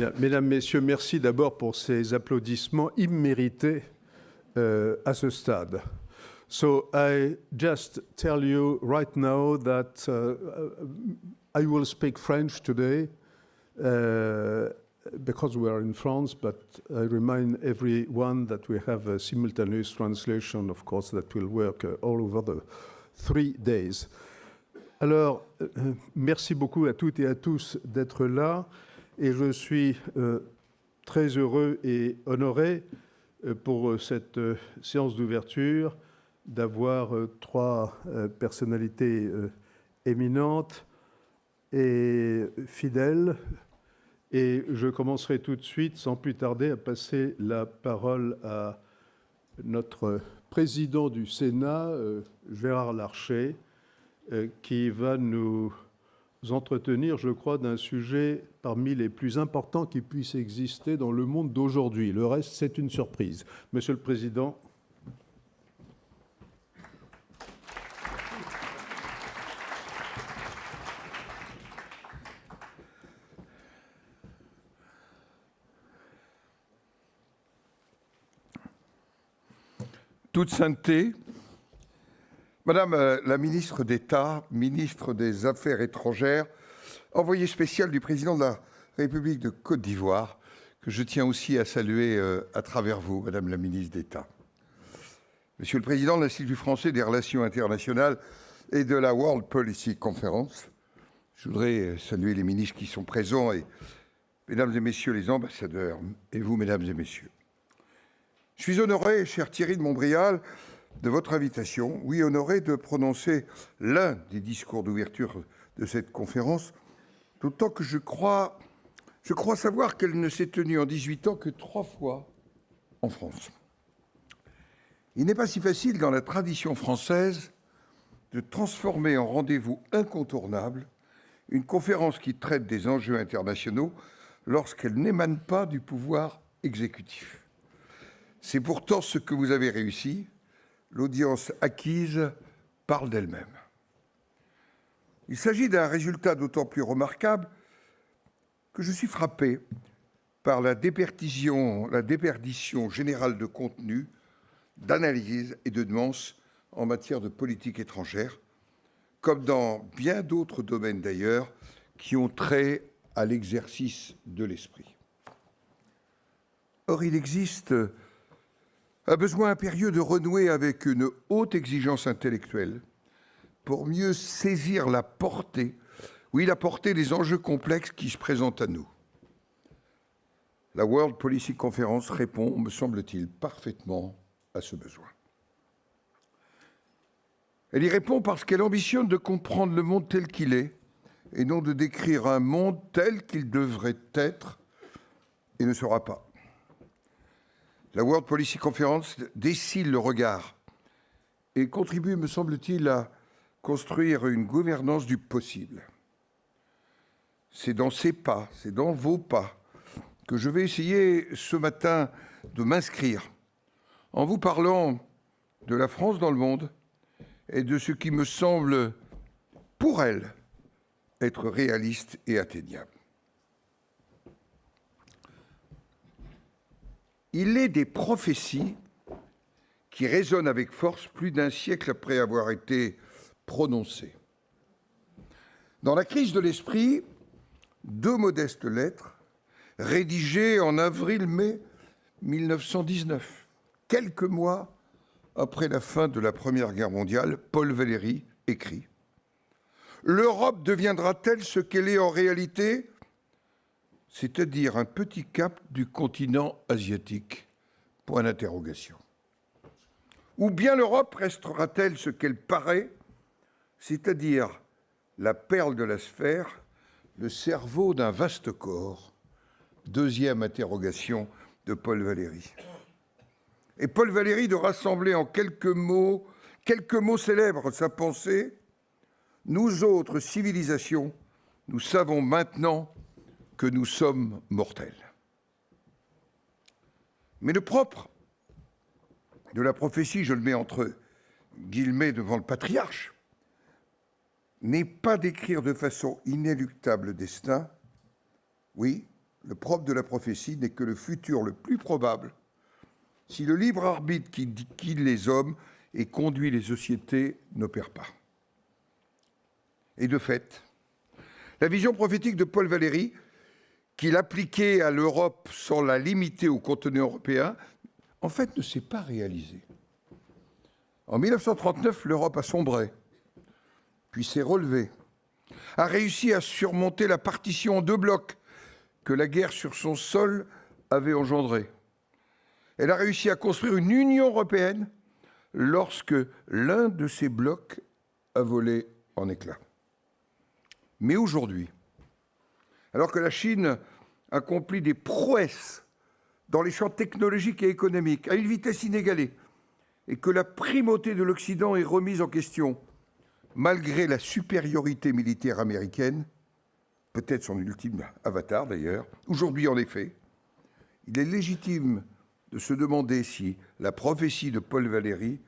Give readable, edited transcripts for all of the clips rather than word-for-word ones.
Bien, mesdames, Messieurs, merci d'abord pour ces applaudissements immérités à ce stade. So I just tell you right now that I will speak French today because we are in France, but I remind everyone that we have a simultaneous translation, of course, that will work all over the 3 days. Alors, merci beaucoup à toutes et à tous d'être là. Et je suis très heureux et honoré pour cette séance d'ouverture d'avoir 3 personnalités éminentes et fidèles. Et je commencerai tout de suite, sans plus tarder, à passer la parole à notre président du Sénat, Gérard Larcher, qui va nous entretenir, je crois, d'un sujet parmi les plus importants qui puissent exister dans le monde d'aujourd'hui. Le reste, c'est une surprise. Monsieur le Président. Toute sainteté, Madame la ministre d'État, ministre des Affaires étrangères, envoyée spéciale du président de la République de Côte d'Ivoire, que je tiens aussi à saluer à travers vous, Madame la ministre d'État. Monsieur le Président de l'Institut français des relations internationales et de la World Policy Conference, je voudrais saluer les ministres qui sont présents et Mesdames et Messieurs les ambassadeurs, et vous, Mesdames et Messieurs. Je suis honoré, cher Thierry de Montbrial, de votre invitation, oui, honoré de prononcer l'un des discours d'ouverture de cette conférence, d'autant que je crois savoir qu'elle ne s'est tenue en 18 ans que 3 fois en France. Il n'est pas si facile dans la tradition française de transformer en rendez-vous incontournable une conférence qui traite des enjeux internationaux lorsqu'elle n'émane pas du pouvoir exécutif. C'est pourtant ce que vous avez réussi. L'audience acquise parle d'elle-même. Il s'agit d'un résultat d'autant plus remarquable que je suis frappé par la déperdition générale de contenu, d'analyse et de nuances en matière de politique étrangère, comme dans bien d'autres domaines d'ailleurs qui ont trait à l'exercice de l'esprit. Or, il existe un besoin impérieux de renouer avec une haute exigence intellectuelle pour mieux saisir la portée, oui, la portée des enjeux complexes qui se présentent à nous. La World Policy Conference répond, me semble-t-il, parfaitement à ce besoin. Elle y répond parce qu'elle ambitionne de comprendre le monde tel qu'il est et non de décrire un monde tel qu'il devrait être et ne sera pas. La World Policy Conference dessille le regard et contribue, me semble-t-il, à construire une gouvernance du possible. C'est dans ces pas, c'est dans vos pas, que je vais essayer ce matin de m'inscrire en vous parlant de la France dans le monde et de ce qui me semble, pour elle, être réaliste et atteignable. Il est des prophéties qui résonnent avec force plus d'un siècle après avoir été prononcées. Dans la crise de l'esprit, 2 modestes lettres, rédigées en avril-mai 1919, quelques mois après la fin de la Première Guerre mondiale, Paul Valéry écrit « L'Europe deviendra-t-elle ce qu'elle est en réalité ? C'est-à-dire un petit cap du continent asiatique, point d'interrogation. Ou bien l'Europe restera-t-elle ce qu'elle paraît, c'est-à-dire la perle de la sphère, le cerveau d'un vaste corps. Deuxième interrogation de Paul Valéry. Et Paul Valéry de rassembler en quelques mots célèbres sa pensée. Nous autres civilisations, nous savons maintenant que nous sommes mortels. Mais le propre de la prophétie, je le mets entre guillemets devant le patriarche, n'est pas d'écrire de façon inéluctable le destin. Oui, le propre de la prophétie n'est que le futur le plus probable si le libre arbitre qui guide les hommes et conduit les sociétés n'opère pas. Et de fait, la vision prophétique de Paul Valéry, qu'il appliquait à l'Europe sans la limiter au continent européen, en fait ne s'est pas réalisée. En 1939, l'Europe a sombré, puis s'est relevée, a réussi à surmonter la partition en deux blocs que la guerre sur son sol avait engendrée. Elle a réussi à construire une Union européenne lorsque l'un de ces blocs a volé en éclats. Mais aujourd'hui, alors que la Chine accomplit des prouesses dans les champs technologiques et économiques à une vitesse inégalée, et que la primauté de l'Occident est remise en question, malgré la supériorité militaire américaine, peut-être son ultime avatar d'ailleurs, aujourd'hui en effet, il est légitime de se demander si la prophétie de Paul Valéry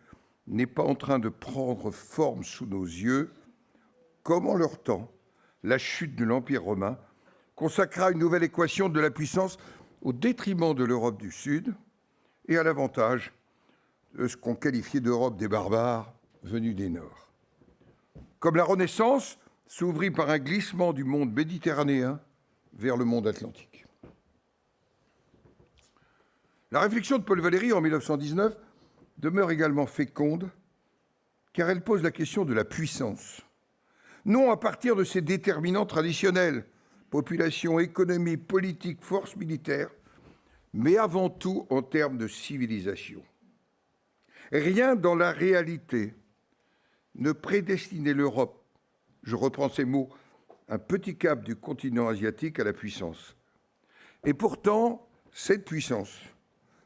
n'est pas en train de prendre forme sous nos yeux, comme en leur temps, la chute de l'Empire romain consacra une nouvelle équation de la puissance au détriment de l'Europe du Sud et à l'avantage de ce qu'on qualifiait d'Europe des barbares venus des Nord. Comme la Renaissance s'ouvrit par un glissement du monde méditerranéen vers le monde atlantique. La réflexion de Paul Valéry en 1919 demeure également féconde, car elle pose la question de la puissance. Non à partir de ses déterminants traditionnels, population, économie, politique, force militaire, mais avant tout en termes de civilisation. Rien dans la réalité ne prédestinait l'Europe, je reprends ces mots, un petit cap du continent asiatique à la puissance. Et pourtant, cette puissance,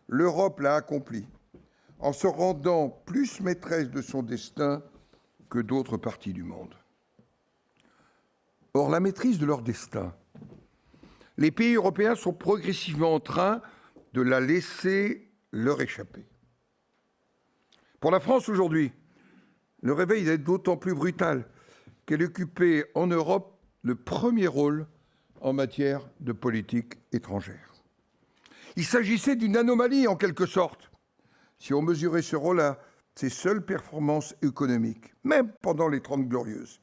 l'Europe l'a accomplie, en se rendant plus maîtresse de son destin que d'autres parties du monde. Or, la maîtrise de leur destin, les pays européens sont progressivement en train de la laisser leur échapper. Pour la France aujourd'hui, le réveil est d'autant plus brutal qu'elle occupait en Europe le premier rôle en matière de politique étrangère. Il s'agissait d'une anomalie en quelque sorte, si on mesurait ce rôle à ses seules performances économiques, même pendant les 30 Glorieuses,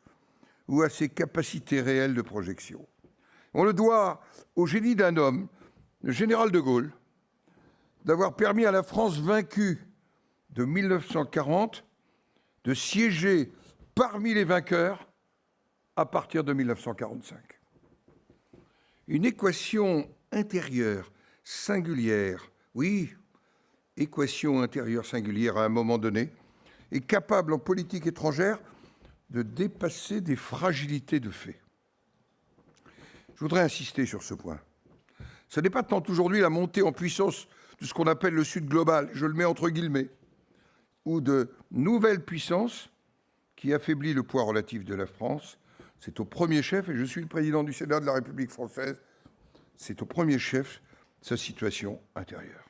ou à ses capacités réelles de projection. On le doit au génie d'un homme, le général de Gaulle, d'avoir permis à la France vaincue de 1940 de siéger parmi les vainqueurs à partir de 1945. Une équation intérieure singulière, oui, équation intérieure singulière à un moment donné, est capable en politique étrangère de dépasser des fragilités de fait. Je voudrais insister sur ce point. Ce n'est pas tant aujourd'hui la montée en puissance de ce qu'on appelle le Sud global, je le mets entre guillemets, ou de nouvelles puissances qui affaiblit le poids relatif de la France. C'est au premier chef, et je suis le président du Sénat de la République française, c'est au premier chef sa situation intérieure.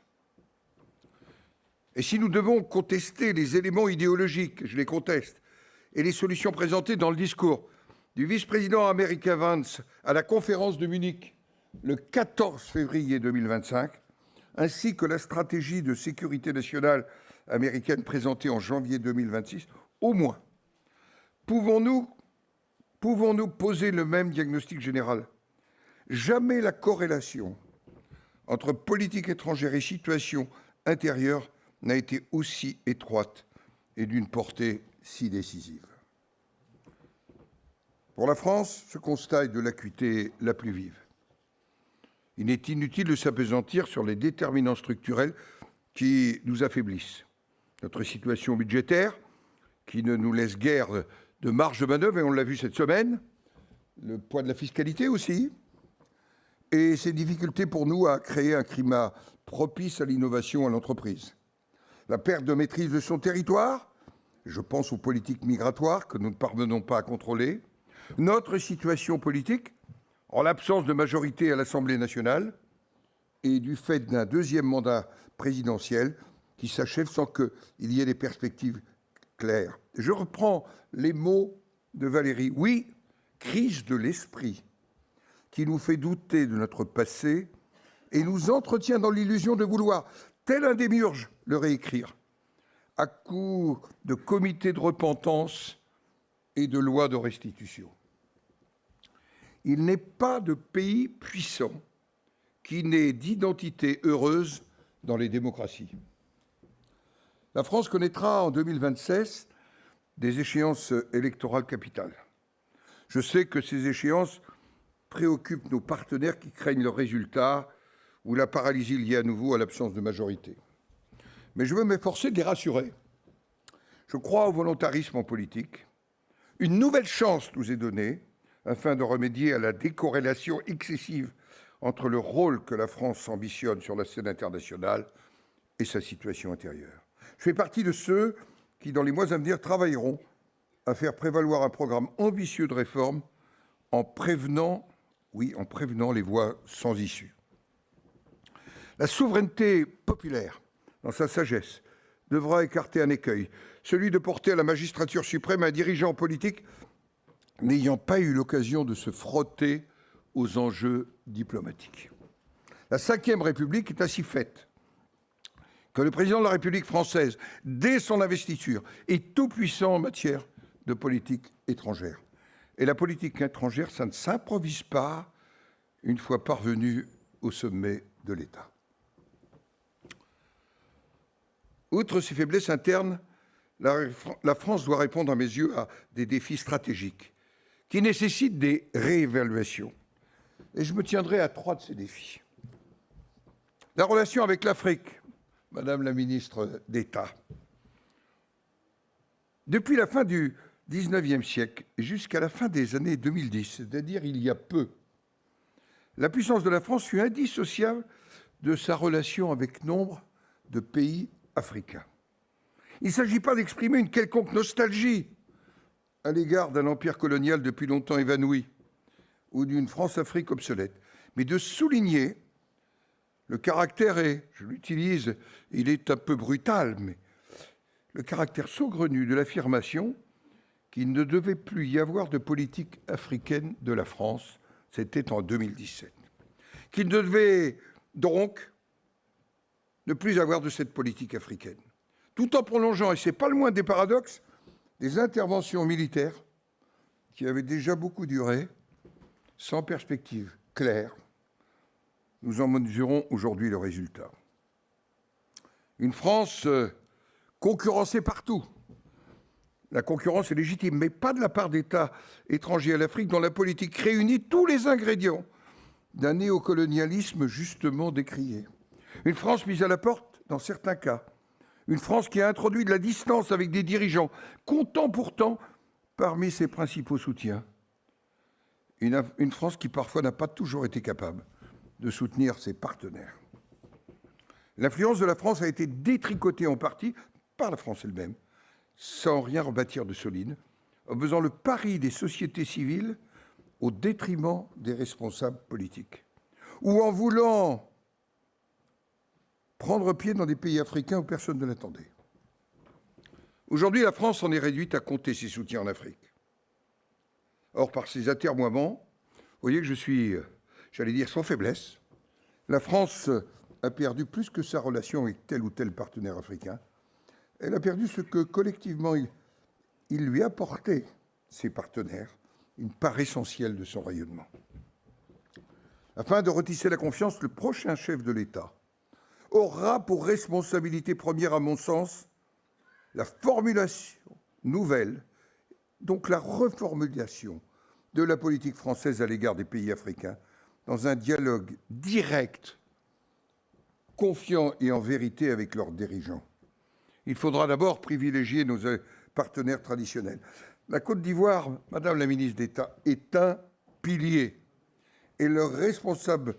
Et si nous devons contester les éléments idéologiques, je les conteste, et les solutions présentées dans le discours du vice-président américain Vance à la conférence de Munich le 14 février 2025, ainsi que la stratégie de sécurité nationale américaine présentée en janvier 2026, au moins, pouvons-nous poser le même diagnostic général? Jamais la corrélation entre politique étrangère et situation intérieure n'a été aussi étroite et d'une portée si décisive. Pour la France, ce constat est de l'acuité la plus vive. Il est inutile de s'appesantir sur les déterminants structurels qui nous affaiblissent. Notre situation budgétaire, qui ne nous laisse guère de marge de manœuvre, et on l'a vu cette semaine, le poids de la fiscalité aussi, et ses difficultés pour nous à créer un climat propice à l'innovation à l'entreprise. La perte de maîtrise de son territoire, je pense aux politiques migratoires que nous ne parvenons pas à contrôler, notre situation politique, en l'absence de majorité à l'Assemblée nationale, et du fait d'un deuxième mandat présidentiel qui s'achève sans qu'il y ait des perspectives claires. Je reprends les mots de Valéry. Oui, crise de l'esprit qui nous fait douter de notre passé et nous entretient dans l'illusion de vouloir, tel un démiurge, le réécrire, à coup de comités de repentance et de lois de restitution. Il n'est pas de pays puissant qui n'ait d'identité heureuse dans les démocraties. La France connaîtra en 2026 des échéances électorales capitales. Je sais que ces échéances préoccupent nos partenaires qui craignent leurs résultats ou la paralysie liée à nouveau à l'absence de majorité. Mais je veux m'efforcer de les rassurer. Je crois au volontarisme en politique. Une nouvelle chance nous est donnée afin de remédier à la décorrélation excessive entre le rôle que la France ambitionne sur la scène internationale et sa situation intérieure. Je fais partie de ceux qui, dans les mois à venir, travailleront à faire prévaloir un programme ambitieux de réforme en prévenant les voies sans issue. La souveraineté populaire, dans sa sagesse, devra écarter un écueil, celui de porter à la magistrature suprême un dirigeant politique n'ayant pas eu l'occasion de se frotter aux enjeux diplomatiques. La Ve République est ainsi faite que le président de la République française, dès son investiture, est tout puissant en matière de politique étrangère. Et la politique étrangère, ça ne s'improvise pas une fois parvenu au sommet de l'État. Outre ses faiblesses internes, la France doit répondre à mes yeux à des défis stratégiques qui nécessitent des réévaluations. Et je me tiendrai à 3 de ces défis. La relation avec l'Afrique, Madame la ministre d'État. Depuis la fin du XIXe siècle jusqu'à la fin des années 2010, c'est-à-dire il y a peu, la puissance de la France fut indissociable de sa relation avec nombre de pays africains. Il ne s'agit pas d'exprimer une quelconque nostalgie à l'égard d'un empire colonial depuis longtemps évanoui ou d'une France-Afrique obsolète, mais de souligner le caractère, et je l'utilise, il est un peu brutal, mais le caractère saugrenu de l'affirmation qu'il ne devait plus y avoir de politique africaine de la France, c'était en 2017. Qu'il ne devait donc ne plus avoir de cette politique africaine, tout en prolongeant, et ce n'est pas le moindre des paradoxes, des interventions militaires qui avaient déjà beaucoup duré, sans perspective claire. Nous en mesurons aujourd'hui le résultat. Une France concurrencée partout. La concurrence est légitime, mais pas de la part d'États étrangers à l'Afrique dont la politique réunit tous les ingrédients d'un néocolonialisme justement décrié. Une France mise à la porte dans certains cas. Une France qui a introduit de la distance avec des dirigeants, comptant pourtant parmi ses principaux soutiens. Une France qui parfois n'a pas toujours été capable de soutenir ses partenaires. L'influence de la France a été détricotée en partie par la France elle-même, sans rien rebâtir de solide, en faisant le pari des sociétés civiles au détriment des responsables politiques, ou en voulant prendre pied dans des pays africains où personne ne l'attendait. Aujourd'hui, la France en est réduite à compter ses soutiens en Afrique. Or, par ses atermoiements, vous voyez que je suis, j'allais dire, sans faiblesse. La France a perdu plus que sa relation avec tel ou tel partenaire africain. Elle a perdu ce que, collectivement, il lui apportait, ses partenaires, une part essentielle de son rayonnement. Afin de retisser la confiance, le prochain chef de l'État aura pour responsabilité première, à mon sens, la formulation nouvelle, donc la reformulation de la politique française à l'égard des pays africains, dans un dialogue direct, confiant et en vérité avec leurs dirigeants. Il faudra d'abord privilégier nos partenaires traditionnels. La Côte d'Ivoire, Madame la ministre d'État, est un pilier. Et leurs responsables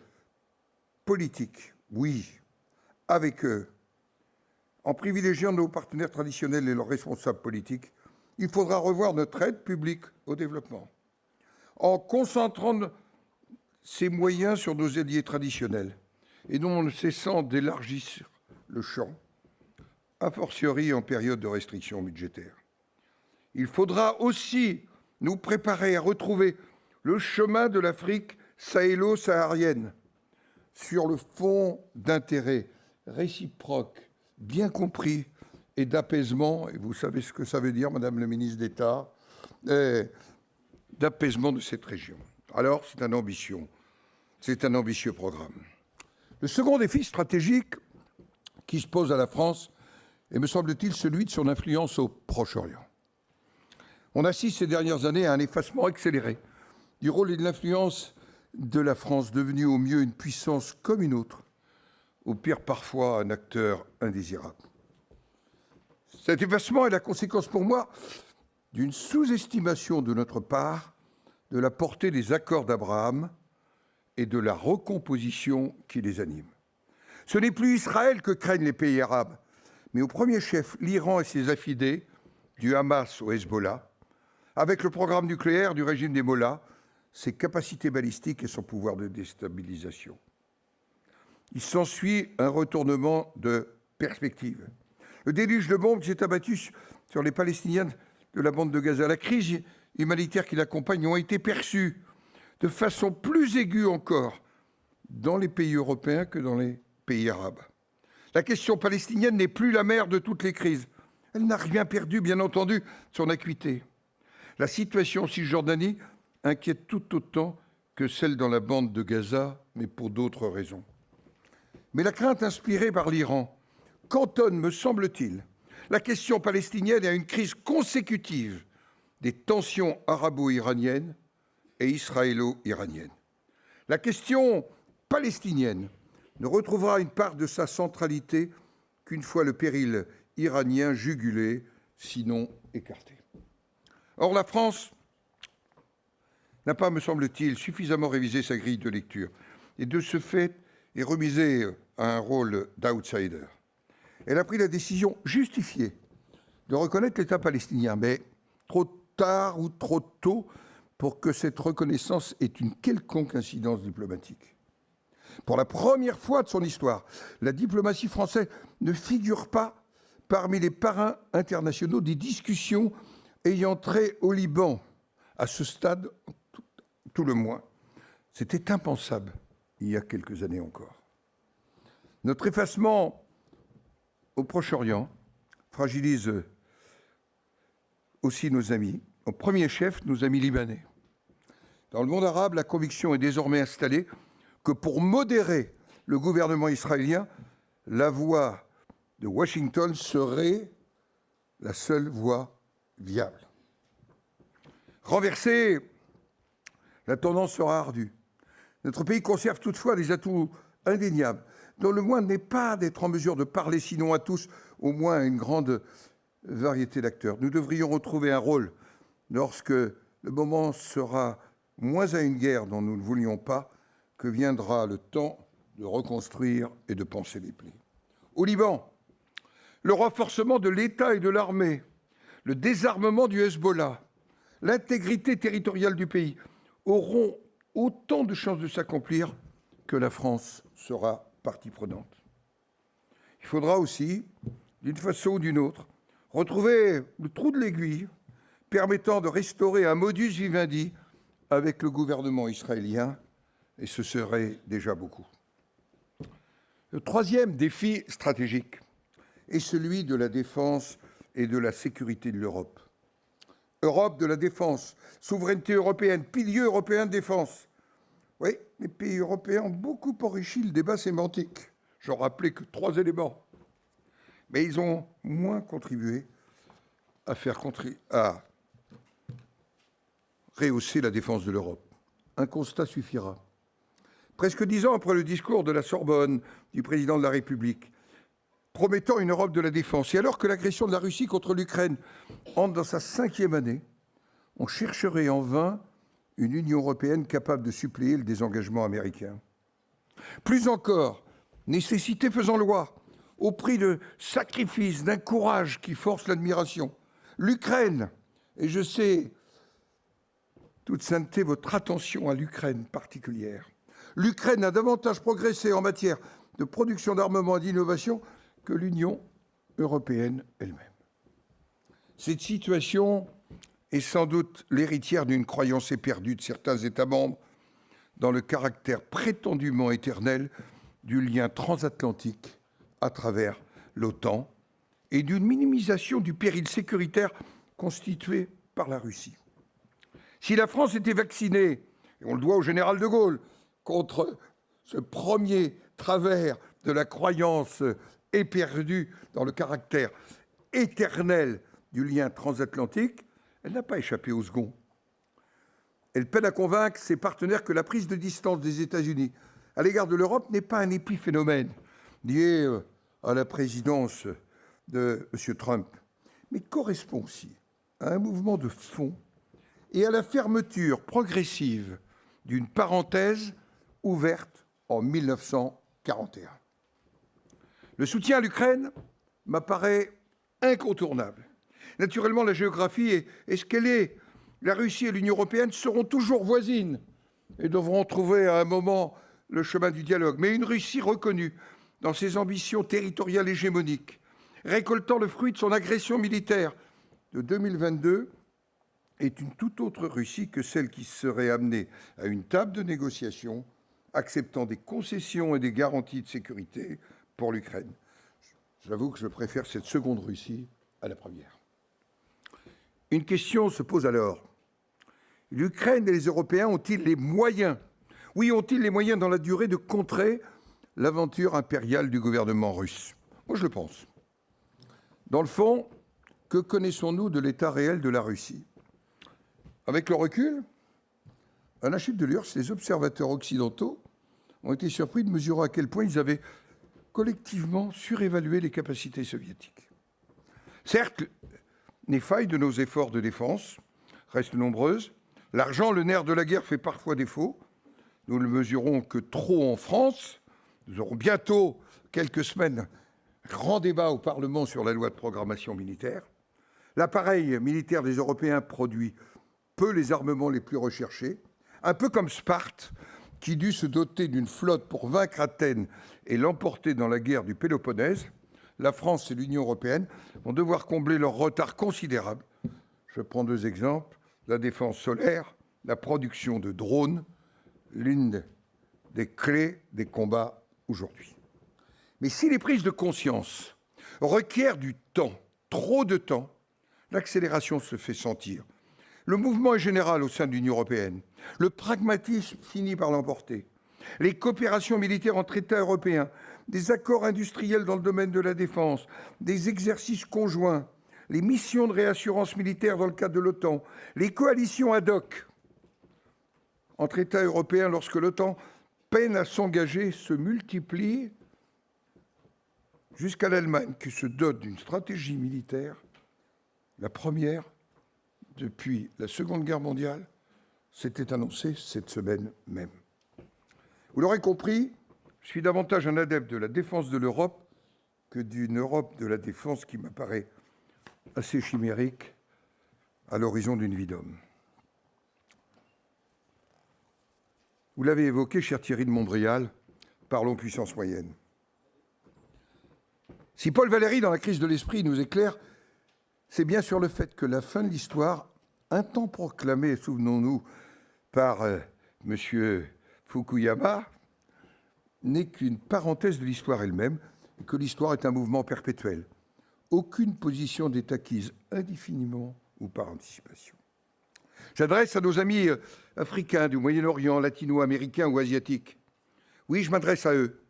politiques, oui, avec eux, en privilégiant nos partenaires traditionnels et leurs responsables politiques, il faudra revoir notre aide publique au développement, en concentrant ces moyens sur nos alliés traditionnels et non en ne cessant d'élargir le champ, a fortiori en période de restrictions budgétaires. Il faudra aussi nous préparer à retrouver le chemin de l'Afrique sahélo-saharienne sur le fond d'intérêts réciproques, bien compris, et d'apaisement, et vous savez ce que ça veut dire, Madame la ministre d'État, d'apaisement de cette région. Alors, c'est un ambitieux programme. Le second défi stratégique qui se pose à la France est, me semble-t-il, celui de son influence au Proche-Orient. On assiste ces dernières années à un effacement accéléré du rôle et de l'influence de la France, devenue au mieux une puissance comme une autre, au pire parfois un acteur indésirable. Cet effacement est la conséquence pour moi d'une sous-estimation de notre part de la portée des accords d'Abraham et de la recomposition qui les anime. Ce n'est plus Israël que craignent les pays arabes, mais au premier chef l'Iran et ses affidés, du Hamas au Hezbollah, avec le programme nucléaire du régime des Mollahs, ses capacités balistiques et son pouvoir de déstabilisation. Il s'ensuit un retournement de perspective. Le déluge de bombes qui s'est abattu sur les Palestiniens de la bande de Gaza, la crise humanitaire qui l'accompagne ont été perçus de façon plus aiguë encore dans les pays européens que dans les pays arabes. La question palestinienne n'est plus la mère de toutes les crises. Elle n'a rien perdu, bien entendu, de son acuité. La situation en Cisjordanie inquiète tout autant que celle dans la bande de Gaza, mais pour d'autres raisons. Mais la crainte inspirée par l'Iran cantonne, me semble-t-il, la question palestinienne à une crise consécutive des tensions arabo-iraniennes et israélo-iraniennes. La question palestinienne ne retrouvera une part de sa centralité qu'une fois le péril iranien jugulé, sinon écarté. Or, la France n'a pas, me semble-t-il, suffisamment révisé sa grille de lecture et de ce fait est remisée à un rôle d'outsider. Elle a pris la décision justifiée de reconnaître l'État palestinien, mais trop tard ou trop tôt pour que cette reconnaissance ait une quelconque incidence diplomatique. Pour la première fois de son histoire, la diplomatie française ne figure pas parmi les parrains internationaux des discussions ayant trait au Liban. À ce stade, tout le moins, c'était impensable il y a quelques années encore. Notre effacement au Proche-Orient fragilise aussi nos amis, au premier chef nos amis libanais. Dans le monde arabe, la conviction est désormais installée que pour modérer le gouvernement israélien, la voie de Washington serait la seule voie viable. Renversée, la tendance sera ardue. Notre pays conserve toutefois des atouts indéniables, dont le moins n'est pas d'être en mesure de parler, sinon à tous, au moins à une grande variété d'acteurs. Nous devrions retrouver un rôle lorsque le moment sera moins à une guerre dont nous ne voulions pas, que viendra le temps de reconstruire et de panser les plaies. Au Liban, le renforcement de l'État et de l'armée, le désarmement du Hezbollah, l'intégrité territoriale du pays auront autant de chances de s'accomplir que la France sera partie prenante. Il faudra aussi, d'une façon ou d'une autre, retrouver le trou de l'aiguille permettant de restaurer un modus vivendi avec le gouvernement israélien, et ce serait déjà beaucoup. Le troisième défi stratégique est celui de la défense et de la sécurité de l'Europe. Europe de la défense, souveraineté européenne, pilier européen de défense. Oui, les pays européens ont beaucoup enrichi le débat sémantique. J'en rappelais que 3 éléments. Mais ils ont moins contribué à rehausser la défense de l'Europe. Un constat suffira. Presque 10 ans après le discours de la Sorbonne du président de la République, promettant une Europe de la défense, et alors que l'agression de la Russie contre l'Ukraine entre dans sa 5e année, on chercherait en vain une Union européenne capable de suppléer le désengagement américain. Plus encore, nécessité faisant loi, au prix de sacrifices, d'un courage qui force l'admiration, l'Ukraine, et je sais, toute sainteté, votre attention à l'Ukraine particulière. L'Ukraine a davantage progressé en matière de production d'armement et d'innovation que l'Union européenne elle-même. Cette situation est sans doute l'héritière d'une croyance éperdue de certains États membres dans le caractère prétendument éternel du lien transatlantique à travers l'OTAN et d'une minimisation du péril sécuritaire constitué par la Russie. Si la France était vaccinée, et on le doit au général de Gaulle, contre ce premier travers de la croyance éperdue dans le caractère éternel du lien transatlantique, elle n'a pas échappé au second. Elle peine à convaincre ses partenaires que la prise de distance des États-Unis à l'égard de l'Europe n'est pas un épiphénomène lié à la présidence de M. Trump, mais correspond aussi à un mouvement de fond et à la fermeture progressive d'une parenthèse ouverte en 1941. Le soutien à l'Ukraine m'apparaît incontournable. Naturellement, la géographie est ce qu'elle est. La Russie et l'Union européenne seront toujours voisines et devront trouver à un moment le chemin du dialogue. Mais une Russie reconnue dans ses ambitions territoriales hégémoniques, récoltant le fruit de son agression militaire de 2022, est une toute autre Russie que celle qui serait amenée à une table de négociation, acceptant des concessions et des garanties de sécurité pour l'Ukraine. J'avoue que je préfère cette seconde Russie à la première. Une question se pose alors. L'Ukraine et les Européens ont-ils les moyens, oui, ont-ils les moyens dans la durée de contrer l'aventure impériale du gouvernement russe? Moi, je le pense. Dans le fond, que connaissons-nous de l'état réel de la Russie? Avec le recul, à la chute de l'URSS, les observateurs occidentaux ont été surpris de mesurer à quel point ils avaient collectivement surévalué les capacités soviétiques. Certes, les failles de nos efforts de défense restent nombreuses. L'argent, le nerf de la guerre, fait parfois défaut. Nous ne le mesurons que trop en France. Nous aurons bientôt, quelques semaines, grand débat au Parlement sur la loi de programmation militaire. L'appareil militaire des Européens produit peu les armements les plus recherchés, un peu comme Sparte, qui dut se doter d'une flotte pour vaincre Athènes et l'emporter dans la guerre du Péloponnèse. La France et l'Union européenne vont devoir combler leur retard considérable. Je prends deux exemples, la défense solaire, la production de drones, l'une des clés des combats aujourd'hui. Mais si les prises de conscience requièrent du temps, trop de temps, l'accélération se fait sentir. Le mouvement est général au sein de l'Union européenne. Le pragmatisme finit par l'emporter. Les coopérations militaires entre États européens, des accords industriels dans le domaine de la défense, des exercices conjoints, les missions de réassurance militaire dans le cadre de l'OTAN, les coalitions ad hoc entre États européens lorsque l'OTAN peine à s'engager se multiplient jusqu'à l'Allemagne qui se dote d'une stratégie militaire, la première depuis la Seconde Guerre mondiale, s'était annoncée cette semaine même. Vous l'aurez compris, je suis davantage un adepte de la défense de l'Europe que d'une Europe de la défense qui m'apparaît assez chimérique à l'horizon d'une vie d'homme. Vous l'avez évoqué, cher Thierry de Montbrial, parlons puissance moyenne. Si Paul Valéry, dans La crise de l'esprit, nous éclaire, c'est bien sur le fait que la fin de l'histoire, un temps proclamée, souvenons-nous, par M. Fukuyama, n'est qu'une parenthèse de l'histoire elle-même, et que l'histoire est un mouvement perpétuel. Aucune position n'est acquise indéfiniment ou par anticipation. J'adresse à nos amis africains du Moyen-Orient, latino-américains ou asiatiques. Oui, je m'adresse à eux.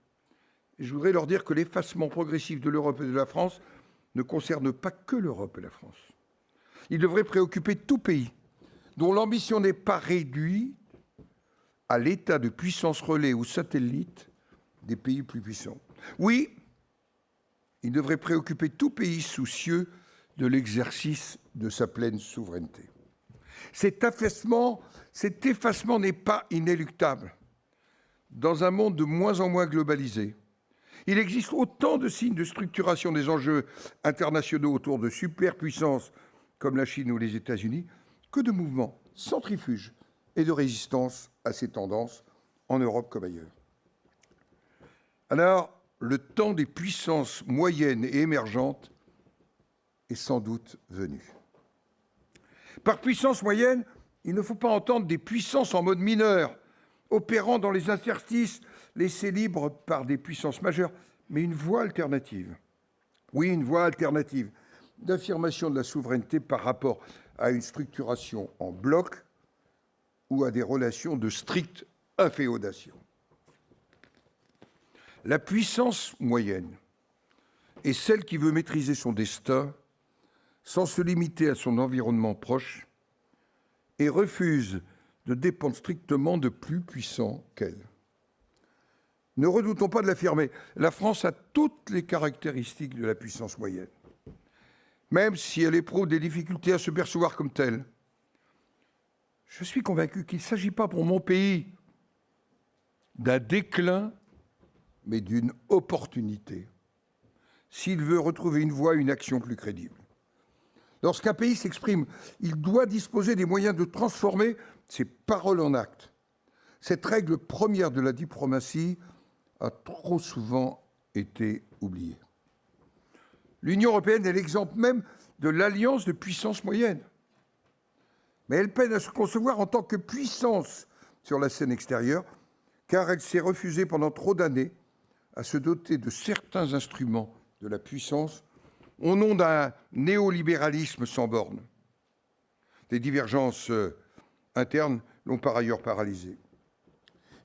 Et je voudrais leur dire que l'effacement progressif de l'Europe et de la France ne concerne pas que l'Europe et la France. Il devrait préoccuper tout pays dont l'ambition n'est pas réduite à l'état de puissance relais ou satellite des pays plus puissants. Oui, il devrait préoccuper tout pays soucieux de l'exercice de sa pleine souveraineté. Cet effacement n'est pas inéluctable. Dans un monde de moins en moins globalisé, il existe autant de signes de structuration des enjeux internationaux autour de superpuissances comme la Chine ou les États-Unis que de mouvements centrifuges et de résistance à ces tendances en Europe comme ailleurs. Alors, le temps des puissances moyennes et émergentes est sans doute venu. Par puissance moyenne, il ne faut pas entendre des puissances en mode mineur, opérant dans les interstices laissés libres par des puissances majeures, mais une voie alternative. Oui, une voie alternative d'affirmation de la souveraineté par rapport à une structuration en bloc ou à des relations de stricte inféodation. La puissance moyenne est celle qui veut maîtriser son destin sans se limiter à son environnement proche et refuse de dépendre strictement de plus puissants qu'elle. Ne redoutons pas de l'affirmer, la France a toutes les caractéristiques de la puissance moyenne, même si elle éprouve des difficultés à se percevoir comme telle. Je suis convaincu qu'il ne s'agit pas pour mon pays d'un déclin, mais d'une opportunité, s'il veut retrouver une voie, une action plus crédible. Lorsqu'un pays s'exprime, il doit disposer des moyens de transformer ses paroles en actes. Cette règle première de la diplomatie a trop souvent été oubliée. L'Union européenne est l'exemple même de l'alliance de puissances moyennes. Mais elle peine à se concevoir en tant que puissance sur la scène extérieure, car elle s'est refusée pendant trop d'années à se doter de certains instruments de la puissance au nom d'un néolibéralisme sans bornes. Les divergences internes l'ont par ailleurs paralysée.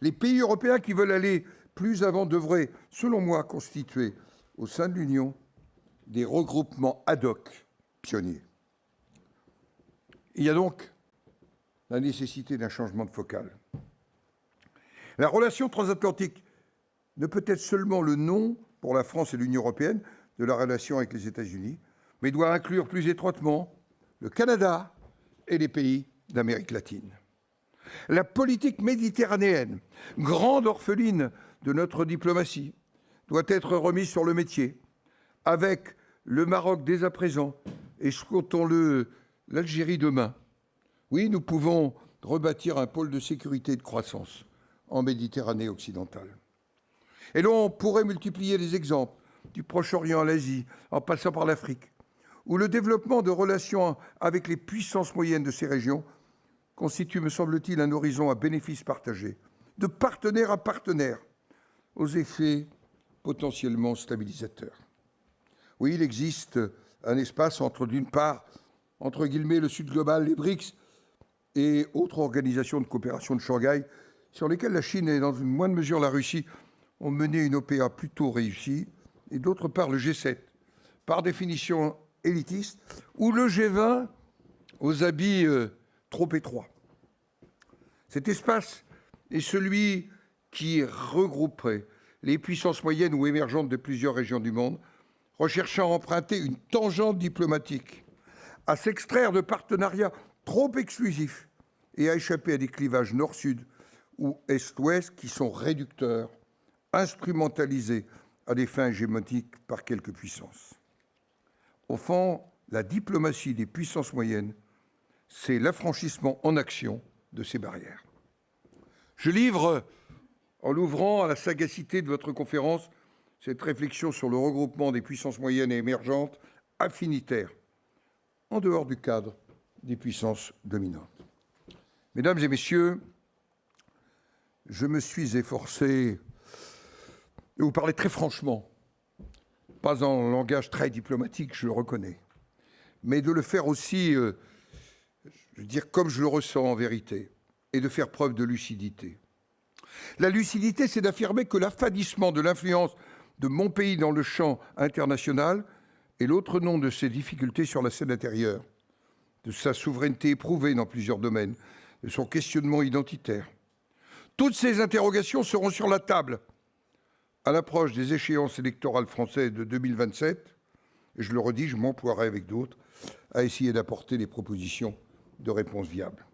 Les pays européens qui veulent aller plus avant devraient, selon moi, constituer au sein de l'Union des regroupements ad hoc pionniers. Il y a donc la nécessité d'un changement de focale. La relation transatlantique ne peut être seulement le nom, pour la France et l'Union européenne, de la relation avec les États-Unis, mais doit inclure plus étroitement le Canada et les pays d'Amérique latine. La politique méditerranéenne, grande orpheline de notre diplomatie, doit être remise sur le métier, avec le Maroc dès à présent et, souhaitons-le, l'Algérie demain. Oui, nous pouvons rebâtir un pôle de sécurité et de croissance en Méditerranée occidentale. Et l'on pourrait multiplier les exemples du Proche-Orient à l'Asie, en passant par l'Afrique, où le développement de relations avec les puissances moyennes de ces régions constitue, me semble-t-il, un horizon à bénéfice partagé, de partenaire à partenaire, aux effets potentiellement stabilisateurs. Oui, il existe un espace entre, d'une part, entre guillemets, le Sud global, les BRICS, et autres organisations de coopération de Shanghai, sur lesquelles la Chine et, dans une moindre mesure, la Russie, ont mené une OPA plutôt réussie, et d'autre part, le G7, par définition élitiste, ou le G20 aux habits trop étroits. Cet espace est celui qui regrouperait les puissances moyennes ou émergentes de plusieurs régions du monde, recherchant à emprunter une tangente diplomatique, à s'extraire de partenariats trop exclusifs et à échapper à des clivages nord-sud ou est-ouest qui sont réducteurs, instrumentalisés à des fins hégémoniques par quelques puissances. Au fond, la diplomatie des puissances moyennes, c'est l'affranchissement en action de ces barrières. Je livre, en l'ouvrant à la sagacité de votre conférence, cette réflexion sur le regroupement des puissances moyennes et émergentes affinitaires, en dehors du cadre des puissances dominantes. Mesdames et messieurs, je me suis efforcé de vous parler très franchement, pas en langage très diplomatique, je le reconnais, mais de le faire aussi, je veux dire, comme je le ressens en vérité, et de faire preuve de lucidité. La lucidité, c'est d'affirmer que l'affadissement de l'influence de mon pays dans le champ international est l'autre nom de ses difficultés sur la scène intérieure, de sa souveraineté éprouvée dans plusieurs domaines, de son questionnement identitaire. Toutes ces interrogations seront sur la table à l'approche des échéances électorales françaises de 2027, et je le redis, je m'emploierai avec d'autres à essayer d'apporter des propositions de réponse viable.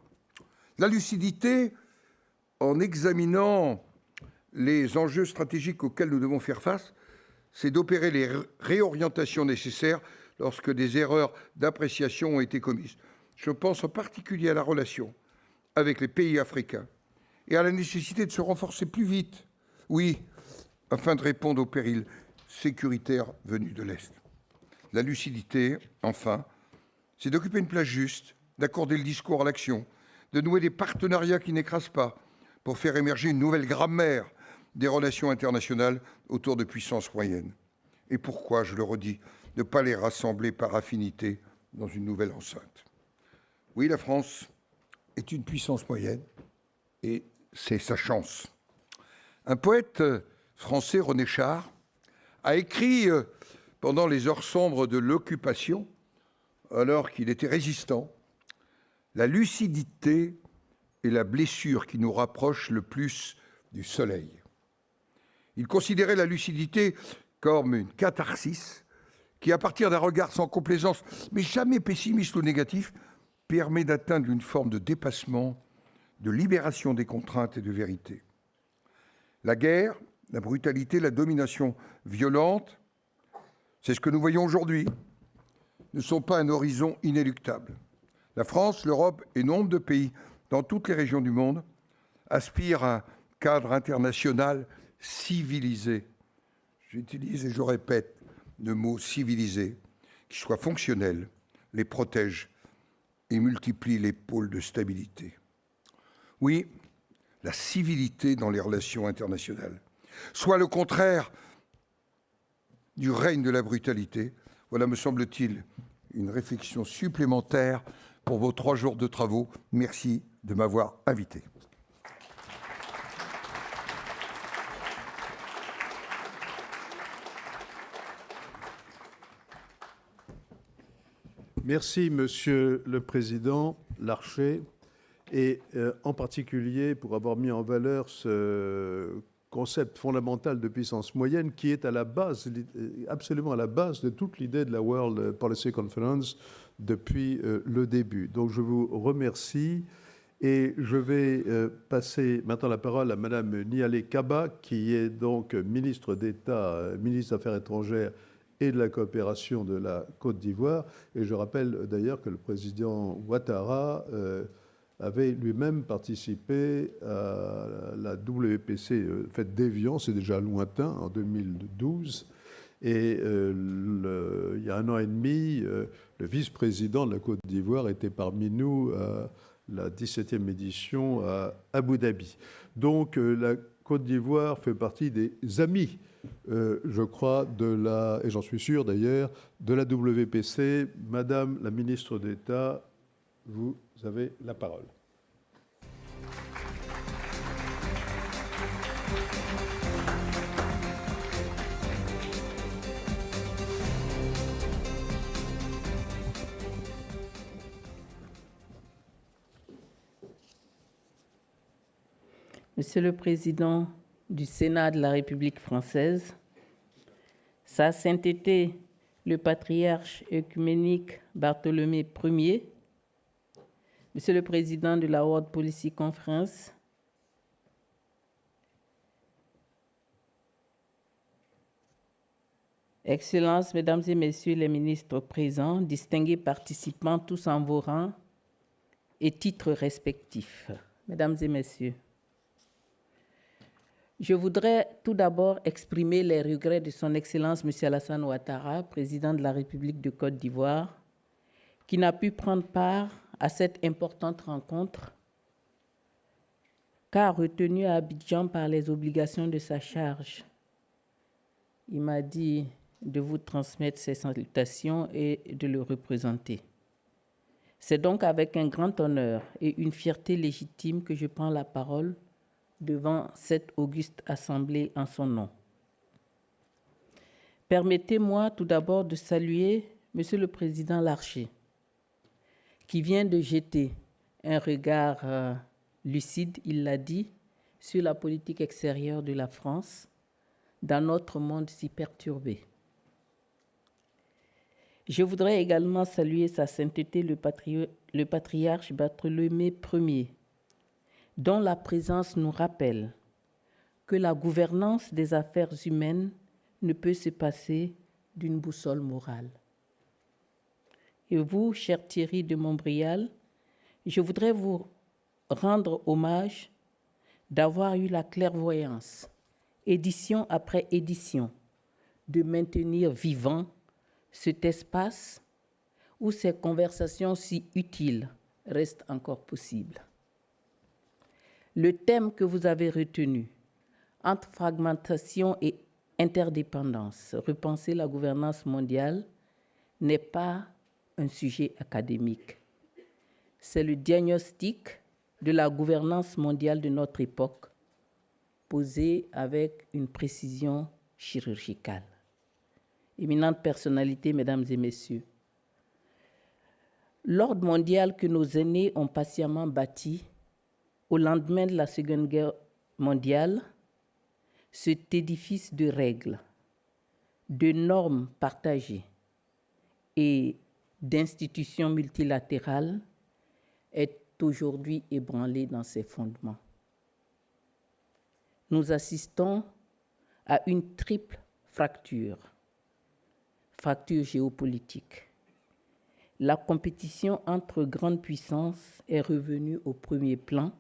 La lucidité, en examinant les enjeux stratégiques auxquels nous devons faire face, c'est d'opérer les réorientations nécessaires lorsque des erreurs d'appréciation ont été commises. Je pense en particulier à la relation avec les pays africains et à la nécessité de se renforcer plus vite, oui, afin de répondre aux périls sécuritaires venus de l'Est. La lucidité, enfin, c'est d'occuper une place juste, d'accorder le discours à l'action, de nouer des partenariats qui n'écrasent pas, pour faire émerger une nouvelle grammaire des relations internationales autour de puissances moyennes. Et pourquoi, je le redis, ne pas les rassembler par affinité dans une nouvelle enceinte? Oui, la France est une puissance moyenne, et c'est sa chance. Un poète français, René Char, a écrit pendant les heures sombres de l'occupation, alors qu'il était résistant, « La lucidité est la blessure qui nous rapproche le plus du soleil ». Il considérait la lucidité comme une catharsis qui, à partir d'un regard sans complaisance, mais jamais pessimiste ou négatif, permet d'atteindre une forme de dépassement, de libération des contraintes et de vérité. La guerre, la brutalité, la domination violente, c'est ce que nous voyons aujourd'hui, ne sont pas un horizon inéluctable. La France, l'Europe et nombre de pays dans toutes les régions du monde aspirent à un cadre international civilisé. J'utilise et je répète le mot civilisé, qui soit fonctionnel, les protège et multiplie les pôles de stabilité. Oui, la civilité dans les relations internationales, soit le contraire du règne de la brutalité. Voilà, me semble-t-il, une réflexion supplémentaire pour vos 3 jours de travaux. Merci de m'avoir invité. Merci, Monsieur le Président Larcher, et en particulier pour avoir mis en valeur ce concept fondamental de puissance moyenne qui est à la base, absolument à la base de toute l'idée de la World Policy Conference depuis le début. Donc je vous remercie et je vais passer maintenant la parole à Madame Nialé Kaba, qui est donc ministre d'État, ministre des Affaires étrangères et de la coopération de la Côte d'Ivoire. Et je rappelle d'ailleurs que le président Ouattara avait lui-même participé à la WPC fête d'Évian, c'est déjà lointain, en 2012. Et il y a 1 an et demi, le vice-président de la Côte d'Ivoire était parmi nous à la 17e édition à Abu Dhabi. Donc la Côte d'Ivoire fait partie des amis, je crois, et j'en suis sûr d'ailleurs, de la WPC. Madame la ministre d'État, vous avez la parole. Monsieur le Président du Sénat de la République française, Sa Sainteté, le patriarche œcuménique Bartholomé Ier, Monsieur le Président de la World Policy Conference, Excellences, Mesdames et Messieurs les ministres présents, distingués participants tous en vos rangs et titres respectifs, Mesdames et Messieurs, je voudrais tout d'abord exprimer les regrets de Son Excellence M. Alassane Ouattara, président de la République de Côte d'Ivoire, qui n'a pu prendre part à cette importante rencontre, car retenu à Abidjan par les obligations de sa charge. Il m'a dit de vous transmettre ses salutations et de le représenter. C'est donc avec un grand honneur et une fierté légitime que je prends la parole devant cette auguste assemblée en son nom. Permettez-moi tout d'abord de saluer Monsieur le Président Larcher, qui vient de jeter un regard lucide, il l'a dit, sur la politique extérieure de la France dans notre monde si perturbé. Je voudrais également saluer Sa Sainteté le patriarche Bartholomé Ier, dont la présence nous rappelle que la gouvernance des affaires humaines ne peut se passer d'une boussole morale. Et vous, cher Thierry de Montbrial, je voudrais vous rendre hommage d'avoir eu la clairvoyance, édition après édition, de maintenir vivant cet espace où ces conversations si utiles restent encore possibles. Le thème que vous avez retenu, entre fragmentation et interdépendance, repenser la gouvernance mondiale, n'est pas un sujet académique. C'est le diagnostic de la gouvernance mondiale de notre époque, posé avec une précision chirurgicale. Éminentes personnalités, mesdames et messieurs, l'ordre mondial que nos aînés ont patiemment bâti au lendemain de la Seconde Guerre mondiale, cet édifice de règles, de normes partagées et d'institutions multilatérales est aujourd'hui ébranlé dans ses fondements. Nous assistons à une triple fracture géopolitique. La compétition entre grandes puissances est revenue au premier plan,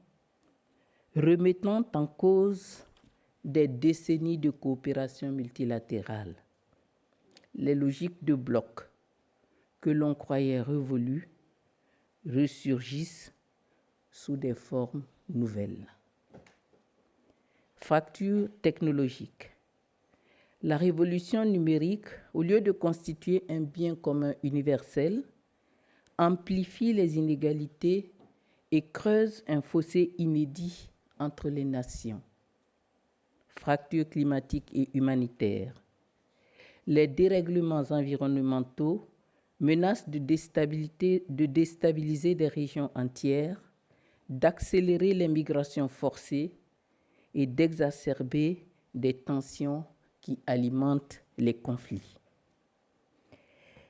remettant en cause des décennies de coopération multilatérale. Les logiques de bloc que l'on croyait révolues ressurgissent sous des formes nouvelles. Fracture technologique. La révolution numérique, au lieu de constituer un bien commun universel, amplifie les inégalités et creuse un fossé inédit entre les nations. Fracture climatique et humanitaire. Les dérèglements environnementaux menacent de déstabiliser des régions entières, d'accélérer les migrations forcées et d'exacerber des tensions qui alimentent les conflits.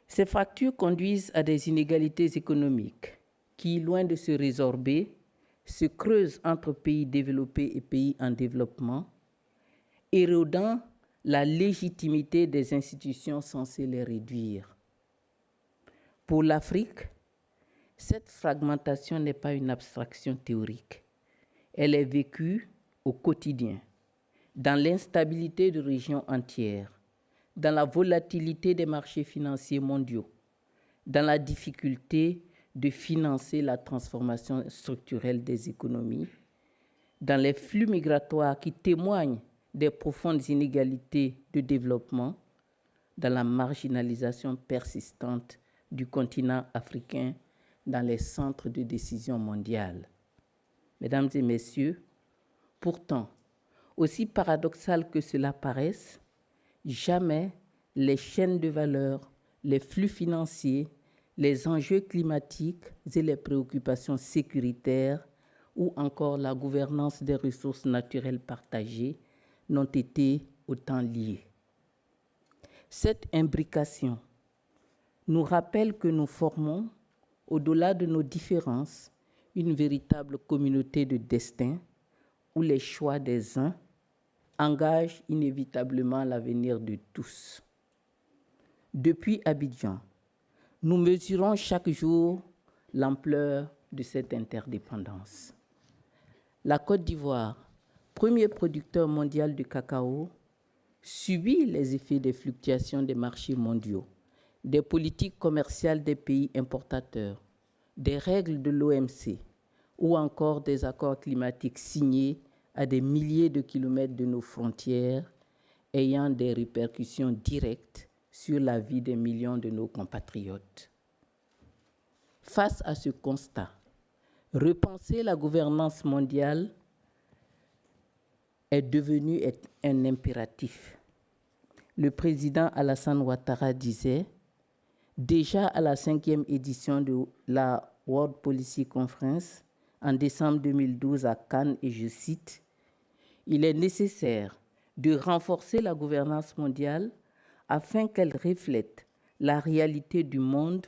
Ces fractures conduisent à des inégalités économiques qui, loin de se résorber, se creusent entre pays développés et pays en développement, érodant la légitimité des institutions censées les réduire. Pour l'Afrique, cette fragmentation n'est pas une abstraction théorique. Elle est vécue au quotidien, dans l'instabilité de régions entières, dans la volatilité des marchés financiers mondiaux, dans la difficulté de financer la transformation structurelle des économies, dans les flux migratoires qui témoignent des profondes inégalités de développement, dans la marginalisation persistante du continent africain dans les centres de décision mondiale. Mesdames et messieurs, pourtant, aussi paradoxal que cela paraisse, jamais les chaînes de valeur, les flux financiers, les enjeux climatiques et les préoccupations sécuritaires ou encore la gouvernance des ressources naturelles partagées n'ont été autant liés. Cette imbrication nous rappelle que nous formons, au-delà de nos différences, une véritable communauté de destin où les choix des uns engagent inévitablement l'avenir de tous. Depuis Abidjan, nous mesurons chaque jour l'ampleur de cette interdépendance. La Côte d'Ivoire, premier producteur mondial de cacao, subit les effets des fluctuations des marchés mondiaux, des politiques commerciales des pays importateurs, des règles de l'OMC ou encore des accords climatiques signés à des milliers de kilomètres de nos frontières, ayant des répercussions directes sur la vie des millions de nos compatriotes. Face à ce constat, repenser la gouvernance mondiale est devenu un impératif. Le président Alassane Ouattara disait, déjà à la 5e édition de la World Policy Conference en décembre 2012 à Cannes, et je cite, « Il est nécessaire de renforcer la gouvernance mondiale afin qu'elle reflète la réalité du monde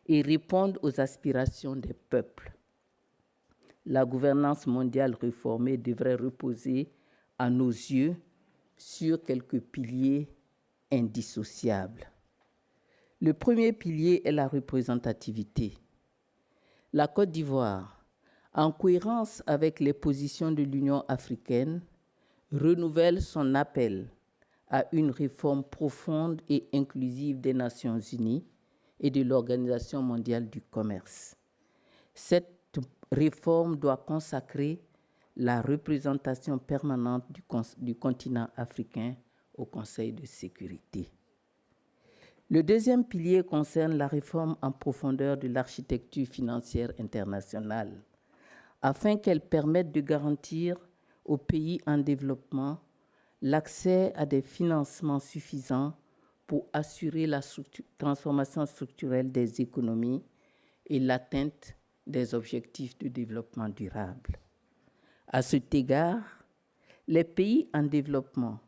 et répondre aux aspirations des peuples. La gouvernance mondiale réformée devrait reposer, à nos yeux, sur quelques piliers indissociables. Le premier pilier est la représentativité. La Côte d'Ivoire, en cohérence avec les positions de l'Union africaine, renouvelle son appel à une réforme profonde et inclusive des Nations unies et de l'Organisation mondiale du commerce. Cette réforme doit consacrer la représentation permanente du continent africain au Conseil de sécurité. Le deuxième pilier concerne la réforme en profondeur de l'architecture financière internationale, afin qu'elle permette de garantir aux pays en développement l'accès à des financements suffisants pour assurer la transformation structurelle des économies et l'atteinte des objectifs de développement durable. À cet égard, les pays en développement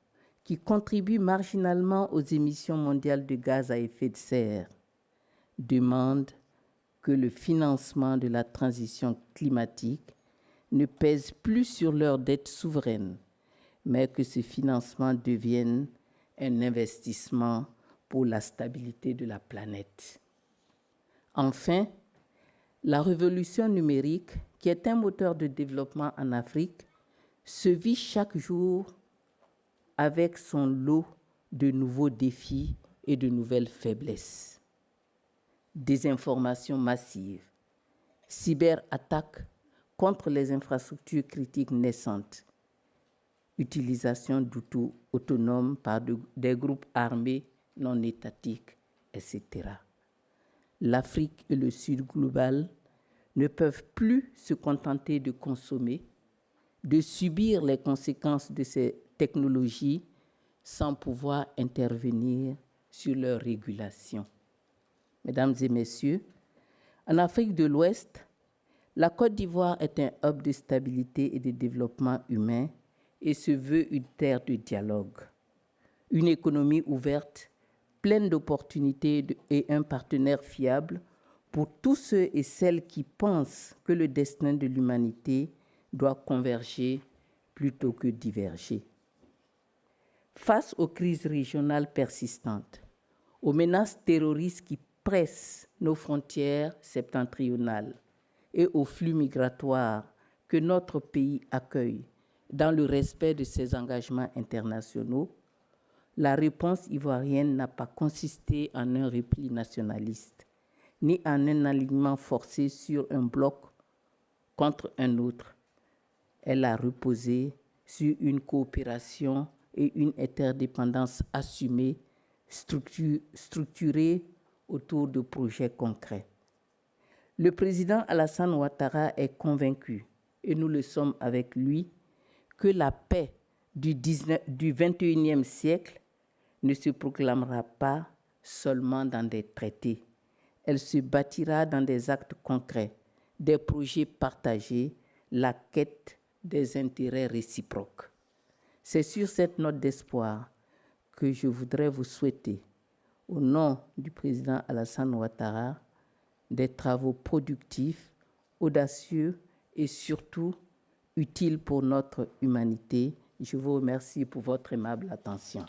qui contribuent marginalement aux émissions mondiales de gaz à effet de serre demandent que le financement de la transition climatique ne pèse plus sur leur dette souveraine, mais que ce financement devienne un investissement pour la stabilité de la planète. Enfin, la révolution numérique, qui est un moteur de développement en Afrique, se vit chaque jour avec son lot de nouveaux défis et de nouvelles faiblesses. Désinformation massive, cyberattaques contre les infrastructures critiques naissantes, utilisation d'outils autonomes par des groupes armés non étatiques, etc. L'Afrique et le Sud global ne peuvent plus se contenter de consommer, de subir les conséquences de ces technologies sans pouvoir intervenir sur leur régulation. Mesdames et messieurs, en Afrique de l'Ouest, la Côte d'Ivoire est un hub de stabilité et de développement humain et se veut une terre de dialogue, une économie ouverte, pleine d'opportunités et un partenaire fiable pour tous ceux et celles qui pensent que le destin de l'humanité doit converger plutôt que diverger. Face aux crises régionales persistantes, aux menaces terroristes qui pressent nos frontières septentrionales et aux flux migratoires que notre pays accueille dans le respect de ses engagements internationaux, la réponse ivoirienne n'a pas consisté en un repli nationaliste, ni en un alignement forcé sur un bloc contre un autre. Elle a reposé sur une coopération et une interdépendance assumée, structurée autour de projets concrets. Le président Alassane Ouattara est convaincu, et nous le sommes avec lui, que la paix du XXIe siècle ne se proclamera pas seulement dans des traités. Elle se bâtira dans des actes concrets, des projets partagés, la quête des intérêts réciproques. C'est sur cette note d'espoir que je voudrais vous souhaiter, au nom du président Alassane Ouattara, des travaux productifs, audacieux et surtout utiles pour notre humanité. Je vous remercie pour votre aimable attention.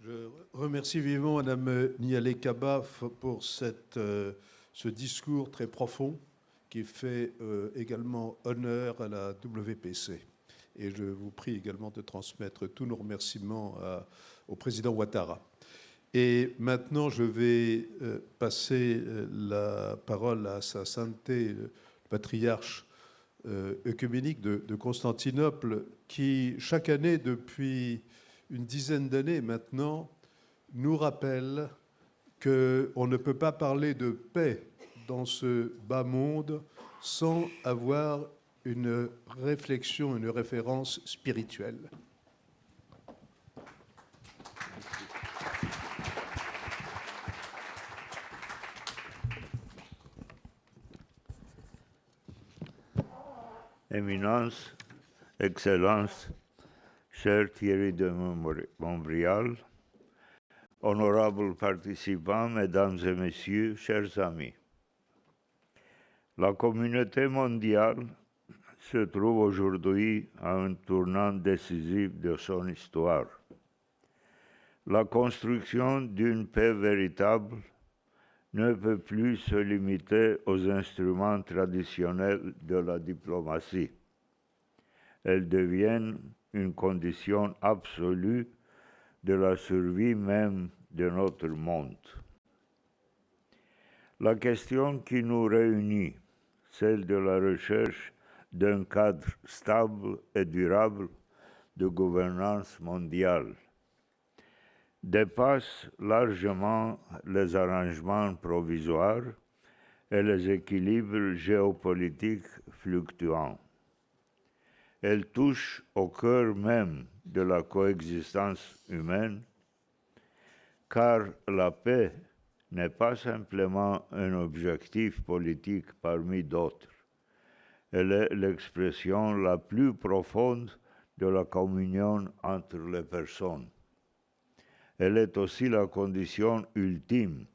Je remercie vivement Mme Nialé Kaba pour ce discours très profond qui fait également honneur à la WPC. Et je vous prie également de transmettre tous nos remerciements au président Ouattara. Et maintenant, je vais passer la parole à sa sainteté, le patriarche œcuménique de Constantinople, qui, chaque année, depuis une dizaine d'années maintenant, nous rappelle qu'on ne peut pas parler de paix dans ce bas monde sans avoir une réflexion, une référence spirituelle. Éminence, Excellence, cher Thierry de Montbrial, honorables participants, Mesdames et Messieurs, chers amis. La communauté mondiale se trouve aujourd'hui à un tournant décisif de son histoire. La construction d'une paix véritable ne peut plus se limiter aux instruments traditionnels de la diplomatie. Elles deviennent une condition absolue de la survie même de notre monde. La question qui nous réunit, celle de la recherche d'un cadre stable et durable de gouvernance mondiale, dépasse largement les arrangements provisoires et les équilibres géopolitiques fluctuants. Elle touche au cœur même de la coexistence humaine, car la paix n'est pas simplement un objectif politique parmi d'autres. Elle est l'expression la plus profonde de la communion entre les personnes. Elle est aussi la condition ultime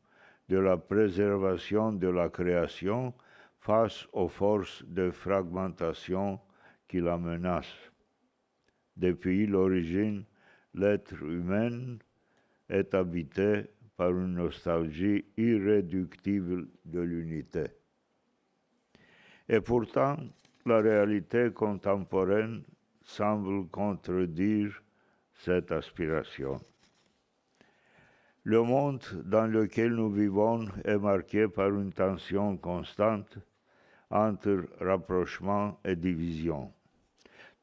de la préservation de la création face aux forces de fragmentation qui la menacent. Depuis l'origine, l'être humain est habité par une nostalgie irréductible de l'unité. Et pourtant, la réalité contemporaine semble contredire cette aspiration. Le monde dans lequel nous vivons est marqué par une tension constante entre rapprochement et division.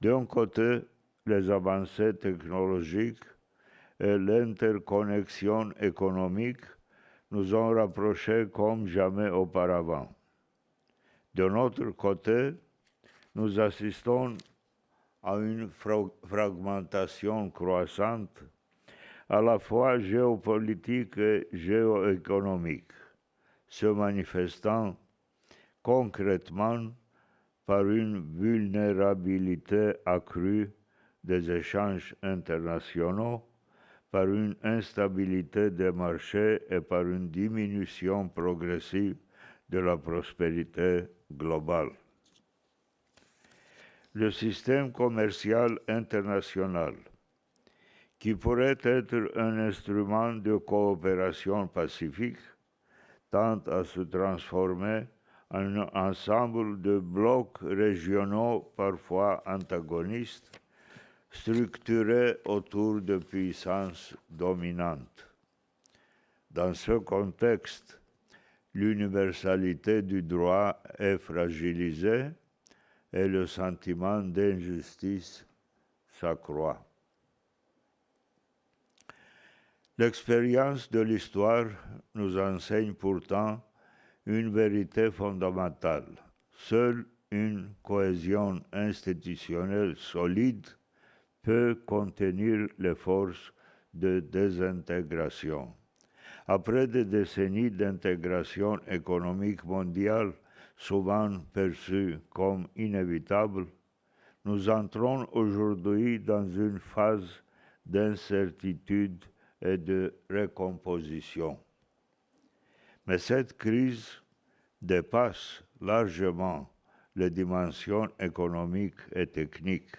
D'un côté, les avancées technologiques et l'interconnexion économique nous ont rapprochés comme jamais auparavant. De notre côté, nous assistons à une fragmentation croissante, à la fois géopolitique et géoéconomique, se manifestant concrètement par une vulnérabilité accrue des échanges internationaux, par une instabilité des marchés et par une diminution progressive de la prospérité globale. Le système commercial international, qui pourrait être un instrument de coopération pacifique, tend à se transformer en un ensemble de blocs régionaux parfois antagonistes, structurés autour de puissances dominantes. Dans ce contexte, l'universalité du droit est fragilisée et le sentiment d'injustice s'accroît. L'expérience de l'histoire nous enseigne pourtant une vérité fondamentale. Seule une cohésion institutionnelle solide peut contenir les forces de désintégration. Après des décennies d'intégration économique mondiale, souvent perçue comme inévitable, nous entrons aujourd'hui dans une phase d'incertitude et de recomposition. Mais cette crise dépasse largement les dimensions économiques et techniques.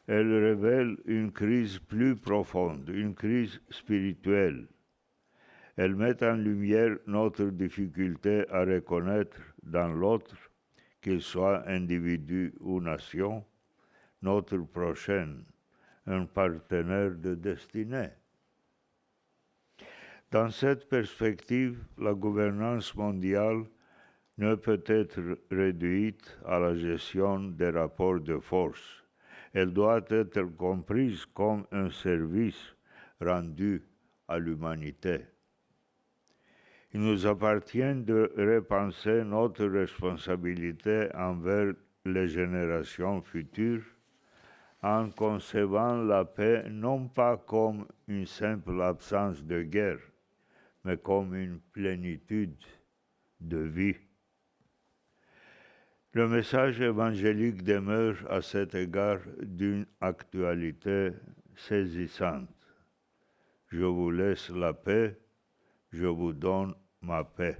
Elle révèle une crise plus profonde, une crise spirituelle. Elle met en lumière notre difficulté à reconnaître dans l'autre, qu'il soit individu ou nation, notre prochain, un partenaire de destinée. Dans cette perspective, la gouvernance mondiale ne peut être réduite à la gestion des rapports de force. Elle doit être comprise comme un service rendu à l'humanité. Il nous appartient de repenser notre responsabilité envers les générations futures en concevant la paix non pas comme une simple absence de guerre, mais comme une plénitude de vie. Le message évangélique demeure à cet égard d'une actualité saisissante. Je vous laisse la paix, je vous donne ma paix.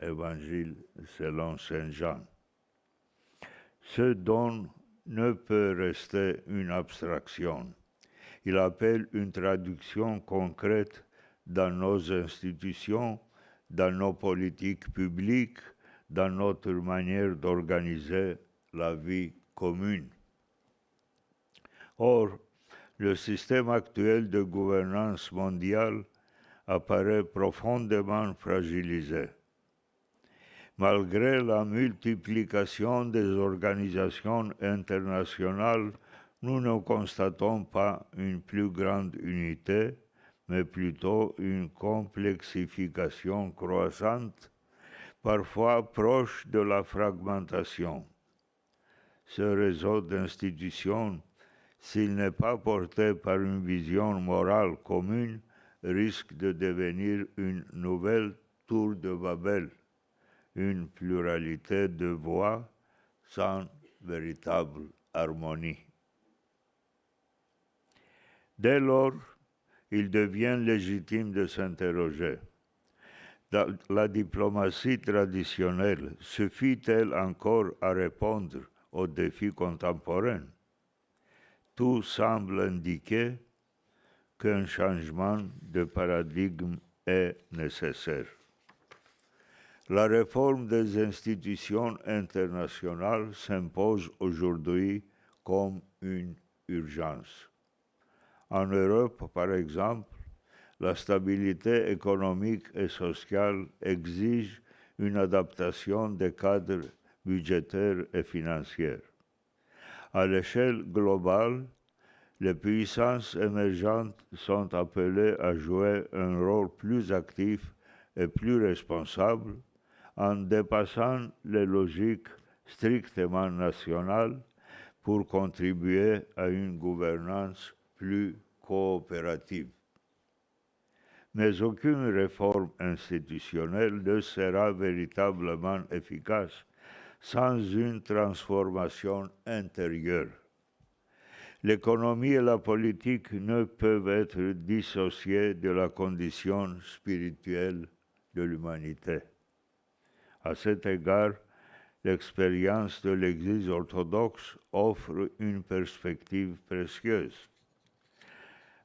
Évangile selon Saint Jean. Ce don ne peut rester une abstraction. Il appelle une traduction concrète dans nos institutions, dans nos politiques publiques, dans notre manière d'organiser la vie commune. Or, le système actuel de gouvernance mondiale apparaît profondément fragilisé. Malgré la multiplication des organisations internationales, nous ne constatons pas une plus grande unité, mais plutôt une complexification croissante, parfois proche de la fragmentation. Ce réseau d'institutions, s'il n'est pas porté par une vision morale commune, risque de devenir une nouvelle tour de Babel, une pluralité de voix sans véritable harmonie. Dès lors, il devient légitime de s'interroger. La diplomatie traditionnelle suffit-elle encore à répondre aux défis contemporains? Tout semble indiquer qu'un changement de paradigme est nécessaire. La réforme des institutions internationales s'impose aujourd'hui comme une urgence. En Europe, par exemple, la stabilité économique et sociale exige une adaptation des cadres budgétaires et financiers. À l'échelle globale, les puissances émergentes sont appelées à jouer un rôle plus actif et plus responsable en dépassant les logiques strictement nationales pour contribuer à une gouvernance plus coopérative. Mais aucune réforme institutionnelle ne sera véritablement efficace sans une transformation intérieure. L'économie et la politique ne peuvent être dissociées de la condition spirituelle de l'humanité. À cet égard, l'expérience de l'Église orthodoxe offre une perspective précieuse.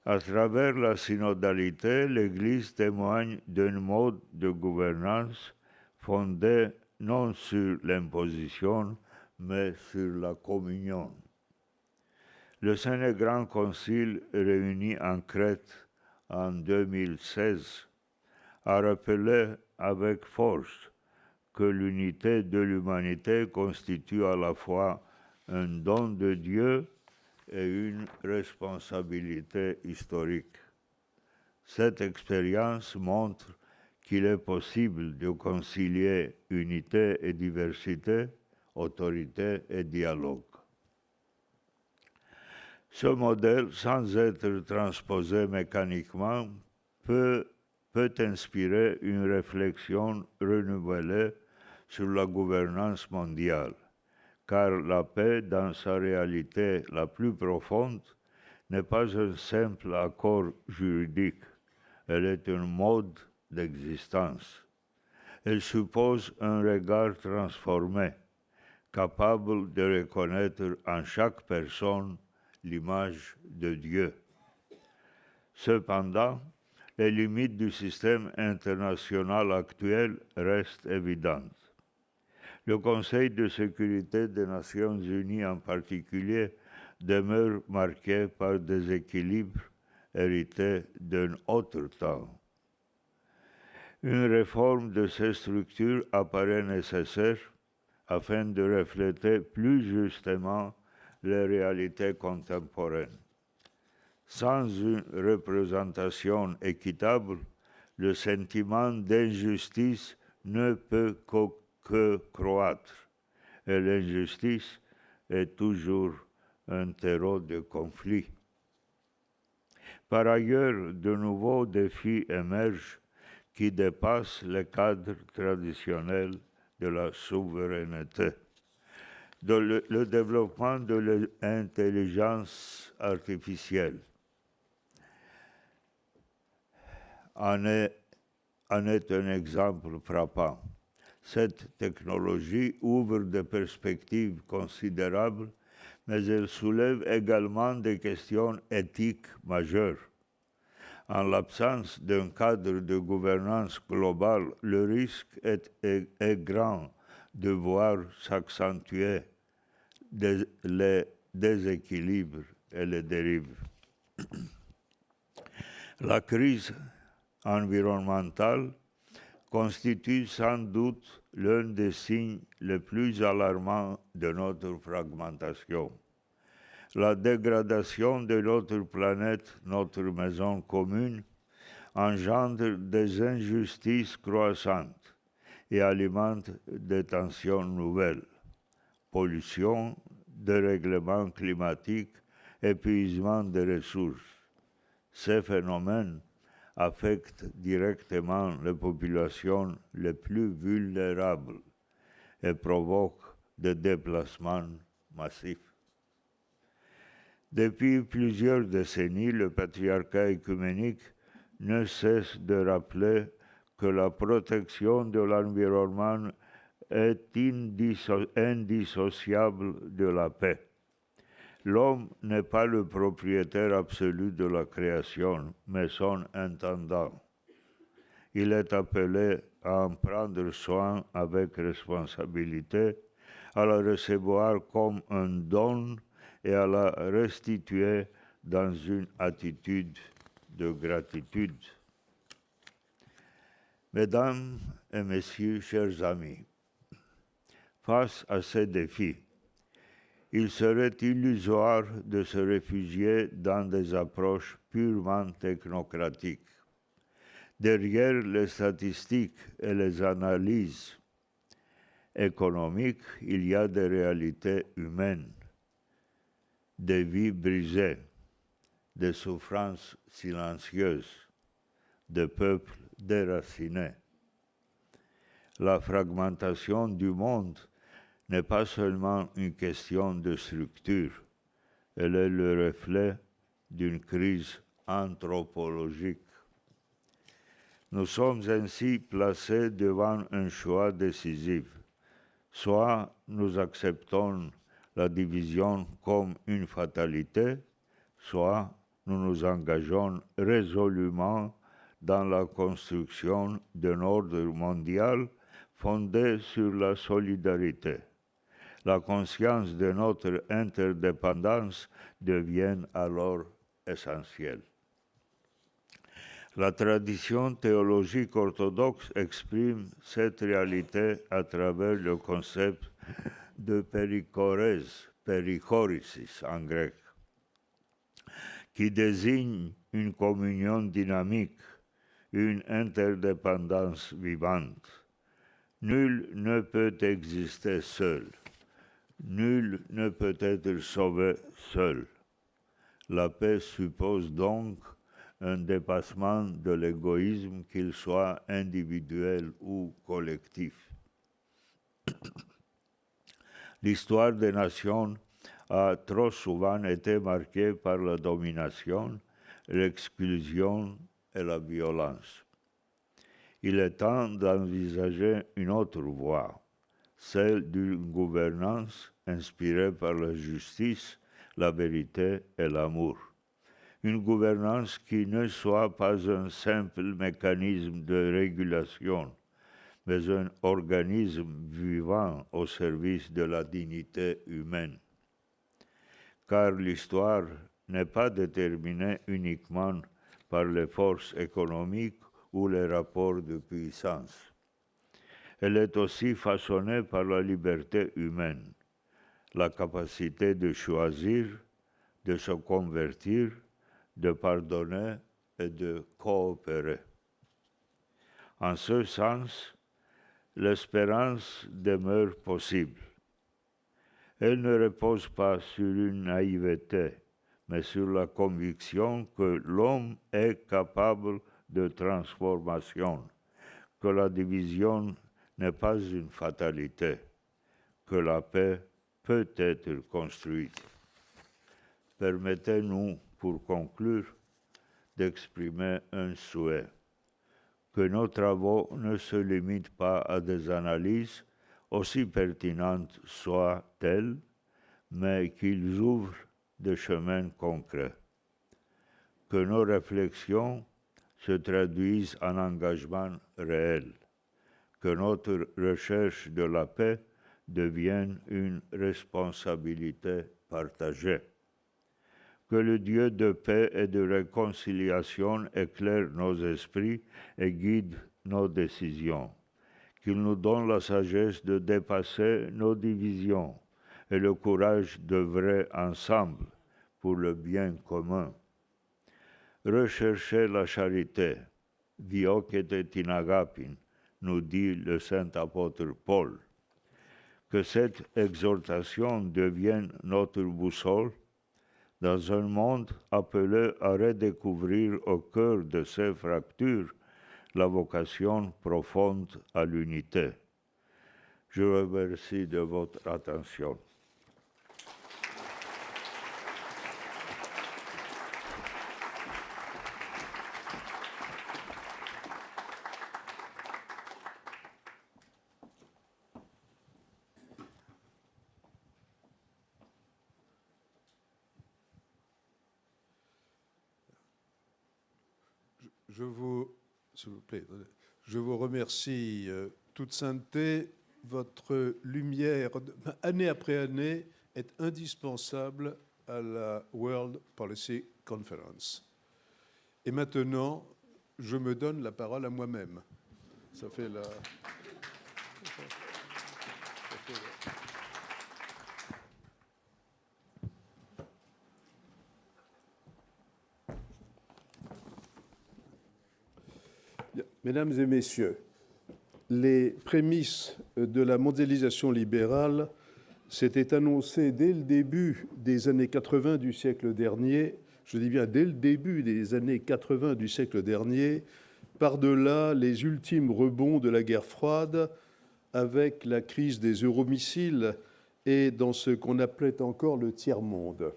À travers la synodalité, l'Église témoigne d'un mode de gouvernance fondé non sur l'imposition, mais sur la communion. Le Saint et Grand Concile, réuni en Crète en 2016, a rappelé avec force que l'unité de l'humanité constitue à la fois un don de Dieu et une responsabilité historique. Cette expérience montre qu'il est possible de concilier unité et diversité, autorité et dialogue. Ce modèle, sans être transposé mécaniquement, peut inspirer une réflexion renouvelée sur la gouvernance mondiale, car la paix, dans sa réalité la plus profonde, n'est pas un simple accord juridique, elle est un mode d'existence. Elle suppose un regard transformé, capable de reconnaître en chaque personne l'image de Dieu. Cependant, les limites du système international actuel restent évidentes. Le Conseil de sécurité des Nations Unies en particulier demeure marqué par des équilibres hérités d'un autre temps. Une réforme de ces structures apparaît nécessaire afin de refléter plus justement les réalités contemporaines. Sans une représentation équitable, le sentiment d'injustice ne peut que croître, et l'injustice est toujours un terreau de conflit. Par ailleurs, de nouveaux défis émergent qui dépassent les cadres traditionnels de la souveraineté. le développement de l'intelligence artificielle en est un exemple frappant. Cette technologie ouvre des perspectives considérables, mais elle soulève également des questions éthiques majeures. En l'absence d'un cadre de gouvernance globale, le risque est grand de voir s'accentuer les déséquilibres et les dérives. La crise environnementale constitue sans doute l'un des signes les plus alarmants de notre fragmentation. La dégradation de notre planète, notre maison commune, engendre des injustices croissantes et alimente des tensions nouvelles. Pollution, dérèglement climatique, épuisement des ressources. Ces phénomènes affectent directement les populations les plus vulnérables et provoquent des déplacements massifs. Depuis plusieurs décennies, le patriarcat œcuménique ne cesse de rappeler que la protection de l'environnement est indissociable de la paix. L'homme n'est pas le propriétaire absolu de la création, mais son intendant. Il est appelé à en prendre soin avec responsabilité, à la recevoir comme un don et à la restituer dans une attitude de gratitude. Mesdames et messieurs, chers amis, face à ces défis, il serait illusoire de se réfugier dans des approches purement technocratiques. Derrière les statistiques et les analyses économiques, il y a des réalités humaines, des vies brisées, des souffrances silencieuses, des peuples déracinés. La fragmentation du monde n'est pas seulement une question de structure, elle est le reflet d'une crise anthropologique. Nous sommes ainsi placés devant un choix décisif. Soit nous acceptons la division comme une fatalité, soit nous nous engageons résolument dans la construction d'un ordre mondial fondé sur la solidarité. La conscience de notre interdépendance devient alors essentielle. La tradition théologique orthodoxe exprime cette réalité à travers le concept de perichoresis en grec, qui désigne une communion dynamique, une interdépendance vivante. Nul ne peut exister seul. Nul ne peut être sauvé seul. La paix suppose donc un dépassement de l'égoïsme, qu'il soit individuel ou collectif. L'histoire des nations a trop souvent été marquée par la domination, l'exclusion et la violence. Il est temps d'envisager une autre voie, celle d'une gouvernance inspirée par la justice, la vérité et l'amour. Une gouvernance qui ne soit pas un simple mécanisme de régulation, mais un organisme vivant au service de la dignité humaine. Car l'histoire n'est pas déterminée uniquement par les forces économiques ou les rapports de puissance. Elle est aussi façonnée par la liberté humaine, la capacité de choisir, de se convertir, de pardonner et de coopérer. En ce sens, l'espérance demeure possible. Elle ne repose pas sur une naïveté, mais sur la conviction que l'homme est capable de transformation, que la division n'est pas une fatalité, que la paix peut être construite. Permettez-nous, pour conclure, d'exprimer un souhait, que nos travaux ne se limitent pas à des analyses, aussi pertinentes soient-elles, mais qu'ils ouvrent des chemins concrets, que nos réflexions se traduisent en engagement réel, que notre recherche de la paix devienne une responsabilité partagée, que le Dieu de paix et de réconciliation éclaire nos esprits et guide nos décisions, qu'il nous donne la sagesse de dépasser nos divisions et le courage d'œuvrer ensemble pour le bien commun. Recherchez la charité, viocete in agapin, nous dit le saint apôtre Paul. Que cette exhortation devienne notre boussole dans un monde appelé à redécouvrir au cœur de ses fractures la vocation profonde à l'unité. Je vous remercie de votre attention. S'il vous plaît, je vous remercie toute sainteté. Votre lumière, année après année, est indispensable à la World Policy Conference. Et maintenant, je me donne la parole à moi-même. Ça fait la... Mesdames et messieurs, les prémices de la mondialisation libérale s'étaient annoncées dès le début des années 80 du siècle dernier, je dis bien dès le début des années 80 du siècle dernier, par-delà les ultimes rebonds de la guerre froide, avec la crise des euromissiles et dans ce qu'on appelait encore le tiers-monde.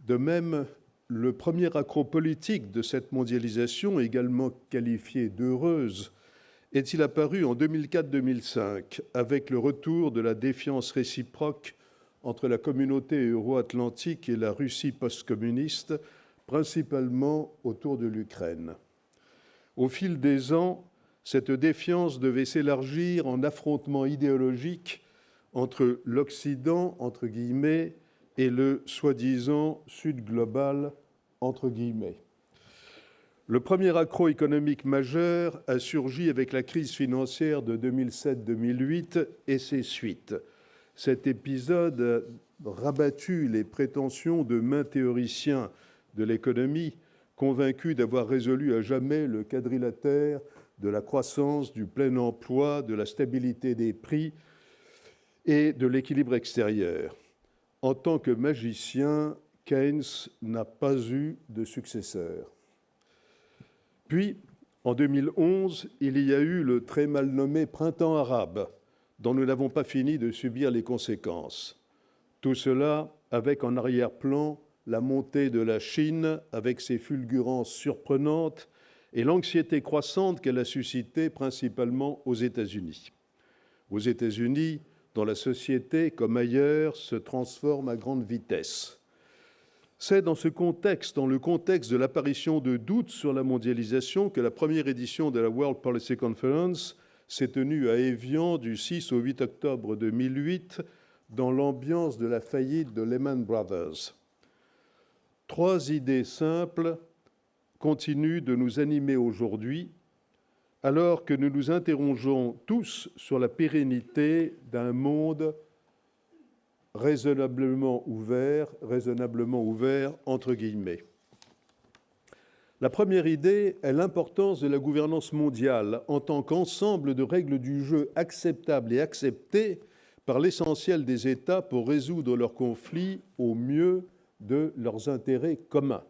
De même, le premier accroc politique de cette mondialisation, également qualifié d'heureuse, est-il apparu en 2004-2005 avec le retour de la défiance réciproque entre la communauté euro-atlantique et la Russie post-communiste, principalement autour de l'Ukraine. Au fil des ans, cette défiance devait s'élargir en affrontement idéologique entre l'Occident, entre guillemets, et le soi-disant Sud global, entre guillemets. Le premier accroc économique majeur a surgi avec la crise financière de 2007-2008 et ses suites. Cet épisode a rabattu les prétentions de maints théoriciens de l'économie, convaincus d'avoir résolu à jamais le quadrilatère de la croissance, du plein emploi, de la stabilité des prix et de l'équilibre extérieur. En tant que magicien, Keynes n'a pas eu de successeur. Puis, en 2011, il y a eu le très mal nommé printemps arabe, dont nous n'avons pas fini de subir les conséquences. Tout cela avec en arrière-plan la montée de la Chine avec ses fulgurances surprenantes et l'anxiété croissante qu'elle a suscitée principalement aux États-Unis. Aux États-Unis, dont la société, comme ailleurs, se transforme à grande vitesse. C'est dans ce contexte, dans le contexte de l'apparition de doutes sur la mondialisation, que la première édition de la World Policy Conference s'est tenue à Évian du 6 au 8 octobre 2008, dans l'ambiance de la faillite de Lehman Brothers. 3 idées simples continuent de nous animer aujourd'hui, alors que nous nous interrogeons tous sur la pérennité d'un monde raisonnablement ouvert entre guillemets. La première idée est l'importance de la gouvernance mondiale en tant qu'ensemble de règles du jeu acceptables et acceptées par l'essentiel des États pour résoudre leurs conflits au mieux de leurs intérêts communs.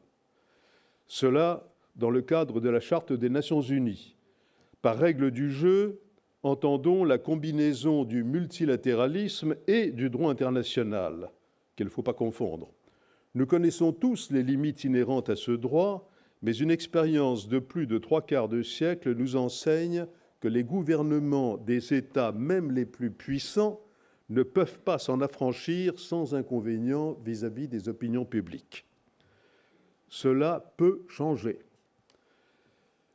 Cela dans le cadre de la Charte des Nations Unies. Par règle du jeu, entendons la combinaison du multilatéralisme et du droit international, qu'il ne faut pas confondre. Nous connaissons tous les limites inhérentes à ce droit, mais une expérience de plus de 3/4 de siècle nous enseigne que les gouvernements des États, même les plus puissants, ne peuvent pas s'en affranchir sans inconvénient vis-à-vis des opinions publiques. Cela peut changer.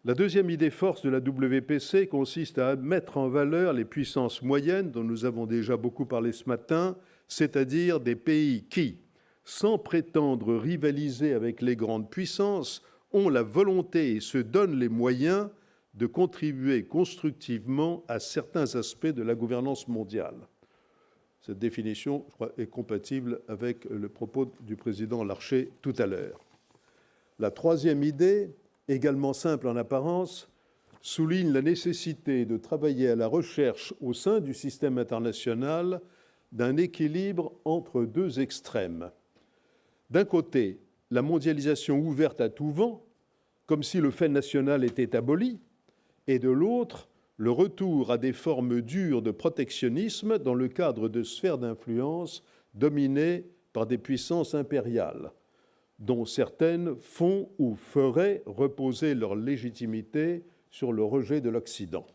La deuxième idée force de la WPC consiste à mettre en valeur les puissances moyennes, dont nous avons déjà beaucoup parlé ce matin, c'est-à-dire des pays qui, sans prétendre rivaliser avec les grandes puissances, ont la volonté et se donnent les moyens de contribuer constructivement à certains aspects de la gouvernance mondiale. Cette définition, je crois, est compatible avec le propos du président Larcher tout à l'heure. La troisième idée, également simple en apparence, souligne la nécessité de travailler à la recherche au sein du système international d'un équilibre entre deux extrêmes. D'un côté, la mondialisation ouverte à tout vent, comme si le fait national était aboli, et de l'autre, le retour à des formes dures de protectionnisme dans le cadre de sphères d'influence dominées par des puissances impériales, dont certaines font ou feraient reposer leur légitimité sur le rejet de l'Occident.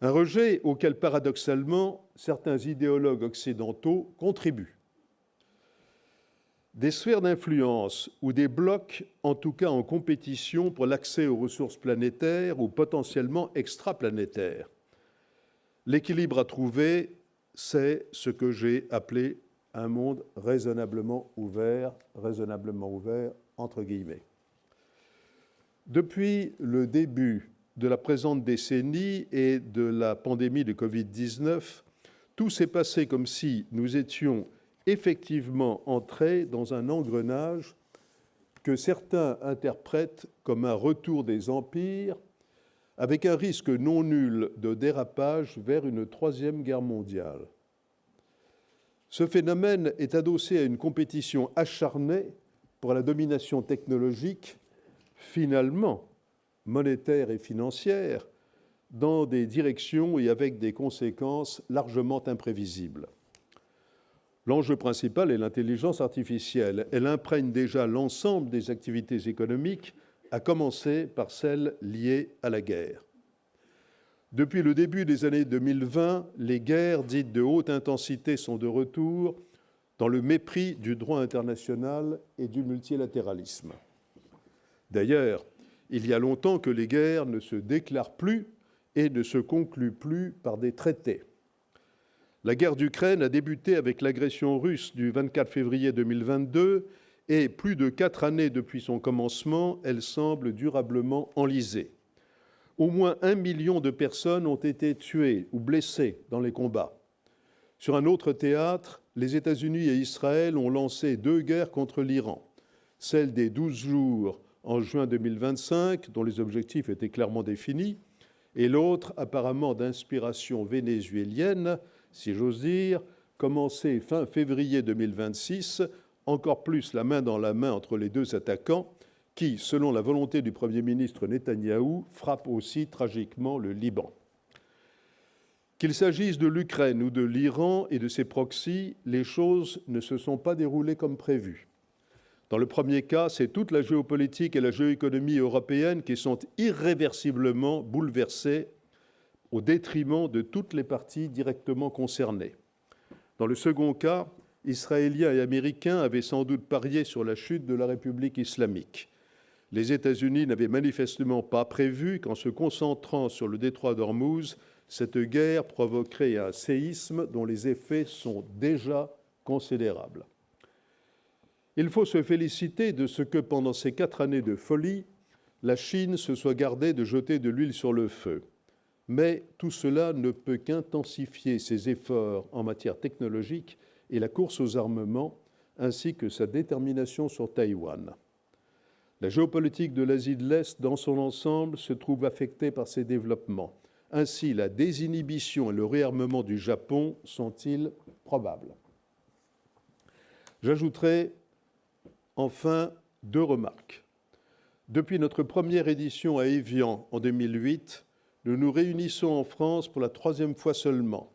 Un rejet auquel, paradoxalement, certains idéologues occidentaux contribuent. Des sphères d'influence ou des blocs, en tout cas en compétition pour l'accès aux ressources planétaires ou potentiellement extraplanétaires. L'équilibre à trouver, c'est ce que j'ai appelé un monde raisonnablement ouvert entre guillemets. Depuis le début de la présente décennie et de la pandémie de Covid-19, tout s'est passé comme si nous étions effectivement entrés dans un engrenage que certains interprètent comme un retour des empires, avec un risque non nul de dérapage vers une troisième guerre mondiale. Ce phénomène est adossé à une compétition acharnée pour la domination technologique, finalement monétaire et financière, dans des directions et avec des conséquences largement imprévisibles. L'enjeu principal est l'intelligence artificielle. Elle imprègne déjà l'ensemble des activités économiques, à commencer par celles liées à la guerre. Depuis le début des années 2020, les guerres dites de haute intensité sont de retour dans le mépris du droit international et du multilatéralisme. D'ailleurs, il y a longtemps que les guerres ne se déclarent plus et ne se concluent plus par des traités. La guerre d'Ukraine a débuté avec l'agression russe du 24 février 2022 et plus de 4 années depuis son commencement, elle semble durablement enlisée. Au moins 1 million de personnes ont été tuées ou blessées dans les combats. Sur un autre théâtre, les États-Unis et Israël ont lancé 2 guerres contre l'Iran, celle des 12 jours en juin 2025, dont les objectifs étaient clairement définis, et l'autre, apparemment d'inspiration vénézuélienne, si j'ose dire, commencée fin février 2026, encore plus la main dans la main entre les deux attaquants, qui, selon la volonté du Premier ministre Netanyahou, frappe aussi tragiquement le Liban. Qu'il s'agisse de l'Ukraine ou de l'Iran et de ses proxys, les choses ne se sont pas déroulées comme prévu. Dans le premier cas, c'est toute la géopolitique et la géoéconomie européenne qui sont irréversiblement bouleversées au détriment de toutes les parties directement concernées. Dans le second cas, Israéliens et Américains avaient sans doute parié sur la chute de la République islamique. Les États-Unis n'avaient manifestement pas prévu qu'en se concentrant sur le détroit d'Ormuz, cette guerre provoquerait un séisme dont les effets sont déjà considérables. Il faut se féliciter de ce que, pendant ces 4 années de folie, la Chine se soit gardée de jeter de l'huile sur le feu. Mais tout cela ne peut qu'intensifier ses efforts en matière technologique et la course aux armements, ainsi que sa détermination sur Taïwan. La géopolitique de l'Asie de l'Est, dans son ensemble, se trouve affectée par ces développements. Ainsi, la désinhibition et le réarmement du Japon sont-ils probables? J'ajouterai enfin 2 remarques. Depuis notre première édition à Évian en 2008, nous nous réunissons en France pour la 3e fois seulement.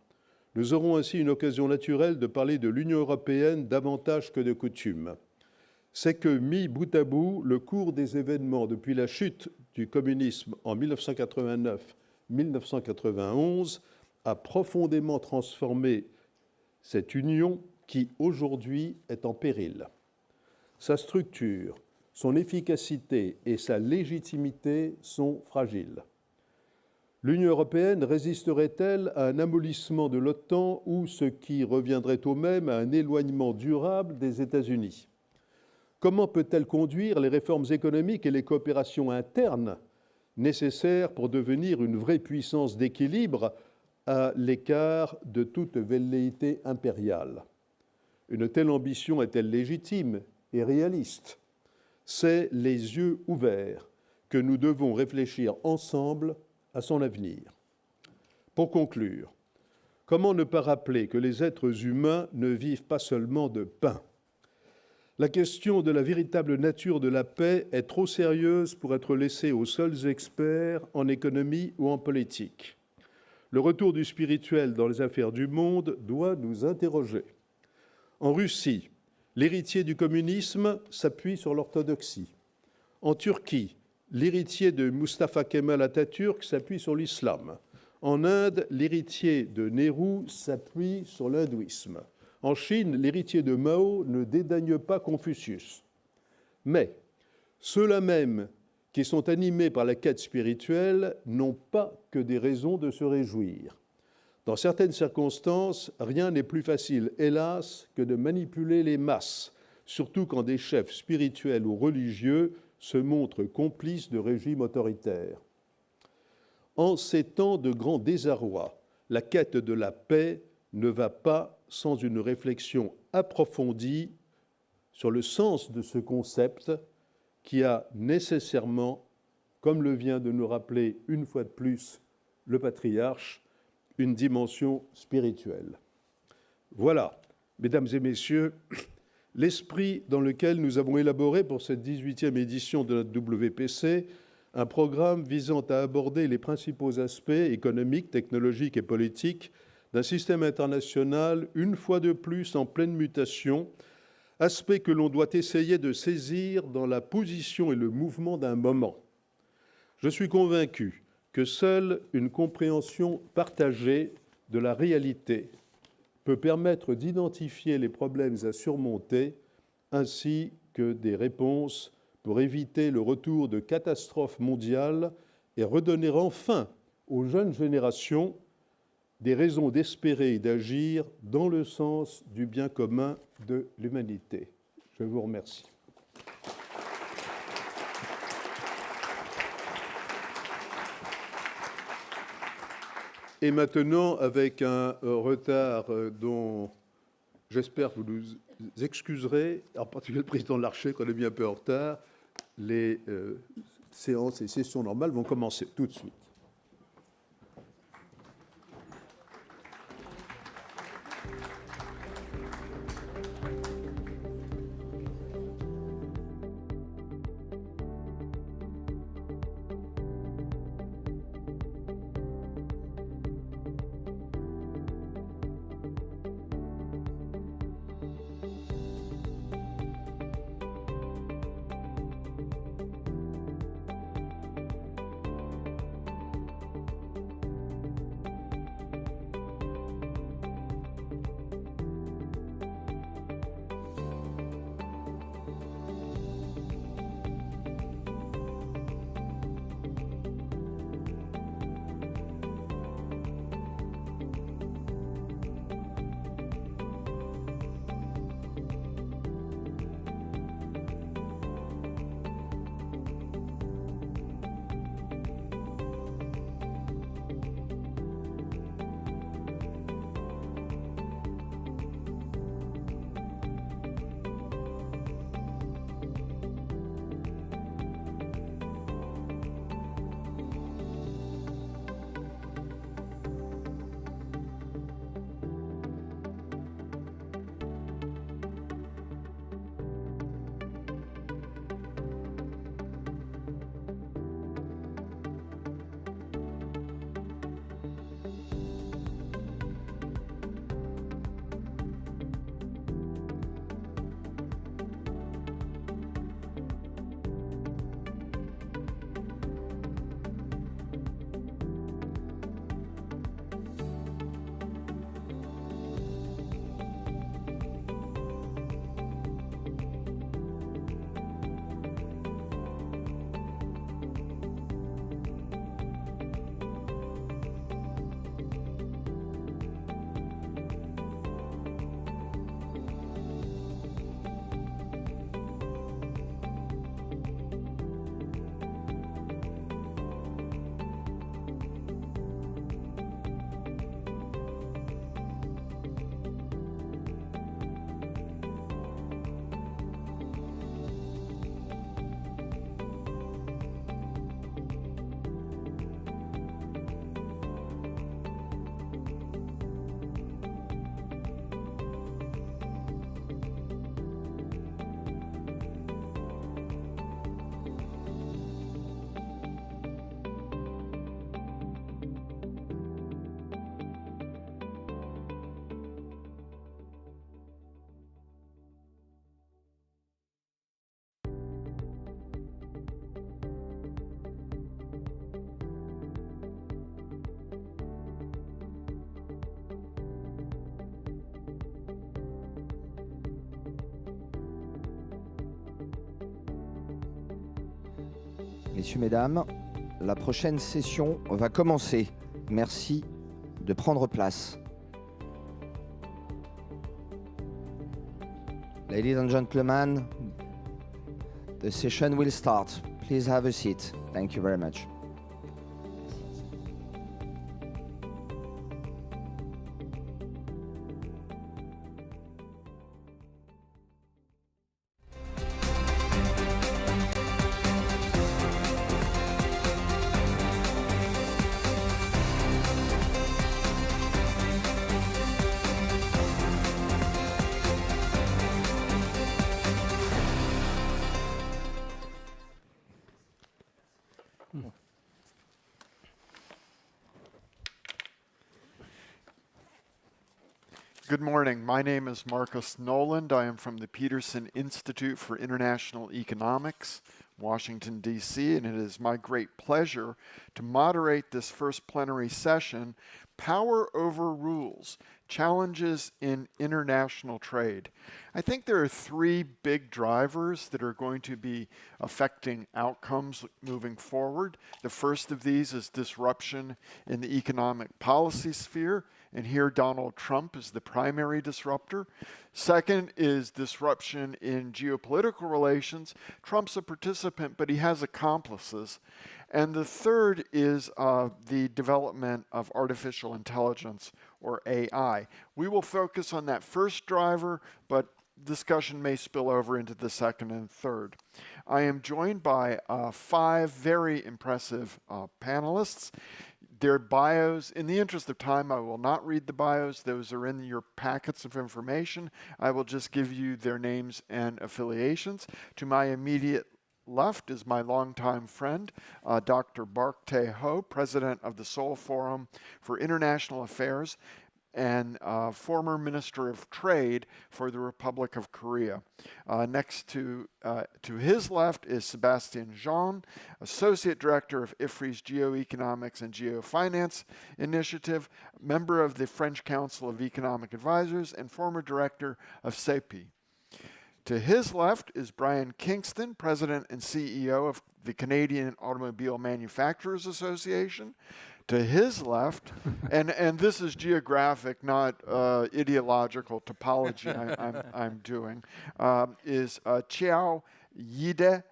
Nous aurons ainsi une occasion naturelle de parler de l'Union européenne davantage que de coutume. C'est que, mis bout à bout, le cours des événements depuis la chute du communisme en 1989-1991 a profondément transformé cette union qui, aujourd'hui, est en péril. Sa structure, son efficacité et sa légitimité sont fragiles. L'Union européenne résisterait-elle à un amollissement de l'OTAN ou, ce qui reviendrait au même, à un éloignement durable des États-Unis? Comment peut-elle conduire les réformes économiques et les coopérations internes nécessaires pour devenir une vraie puissance d'équilibre à l'écart de toute velléité impériale? Une telle ambition est-elle légitime et réaliste? C'est les yeux ouverts que nous devons réfléchir ensemble à son avenir. Pour conclure, comment ne pas rappeler que les êtres humains ne vivent pas seulement de pain? La question de la véritable nature de la paix est trop sérieuse pour être laissée aux seuls experts en économie ou en politique. Le retour du spirituel dans les affaires du monde doit nous interroger. En Russie, l'héritier du communisme s'appuie sur l'orthodoxie. En Turquie, l'héritier de Mustafa Kemal Atatürk s'appuie sur l'islam. En Inde, l'héritier de Nehru s'appuie sur l'hindouisme. En Chine, l'héritier de Mao ne dédaigne pas Confucius. Mais ceux-là même qui sont animés par la quête spirituelle n'ont pas que des raisons de se réjouir. Dans certaines circonstances, rien n'est plus facile, hélas, que de manipuler les masses, surtout quand des chefs spirituels ou religieux se montrent complices de régimes autoritaires. En ces temps de grand désarroi, la quête de la paix ne va pas sans une réflexion approfondie sur le sens de ce concept qui a nécessairement, comme le vient de nous rappeler une fois de plus le patriarche, une dimension spirituelle. Voilà, mesdames et messieurs, l'esprit dans lequel nous avons élaboré pour cette 18e édition de notre WPC un programme visant à aborder les principaux aspects économiques, technologiques et politiques d'un système international, une fois de plus en pleine mutation, aspect que l'on doit essayer de saisir dans la position et le mouvement d'un moment. Je suis convaincu que seule une compréhension partagée de la réalité peut permettre d'identifier les problèmes à surmonter, ainsi que des réponses pour éviter le retour de catastrophes mondiales et redonner enfin aux jeunes générations des raisons d'espérer et d'agir dans le sens du bien commun de l'humanité. Je vous remercie. Et maintenant, avec un retard dont j'espère vous nous excuserez, en particulier le président Larcher, qu'on est bien un peu en retard, les séances et sessions normales vont commencer tout de suite. Messieurs, mesdames, la prochaine session va commencer. Merci de prendre place. Ladies and gentlemen, the session will start. Please have a seat. Thank you very much. Good morning. My name is Marcus Noland. I am from the Peterson Institute for International Economics, Washington, D.C., and it is my great pleasure to moderate this first plenary session, Power Over Rules, Challenges in International Trade. I think there are three big drivers that are going to be affecting outcomes moving forward. The first of these is disruption in the economic policy sphere, and here Donald Trump is the primary disruptor. Second is disruption in geopolitical relations. Trump's a participant, but he has accomplices. And the third is the development of artificial intelligence, or AI. We will focus on that first driver, but discussion may spill over into the second and third. I am joined by 5 very impressive panelists. Their bios, in the interest of time, I will not read the bios. Those are in your packets of information. I will just give you their names and affiliations. To my immediate left is my longtime friend, Dr. Bark Tae-ho, president of the Seoul Forum for International Affairs and former Minister of Trade for the Republic of Korea. Next to his left is Sebastian Jean, Associate Director of Ifri's Geoeconomics and Geofinance Initiative, member of the French Council of Economic Advisors, and former Director of CEPI. To his left is Brian Kingston, President and CEO of the Canadian Automobile Manufacturers Association. To his left, and this is geographic, not ideological topology I'm doing, is Chiao Yide,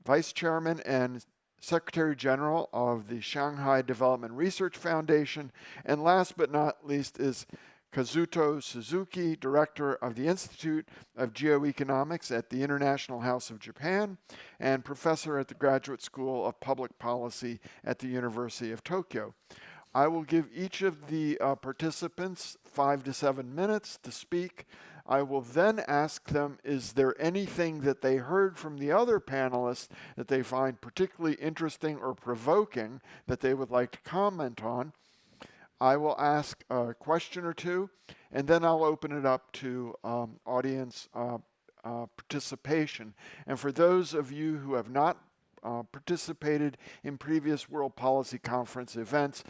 Vice Chairman and Secretary General of the Shanghai Development Research Foundation. And last but not least is Kazuto Suzuki, Director of the Institute of Geoeconomics at the International House of Japan and Professor at the Graduate School of Public Policy at the University of Tokyo. I will give each of the participants 5 to 7 minutes to speak. I will then ask them, is there anything that they heard from the other panelists that they find particularly interesting or provoking that they would like to comment on? I will ask a question or two, and then I'll open it up to audience participation. And for those of you who have not participated in previous World Policy Conference events,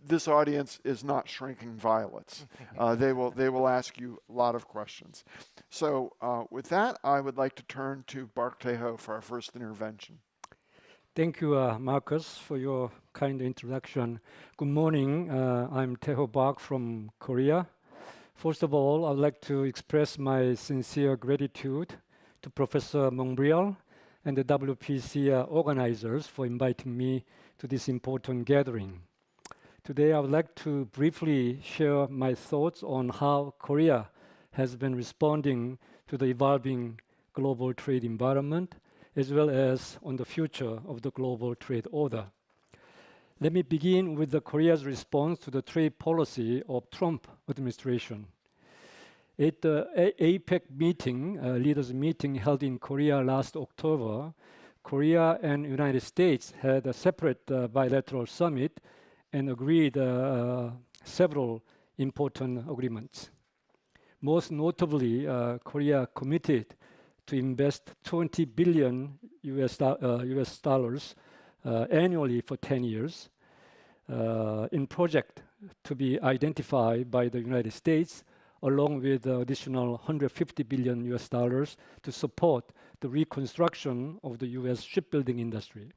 this audience is not shrinking violets. They will ask you a lot of questions. So with that, I would like to turn to Bark Tae-ho for our first intervention. Thank you, Marcus, for your kind introduction. Good morning. I'm Tae-ho Park from Korea. First of all, I'd like to express my sincere gratitude to Professor Montbrial and the WPC organizers for inviting me to this important gathering. Today, I would like to briefly share my thoughts on how Korea has been responding to the evolving global trade environment, as well as on the future of the global trade order. Let me begin with the Korea's response to the trade policy of Trump administration. At the APEC meeting, leaders meeting held in Korea last October, Korea and United States had a separate bilateral summit and agreed several important agreements. Most notably, Korea committed to invest $20 billion US dollars annually for 10 years in projects to be identified by the United States along with additional $150 billion to support the reconstruction of the US shipbuilding industry.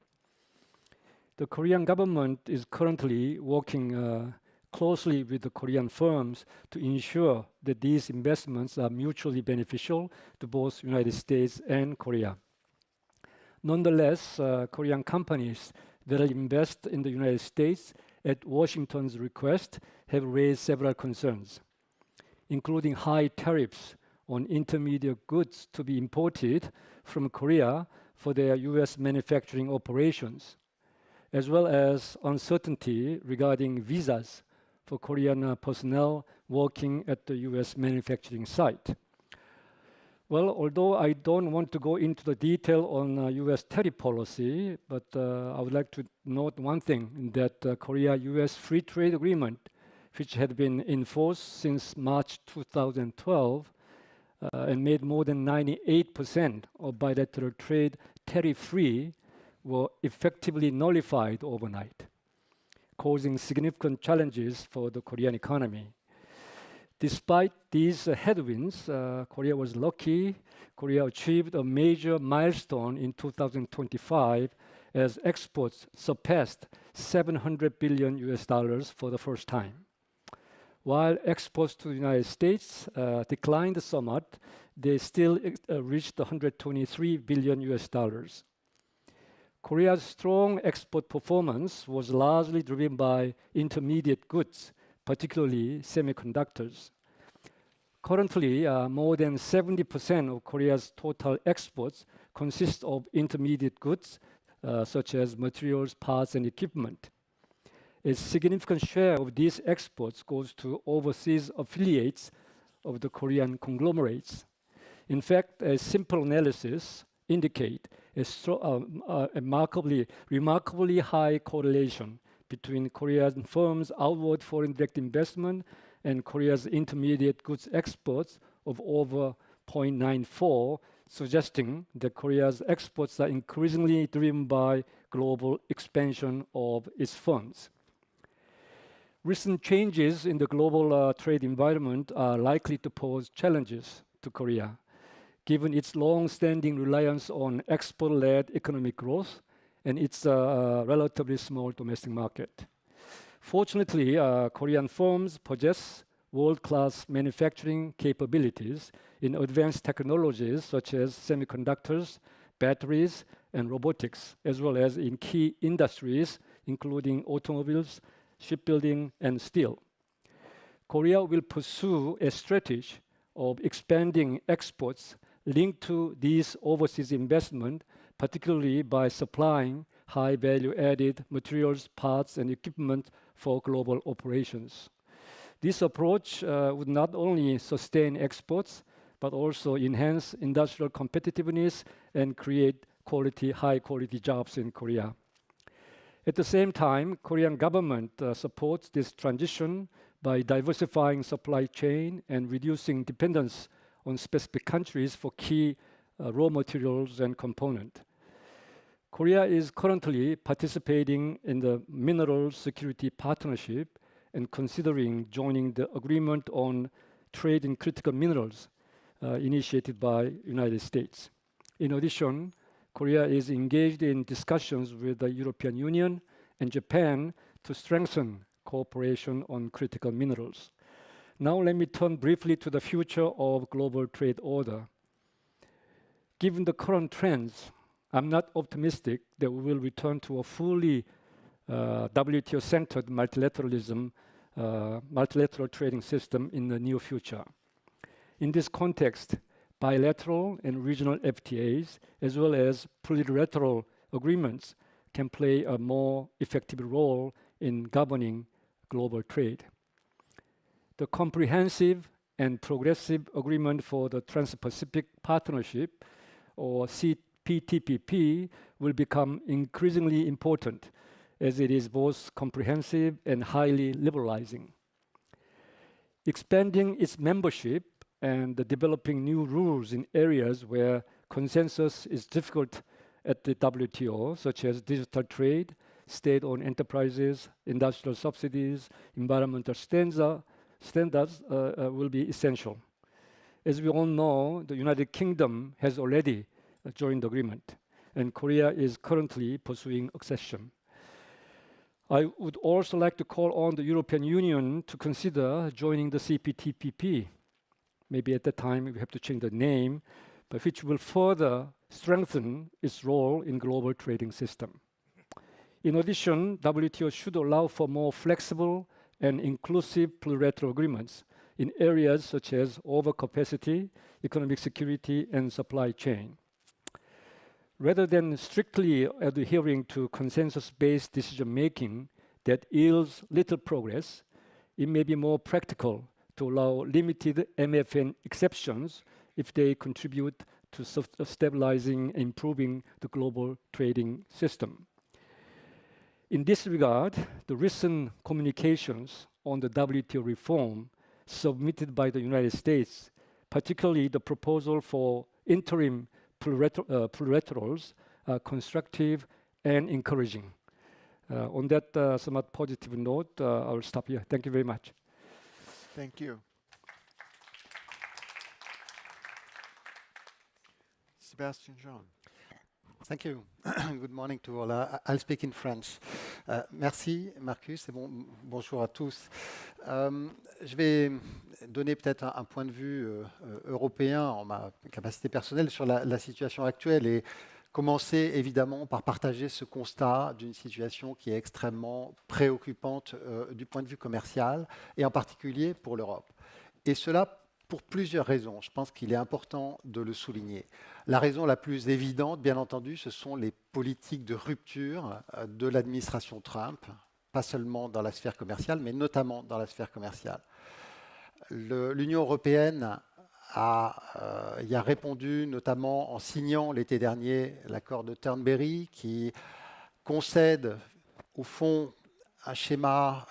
The Korean government is currently working closely with the Korean firms to ensure that these investments are mutually beneficial to both United States and Korea. Nonetheless, Korean companies that invest in the United States at Washington's request have raised several concerns, including high tariffs on intermediate goods to be imported from Korea for their US manufacturing operations, as well as uncertainty regarding visas for Korean personnel working at the US manufacturing site. Well, although I don't want to go into the detail on US tariff policy, but I would like to note one thing, that Korea-US Free Trade Agreement, which had been in force since March 2012 and made more than 98% of bilateral trade tariff-free, were effectively nullified overnight, causing significant challenges for the Korean economy. Despite these headwinds, Korea was lucky. Korea achieved a major milestone in 2025 as exports surpassed $700 billion for the first time. While exports to the United States declined somewhat, they still reached $123 billion. Korea's strong export performance was largely driven by intermediate goods, particularly semiconductors. Currently, more than 70% of Korea's total exports consist of intermediate goods, such as materials, parts, and equipment. A significant share of these exports goes to overseas affiliates of the Korean conglomerates. In fact, a simple analysis indicates a remarkably high correlation between Korean firms' outward foreign direct investment and Korea's intermediate goods exports of over 0.94, suggesting that Korea's exports are increasingly driven by global expansion of its firms. Recent changes in the global trade environment are likely to pose challenges to Korea, given its long-standing reliance on export-led economic growth and its relatively small domestic market. Fortunately, Korean firms possess world-class manufacturing capabilities in advanced technologies such as semiconductors, batteries, and robotics, as well as in key industries, including automobiles, shipbuilding, and steel. Korea will pursue a strategy of expanding exports linked to these overseas investments, particularly by supplying high value-added materials, parts, and equipment for global operations. This approach would not only sustain exports, but also enhance industrial competitiveness and create high-quality jobs in Korea. At the same time, Korean government supports this transition by diversifying supply chain and reducing dependence on specific countries for key raw materials and components. Korea is currently participating in the Mineral Security Partnership and considering joining the Agreement on Trade in Critical Minerals initiated by United States. In addition, Korea is engaged in discussions with the European Union and Japan to strengthen cooperation on critical minerals. Now let me turn briefly to the future of global trade order. Given the current trends, I'm not optimistic that we will return to a fully WTO-centered multilateralism, multilateral trading system in the near future. In this context, bilateral and regional FTAs, as well as plurilateral agreements, can play a more effective role in governing global trade. The Comprehensive and Progressive Agreement for the Trans-Pacific Partnership, or CPTPP, will become increasingly important as it is both comprehensive and highly liberalizing. Expanding its membership and developing new rules in areas where consensus is difficult at the WTO, such as digital trade, state-owned enterprises, industrial subsidies, environmental standards will be essential. As we all know, the United Kingdom has already joined the agreement, and Korea is currently pursuing accession. I would also like to call on the European Union to consider joining the CPTPP. Maybe at that time we have to change the name, but which will further strengthen its role in global trading system. In addition, WTO should allow for more flexible and inclusive plurilateral agreements in areas such as overcapacity, economic security, and supply chain. Rather than strictly adhering to consensus-based decision-making that yields little progress, it may be more practical to allow limited MFN exceptions if they contribute to stabilizing and improving the global trading system. In this regard, the recent communications on the WTO reform submitted by the United States, particularly the proposal for interim plurilaterals, are constructive and encouraging. On that somewhat positive note, I will stop here. Thank you very much. Thank you. Sébastien Jean. Thank you. Good morning to all. I'll speak in French. Merci, Marcus, et bonjour à tous. Je vais donner peut-être un point de vue européen en ma capacité personnelle sur la situation actuelle et commencer évidemment par partager ce constat d'une situation qui est extrêmement préoccupante du point de vue commercial et en particulier pour l'Europe. Et cela pour plusieurs raisons. Je pense qu'il est important de le souligner. La raison la plus évidente, bien entendu, ce sont les politiques de rupture de l'administration Trump, pas seulement dans la sphère commerciale, mais notamment dans la sphère commerciale. L'Union européenne y a répondu notamment en signant l'été dernier l'accord de Turnberry qui concède au fond un schéma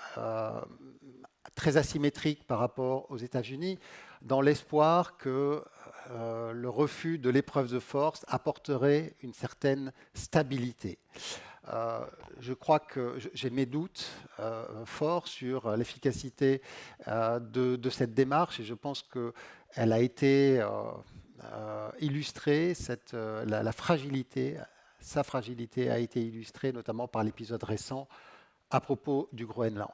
très asymétrique par rapport aux États-Unis, dans l'espoir que le refus de l'épreuve de force apporterait une certaine stabilité. Je crois que j'ai mes doutes forts sur l'efficacité de cette démarche et je pense qu'elle a été illustrée, sa fragilité a été illustrée notamment par l'épisode récent à propos du Groenland.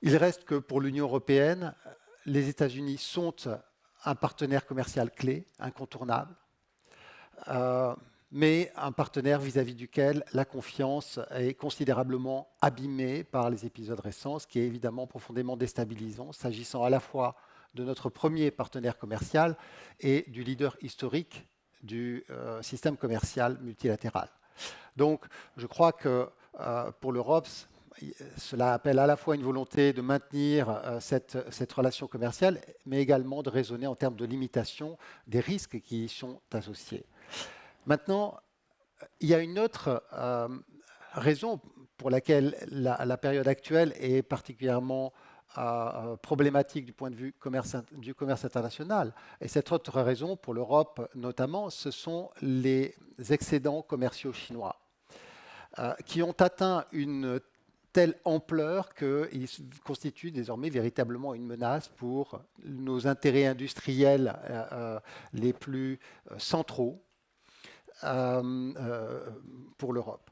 Il reste que pour l'Union européenne, les États-Unis sont un partenaire commercial clé, incontournable, mais un partenaire vis-à-vis duquel la confiance est considérablement abîmée par les épisodes récents, ce qui est évidemment profondément déstabilisant, s'agissant à la fois de notre premier partenaire commercial et du leader historique du système commercial multilatéral. Donc, je crois que pour l'Europe, cela appelle à la fois une volonté de maintenir cette relation commerciale, mais également de raisonner en termes de limitation des risques qui y sont associés. Maintenant, il y a une autre raison pour laquelle la période actuelle est particulièrement problématique du point de vue du commerce international. Et cette autre raison pour l'Europe notamment, ce sont les excédents commerciaux chinois qui ont atteint une telle ampleur qu'ils constituent désormais véritablement une menace pour nos intérêts industriels les plus centraux pour l'Europe.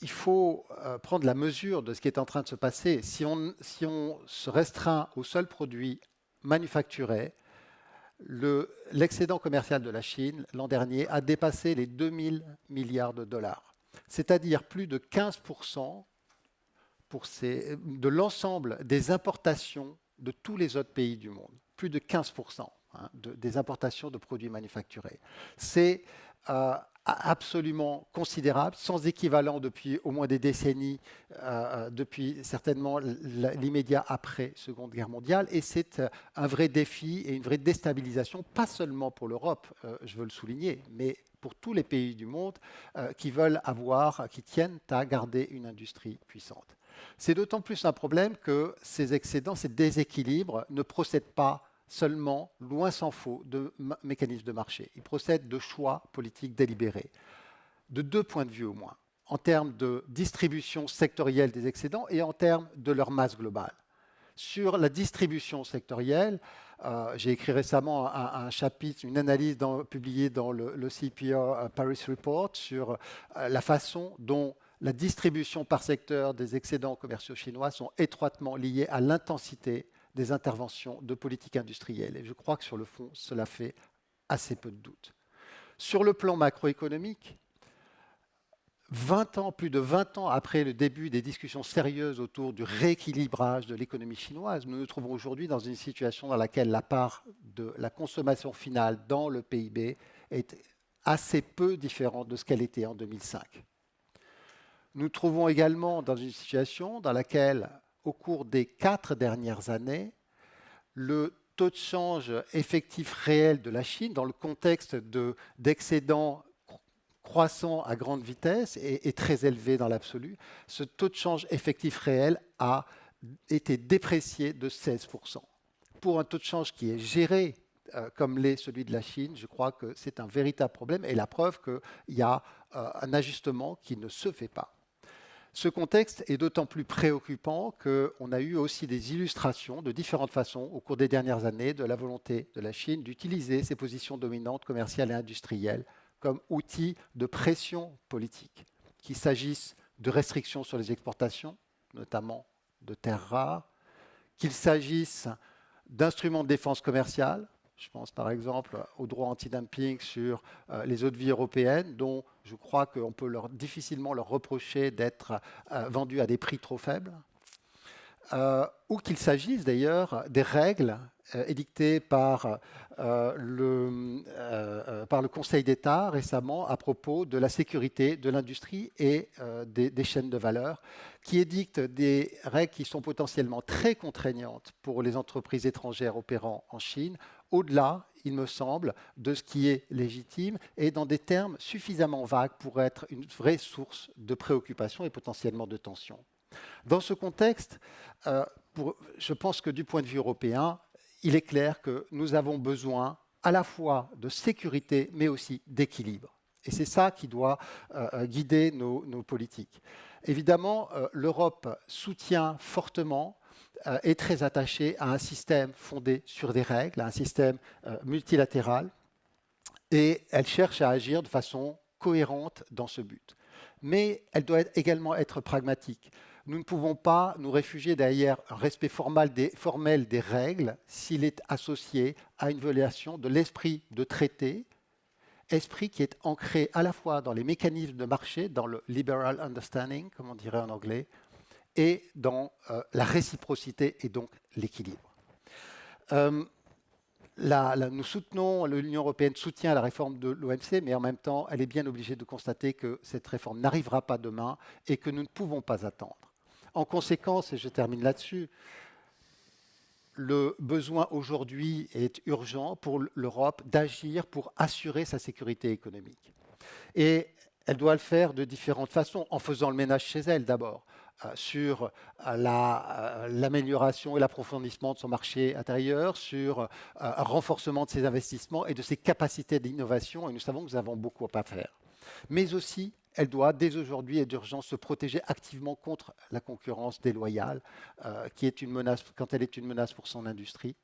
Il faut prendre la mesure de ce qui est en train de se passer. Si on se restreint aux seuls produits manufacturés, l'excédent commercial de la Chine l'an dernier a dépassé les 2 000 milliards de dollars, c'est-à-dire plus de 15% de l'ensemble des importations de tous les autres pays du monde, plus de 15% des importations de produits manufacturés. C'est absolument considérable, sans équivalent depuis au moins des décennies, depuis certainement l'immédiat après Seconde Guerre mondiale, et c'est un vrai défi et une vraie déstabilisation, pas seulement pour l'Europe, je veux le souligner, mais pour tous les pays du monde qui tiennent à garder une industrie puissante. C'est d'autant plus un problème que ces excédents, ces déséquilibres ne procèdent pas seulement, loin s'en faut, de mécanismes de marché. Ils procèdent de choix politiques délibérés, de deux points de vue au moins, en termes de distribution sectorielle des excédents et en termes de leur masse globale. Sur la distribution sectorielle, j'ai écrit récemment un chapitre, une analyse publiée dans le CPR Paris Report sur la façon dont la distribution par secteur des excédents commerciaux chinois sont étroitement liés à l'intensité des interventions de politique industrielle. Et je crois que sur le fond, cela fait assez peu de doute. Sur le plan macroéconomique, plus de 20 ans après le début des discussions sérieuses autour du rééquilibrage de l'économie chinoise, nous nous trouvons aujourd'hui dans une situation dans laquelle la part de la consommation finale dans le PIB est assez peu différente de ce qu'elle était en 2005. Nous nous trouvons également dans une situation dans laquelle, au cours des 4 dernières années, le taux de change effectif réel de la Chine, dans le contexte d'excédents croissant à grande vitesse et très élevé dans l'absolu, ce taux de change effectif réel a été déprécié de 16%. Pour un taux de change qui est géré comme l'est celui de la Chine, je crois que c'est un véritable problème et la preuve qu'il y a un ajustement qui ne se fait pas. Ce contexte est d'autant plus préoccupant qu'on a eu aussi des illustrations de différentes façons au cours des dernières années de la volonté de la Chine d'utiliser ses positions dominantes commerciales et industrielles comme outil de pression politique, qu'il s'agisse de restrictions sur les exportations, notamment de terres rares, qu'il s'agisse d'instruments de défense commerciale, je pense par exemple aux droits anti-dumping sur les eaux de vie européennes, dont je crois qu'on peut difficilement leur reprocher d'être vendus à des prix trop faibles, ou qu'il s'agisse d'ailleurs des règles édictées par le Conseil d'État récemment à propos de la sécurité de l'industrie et des chaînes de valeur, qui édictent des règles qui sont potentiellement très contraignantes pour les entreprises étrangères opérant en Chine, au-delà, il me semble, de ce qui est légitime et dans des termes suffisamment vagues pour être une vraie source de préoccupation et potentiellement de tension. Dans ce contexte, je pense que du point de vue européen, il est clair que nous avons besoin à la fois de sécurité, mais aussi d'équilibre. Et c'est ça qui doit guider nos politiques. Évidemment, l'Europe soutient fortement, est très attachée à un système fondé sur des règles, à un système multilatéral, et elle cherche à agir de façon cohérente dans ce but. Mais elle doit également être pragmatique. Nous ne pouvons pas nous réfugier derrière un respect formel des règles s'il est associé à une violation de l'esprit de traité, esprit qui est ancré à la fois dans les mécanismes de marché, dans le liberal understanding, comme on dirait en anglais, et dans la réciprocité et donc l'équilibre. L'Union européenne soutient la réforme de l'OMC, mais en même temps, elle est bien obligée de constater que cette réforme n'arrivera pas demain et que nous ne pouvons pas attendre. En conséquence, et je termine là-dessus, le besoin aujourd'hui est urgent pour l'Europe d'agir pour assurer sa sécurité économique. Et elle doit le faire de différentes façons, en faisant le ménage chez elle d'abord, sur l'amélioration et l'approfondissement de son marché intérieur, sur un renforcement de ses investissements et de ses capacités d'innovation. Et nous savons que nous avons beaucoup à faire. Mais aussi, elle doit, dès aujourd'hui et d'urgence, se protéger activement contre la concurrence déloyale, qui est une menace, quand elle est une menace pour son industrie.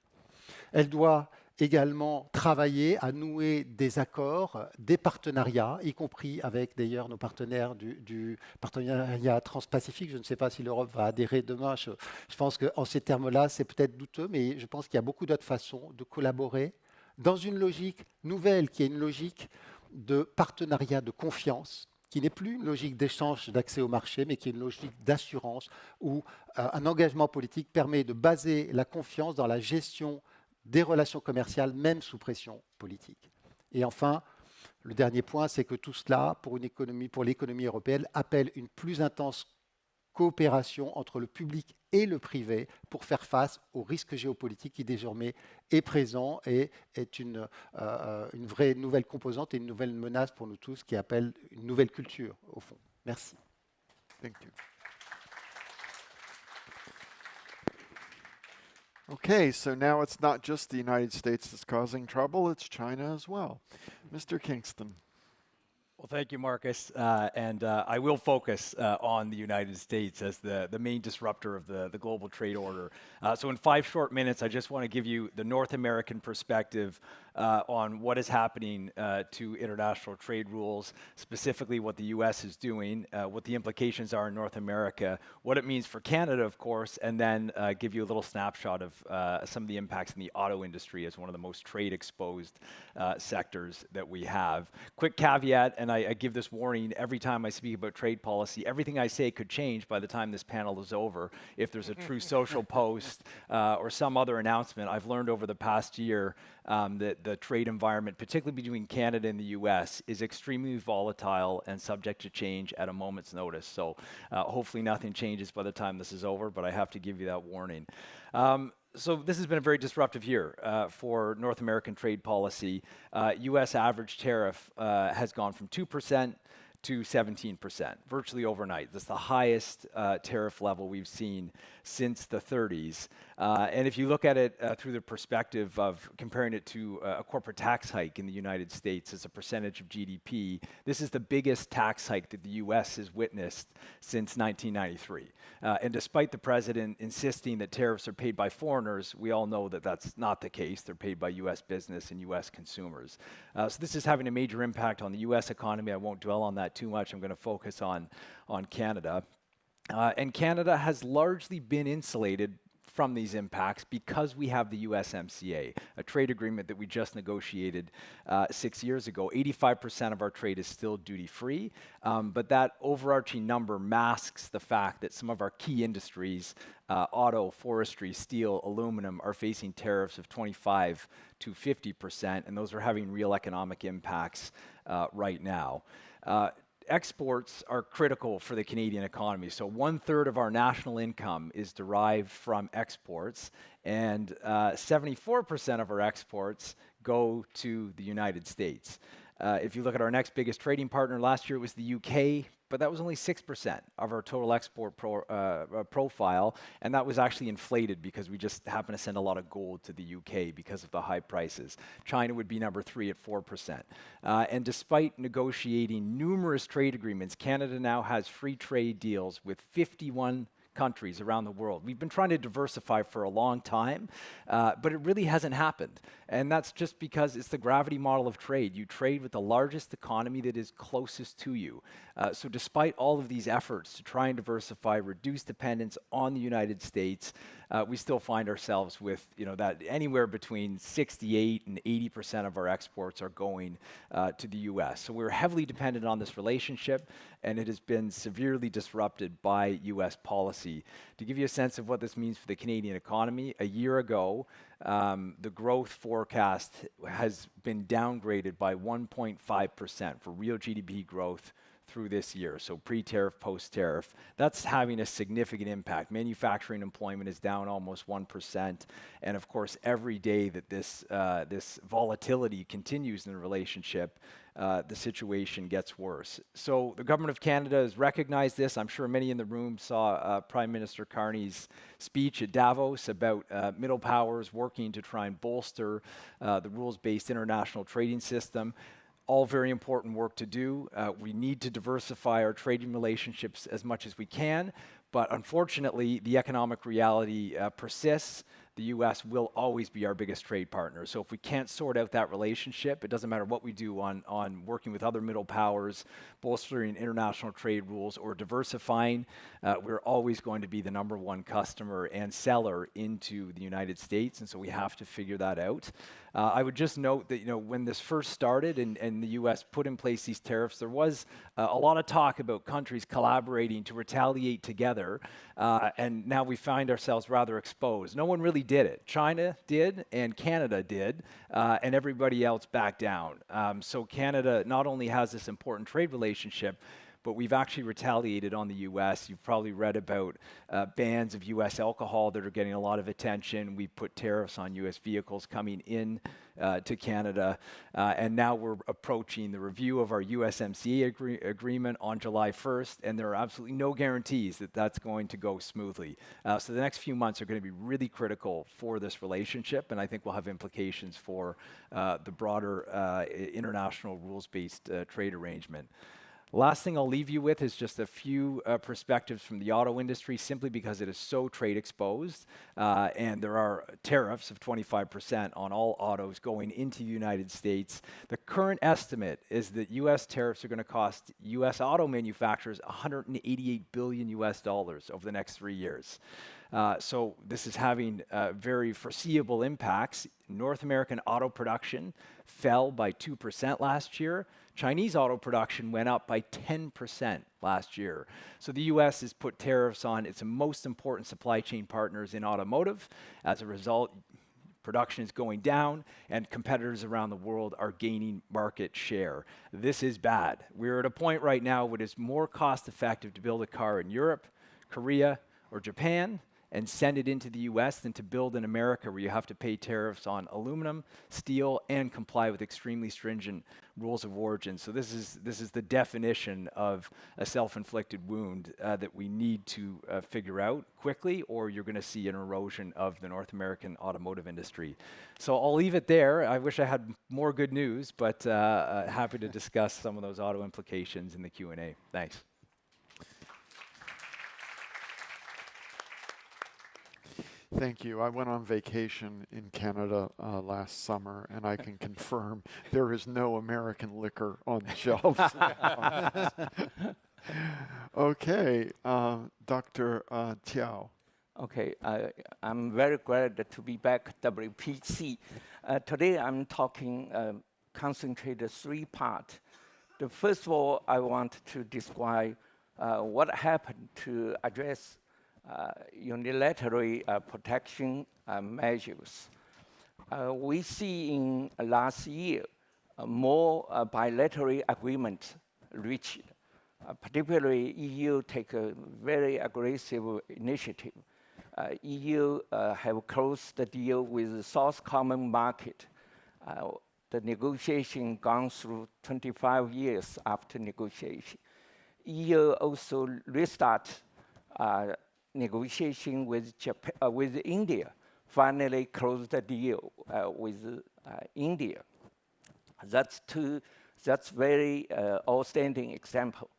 Elle doit également travailler à nouer des accords, des partenariats, y compris avec d'ailleurs nos partenaires du partenariat transpacifique. Je ne sais pas si l'Europe va adhérer demain. Je pense qu'en ces termes-là, c'est peut-être douteux, mais je pense qu'il y a beaucoup d'autres façons de collaborer dans une logique nouvelle, qui est une logique de partenariat de confiance, qui n'est plus une logique d'échange d'accès au marché, mais qui est une logique d'assurance où un engagement politique permet de baser la confiance dans la gestion des relations commerciales, même sous pression politique. Et enfin, le dernier point, c'est que tout cela, pour l'économie européenne, appelle une plus intense coopération entre le public et le privé pour faire face au risque géopolitique qui désormais est présent et est une vraie nouvelle composante et une nouvelle menace pour nous tous qui appelle une nouvelle culture, au fond. Merci. Thank you. Okay, so now it's not just the United States that's causing trouble, it's China as well. Mr. Kingston. Well, thank you, Marcus. I will focus on the United States as the main disruptor of the global trade order. So in 5 short minutes, I just want to give you the North American perspective on what is happening to international trade rules, specifically what the U.S. is doing, what the implications are in North America, what it means for Canada, of course, and then give you a little snapshot of some of the impacts in the auto industry as one of the most trade-exposed sectors that we have. Quick caveat, and I give this warning every time I speak about trade policy, everything I say could change by the time this panel is over. If there's a true social post or some other announcement, I've learned over the past year that the trade environment, particularly between Canada and the US, is extremely volatile and subject to change at a moment's notice. So hopefully nothing changes by the time this is over, but I have to give you that warning. So this has been a very disruptive year for North American trade policy. US average tariff has gone from 2% to 17%, virtually overnight. That's the highest tariff level we've seen since the 30s. And if you look at it through the perspective of comparing it to a corporate tax hike in the United States as a percentage of GDP, this is the biggest tax hike that the US has witnessed since 1993. And despite the president insisting that tariffs are paid by foreigners, we all know that that's not the case. They're paid by US business and US consumers. So this is having a major impact on the US economy. I won't dwell on that too much. I'm going to focus on Canada. And Canada has largely been insulated from these impacts because we have the USMCA, a trade agreement that we just negotiated 6 years ago. 85% of our trade is still duty-free, but that overarching number masks the fact that some of our key industries, auto, forestry, steel, aluminum, are facing tariffs of 25 to 50%, and those are having real economic impacts right now. Exports are critical for the Canadian economy. So 1/3 of our national income is derived from exports, and 74% of our exports go to the United States. If you look at our next biggest trading partner, last year it was the UK, but that was only 6% of our total export profile, and that was actually inflated because we just happen to send a lot of gold to the UK because of the high prices. China would be number 3 at 4%. And despite negotiating numerous trade agreements, Canada now has free trade deals with 51 countries around the world. We've been trying to diversify for a long time, but it really hasn't happened. And that's just because it's the gravity model of trade. You trade with the largest economy that is closest to you. So despite all of these efforts to try and diversify, reduce dependence on the United States, we still find ourselves with that anywhere between 68 and 80% of our exports are going to the US. So we're heavily dependent on this relationship, and it has been severely disrupted by US policy. To give you a sense of what this means for the Canadian economy, a year ago, the growth forecast has been downgraded by 1.5% for real GDP growth through this year, so pre-tariff, post-tariff. That's having a significant impact. Manufacturing employment is down almost 1%, and of course, every day that this volatility continues in the relationship, the situation gets worse. So the Government of Canada has recognized this. I'm sure many in the room saw Prime Minister Carney's speech at Davos about middle powers working to try and bolster the rules-based international trading system. All very important work to do. We need to diversify our trading relationships as much as we can, but unfortunately, the economic reality persists. The US will always be our biggest trade partner. So if we can't sort out that relationship, it doesn't matter what we do on working with other middle powers, bolstering international trade rules, or diversifying, we're always going to be the number one customer and seller into the United States, and so we have to figure that out. I would just note that when this first started and the US put in place these tariffs, there was a lot of talk about countries collaborating to retaliate together, and now we find ourselves rather exposed. No one really did it. China did, and Canada did, and everybody else backed down. So Canada not only has this important trade relationship, but we've actually retaliated on the US. You've probably read about bans of US alcohol that are getting a lot of attention. We've put tariffs on US vehicles coming in to Canada, and now we're approaching the review of our USMCA agreement on July 1st, and there are absolutely no guarantees that that's going to go smoothly. So the next few months are going to be really critical for this relationship, and I think will have implications for the broader international rules-based trade arrangement. Last thing I'll leave you with is just a few perspectives from the auto industry, simply because it is so trade exposed, and there are tariffs of 25% on all autos going into the United States. The current estimate is that US tariffs are going to cost US auto manufacturers $188 billion over the next 3 years. So this is having very foreseeable impacts. North American auto production fell by 2% last year. Chinese auto production went up by 10% last year. So the US has put tariffs on its most important supply chain partners in automotive. As a result, production is going down, and competitors around the world are gaining market share. This is bad. We're at a point right now where it's more cost effective to build a car in Europe, Korea, or Japan and send it into the US than to build in America, where you have to pay tariffs on aluminum, steel, and comply with extremely stringent rules of origin. So this is the definition of a self-inflicted wound that we need to figure out quickly, or you're going to see an erosion of the North American automotive industry. So I'll leave it there. I wish I had more good news, but happy to discuss some of those auto implications in the Q&A. Thanks. Thank you. I went on vacation in Canada last summer, and I can confirm there is no American liquor on the shelves. Okay, Dr. Tiao. Okay, I'm very glad to be back at WPC. Today I'm talking, concentrate 3 parts. The first of all, I want to describe what happened to address unilateral protection measures. We see in last year more bilateral agreements reached, particularly EU take a very aggressive initiative. EU have closed the deal with the South Common Market. The negotiation gone through 25 years after negotiation. EU also restart negotiation with with India, finally closed the deal with India. That's very outstanding example.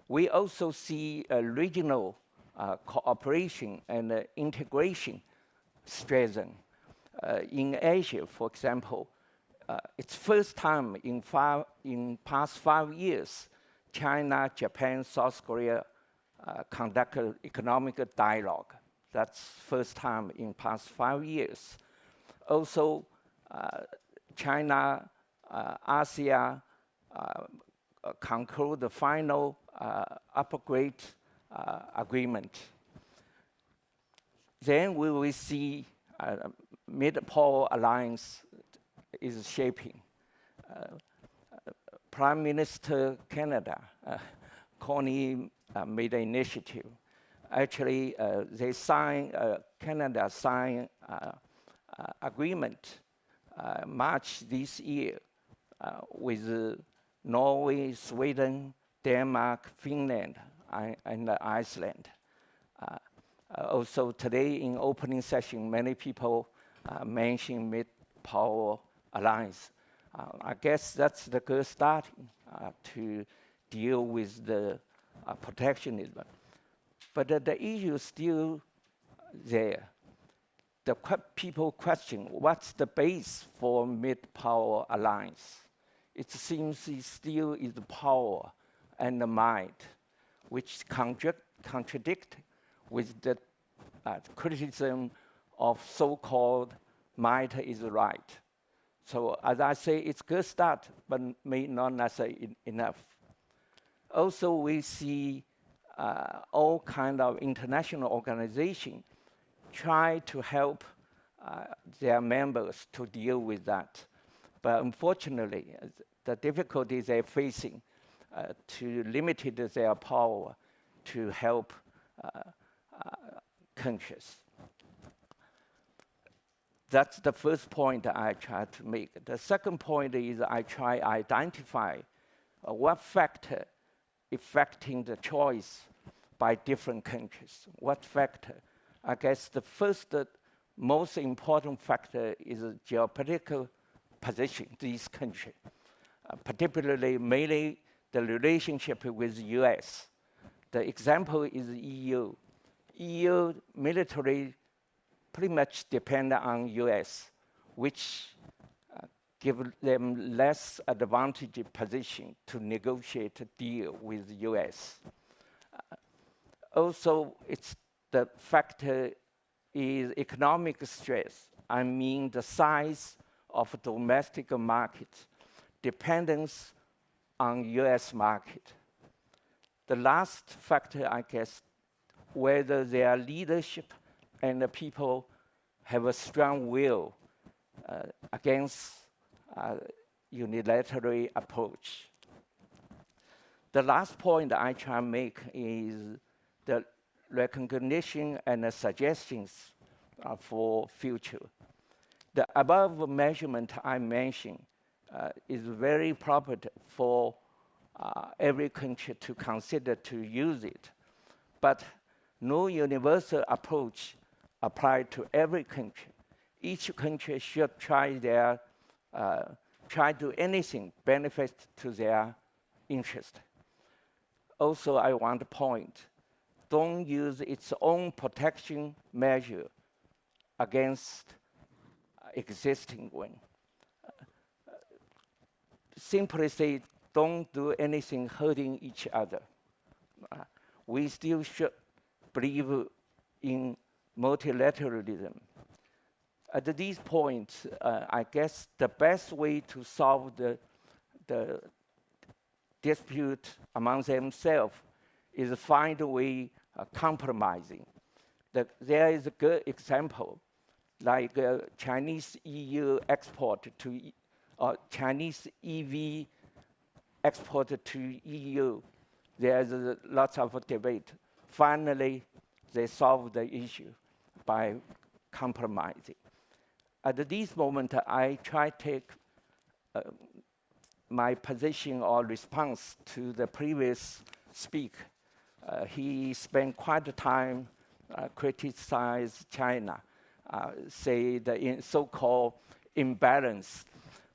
We also see regional cooperation and integration strengthen. In Asia, for example, it's first time in past 5 years, China, Japan, South Korea conduct economic dialogue. That's first time in past 5 years. Also, China, ASEAN conclude the final upgrade agreement. Then we will see mid-power alliance is shaping. Prime Minister Canada, Connie, made an initiative. Actually, Canada signed agreement March this year with Norway, Sweden, Denmark, Finland, and Iceland. Also today in opening session, many people mentioned mid-power alliance. I guess that's the good start to deal with the protectionism. But the issue is still there. The people question, what's the base for mid-power alliance? It seems it still is the power and the might, which contradict with the criticism of so-called might is right. So as I say, it's a good start, but may not necessarily enough. Also, we see all kind of international organizations try to help their members to deal with that. But unfortunately, the difficulties they're facing, to limit their power to help countries. That's the first point I try to make. The second point is I try to identify what factor affecting the choice by different countries. What factor? I guess the first, most important factor is the geopolitical position of these countries, particularly mainly the relationship with the US. The example is the EU. EU military pretty much depend on US, which give them less advantageous position to negotiate a deal with the US. Also, it's the factor is economic stress. I mean the size of domestic market, dependence on US market. The last factor, I guess, whether their leadership and the people have a strong will against unilateral approach. The last point I try to make is the recognition and the suggestions for future. The above measurement I mentioned is very proper for every country to consider to use it, but no universal approach applied to every country. Each country should try do anything benefit to their interest. Also, I want to point, don't use its own protection measure against existing one. Simply say, don't do anything hurting each other. We still should believe in multilateralism. At these points, I guess the best way to solve the dispute among themselves is find a way of compromising. There is a good example, like Chinese EU export to, or Chinese EV export to EU. There's lots of debate. Finally, they solved the issue by compromising. At this moment, I try to take my position or response to the previous speaker. He spent quite a time criticize China, say the so-called imbalance.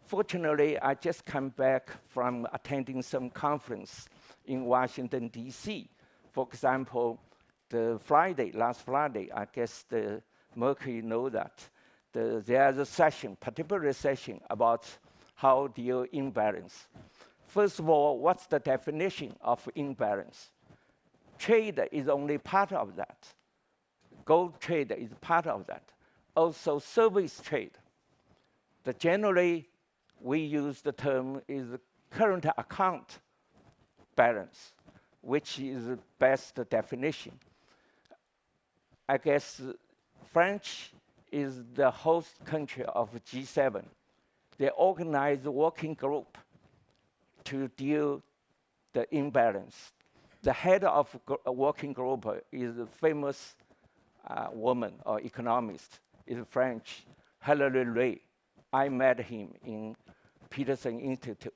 Fortunately, I just come back from attending some conference in Washington, D.C. For example, last Friday, I guess the Mercury know that, there's a session, particular session about how deal imbalance. First of all, what's the definition of imbalance? Trade is only part of that. Gold trade is part of that. Also, service trade. Generally, we use the term is current account balance, which is the best definition. I guess French is the host country of G7. They organize a working group to deal the imbalance. The head of a working group is a famous woman or economist, is French, Hilary Ray. I met him in Peterson Institute.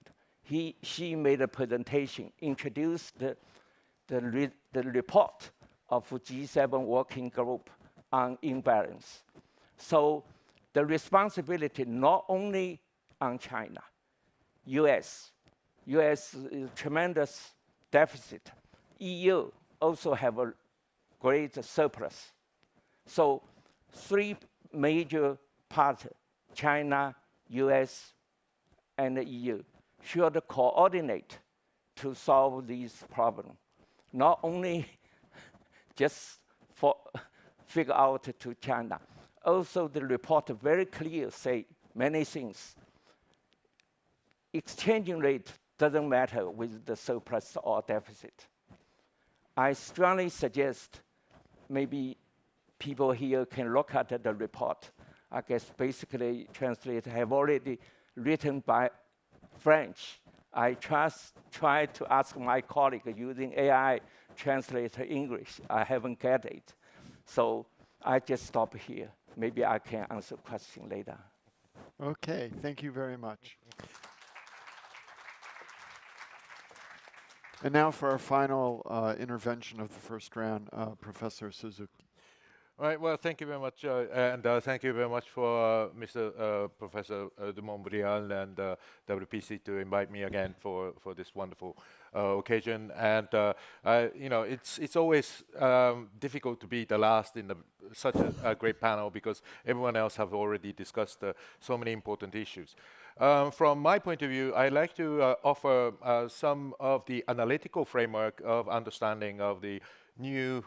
She made a presentation, introduced the report of G7 working group on imbalance. So the responsibility not only on China, US is tremendous deficit. EU also have a great surplus. So three major parts, China, US, and the EU, should coordinate to solve these problems. Not only just figure out to China. Also, the report very clear say many things. Exchanging rate doesn't matter with the surplus or deficit. I strongly suggest maybe people here can look at the report. I guess basically translated have already written by French I try to ask my colleague using AI translate English. I haven't get it. So I just stop here. Maybe I can answer question later. Okay, thank you very much. And now for our final intervention of the first round, Professor Suzuki. All right, well, thank you very much, and thank you very much for Mr. Professor de Montbrial and WPC to invite me again for this wonderful occasion. And you know, it's always difficult to be the last in such a great panel because everyone else have already discussed so many important issues. From my point of view, I'd like to offer some of the analytical framework of understanding of the new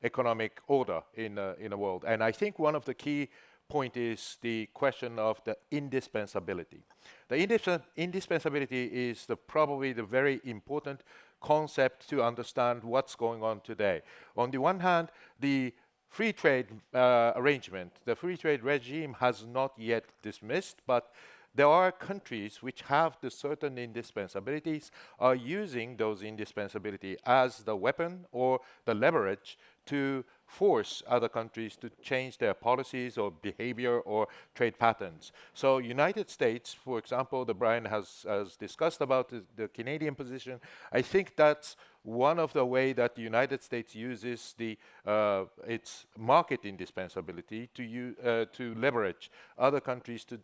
economic order in the world. And I think one of the key point is the question of the indispensability. The indispensability is probably the very important concept to understand what's going on today. On the one hand, the free trade arrangement, the free trade regime has not yet dismissed, but there are countries which have the certain indispensabilities, are using those indispensability as the weapon or the leverage to force other countries to change their policies or behavior or trade patterns. So United States, for example, Brian has discussed about the Canadian position. I think that's one of the way that the United States uses its market indispensability to leverage other countries to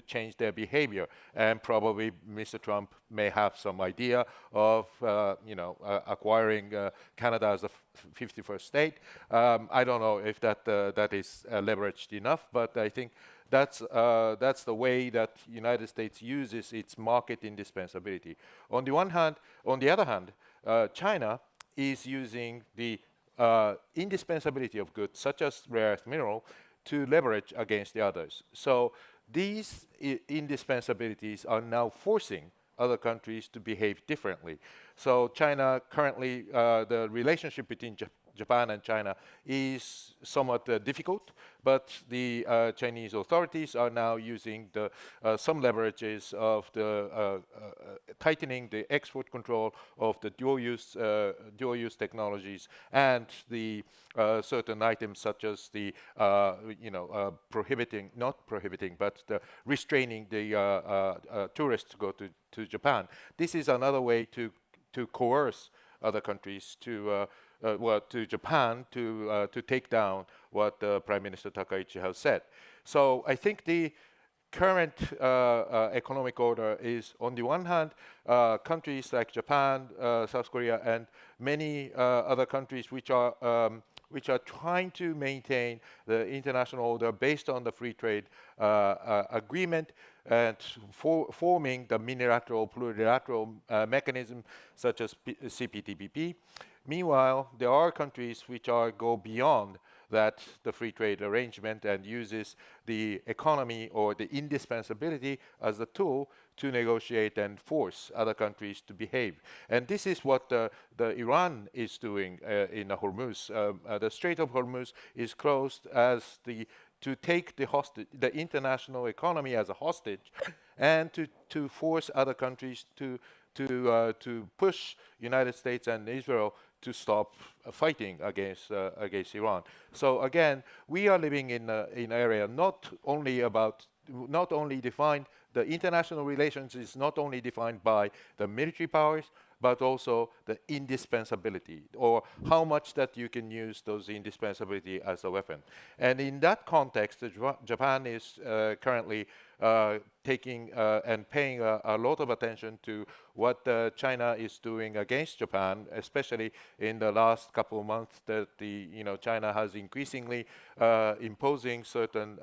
change their behavior. And probably Mr. Trump may have some idea of acquiring Canada as a 51st state. I don't know if that is leveraged enough, but I think that's the way that United States uses its market indispensability. On the other hand, China is using the indispensability of goods such as rare earth mineral to leverage against the others. So these indispensabilities are now forcing other countries to behave differently. So China currently, the relationship between Japan and China is somewhat difficult, but the Chinese authorities are now using some leverages of the tightening the export control of the dual-use technologies and the certain items such as the restraining the tourists to go to Japan. This is another way to coerce other countries to Japan to take down what Prime Minister Takaichi has said. So I think the current economic order is, on the one hand, countries like Japan, South Korea, and many other countries which are trying to maintain the international order based on the free trade agreement and forming the minilateral, plurilateral mechanism such as CPTPP. Meanwhile, there are countries which go beyond that, the free trade arrangement, and uses the economy or the indispensability as a tool to negotiate and force other countries to behave. And this is what the Iran is doing in the Hormuz. The Strait of Hormuz is closed to take the international economy as a hostage, and to force other countries to push United States and Israel to stop fighting against Iran. So again, we are living in an area not only defined. The international relations is not only defined by the military powers, but also the indispensability, or how much that you can use those indispensability as a weapon. And in that context, Japan is currently taking and paying a lot of attention to what China is doing against Japan, especially in the last couple of months that China has increasingly imposing certain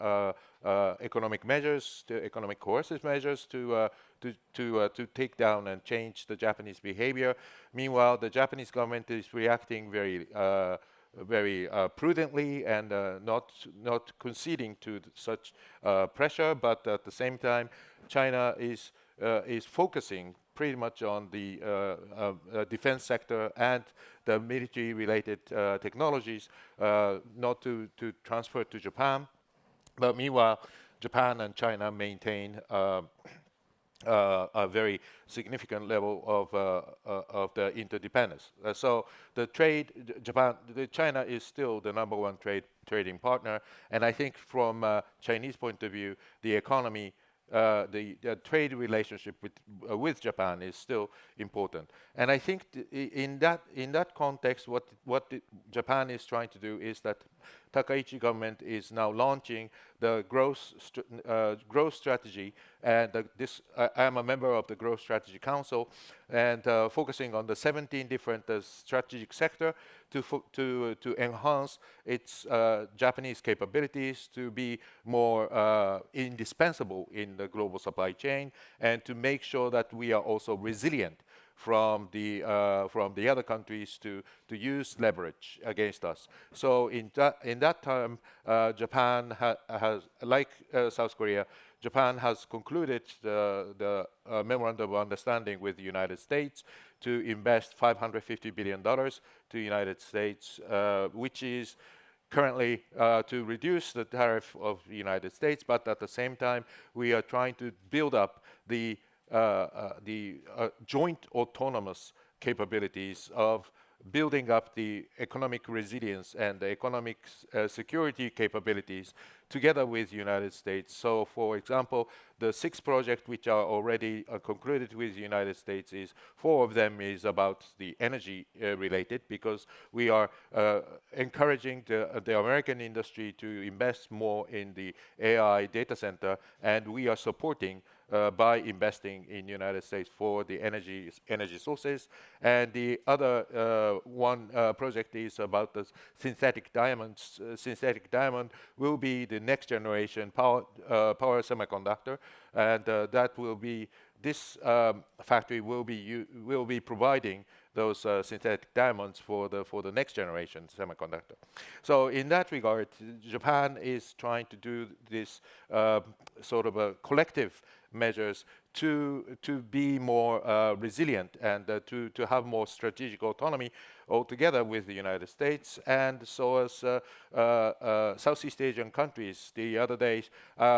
economic measures, economic coercive measures to take down and change the Japanese behavior. Meanwhile, the Japanese government is reacting very prudently and not conceding to such pressure. But at the same time, China is focusing pretty much on the defense sector and the military-related technologies, not to transfer to Japan. But meanwhile, Japan and China maintain a very significant level of the interdependence. So the trade, China is still the #1 trading partner, and I think from Chinese point of view, the economy, the trade relationship with Japan is still important. And I think in that context, what Japan is trying to do is that Takaichi government is now launching the growth strategy, and I am a member of the Growth Strategy Council, and focusing on the 17 different strategic sector to enhance its Japanese capabilities to be more indispensable in the global supply chain, and to make sure that we are also resilient from the other countries to use leverage against us. So in that term, Japan has, like South Korea, Japan has concluded the memorandum of understanding with the United States to invest $550 billion to the United States, which is currently to reduce the tariff of the United States, but at the same time, we are trying to build up the joint autonomous capabilities of building up the economic resilience and the economic security capabilities together with the United States. So, for example, the 6 projects which are already concluded with the United States, 4 of them is about the energy related, because we are encouraging the American industry to invest more in the AI data center, and we are supporting by investing in the United States for the energy sources. And the other one project is about the synthetic diamonds. Synthetic diamond will be the next generation power semiconductor, and that will be, this factory will be providing those synthetic diamonds for the next generation semiconductor. So in that regard, Japan is trying to do this sort of a collective measures to be more resilient and to have more strategic autonomy altogether with the United States. And so as Southeast Asian countries the other days,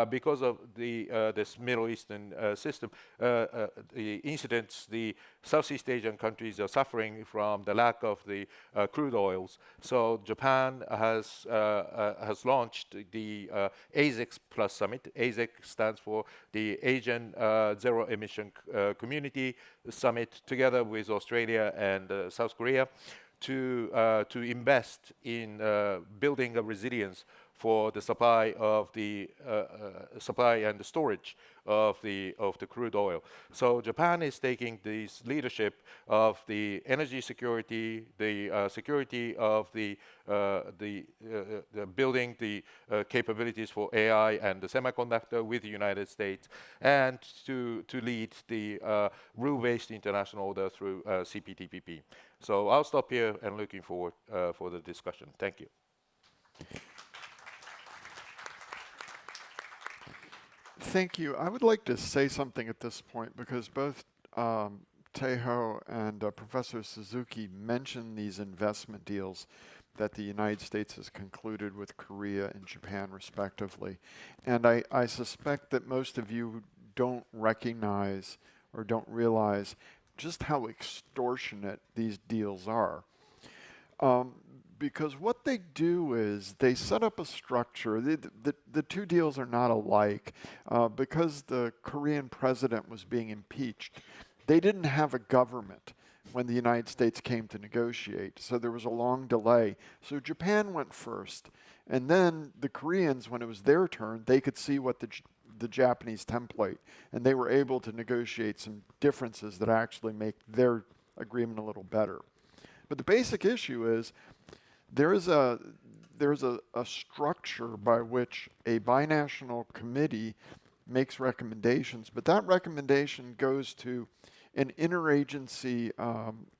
because of this Middle Eastern system, the incidents, the Southeast Asian countries are suffering from the lack of the crude oils. So Japan has launched the ASEC Plus Summit. ASEC stands for the Asian Zero Emission Community Summit, together with Australia and South Korea, to invest in building a resilience for the supply of the supply and the storage of the crude oil. So Japan is taking this leadership of the energy security, the security of the building the capabilities for AI and the semiconductor with the United States, and to lead the rule-based international order through CPTPP. So I'll stop here and looking forward for the discussion. Thank you. Thank you. I would like to say something at this point, because both Teiho and Professor Suzuki mentioned these investment deals that the United States has concluded with Korea and Japan, respectively. And I suspect that most of you don't recognize or don't realize just how extortionate these deals are. Because what they do is they set up a structure. The 2 deals are not alike. Because the Korean president was being impeached, they didn't have a government when the United States came to negotiate. So there was a long delay. So Japan went first. And then the Koreans, when it was their turn, they could see what the Japanese template. And they were able to negotiate some differences that actually make their agreement a little better. But the basic issue is, there is a structure by which a binational committee makes recommendations, but that recommendation goes to an interagency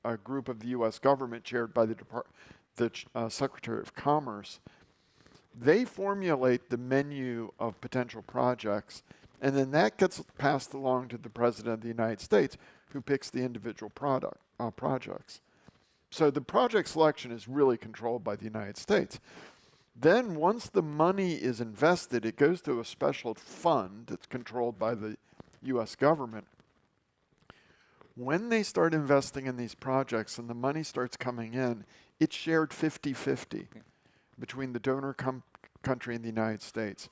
a group of the U.S. government chaired by the Secretary of Commerce. They formulate the menu of potential projects, and then that gets passed along to the President of the United States, who picks the individual projects. So the project selection is really controlled by the United States. Then once the money is invested, it goes to a special fund that's controlled by the U.S. government. When they start investing in these projects and the money starts coming in, it's shared 50-50 between the donor country and the United States.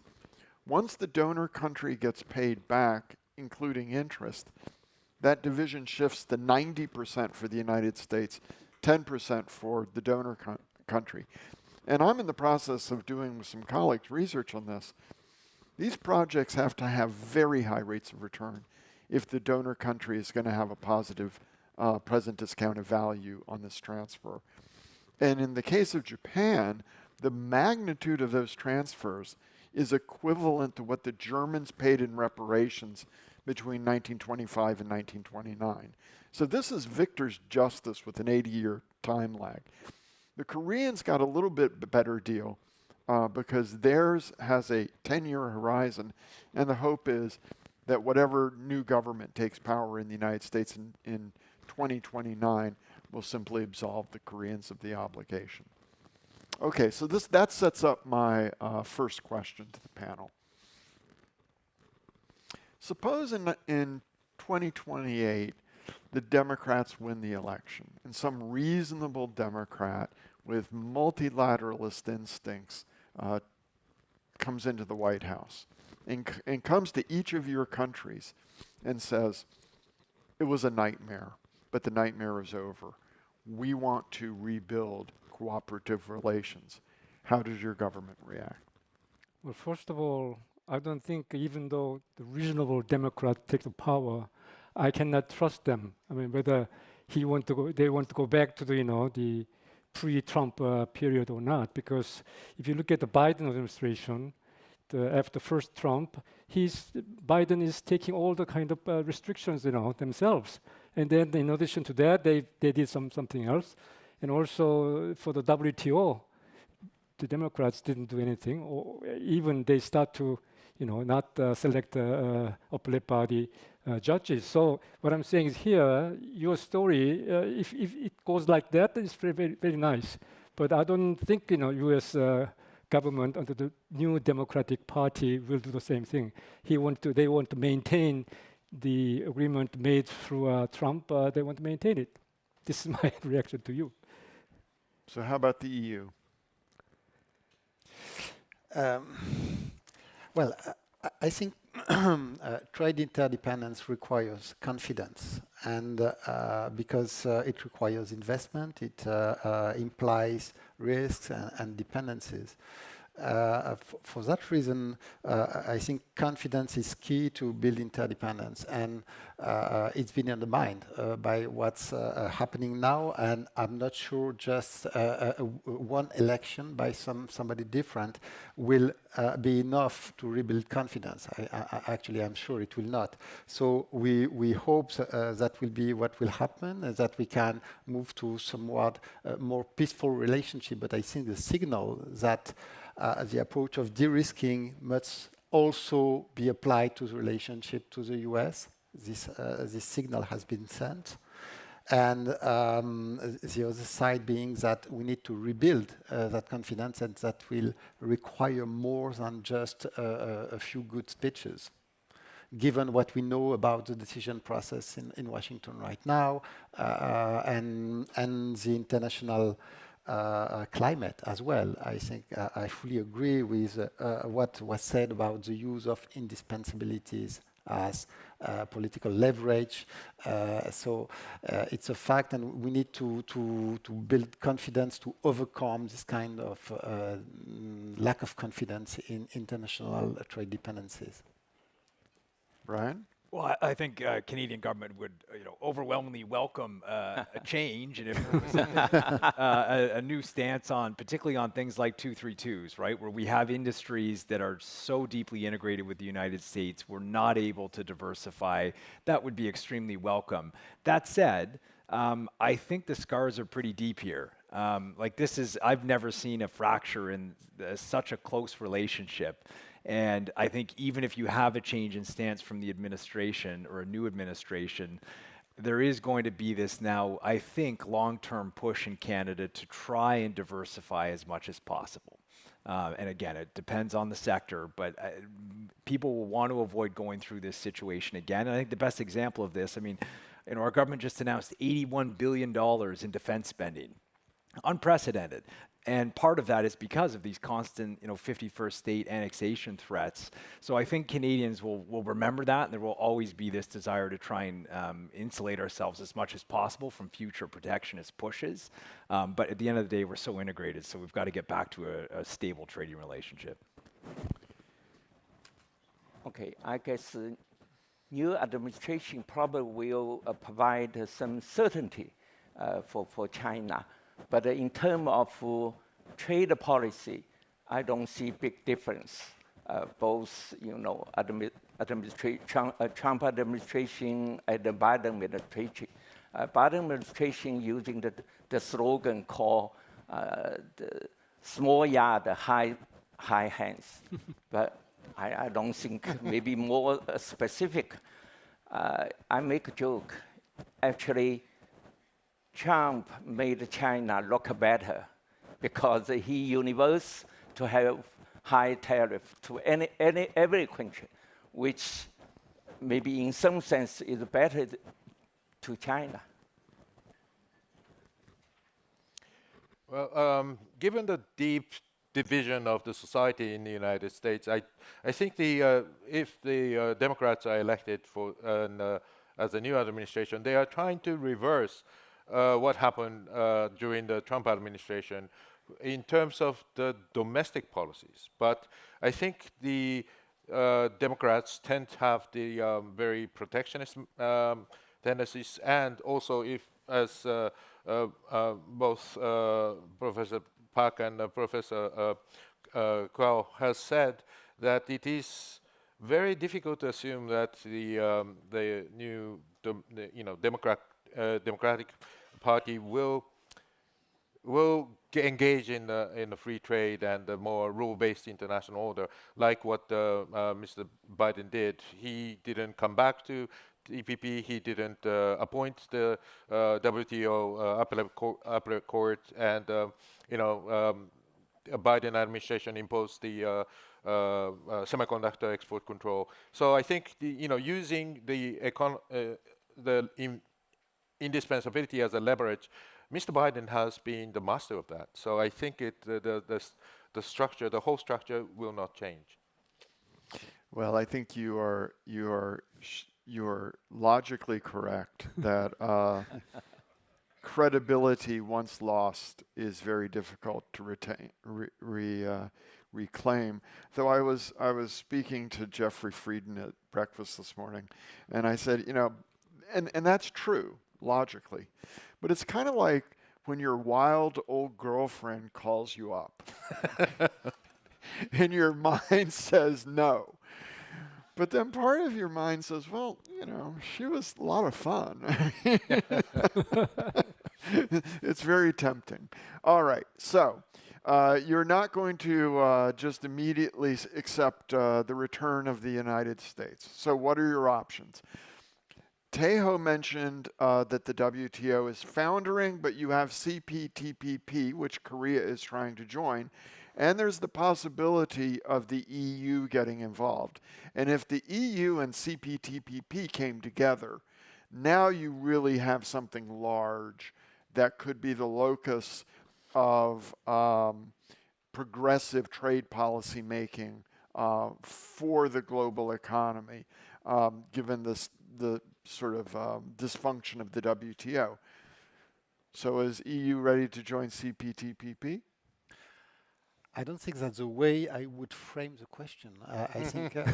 Once the donor country gets paid back, including interest, that division shifts to 90% for the United States, 10% for the donor country. And I'm in the process of doing with some colleagues research on this. These projects have to have very high rates of return if the donor country is going to have a positive present discounted value on this transfer. And in the case of Japan, the magnitude of those transfers is equivalent to what the Germans paid in reparations between 1925 and 1929. So this is victor's justice with an 80-year time lag. The Koreans got a little bit better deal because theirs has a 10-year horizon, and the hope is that whatever new government takes power in the United States in 2029 will simply absolve the Koreans of the obligation. Okay, so that sets up my first question to the panel. Suppose in 2028, the Democrats win the election, and some reasonable Democrat with multilateralist instincts comes into the White House and comes to each of your countries and says, it was a nightmare, but the nightmare is over. We want to rebuild cooperative relations. How does your government react? Well, first of all, I don't think even though the reasonable Democrat take the power, I cannot trust them. I mean, whether they want to go back to the pre-Trump period or not, because if you look at the Biden administration, after first Trump, Biden is taking all the kind of restrictions, themselves. And then in addition to that, they did something else. And also for the WTO, the Democrats didn't do anything, or even they start to, not select appellate body judges. So what I'm saying is here, your story, if it goes like that, it's very, very, very nice. But I don't think, U.S. government under the new Democratic Party will do the same thing. They want to maintain the agreement made through Trump. They want to maintain it. This is my reaction to you. So how about the EU? Well, I think trade interdependence requires confidence, and because it requires investment, it implies risks and dependencies. For that reason, I think confidence is key to build interdependence, and it's been undermined by what's happening now. And I'm not sure just one election by somebody different will be enough to rebuild confidence. Actually, I'm sure it will not. So we hope that will be what will happen, that we can move to somewhat more peaceful relationship. But I think the signal that the approach of de-risking must also be applied to the relationship to the US. This signal has been sent. And the other side being that we need to rebuild that confidence, and that will require more than just a few good speeches. Given what we know about the decision process in Washington right now, and the international climate as well. I think I fully agree with what was said about the use of indispensabilities as political leverage. So it's a fact, and we need to build confidence to overcome this kind of lack of confidence in international trade dependencies. Brian? Well, I think Canadian government would, overwhelmingly welcome a change, and if there was a new stance on, particularly on things like 232s, right, where we have industries that are so deeply integrated with the United States, we're not able to diversify. That would be extremely welcome. That said, I think the scars are pretty deep here. I've never seen a fracture in such a close relationship. And I think even if you have a change in stance from the administration or a new administration, there is going to be this now, I think, long-term push in Canada to try and diversify as much as possible. And again, it depends on the sector, but people will want to avoid going through this situation again. And I think the best example of this, And our government just announced $81 billion in defense spending. Unprecedented. And part of that is because of these constant, 51st state annexation threats. So I think Canadians will remember that, and there will always be this desire to try and insulate ourselves as much as possible from future protectionist pushes. But at the end of the day, we're so integrated, so we've got to get back to a stable trading relationship. Okay, I guess new administration probably will provide some certainty for China. But in terms of trade policy, I don't see big difference. Both, Trump administration and the Biden administration. Biden administration using the slogan called the small yard, high hands. But I don't think maybe more specific. I make a joke. Actually, Trump made China look better because he universal to have high tariff to every country, which maybe in some sense is better to China. Well, given the deep division of the society in the United States, I think if the Democrats are elected as a new administration, they are trying to reverse what happened during the Trump administration in terms of the domestic policies. But I think the Democrats tend to have the very protectionist tendencies, and also as both Professor Park and Professor Kwao has said, that it is very difficult to assume that the new Democratic Party will engage in the free trade and the more rule-based international order, like what Mr. Biden did. He didn't come back to EPP. He didn't appoint the WTO appellate court, and Biden administration imposed the semiconductor export control. So I think using the indispensability as a leverage, Mr. Biden has been the master of that. So I think the structure, the whole structure, will not change. Well, I think you are logically correct that credibility once lost is very difficult to reclaim. Though I was speaking to Jeffrey Frieden at breakfast this morning, and I said, and that's true logically, but it's kind of like when your wild old girlfriend calls you up and your mind says no. But then part of your mind says, well, she was a lot of fun. It's very tempting. All right, so you're not going to just immediately accept the return of the United States. So what are your options? Teho mentioned that the WTO is foundering, but you have CPTPP, which Korea is trying to join. And there's the possibility of the EU getting involved. And if the EU and CPTPP came together, now you really have something large that could be the locus of progressive trade policy making for the global economy, given the sort of dysfunction of the WTO. So is EU ready to join CPTPP? I don't think that's the way I would frame the question. I think the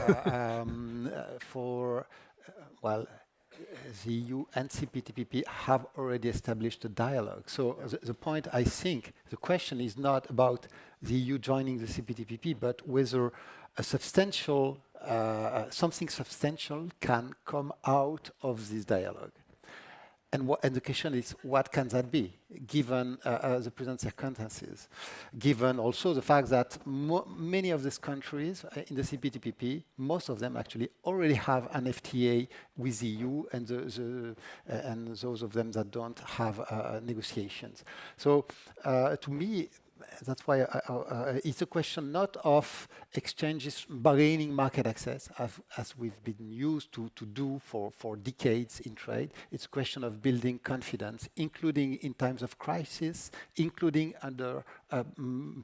EU and CPTPP have already established a dialogue. So the point, I think, the question is not about the EU joining the CPTPP, but whether a substantial, something substantial can come out of this dialogue. And the question is, what can that be, given the present circumstances, given also the fact that many of these countries in the CPTPP, most of them actually already have an FTA with the EU, and those of them that don't have negotiations. So to me, that's why it's a question not of exchanges bargaining market access, as we've been used to do for decades in trade. It's a question of building confidence, including in times of crisis, including under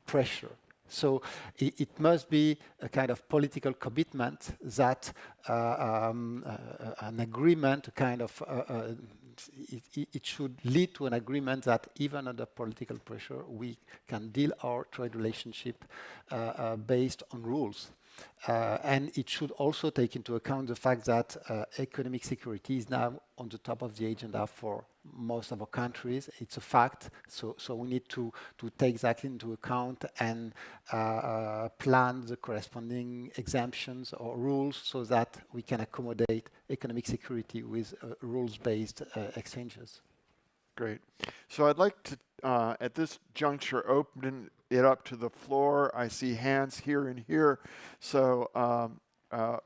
pressure. So it must be a kind of political commitment that an agreement, kind of, it should lead to an agreement that even under political pressure, we can deal our trade relationship based on rules. And it should also take into account the fact that economic security is now on the top of the agenda for most of our countries. It's a fact, so we need to take that into account and plan the corresponding exemptions or rules so that we can accommodate economic security with rules-based exchanges. Great. So I'd like to, at this juncture, open it up to the floor. I see hands here and here. So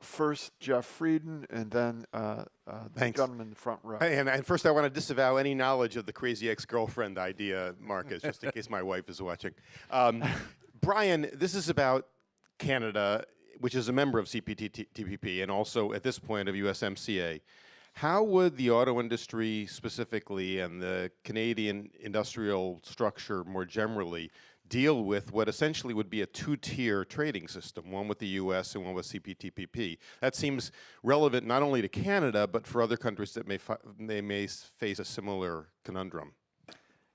first, Jeff Frieden, and then the gentleman in the front row. Hey, and first, I want to disavow any knowledge of the crazy ex-girlfriend idea, Marcus, just in case my wife is watching. Brian, this is about Canada, which is a member of CPTPP, and also, at this point, of USMCA. How would the auto industry specifically and the Canadian industrial structure more generally deal with what essentially would be a two-tier trading system, one with the US and one with CPTPP? That seems relevant not only to Canada, but for other countries that may face a similar conundrum.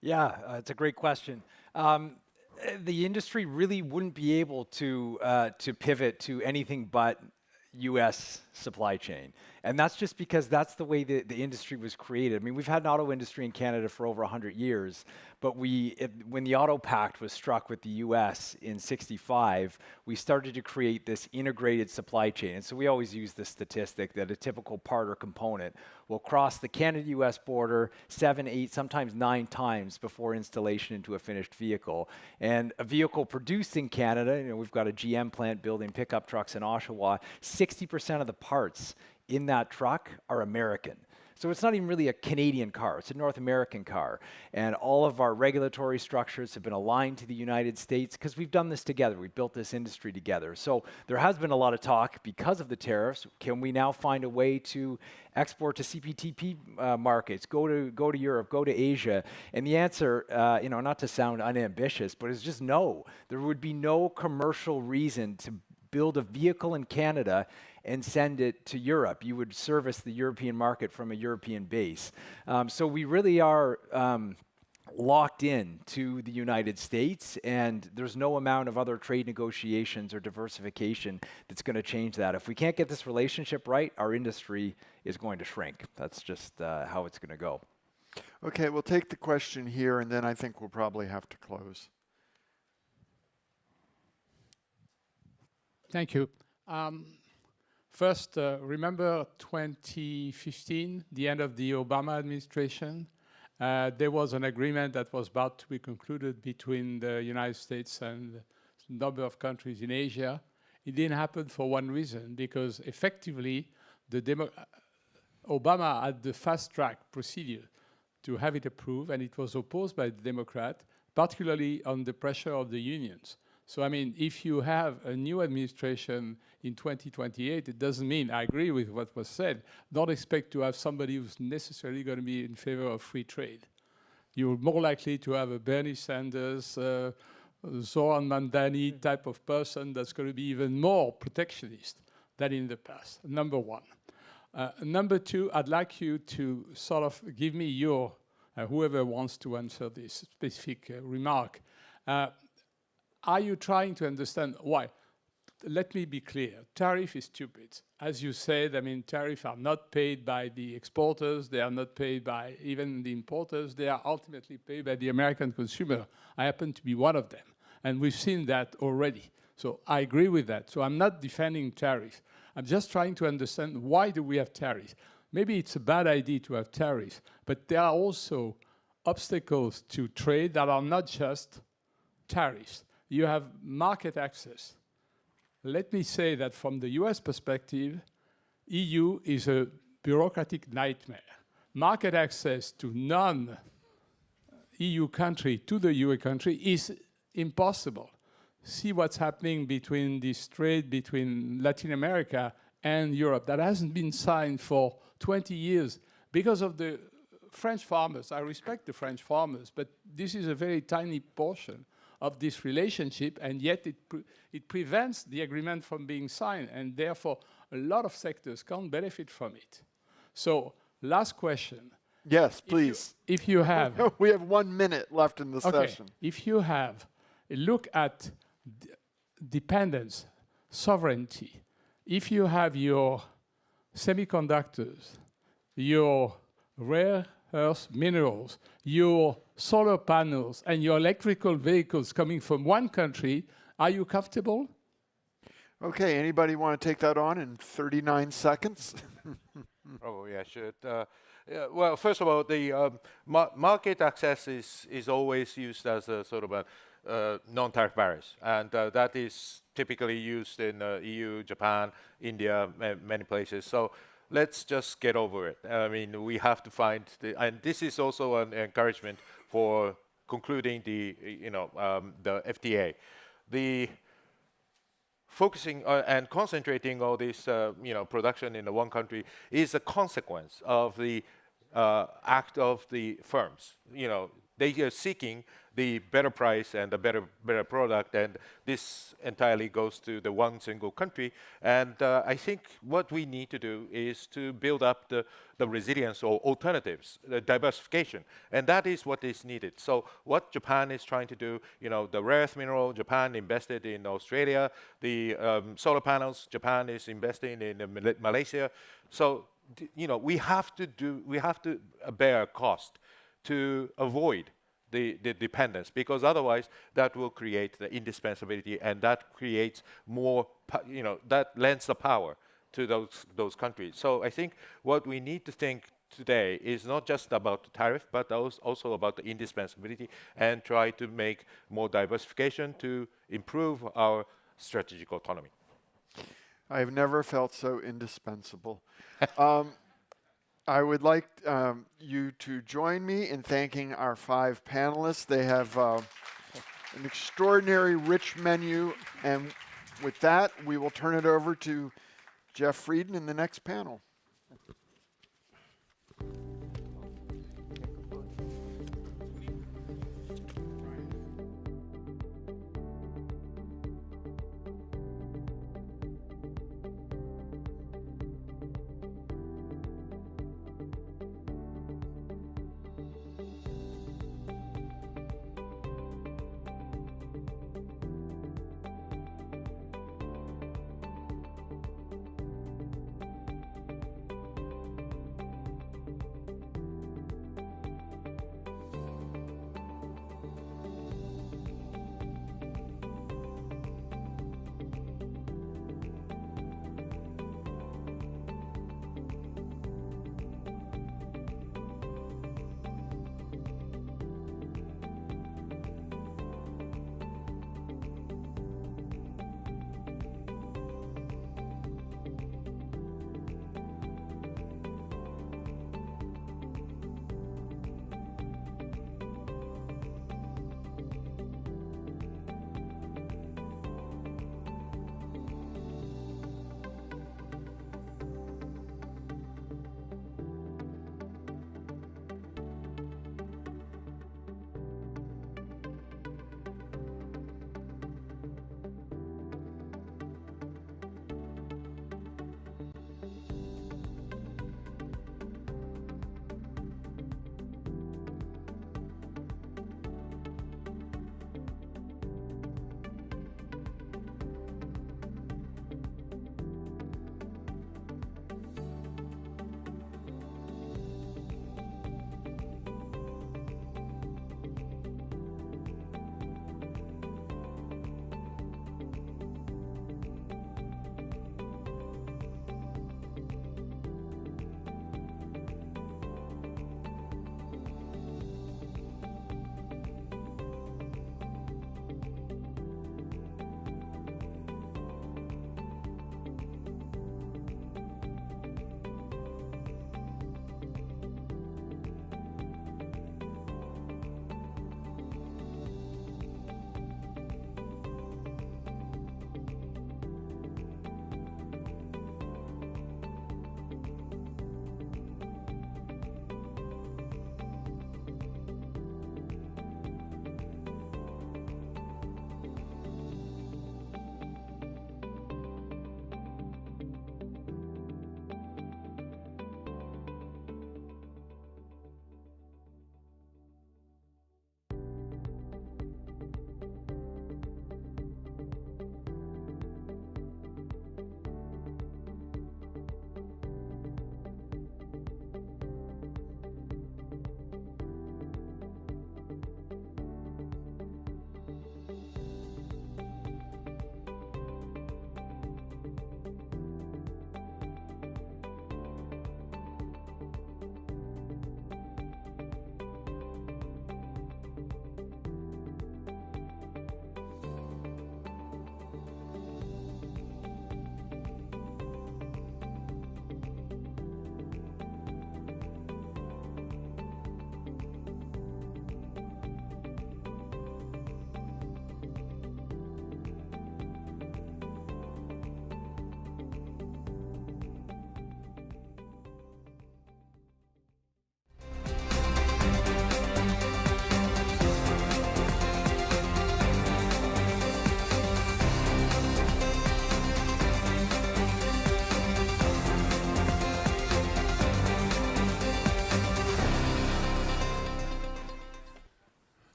Yeah, it's a great question. The industry really wouldn't be able to pivot to anything but U.S. supply chain. And that's just because that's the way the industry was created. I mean, we've had an auto industry in Canada for over 100 years, but when the Auto Pact was struck with the U.S. in '65, we started to create this integrated supply chain. And so we always use the statistic that a typical part or component will cross the Canada-U.S. border 7, 8, sometimes 9 times before installation into a finished vehicle. And a vehicle produced in Canada, you know, we've got a GM plant building pickup trucks in Oshawa, 60% of the parts in that truck are American. So it's not even really a Canadian car, it's a North American car. And all of our regulatory structures have been aligned to the United States because we've done this together, we've built this industry together. So there has been a lot of talk because of the tariffs. Can we now find a way to export to CPTP markets, go to Europe, go to Asia? And the answer, you know, not to sound unambitious, but it's just no. There would be no commercial reason to build a vehicle in Canada and send it to Europe. You would service the European market from a European base. So we really are locked in to the United States, and there's no amount of other trade negotiations or diversification that's going to change that. If we can't get this relationship right, our industry is going to shrink. That's just how it's going to go. Okay, we'll take the question here, and then I think we'll probably have to close. Thank you. First, remember 2015, the end of the Obama administration? There was an agreement that was about to be concluded between the United States and a number of countries in Asia. It didn't happen for one reason, because effectively, Obama had the fast-track procedure to have it approved, and it was opposed by the Democrats, particularly on the pressure of the unions. So, I mean, if you have a new administration in 2028, it doesn't mean, I agree with what was said, don't expect to have somebody who's necessarily going to be in favor of free trade. You're more likely to have a Bernie Sanders, Zoran Mandani type of person that's going to be even more protectionist than in the past, number one. Number two, I'd like you to sort of give me your, whoever wants to answer this specific remark, are you trying to understand why? Let me be clear. Tariff is stupid. As you said, I mean, tariffs are not paid by the exporters. They are not paid by even the importers. They are ultimately paid by the American consumer. I happen to be one of them. And we've seen that already. So I agree with that. So I'm not defending tariffs. I'm just trying to understand, why do we have tariffs? Maybe it's a bad idea to have tariffs, but there are also obstacles to trade that are not just tariffs. You have market access. Let me say that from the US perspective, EU is a bureaucratic nightmare. Market access to non-EU country, to the EU country, is impossible. See what's happening between this trade between Latin America and Europe that hasn't been signed for 20 years because of the French farmers. I respect the French farmers, but this is a very tiny portion of this relationship, and yet it prevents the agreement from being signed, and therefore a lot of sectors can't benefit from it. So, last question. Yes, please. If you have... We have 1 minute left in the session. If you have a look at dependence, sovereignty, if you have your semiconductors, your rare earth minerals, your solar panels, and your electrical vehicles coming from one country, are you comfortable? Okay, anybody want to take that on in 39 seconds? Probably I should. Yeah, well, first of all, the market access is always used as a sort of a non-tariff barriers, and that is typically used in EU, Japan, India, many places. So let's just get over it. I mean, we have to find and this is also an encouragement for concluding the the FTA. The focusing and concentrating all this production in the one country is a consequence of the act of the firms. They are seeking the better price and the better product, and this entirely goes to the one single country. And I think what we need to do is to build up the resilience or alternatives, the diversification, and that is what is needed. So what Japan is trying to do, the rare earth mineral, Japan invested in Australia, the solar panels, Japan is investing in Malaysia. So we have to bear cost to avoid the dependence, because otherwise that will create the indispensability, and that creates more, that lends the power to those countries. So I think what we need to think today is not just about the tariff, but also about the indispensability, and try to make more diversification to improve our strategic autonomy. I have never felt so indispensable. I would like you to join me in thanking our 5 panelists. They have an extraordinary rich menu, and with that, we will turn it over to Jeff Frieden in the next panel.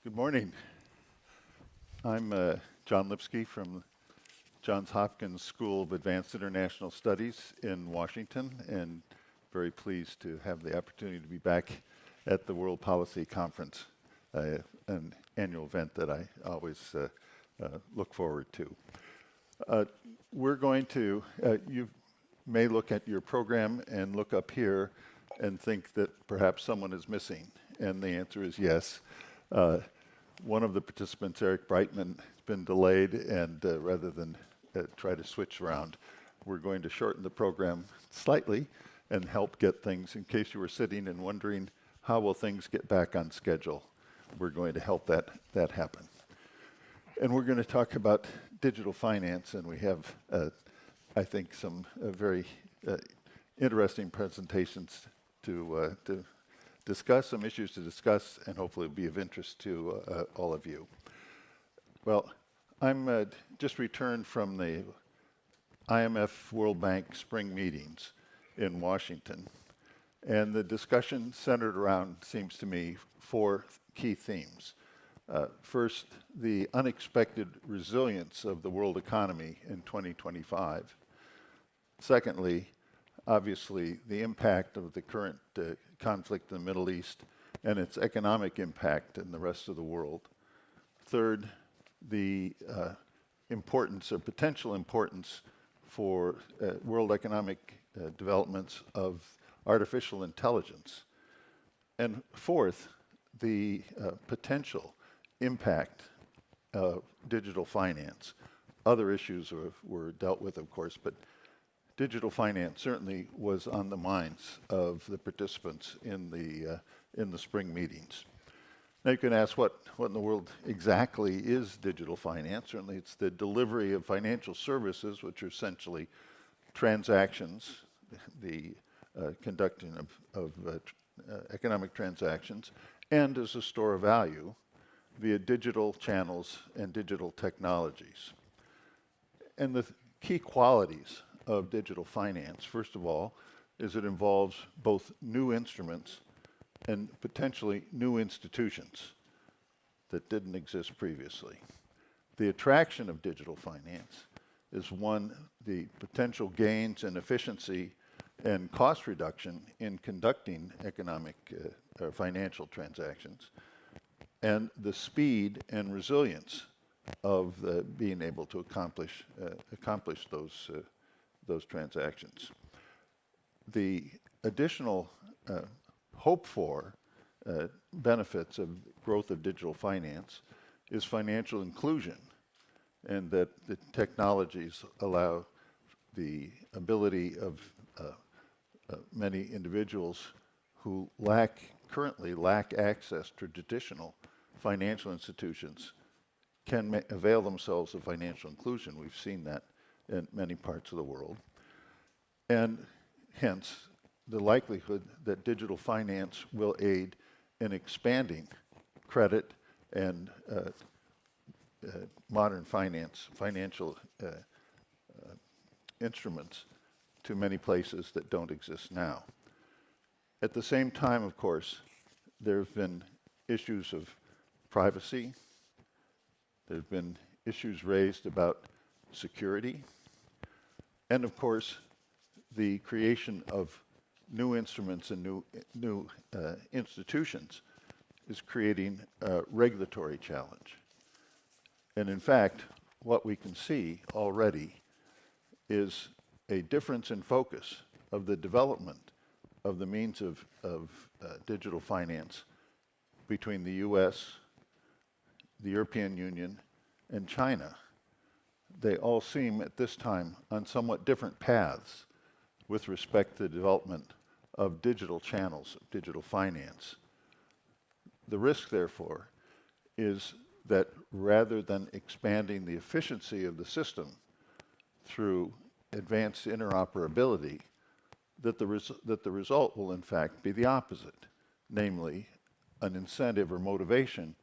Good morning. I'm John Lipsky from Johns Hopkins School of Advanced International Studies in Washington, and very pleased to have the opportunity to be back at the World Policy Conference, an annual event that I always look forward to. We're going to, you may look at your program and look up here and think that perhaps someone is missing, and the answer is yes. One of the participants, Eric Brightman, has been delayed, and rather than try to switch around, we're going to shorten the program slightly and help get things, in case you were sitting and wondering how will things get back on schedule, we're going to help that happen. And we're going to talk about digital finance, and we have, I think, some very interesting presentations to discuss, some issues to discuss, and hopefully be of interest to all of you. Well, I'm just returned from the IMF World Bank spring meetings in Washington, and the discussion centered around, seems to me, 4 key themes. First, the unexpected resilience of the world economy in 2025. Secondly, obviously, the impact of the current conflict in the Middle East and its economic impact in the rest of the world. Third, the importance or potential importance for world economic developments of artificial intelligence. And fourth, the potential impact of digital finance. Other issues were dealt with, of course, but digital finance certainly was on the minds of the participants in the spring meetings. Now you can ask what in the world exactly is digital finance. Certainly it's the delivery of financial services, which are essentially transactions, the conducting of economic transactions, and as a store of value via digital channels and digital technologies. And the key qualities of digital finance, first of all, is it involves both new instruments and potentially new institutions that didn't exist previously. The attraction of digital finance is one, the potential gains in efficiency and cost reduction in conducting economic or financial transactions, and the speed and resilience of being able to accomplish those transactions. The additional hope for benefits of growth of digital finance is financial inclusion, and that the technologies allow the ability of many individuals who currently lack access to traditional financial institutions can avail themselves of financial inclusion. We've seen that in many parts of the world. And hence, the likelihood that digital finance will aid in expanding credit and modern financial instruments to many places that don't exist now. At the same time, of course, there have been issues of privacy. There have been issues raised about security. And of course, the creation of new instruments and new institutions is creating a regulatory challenge. And in fact, what we can see already is a difference in focus of the development of the means of digital finance between the US, the European Union, and China. They all seem at this time on somewhat different paths with respect to the development of digital channels, of digital finance. The risk, therefore, is that rather than expanding the efficiency of the system through advanced interoperability, that the result will in fact be the opposite, namely an incentive or motivation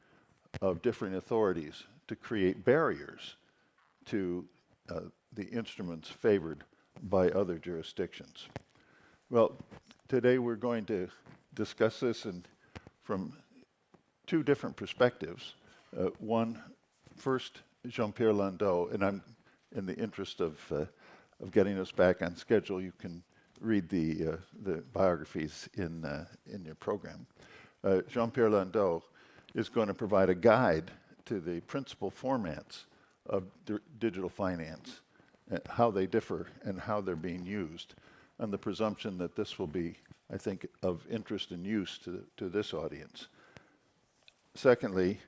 of different authorities to create barriers to the instruments favored by other jurisdictions. Well, today we're going to discuss this from two different perspectives. One, first, Jean-Pierre Landau, and I'm in the interest of getting us back on schedule. You can read the biographies in your program. Jean-Pierre Landau is going to provide a guide to the principal formats of digital finance, how they differ and how they're being used, on the presumption that this will be, I think, of interest and use to this audience. Secondly,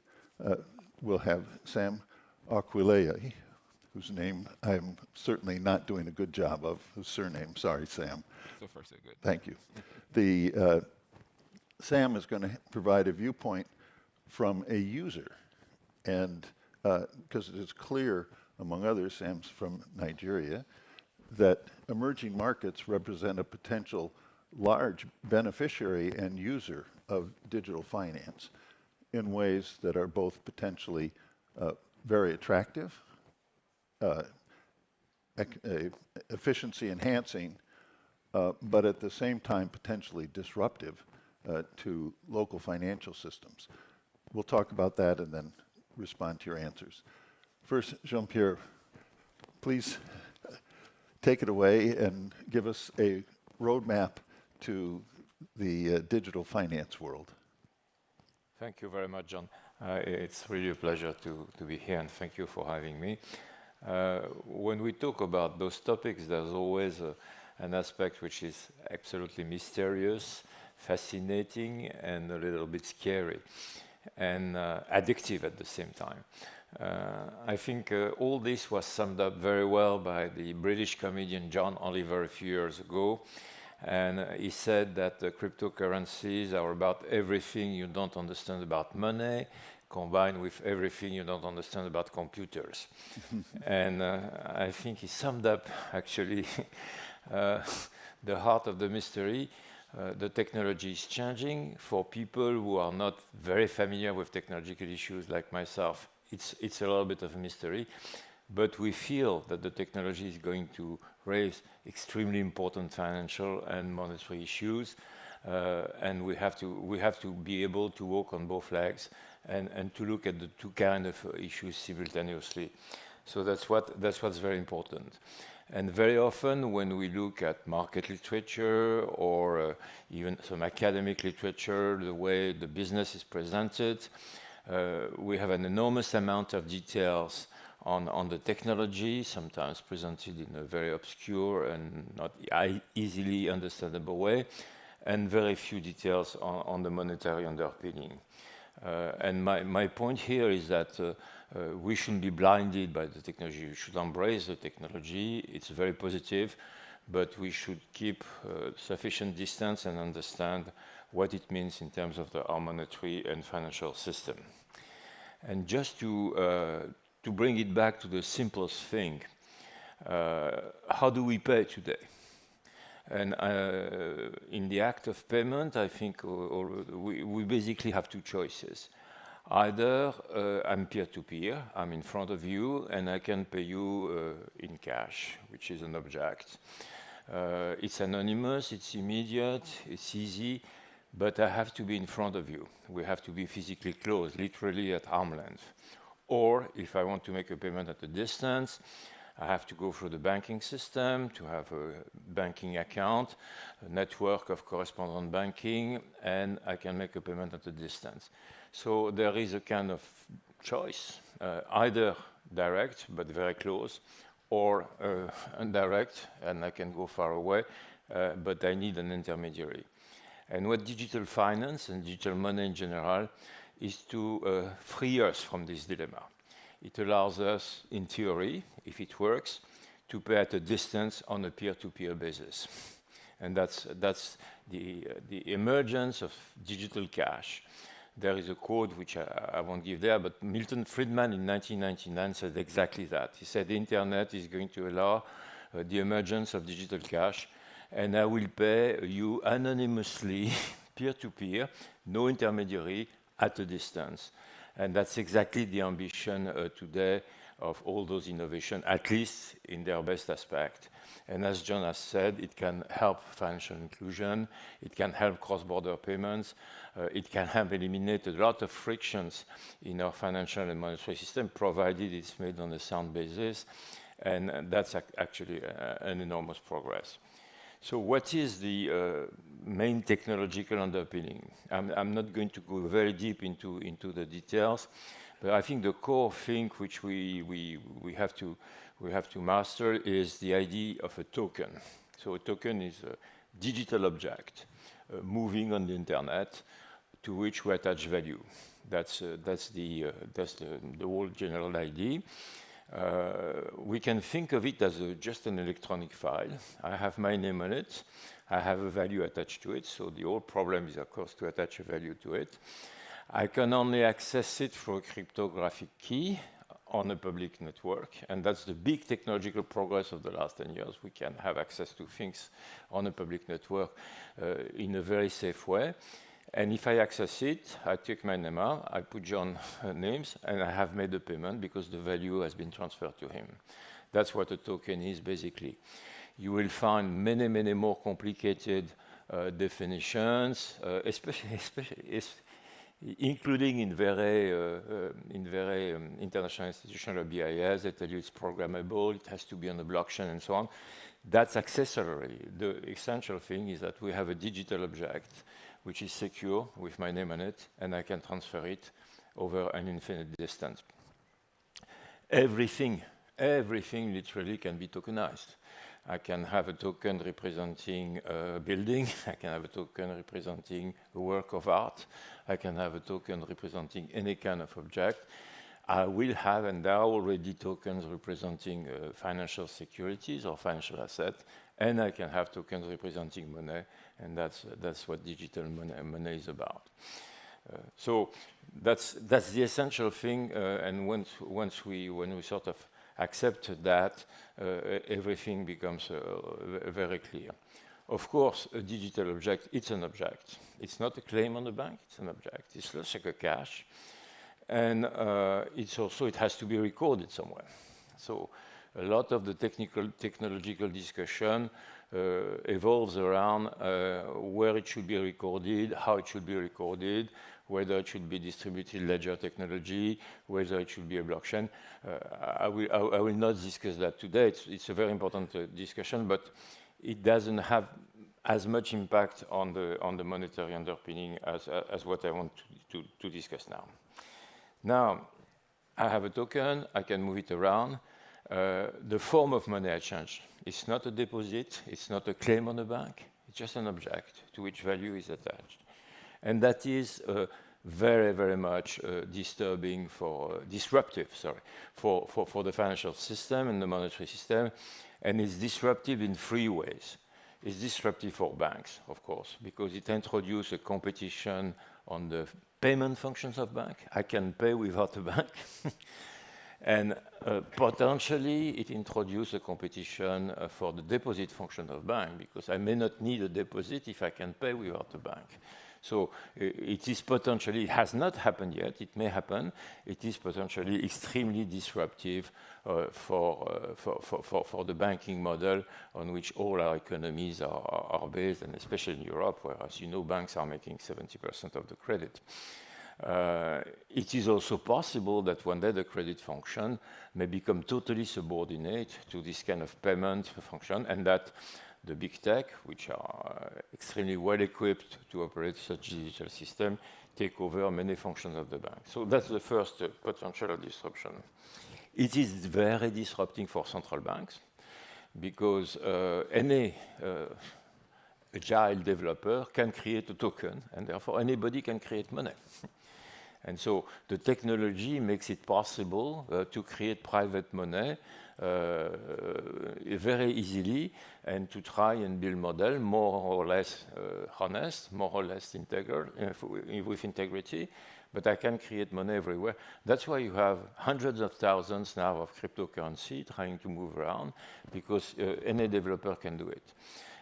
we'll have Sam Aquilea, whose name I'm certainly not doing a good job of, whose surname, sorry, Sam. So far, so good. Thank you. Sam is going to provide a viewpoint from a user, and because it is clear, among others, Sam's from Nigeria, that emerging markets represent a potential large beneficiary and user of digital finance in ways that are both potentially very attractive, efficiency enhancing, but at the same time potentially disruptive to local financial systems. We'll talk about that and then respond to your answers. First, Jean-Pierre, please take it away and give us a roadmap to the digital finance world. Thank you very much, John. It's really a pleasure to be here, and thank you for having me. When we talk about those topics, there's always an aspect which is absolutely mysterious, fascinating, and a little bit scary, and addictive at the same time. I think all this was summed up very well by the British comedian John Oliver a few years ago. And he said that the cryptocurrencies are about everything you don't understand about money, combined with everything you don't understand about computers. And I think he summed up, actually, the heart of the mystery. The technology is changing. For people who are not very familiar with technological issues like myself, it's a little bit of a mystery. But we feel that the technology is going to raise extremely important financial and monetary issues, and we have to be able to walk on both legs and to look at the two kinds of issues simultaneously. So that's what's very important. And very often when we look at market literature or even some academic literature, the way the business is presented, we have an enormous amount of details on the technology, sometimes presented in a very obscure and not easily understandable way, and very few details on the monetary underpinning. And my point here is that we shouldn't be blinded by the technology. We should embrace the technology. It's very positive, but we should keep sufficient distance and understand what it means in terms of our monetary and financial system. And just to bring it back to the simplest thing, how do we pay today? And in the act of payment, I think we basically have two choices. Either I'm peer-to-peer, I'm in front of you, and I can pay you in cash, which is an object. It's anonymous, it's immediate, it's easy, but I have to be in front of you. We have to be physically close, literally at arm's length. Or if I want to make a payment at a distance, I have to go through the banking system to have a banking account, a network of correspondent banking, and I can make a payment at a distance. So there is a kind of choice, either direct but very close, or indirect, and I can go far away, but I need an intermediary. And what digital finance and digital money in general is to free us from this dilemma. It allows us, in theory, if it works, to pay at a distance on a peer-to-peer basis. And that's the emergence of digital cash. There is a quote which I won't give there, but Milton Friedman in 1999 said exactly that. He said the internet is going to allow the emergence of digital cash, and I will pay you anonymously, peer-to-peer, no intermediary, at a distance. And that's exactly the ambition today of all those innovations, at least in their best aspect. And as John has said, it can help financial inclusion, it can help cross-border payments, it can help eliminate a lot of frictions in our financial and monetary system, provided it's made on a sound basis, and that's actually an enormous progress. So what is the main technological underpinning? I'm not going to go very deep into the details, but I think the core thing which we have to master is the idea of a token. So a token is a digital object moving on the internet to which we attach value. That's the whole general idea. We can think of it as just an electronic file. I have my name on it. I have a value attached to it. So the whole problem is, of course, to attach a value to it. I can only access it through a cryptographic key on a public network. And that's the big technological progress of the last 10 years. We can have access to things on a public network in a very safe way. And if I access it, I take my name out, I put John's names, and I have made a payment because the value has been transferred to him. That's what a token is, basically. You will find many, many more complicated definitions, including in very international institutions like BIS. They tell you it's programmable, it has to be on the blockchain, and so on. That's accessory. The essential thing is that we have a digital object which is secure with my name on it, and I can transfer it over an infinite distance. Everything literally can be tokenized. I can have a token representing a building, I can have a token representing a work of art, I can have a token representing any kind of object. I will have, and there are already tokens representing financial securities or financial assets, and I can have tokens representing money, and that's what digital money is about. So that's the essential thing, and when we sort of accept that, everything becomes very clear. Of course, a digital object, it's an object. It's not a claim on the bank, it's an object. It's just like a cash. And it has to be recorded somewhere. So a lot of the technological discussion evolves around where it should be recorded, how it should be recorded, whether it should be distributed ledger technology, whether it should be a blockchain. I will not discuss that today. It's a very important discussion, but it doesn't have as much impact on the monetary underpinning as what I want to discuss now. Now, I have a token, I can move it around. The form of money I change. It's not a deposit, it's not a claim on the bank, it's just an object to which value is attached. And that is very, very much disruptive for the financial system and the monetary system. And it's disruptive in three ways. It's disruptive for banks, of course, because it introduces a competition on the payment functions of bank. I can pay without a bank. And potentially, it introduces a competition for the deposit function of bank, because I may not need a deposit if I can pay without a bank. So it is potentially, it has not happened yet, it may happen, it is potentially extremely disruptive for the banking model on which all our economies are based, and especially in Europe, where, as you know, banks are making 70% of the credit. It is also possible that one day the credit function may become totally subordinate to this kind of payment function, and that the big tech, which are extremely well equipped to operate such digital system, take over many functions of the bank. So that's the first potential disruption. It is very disrupting for central banks, because any agile developer can create a token, and therefore anybody can create money. And so the technology makes it possible to create private money very easily, and to try and build model more or less honest, more or less integral, with integrity, but I can create money everywhere. That's why you have hundreds of thousands now of cryptocurrency trying to move around, because any developer can do it.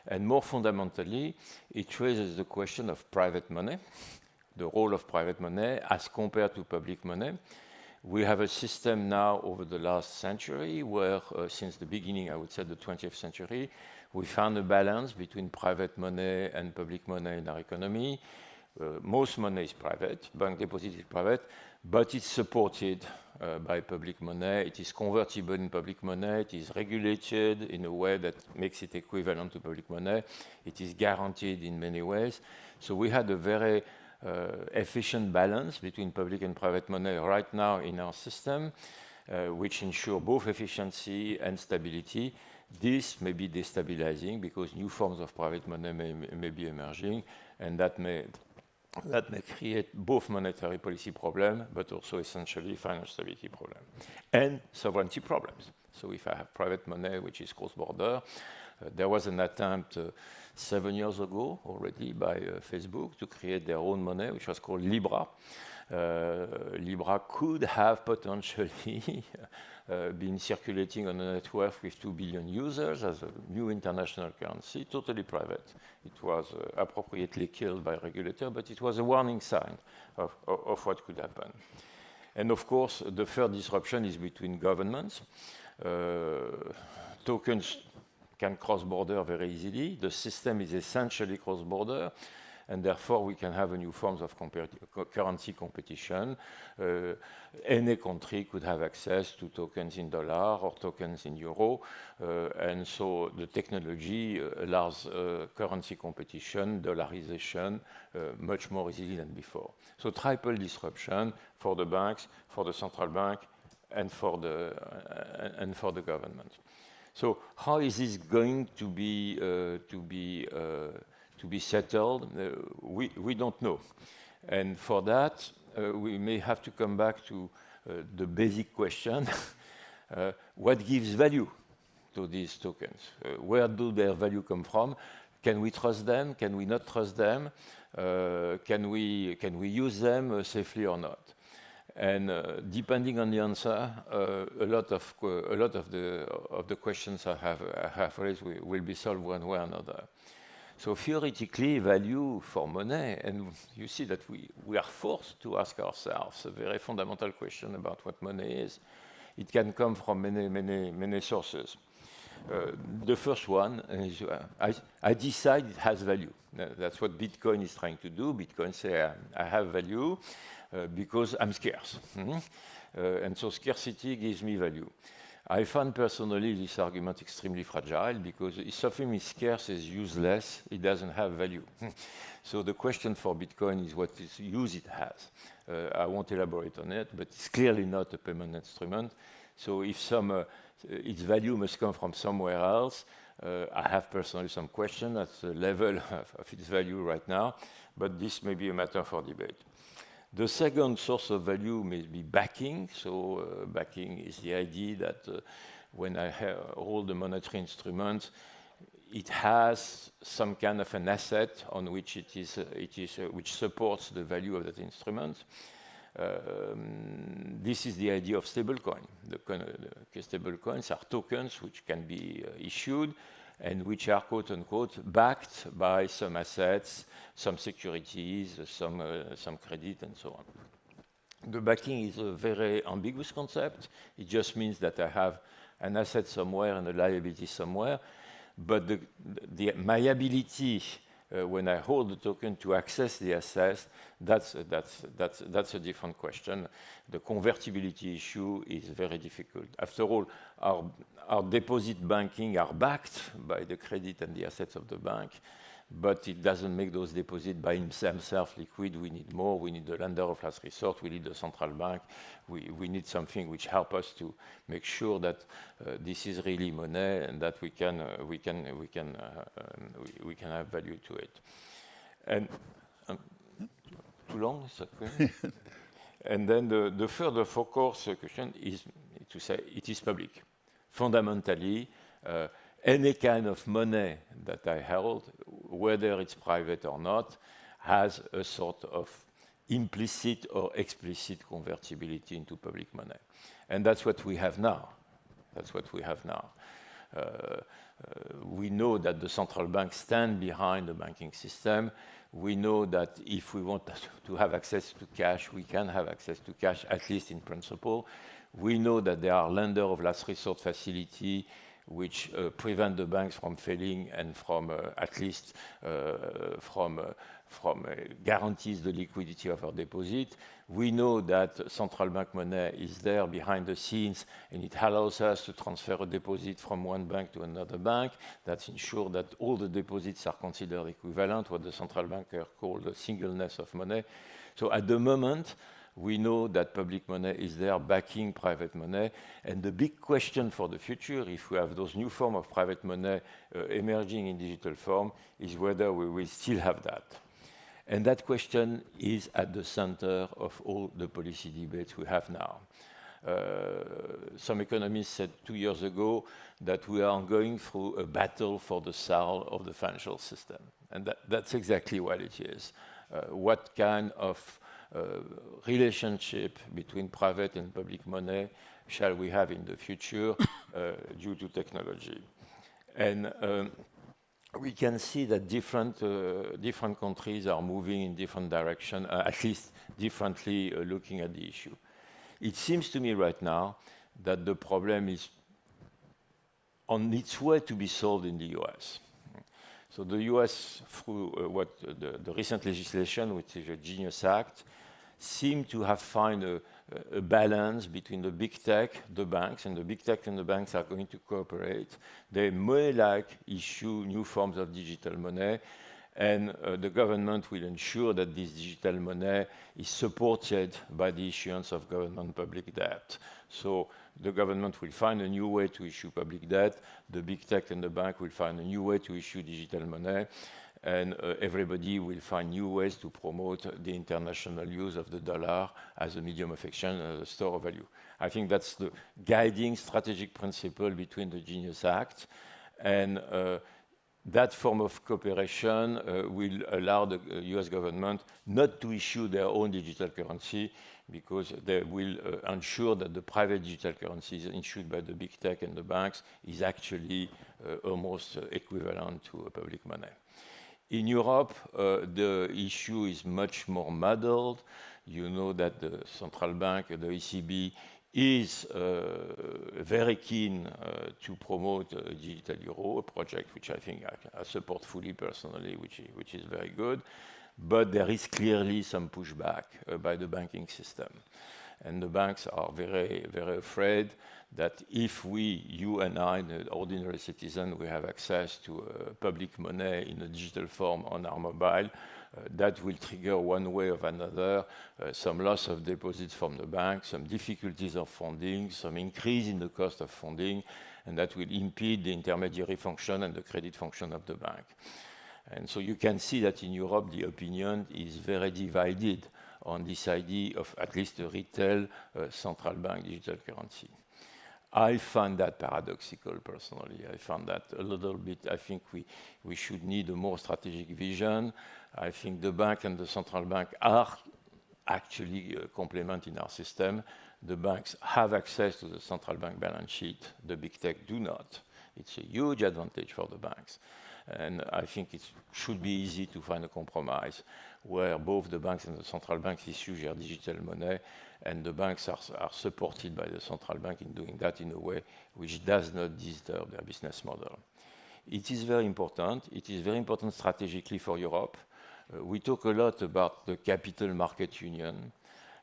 And more fundamentally, it raises the question of private money, the role of private money as compared to public money. We have a system now over the last century where, since the beginning, I would say the 20th century, we found a balance between private money and public money in our economy. Most money is private, bank deposit is private, but it's supported by public money. It is convertible in public money. It is regulated in a way that makes it equivalent to public money. It is guaranteed in many ways. So we had a very efficient balance between public and private money right now in our system, which ensure both efficiency and stability. This may be destabilizing because new forms of private money may be emerging, and that may create both monetary policy problems, but also essentially financial stability problems and sovereignty problems. So if I have private money which is cross-border, there was an attempt 7 years ago already by Facebook to create their own money, which was called Libra. Libra could have potentially been circulating on a network with 2 billion users as a new international currency, totally private. It was appropriately killed by a regulator, but it was a warning sign of what could happen. And of course, the third disruption is between governments. Tokens can cross border very easily. The system is essentially cross-border, and therefore we can have a new forms of currency competition. Any country could have access to tokens in dollar or tokens in euro, and so the technology allows currency competition, dollarization, much more easily than before. So triple disruption for the banks, for the central bank, and for the government. So how is this going to be settled? We don't know, and for that we may have to come back to the basic question: what gives value to these tokens? Where do their value come from? Can we trust them? Can we not trust them? Can we use them safely or not? And depending on the answer, a lot of the questions I have raised will be solved one way or another. So theoretically, value for money, and you see that we are forced to ask ourselves a very fundamental question about what money is. It can come from many sources. The first one is I decide it has value. That's what Bitcoin is trying to do. Bitcoin says I have value because I'm scarce. And so scarcity gives me value. I find personally this argument extremely fragile because if something is scarce, is useless, it doesn't have value. So the question for Bitcoin is what use it has. I won't elaborate on it, but it's clearly not a payment instrument. So if its value must come from somewhere else, I have personally some question at the level of its value right now, but this may be a matter for debate. The second source of value may be backing. So backing is the idea that when I hold a monetary instrument, it has some kind of an asset on which which supports the value of that instrument. This is the idea of stablecoin. The stablecoins are tokens which can be issued and which are, quote unquote, backed by some assets, some securities, some credit, and so on. The backing is a very ambiguous concept. It just means that I have an asset somewhere and a liability somewhere, but my ability when I hold the token to access the assets, that's a different question. The convertibility issue is very difficult. After all, our deposit banking are backed by the credit and the assets of the bank, but it doesn't make those deposits by themselves liquid. We need more. We need the lender of last resort. We need the central bank. We need something which helps us to make sure that this is really money and that we can have value to it. And too long, is that clear? And then the further focus question is to say it is public. Fundamentally, any kind of money that I held, whether it's private or not, has a sort of implicit or explicit convertibility into public money. And that's what we have now. That's what we have now. we know that the central banks stand behind the banking system. We know that if we want to have access to cash, we can have access to cash, at least in principle. We know that there are lender of last resort facility which prevent the banks from failing and from at least guarantees the liquidity of our deposit. We know that central bank money is there behind the scenes, and it allows us to transfer a deposit from one bank to another bank. That ensures that all the deposits are considered equivalent, what the central banker called the singleness of money. So at the moment, we know that public money is there backing private money. And the big question for the future, if we have those new forms of private money emerging in digital form, is whether we will still have that. And that question is at the center of all the policy debates we have now. Some economists said 2 years ago that we are going through a battle for the soul of the financial system. And that's exactly what it is. What kind of relationship between private and public money shall we have in the future due to technology? And we can see that different countries are moving in different directions, at least differently looking at the issue. It seems to me right now that the problem is on its way to be solved in the US. So the US, through the recent legislation, which is a Genius Act, seem to have found a balance between the big tech, the banks, and the big tech and the banks are going to cooperate. They may issue new forms of digital money, and the government will ensure that this digital money is supported by the issuance of government public debt. So the government will find a new way to issue public debt, the big tech and the bank will find a new way to issue digital money, and everybody will find new ways to promote the international use of the dollar as a medium of exchange and as a store of value. I think that's the guiding strategic principle between the Genius Act, and that form of cooperation will allow the US government not to issue their own digital currency, because they will ensure that the private digital currencies issued by the big tech and the banks is actually almost equivalent to public money. In Europe, the issue is much more muddled. You know that the central bank, the ECB, is very keen to promote a digital euro, a project which I think I support fully personally, which is very good. But there is clearly some pushback by the banking system. And the banks are very, very afraid that if we, you and I, the ordinary citizen, we have access to public money in a digital form on our mobile, that will trigger one way or another some loss of deposits from the bank, some difficulties of funding, some increase in the cost of funding, and that will impede the intermediary function and the credit function of the bank. And so you can see that in Europe, the opinion is very divided on this idea of at least a retail central bank digital currency. I find that paradoxical, personally. I found that a little bit, I think we should need a more strategic vision. I think the bank and the central bank are actually complementing our system. The banks have access to the central bank balance sheet. The big tech do not. It's a huge advantage for the banks. And I think it should be easy to find a compromise where both the banks and the central banks issue their digital money, and the banks are supported by the central bank in doing that in a way which does not disturb their business model. It is very important. It is very important strategically for Europe. We talk a lot about the capital market union,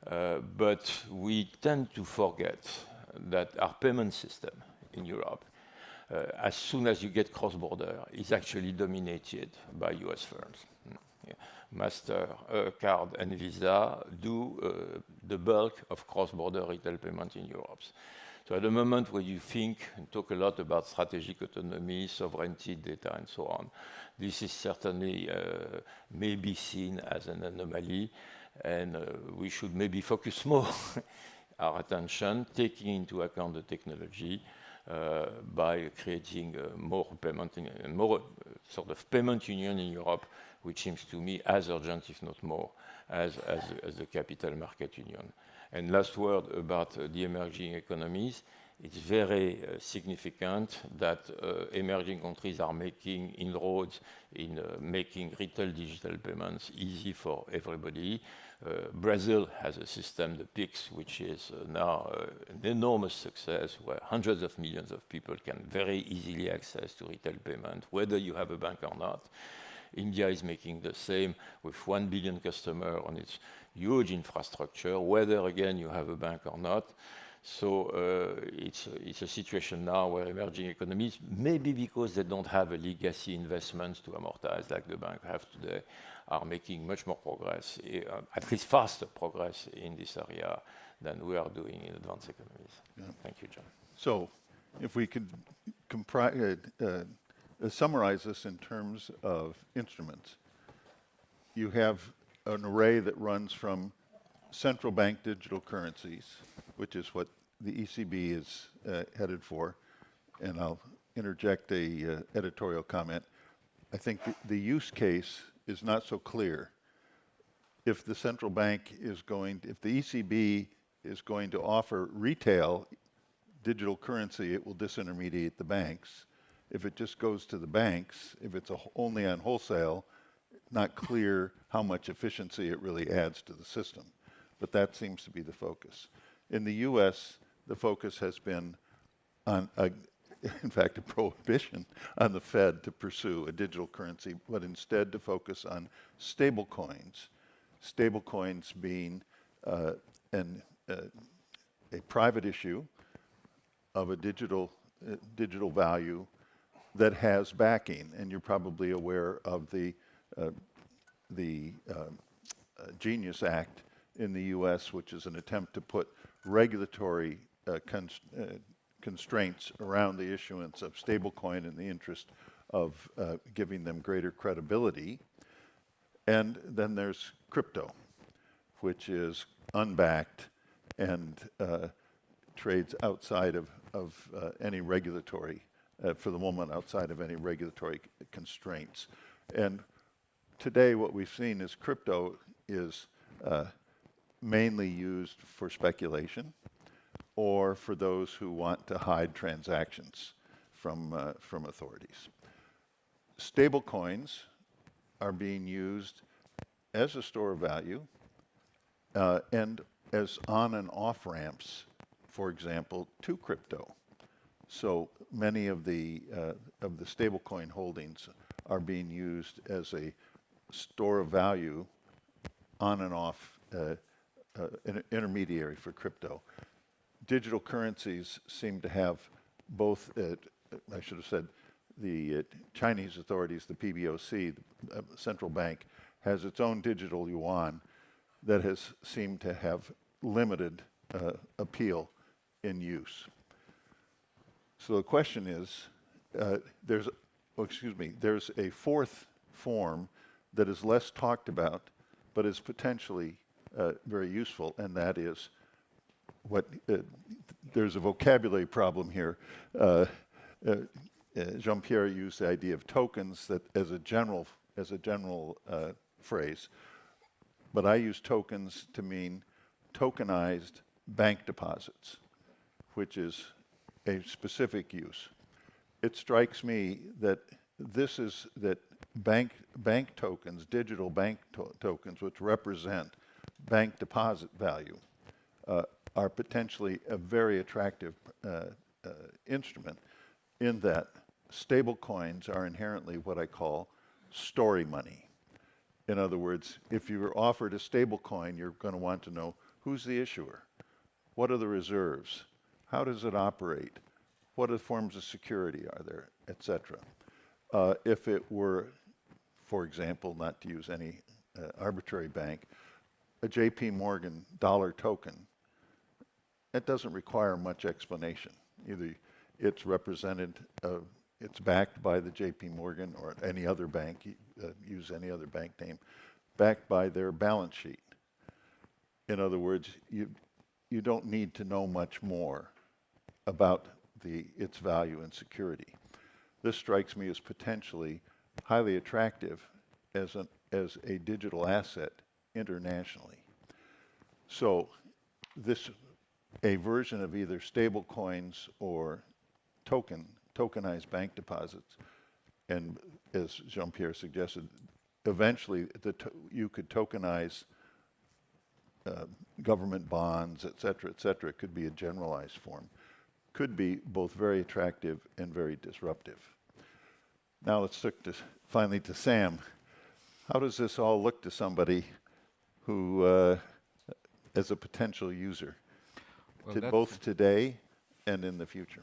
but we tend to forget that our payment system in Europe, as soon as you get cross-border, is actually dominated by US firms. MasterCard and Visa do the bulk of cross-border retail payment in Europe. So at the moment where you think and talk a lot about strategic autonomy, sovereignty, data, and so on, this is certainly maybe seen as an anomaly, and we should maybe focus more our attention, taking into account the technology, by creating more payment and more sort of payment union in Europe, which seems to me as urgent, if not more, as the capital market union. And last word about the emerging economies. it's very significant that emerging countries are making inroads in making retail digital payments easy for everybody. Brazil has a system, the PIX, which is now an enormous success, where hundreds of millions of people can very easily access to retail payment, whether you have a bank or not. India is making the same with 1 billion customers on its huge infrastructure, whether, again, you have a bank or not. So it's a situation now where emerging economies, maybe because they don't have a legacy investments to amortize like the bank have today, are making much more progress, at least faster progress in this area than we are doing in advanced economies. Yeah. Thank you, John. So if we could summarize this in terms of instruments, you have an array that runs from central bank digital currencies, which is what the ECB is headed for, and I'll interject a editorial comment. I think the use case is not so clear. If the central bank is going, if the ECB is going to offer retail digital currency, it will disintermediate the banks. If it just goes to the banks, if it's only on wholesale, not clear how much efficiency it really adds to the system. But that seems to be the focus. In the US, the focus has been on, in fact, a prohibition on the Fed to pursue a digital currency, but instead to focus on stable coins. Stable coins being a private issue of a digital value that has backing. And you're probably aware of the Genius Act in the US, which is an attempt to put regulatory constraints around the issuance of stablecoin in the interest of giving them greater credibility. And then there's crypto, which is unbacked and trades outside of any regulatory, for the moment, outside of any regulatory constraints. And today what we've seen is crypto is mainly used for speculation or for those who want to hide transactions from authorities. Stable coins are being used as a store of value and as on and off ramps, for example, to crypto. So many of the stablecoin holdings are being used as a store of value on and off intermediary for crypto. Digital currencies seem to have both, I should have said, the Chinese authorities, the PBOC, the central bank, has its own digital yuan that has seemed to have limited appeal in use. So the question is, there's a fourth form that is less talked about, but is potentially very useful, and that is what there's a vocabulary problem here. Jean-Pierre used the idea of tokens that as a general phrase, but I use tokens to mean tokenized bank deposits, which is a specific use. It strikes me that bank tokens, digital bank tokens, which represent bank deposit value, are potentially a very attractive instrument, in that stable coins are inherently what I call story money. In other words, if you were offered a stable coin, you're going to want to know who's the issuer, what are the reserves, how does it operate, what other forms of security are there, etc. If it were, for example, not to use any arbitrary bank, a JP Morgan dollar token, it doesn't require much explanation. Either it's represented, it's backed by the JP Morgan or any other bank, use any other bank name, backed by their balance sheet. In other words, you don't need to know much more about its value and security. This strikes me as potentially highly attractive as a digital asset internationally. So this a version of either stable coins or tokenized bank deposits. And as Jean-Pierre suggested, eventually you could tokenize government bonds, et cetera, et cetera. It could be a generalized form. Could be both very attractive and very disruptive. Now let's look finally to Sam. How does this all look to somebody who, as a potential user, both today and in the future?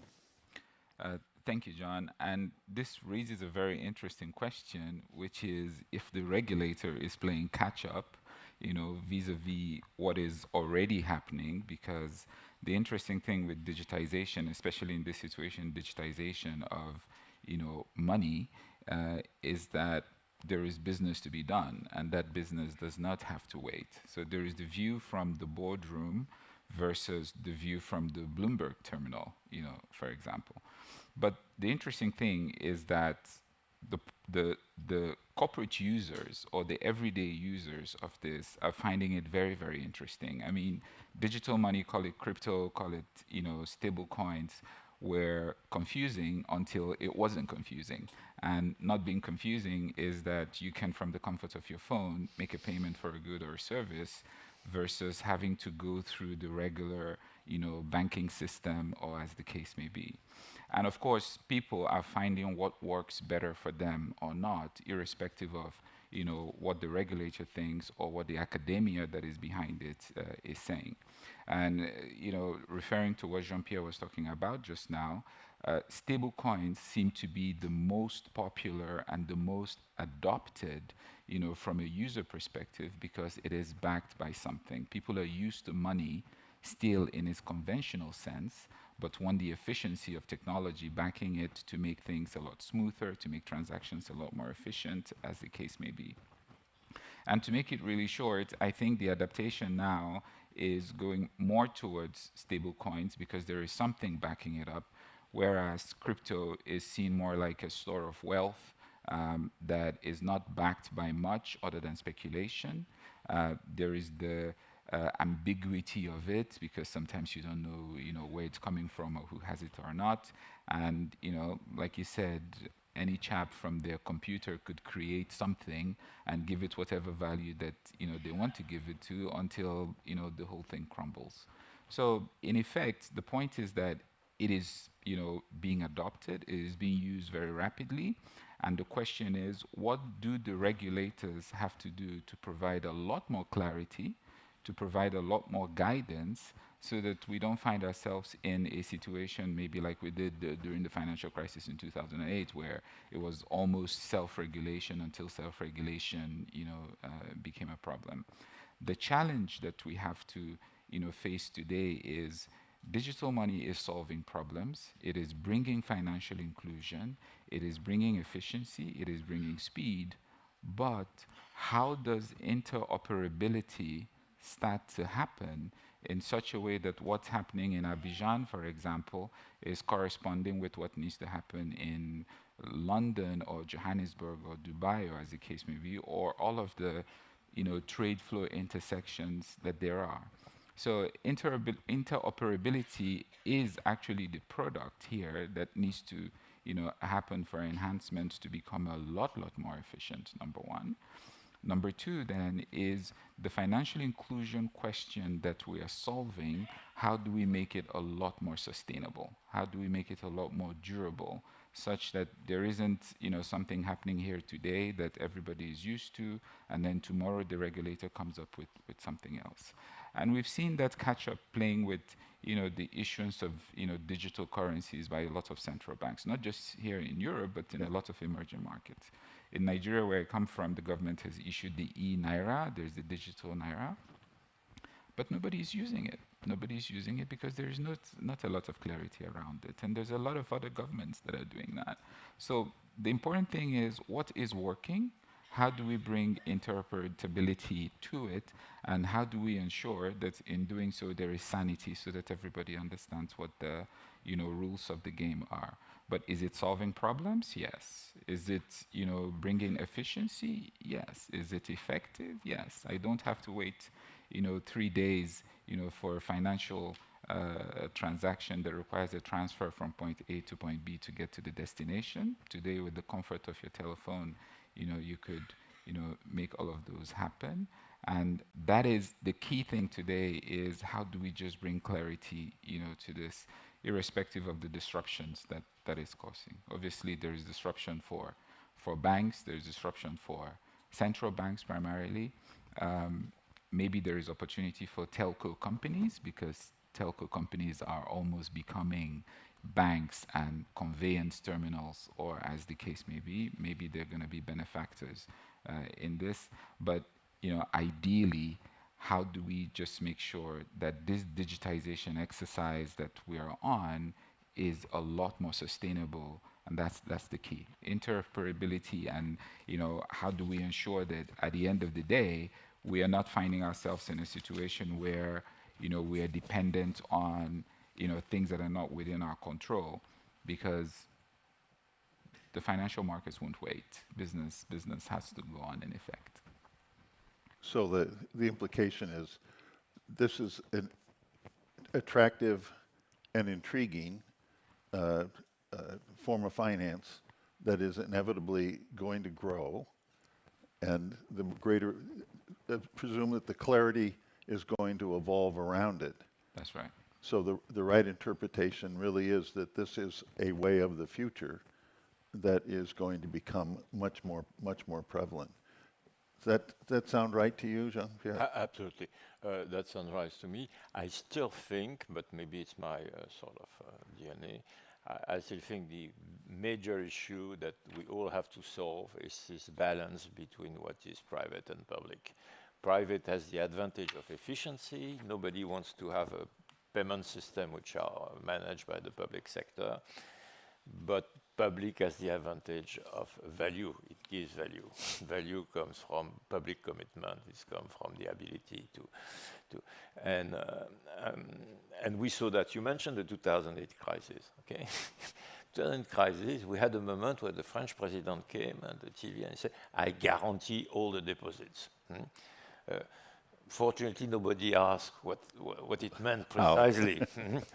Thank you, John. And this raises a very interesting question, which is if the regulator is playing catch-up, vis-a-vis what is already happening, because the interesting thing with digitization, especially in this situation, digitization of, money, is that there is business to be done, and that business does not have to wait. So there is the view from the boardroom versus the view from the Bloomberg terminal, for example. But the interesting thing is that the corporate users or the everyday users of this are finding it very, very interesting. I mean, digital money, call it crypto, call it, stable coins, were confusing until it wasn't confusing. And not being confusing is that you can, from the comfort of your phone, make a payment for a good or a service versus having to go through the regular, banking system, or as the case may be. And of course, people are finding what works better for them or not, irrespective of, what the regulator thinks or what the academia that is behind it is saying. And, referring to what Jean-Pierre was talking about just now, stable coins seem to be the most popular and the most adopted, from a user perspective, because it is backed by something. People are used to money still in its conventional sense, but want the efficiency of technology backing it to make things a lot smoother, to make transactions a lot more efficient, as the case may be. And to make it really short, I think the adaptation now is going more towards stable coins because there is something backing it up, whereas crypto is seen more like a store of wealth that is not backed by much other than speculation. There is the ambiguity of it because sometimes you don't know, where it's coming from or who has it or not. And, like you said, any chap from their computer could create something and give it whatever value that, they want to give it to until, the whole thing crumbles. So in effect, the point is that it is, being adopted, it is being used very rapidly. And the question is, what do the regulators have to do to provide a lot more clarity, to provide a lot more guidance, so that we don't find ourselves in a situation maybe like we did during the financial crisis in 2008, where it was almost self-regulation until self-regulation, became a problem. The challenge that we have to, face today is digital money is solving problems. It is bringing financial inclusion. It is bringing efficiency. It is bringing speed. But how does interoperability start to happen in such a way that what's happening in Abidjan, for example, is corresponding with what needs to happen in London or Johannesburg or Dubai, or as the case may be, or all of the, trade flow intersections that there are. So interoperability is actually the product here that needs to, happen for enhancement to become a lot more efficient, number one. Number two, then, is the financial inclusion question that we are solving. How do we make it a lot more sustainable? How do we make it a lot more durable, such that there isn't, something happening here today that everybody is used to, and then tomorrow the regulator comes up with something else. And we've seen that catch-up playing with, the issuance of, digital currencies by a lot of central banks, not just here in Europe, but in a lot of emerging markets. In Nigeria, where I come from, the government has issued the e-Naira. There's the digital Naira. But nobody is using it. Nobody's using it because there is not a lot of clarity around it. And there's a lot of other governments that are doing that. So the important thing is what is working, how do we bring interoperability to it, and how do we ensure that in doing so there is sanity so that everybody understands what the rules of the game are. But is it solving problems? Yes. Is it, bringing efficiency? Yes. Is it effective? Yes. I don't have to wait, 3 days, for financial a transaction that requires a transfer from point A to point B to get to the destination. Today, with the comfort of your telephone, you could, make all of those happen. And that is the key thing today, is how do we just bring clarity, to this, irrespective of the disruptions that is causing. Obviously, there is disruption for banks, there's disruption for central banks primarily. Maybe there is opportunity for telco companies, because telco companies are almost becoming banks and conveyance terminals, or as the case may be. Maybe they're going to be benefactors in this. But ideally, how do we just make sure that this digitization exercise that we are on is a lot more sustainable? And that's the key. Interoperability, and how do we ensure that at the end of the day, we are not finding ourselves in a situation where we are dependent on things that are not within our control, because the financial markets won't wait. Business has to go on in effect. So the implication is this is an attractive and intriguing form of finance that is inevitably going to grow, and the greater, presume that the clarity is going to evolve around it. That's right. So the right interpretation really is that this is a way of the future that is going to become much more prevalent. Does that sound right to you, Jean-Pierre? Absolutely. That sounds right to me. I still think, but maybe it's my sort of DNA, I still think the major issue that we all have to solve is this balance between what is private and public. Private has the advantage of efficiency. Nobody wants to have a payment system which are managed by the public sector. But public has the advantage of value. It gives value. Value comes from public commitment. It comes from the ability to and we saw that. You mentioned the 2008 crisis, okay? 2008 crisis, we had a moment where the French president came on the TV and said, I guarantee all the deposits. Fortunately, nobody asked what it meant precisely,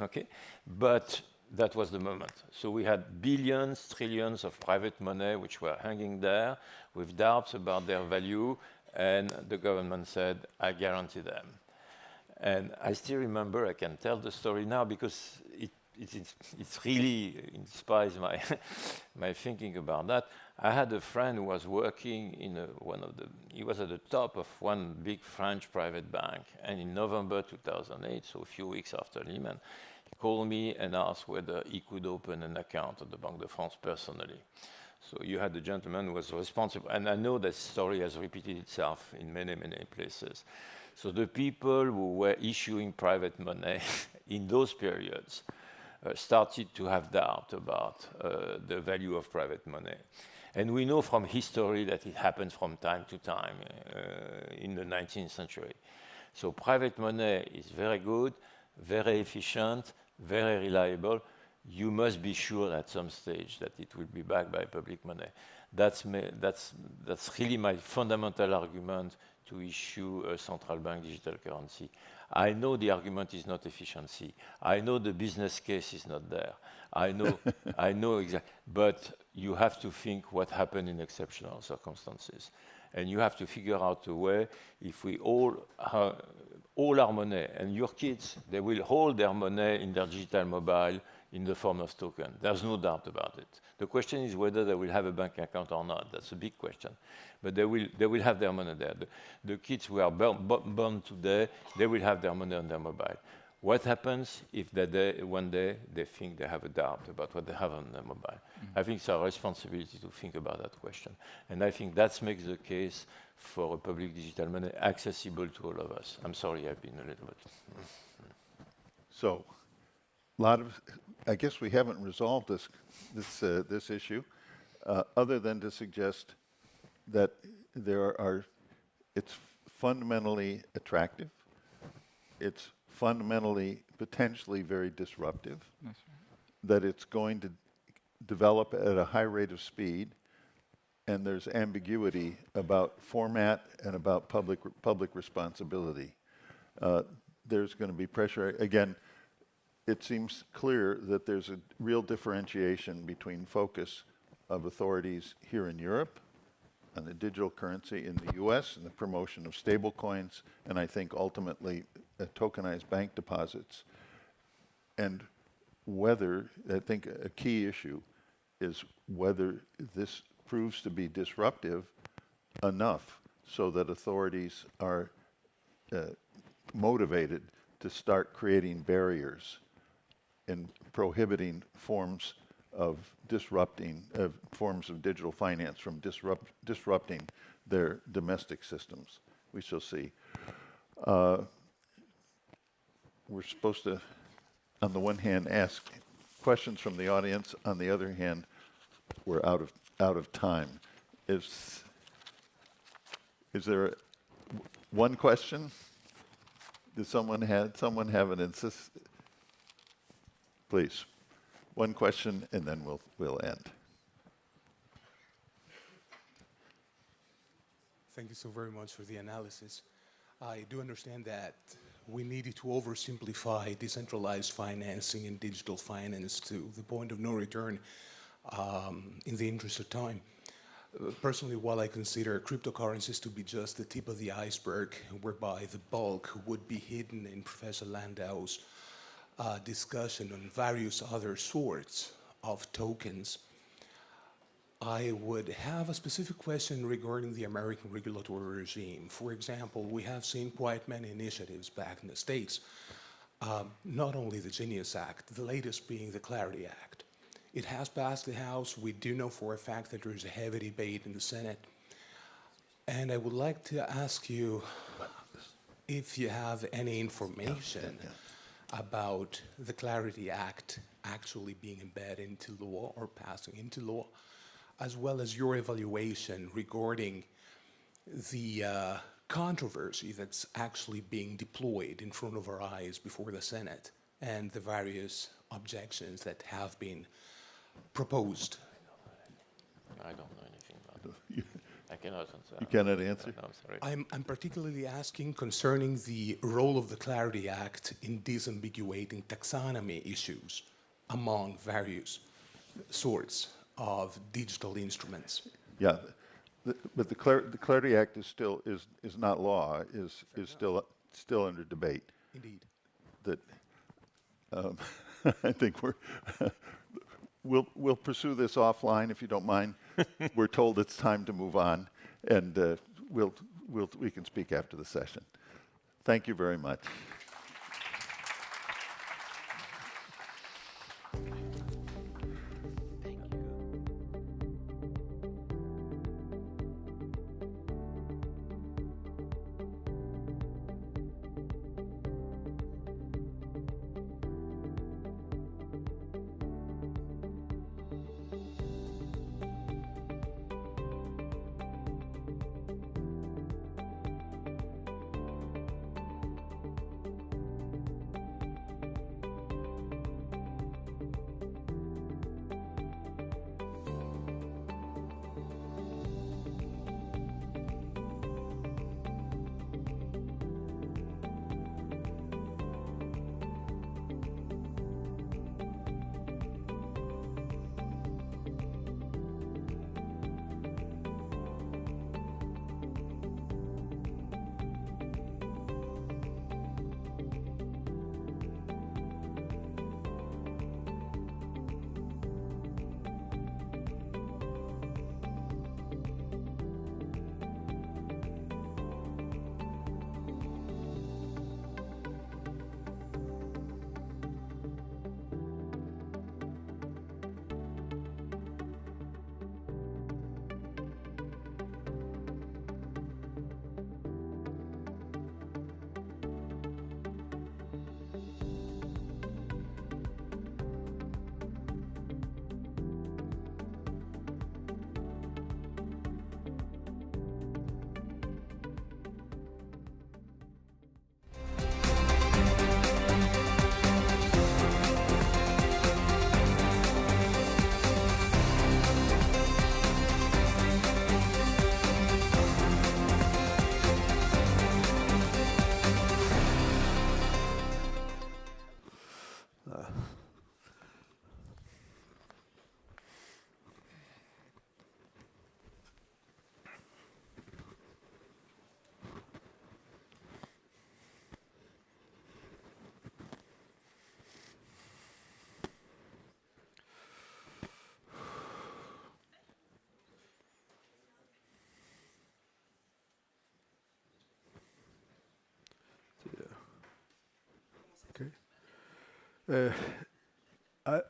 okay? But that was the moment. So we had billions, trillions of private money which were hanging there with doubts about their value, and the government said, I guarantee them. And I still remember, I can tell the story now because it really inspires my thinking about that. I had a friend who was working in he was at the top of one big French private bank, and in November 2008, so a few weeks after Lehman, he called me and asked whether he could open an account at the Banque de France personally. So you had the gentleman who was responsible, and I know that story has repeated itself in many, many places. So the people who were issuing private money in those periods started to have doubt about the value of private money. And we know from history that it happens from time to time in the 19th century. So private money is very good, very efficient, very reliable. You must be sure at some stage that it will be backed by public money. That's really my fundamental argument to issue a central bank digital currency. I know the argument is not efficiency. I know the business case is not there. I know exactly. But you have to think what happened in exceptional circumstances. And you have to figure out a way, if we all our money, and your kids, they will hold their money in their digital mobile in the form of token. There's no doubt about it. The question is whether they will have a bank account or not. That's a big question. But they will have their money there. The kids who are born today, they will have their money on their mobile. What happens if one day they think they have a doubt about what they have on their mobile? Mm-hmm. I think it's our responsibility to think about that question. And I think that makes the case for a public digital money accessible to all of us. I'm sorry, I've been a little bit. So, I guess we haven't resolved this issue, other than to suggest that it's fundamentally attractive. It's fundamentally, potentially very disruptive. That's right. That it's going to develop at a high rate of speed, and there's ambiguity about format and about public responsibility. There's going to be pressure. Again, it seems clear that there's a real differentiation between focus of authorities here in Europe on the digital currency in the US and the promotion of stable coins, and I think ultimately tokenized bank deposits. And whether, I think a key issue is whether this proves to be disruptive enough so that authorities are motivated to start creating barriers and prohibiting forms of disrupting, forms of digital finance from disrupting their domestic systems. We shall see. We're supposed to, on the one hand, ask questions from the audience. On the other hand, we're out of time. Is there one question? Did someone have an insist? Please, one question, and then we'll end. Thank you so very much for the analysis. I do understand that we needed to oversimplify decentralized financing and digital finance to the point of no return in the interest of time. Personally, while I consider cryptocurrencies to be just the tip of the iceberg, whereby the bulk would be hidden in Professor Landau's discussion on various other sorts of tokens, I would have a specific question regarding the American regulatory regime. For example, we have seen quite many initiatives back in the States, not only the Genius Act, the latest being the Clarity Act. It has passed the House. We do know for a fact that there is a heavy debate in the Senate. And I would like to ask you if you have any information about the Clarity Act actually being embedded into law or passing into law, as well as your evaluation regarding the controversy that's actually being deployed in front of our eyes before the Senate and the various objections that have been proposed. I don't know anything about it. I cannot answer. You cannot answer? No, sorry. I'm particularly asking concerning the role of the Clarity Act in disambiguating taxonomy issues among various sorts of digital instruments. Yeah, but the Clarity Act is still is not law. Is still under debate. Indeed. That I think we'll pursue this offline if you don't mind. We're told it's time to move on, and we can speak after the session. Thank you very much.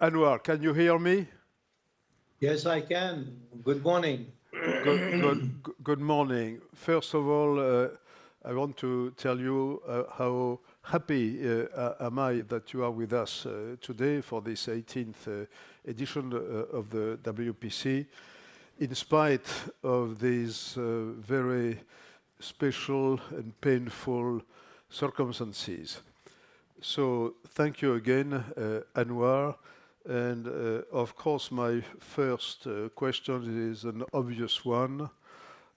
Anwar, can you hear me? Yes, I can. Good morning. Good morning. First of all, I want to tell you how happy am I that you are with us today for this 18th edition of the WPC, in spite of these very special and painful circumstances. So thank you again, Anwar. And of course, my first question is an obvious one.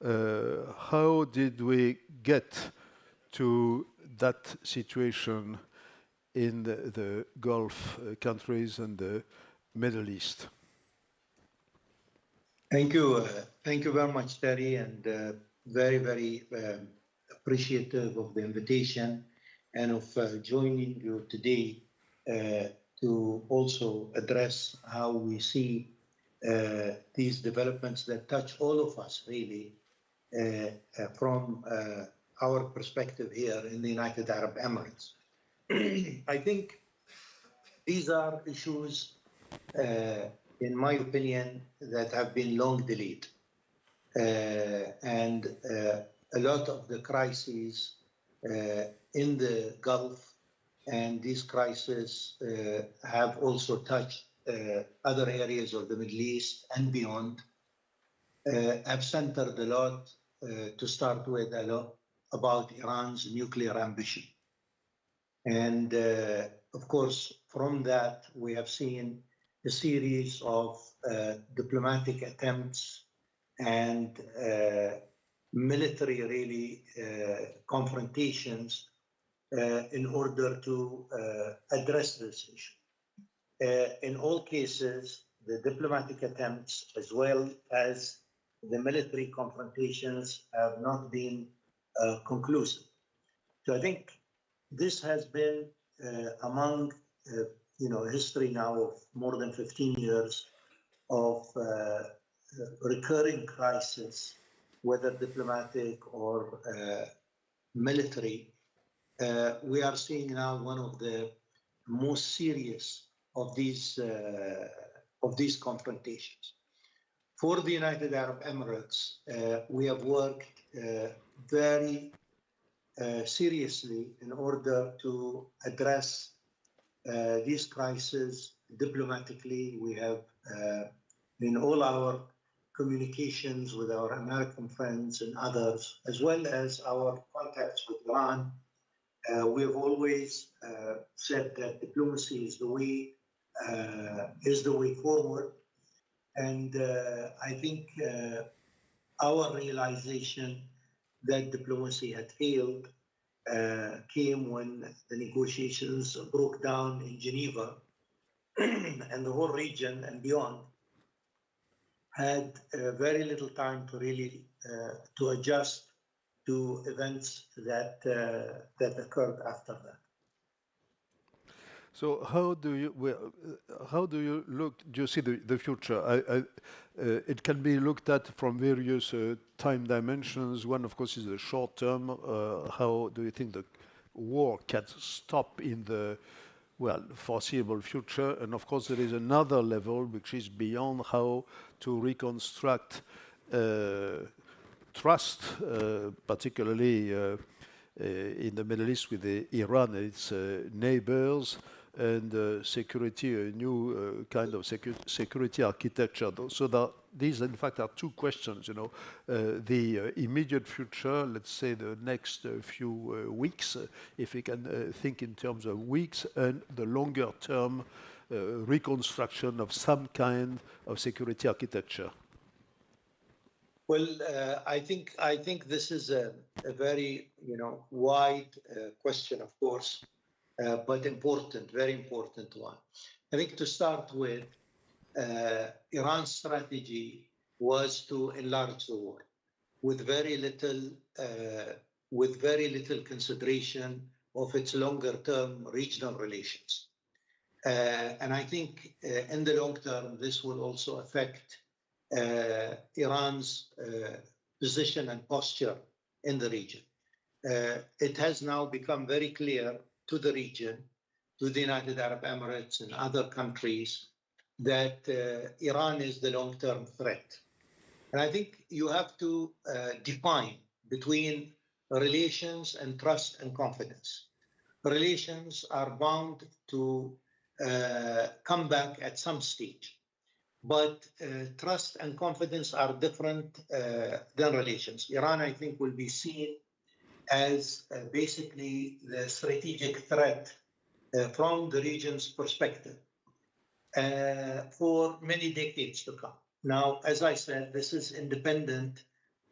How did we get to that situation in the Gulf countries and the Middle East? Thank you. Thank you very much, Terry, and very, very appreciative of the invitation and of joining you today to also address how we see these developments that touch all of us, really, from our perspective here in the United Arab Emirates. I think these are issues, in my opinion, that have been long delayed. And a lot of the crises in the Gulf and these crises have also touched other areas of the Middle East and beyond, have centered a lot, to start with, a lot about Iran's nuclear ambition. And of course, from that, we have seen a series of diplomatic attempts and military, really, confrontations in order to address this issue. In all cases, the diplomatic attempts as well as the military confrontations have not been conclusive. So I think this has been among history now of more than 15 years of recurring crisis, whether diplomatic or military. We are seeing now one of the most serious of these confrontations. For the United Arab Emirates, we have worked very seriously in order to address these crises diplomatically. We have, in all our communications with our American friends and others, as well as our contacts with Iran, we have always said that diplomacy is the way forward. And I think our realization that diplomacy had failed came when the negotiations broke down in Geneva, and the whole region and beyond had very little time to really to adjust to events that occurred after that. So how do you look? Do you see the future? It can be looked at from various time dimensions. One, of course, is the short term. How do you think the war can stop in the foreseeable future? And of course, there is another level which is beyond how to reconstruct trust, particularly in the Middle East with Iran and its neighbors, and security, a new kind of security architecture. So that these, in fact, are two questions. The immediate future, let's say the next few weeks, if we can think in terms of weeks, and the longer term reconstruction of some kind of security architecture. Well, I think this is a very wide question, of course, but important, very important one. I think to start with, Iran's strategy was to enlarge the war with very little consideration of its longer-term regional relations. And I think in the long term, this will also affect Iran's position and posture in the region. It has now become very clear to the region to the United Arab Emirates and other countries that Iran is the long-term threat. And I think you have to define between relations and trust and confidence. Relations are bound to come back at some stage, but trust and confidence are different than relations. Iran, I think, will be seen as basically the strategic threat from the region's perspective for many decades to come. Now, as I said, this is independent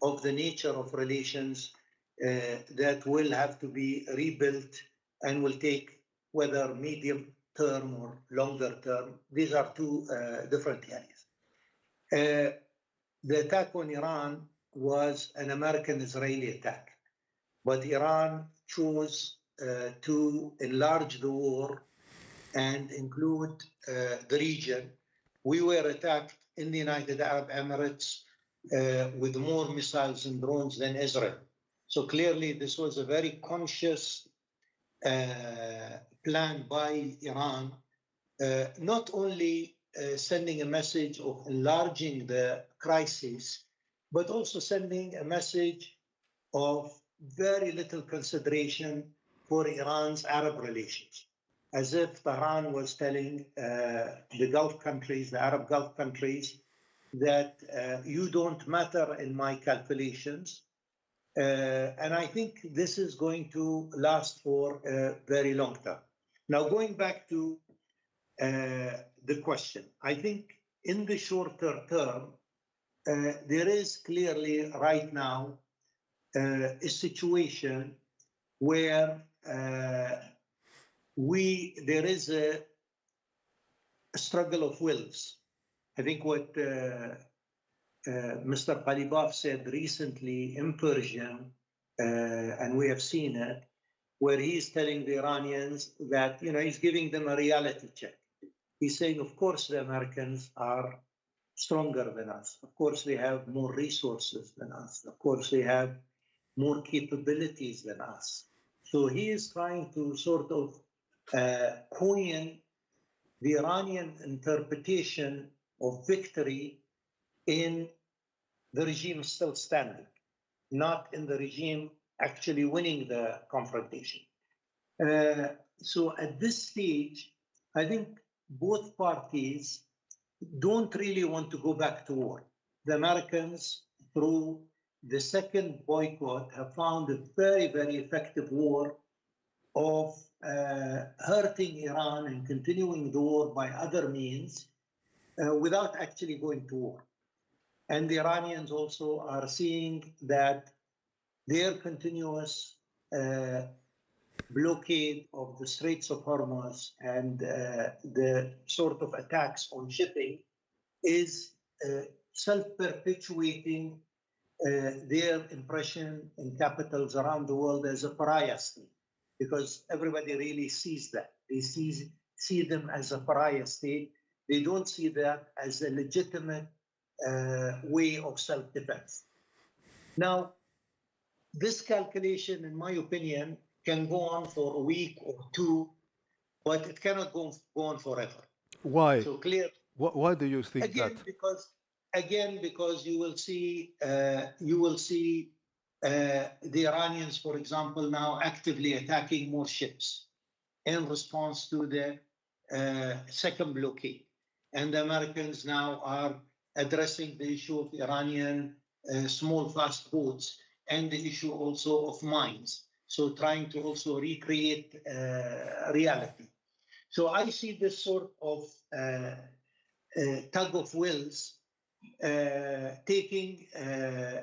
of the nature of relations that will have to be rebuilt and will take whether medium term or longer term. These are two different areas. The attack on Iran was an American-Israeli attack, but Iran chose to enlarge the war and include the region. We were attacked in the United Arab Emirates with more missiles and drones than Israel. So clearly this was a very conscious plan by Iran, not only sending a message of enlarging the crisis, but also sending a message of very little consideration for Iran's Arab relations, as if Tehran was telling the Gulf countries, the Arab Gulf countries, that you don't matter in my calculations. And I think this is going to last for a very long time. Now, going back to the question, I think in the shorter term, there is clearly right now a situation where there is a struggle of wills. I think what Mr. Qalibaf said recently in Persian, and we have seen it, where he's telling the Iranians that, he's giving them a reality check. He's saying, of course, the Americans are stronger than us. Of course, they have more resources than us. Of course, they have more capabilities than us. So he is trying to sort of coin the Iranian interpretation of victory in the regime still standing, not in the regime actually winning the confrontation. So at this stage, I think both parties don't really want to go back to war. The Americans, through the second boycott, have found a very, very effective war of hurting Iran and continuing the war by other means without actually going to war. And the Iranians also are seeing that their continuous blockade of the Straits of Hormuz and the sort of attacks on shipping is self-perpetuating their impression in capitals around the world as a pariah state, because everybody really sees that. They see them as a pariah state. They don't see that as a legitimate way of self-defense. Now, this calculation, in my opinion, can go on for a week or two, but it cannot go on forever. Why? So clear. Why do you think that? Because you will see the Iranians, for example, now actively attacking more ships in response to the second blockade. And the Americans now are addressing the issue of Iranian small fast boats and the issue also of mines. So trying to also recreate reality. So I see this sort of tug of wills taking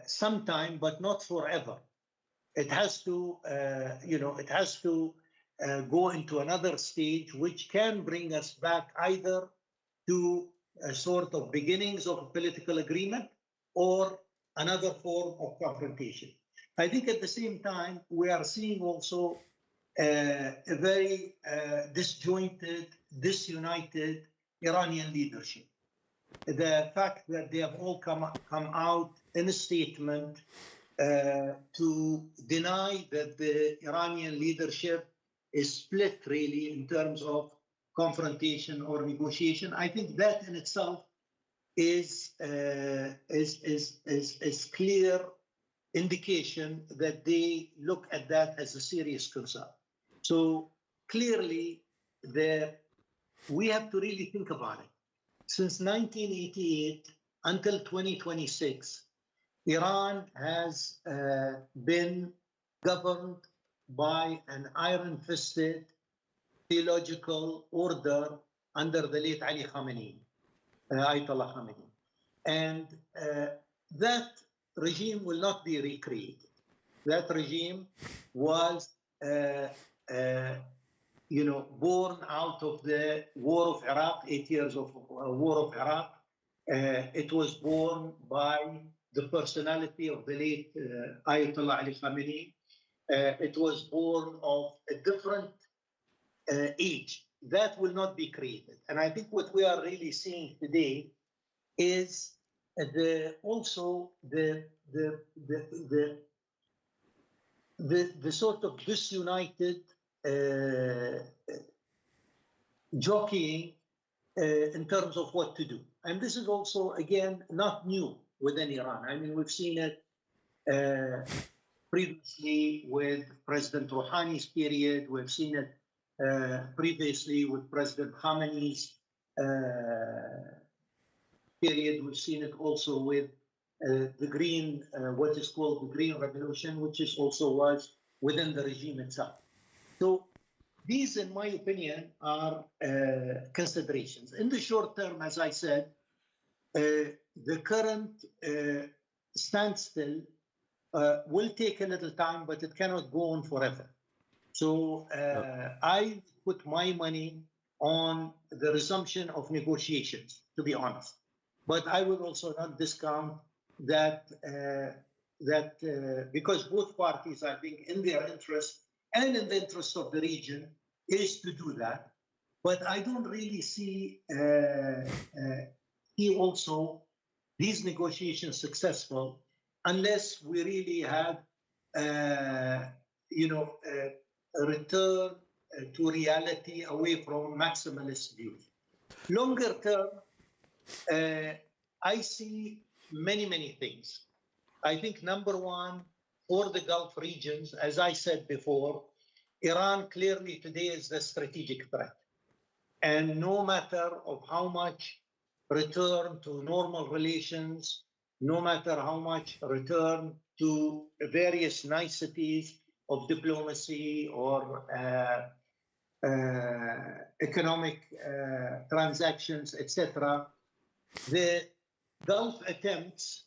some time, but not forever. It has to, go into another stage, which can bring us back either to a sort of beginnings of a political agreement or another form of confrontation. I think at the same time, we are seeing also a very disjointed, disunited Iranian leadership. The fact that they have all come out in a statement to deny that the Iranian leadership is split really in terms of confrontation or negotiation. I think that in itself is clear indication that they look at that as a serious concern. So clearly, we have to really think about it. Since 1988 until 2026, Iran has been governed by an iron-fisted theological order under the late Ali Khamenei, Ayatollah Khamenei. And that regime will not be recreated. That regime was, born out of the War of Iraq, 8 years of War of Iraq. It was born by the personality of the late Ayatollah Ali Khamenei. It was born of a different age. That will not be created. And I think what we are really seeing today is the sort of disunited jockeying in terms of what to do. And this is also, again, not new within Iran. I mean, we've seen it previously with President Rouhani's period. We've seen it previously with President Khamenei's period. We've seen it also with the Green, what is called the Green Revolution, which is also was within the regime itself. So these, in my opinion, are considerations. In the short term, as I said, the current standstill will take a little time, but it cannot go on forever. So I put my money on the resumption of negotiations, to be honest. But I will also not discount that because both parties, I think, in their interest and in the interest of the region, is to do that. But I don't really see also these negotiations successful unless we really have, a return to reality away from maximalist views. Longer term, I see many things. I think number one, for the Gulf regions, as I said before, Iran clearly today is the strategic threat. And no matter of how much return to normal relations, no matter how much return to various niceties of diplomacy or economic transactions, etc., the Gulf attempts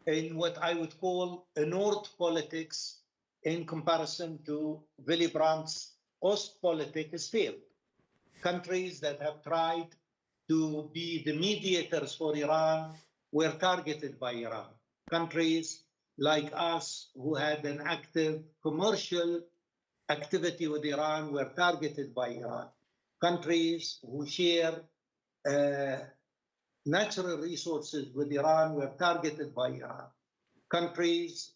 in what I would call a North politics in comparison to Willy Brandt's Ost politics failed. Countries that have tried to be the mediators for Iran were targeted by Iran. Countries like us who had an active commercial activity with Iran were targeted by Iran. Countries who share natural resources with Iran were targeted by Iran. Countries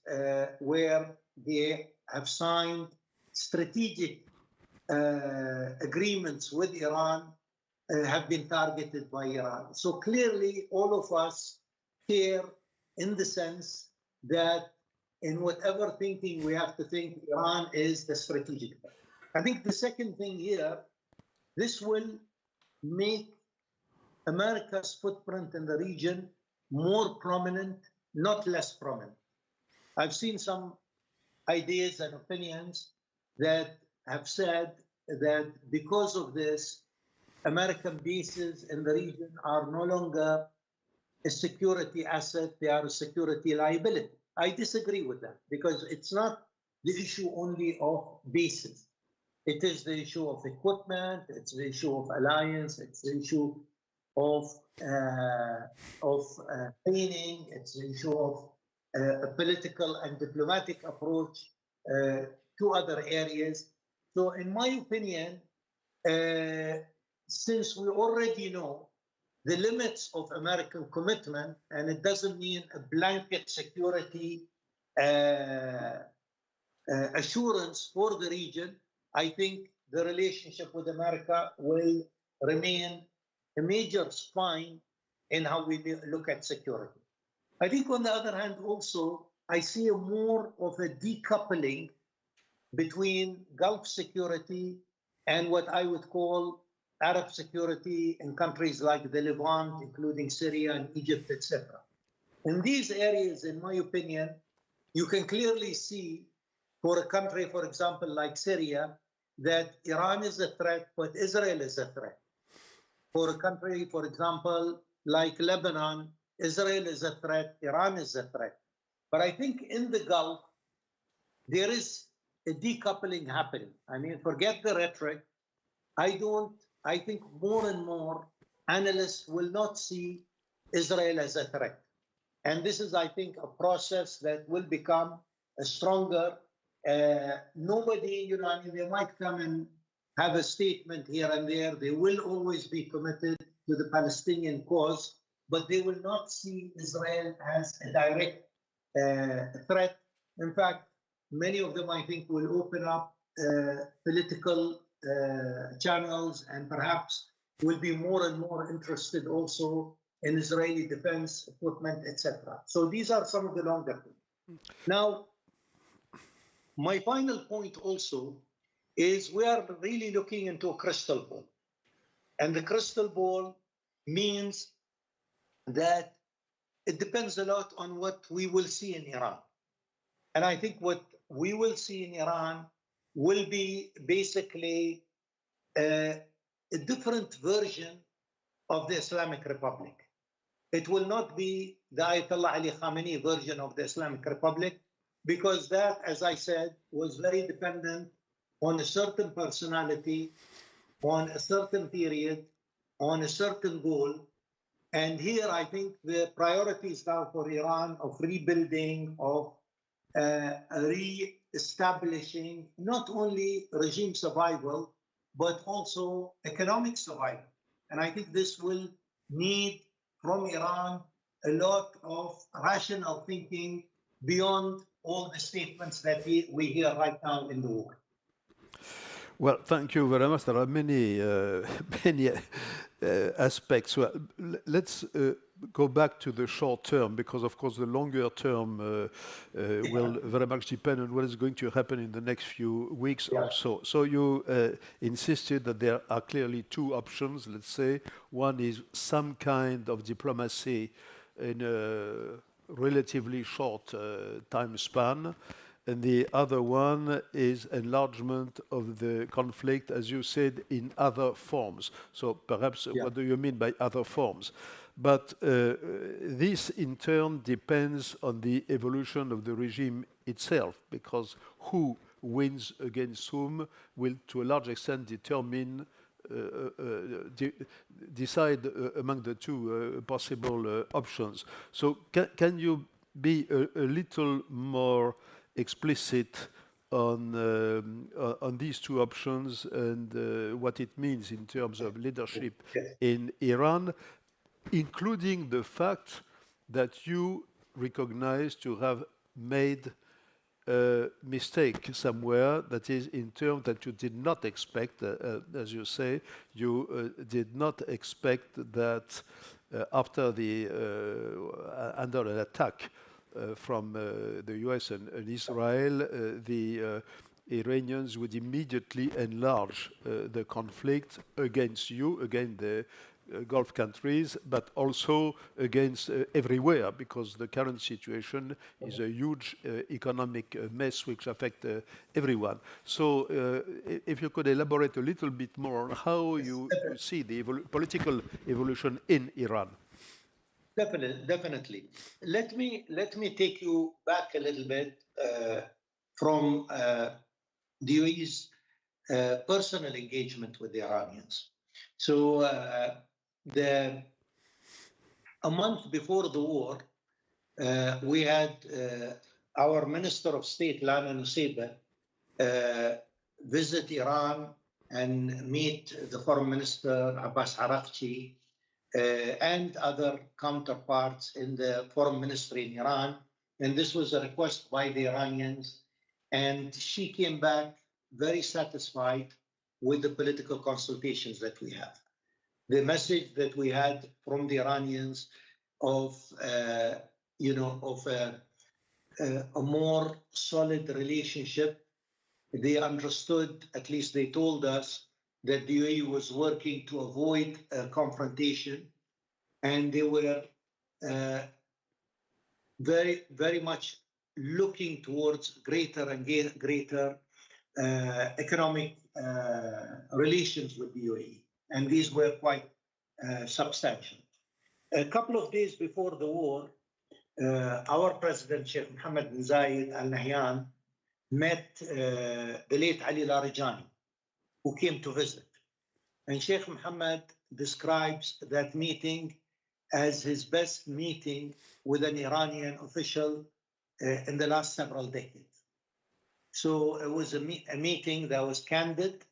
where they have signed strategic agreements with Iran have been targeted by Iran. So clearly, all of us share in the sense that in whatever thinking we have to think, Iran is the strategic threat. I think the second thing here, this will make America's footprint in the region more prominent, not less prominent. I've seen some ideas and opinions that have said that because of this, American bases in the region are no longer a security asset, they are a security liability. I disagree with that because it's not the issue only of bases. It is the issue of equipment, it's the issue of alliance, it's the issue of training, it's the issue of a political and diplomatic approach to other areas. So in my opinion, since we already know the limits of American commitment, and it doesn't mean a blanket security assurance for the region, I think the relationship with America will remain a major spine in how we look at security. I think on the other hand also, I see more of a decoupling between Gulf security and what I would call Arab security in countries like the Levant, including Syria and Egypt, etc. In these areas, in my opinion, you can clearly see for a country, for example, like Syria, that Iran is a threat, but Israel is a threat. For a country, for example, like Lebanon, Israel is a threat, Iran is a threat. But I think in the Gulf, there is a decoupling happening. I mean, forget the rhetoric. I think more and more analysts will not see Israel as a threat. And this is, I think, a process that will become a stronger. Nobody, I mean, they might come and have a statement here and there. They will always be committed to the Palestinian cause, but they will not see Israel as a direct threat. In fact, many of them, I think, will open up political channels and perhaps will be more and more interested also in Israeli defense equipment, etc. So these are some of the longer things. Now, my final point also is we are really looking into a crystal ball. And the crystal ball means that it depends a lot on what we will see in Iran. And I think what we will see in Iran will be basically a different version of the Islamic Republic. It will not be the Ayatollah Ali Khamenei version of the Islamic Republic, because that, as I said, was very dependent on a certain personality, on a certain period, on a certain goal. And here, I think the priorities now for Iran of rebuilding, of re-establishing not only regime survival, but also economic survival. And I think this will need from Iran a lot of rational thinking beyond all the statements that we hear right now in the war. Well, thank you very much. There are many, many aspects. Well, let's go back to the short term, because, of course, the longer term will very much depend on what is going to happen in the next few weeks or so. So you insisted that there are clearly two options, let's say. One is some kind of diplomacy in a relatively short time span. And the other one is enlargement of the conflict, as you said, in other forms. So perhaps what do you mean by other forms? But this, in turn, depends on the evolution of the regime itself, because who wins against whom will, to a large extent, determine, decide among the two possible options. So can you be a little more explicit on these two options and what it means in terms of leadership in Iran, including the fact that you recognize to have made a mistake somewhere, that is, in terms that you did not expect, as you say, you did not expect that after the under an attack from the US and Israel, the Iranians would immediately enlarge the conflict against you, against the Gulf countries, but also against everywhere, because the current situation is a huge economic mess which affects everyone. So if you could elaborate a little bit more on how you see the political evolution in Iran. Definitely. Let me take you back a little bit from the UAE's personal engagement with the Iranians. So a month before the war, we had our Minister of State, Lana Nusseibeh, visit Iran and meet the Foreign Minister, Abbas Araghchi, and other counterparts in the foreign ministry in Iran. And this was a request by the Iranians. And she came back very satisfied with the political consultations that we have. The message that we had from the Iranians of, a more solid relationship. They understood, at least they told us, that the UAE was working to avoid confrontation, and they were very, very much looking towards greater and greater economic relations with the UAE, and these were quite substantial. A couple of days before the war, our president, Sheikh Mohammed bin Zayed Al Nahyan, met the late Ali Larijani, who came to visit. And Sheikh Mohammed describes that meeting as his best meeting with an Iranian official in the last several decades. So it was a meeting that was candid,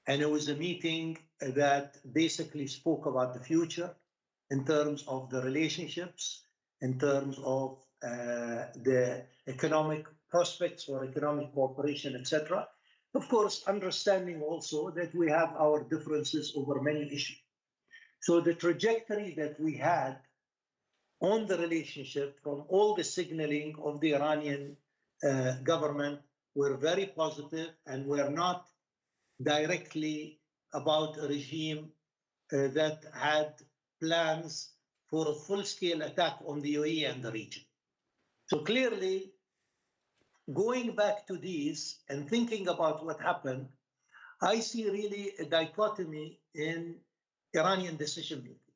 and it was a meeting that basically spoke about the future in terms of the relationships, in terms of the economic prospects for economic cooperation, etc. Of course, understanding also that we have our differences over many issues. So the trajectory that we had on the relationship from all the signaling of the Iranian government were very positive, and were not directly about a regime that had plans for a full-scale attack on the UAE and the region. So clearly, going back to these and thinking about what happened, I see really a dichotomy in Iranian decision-making.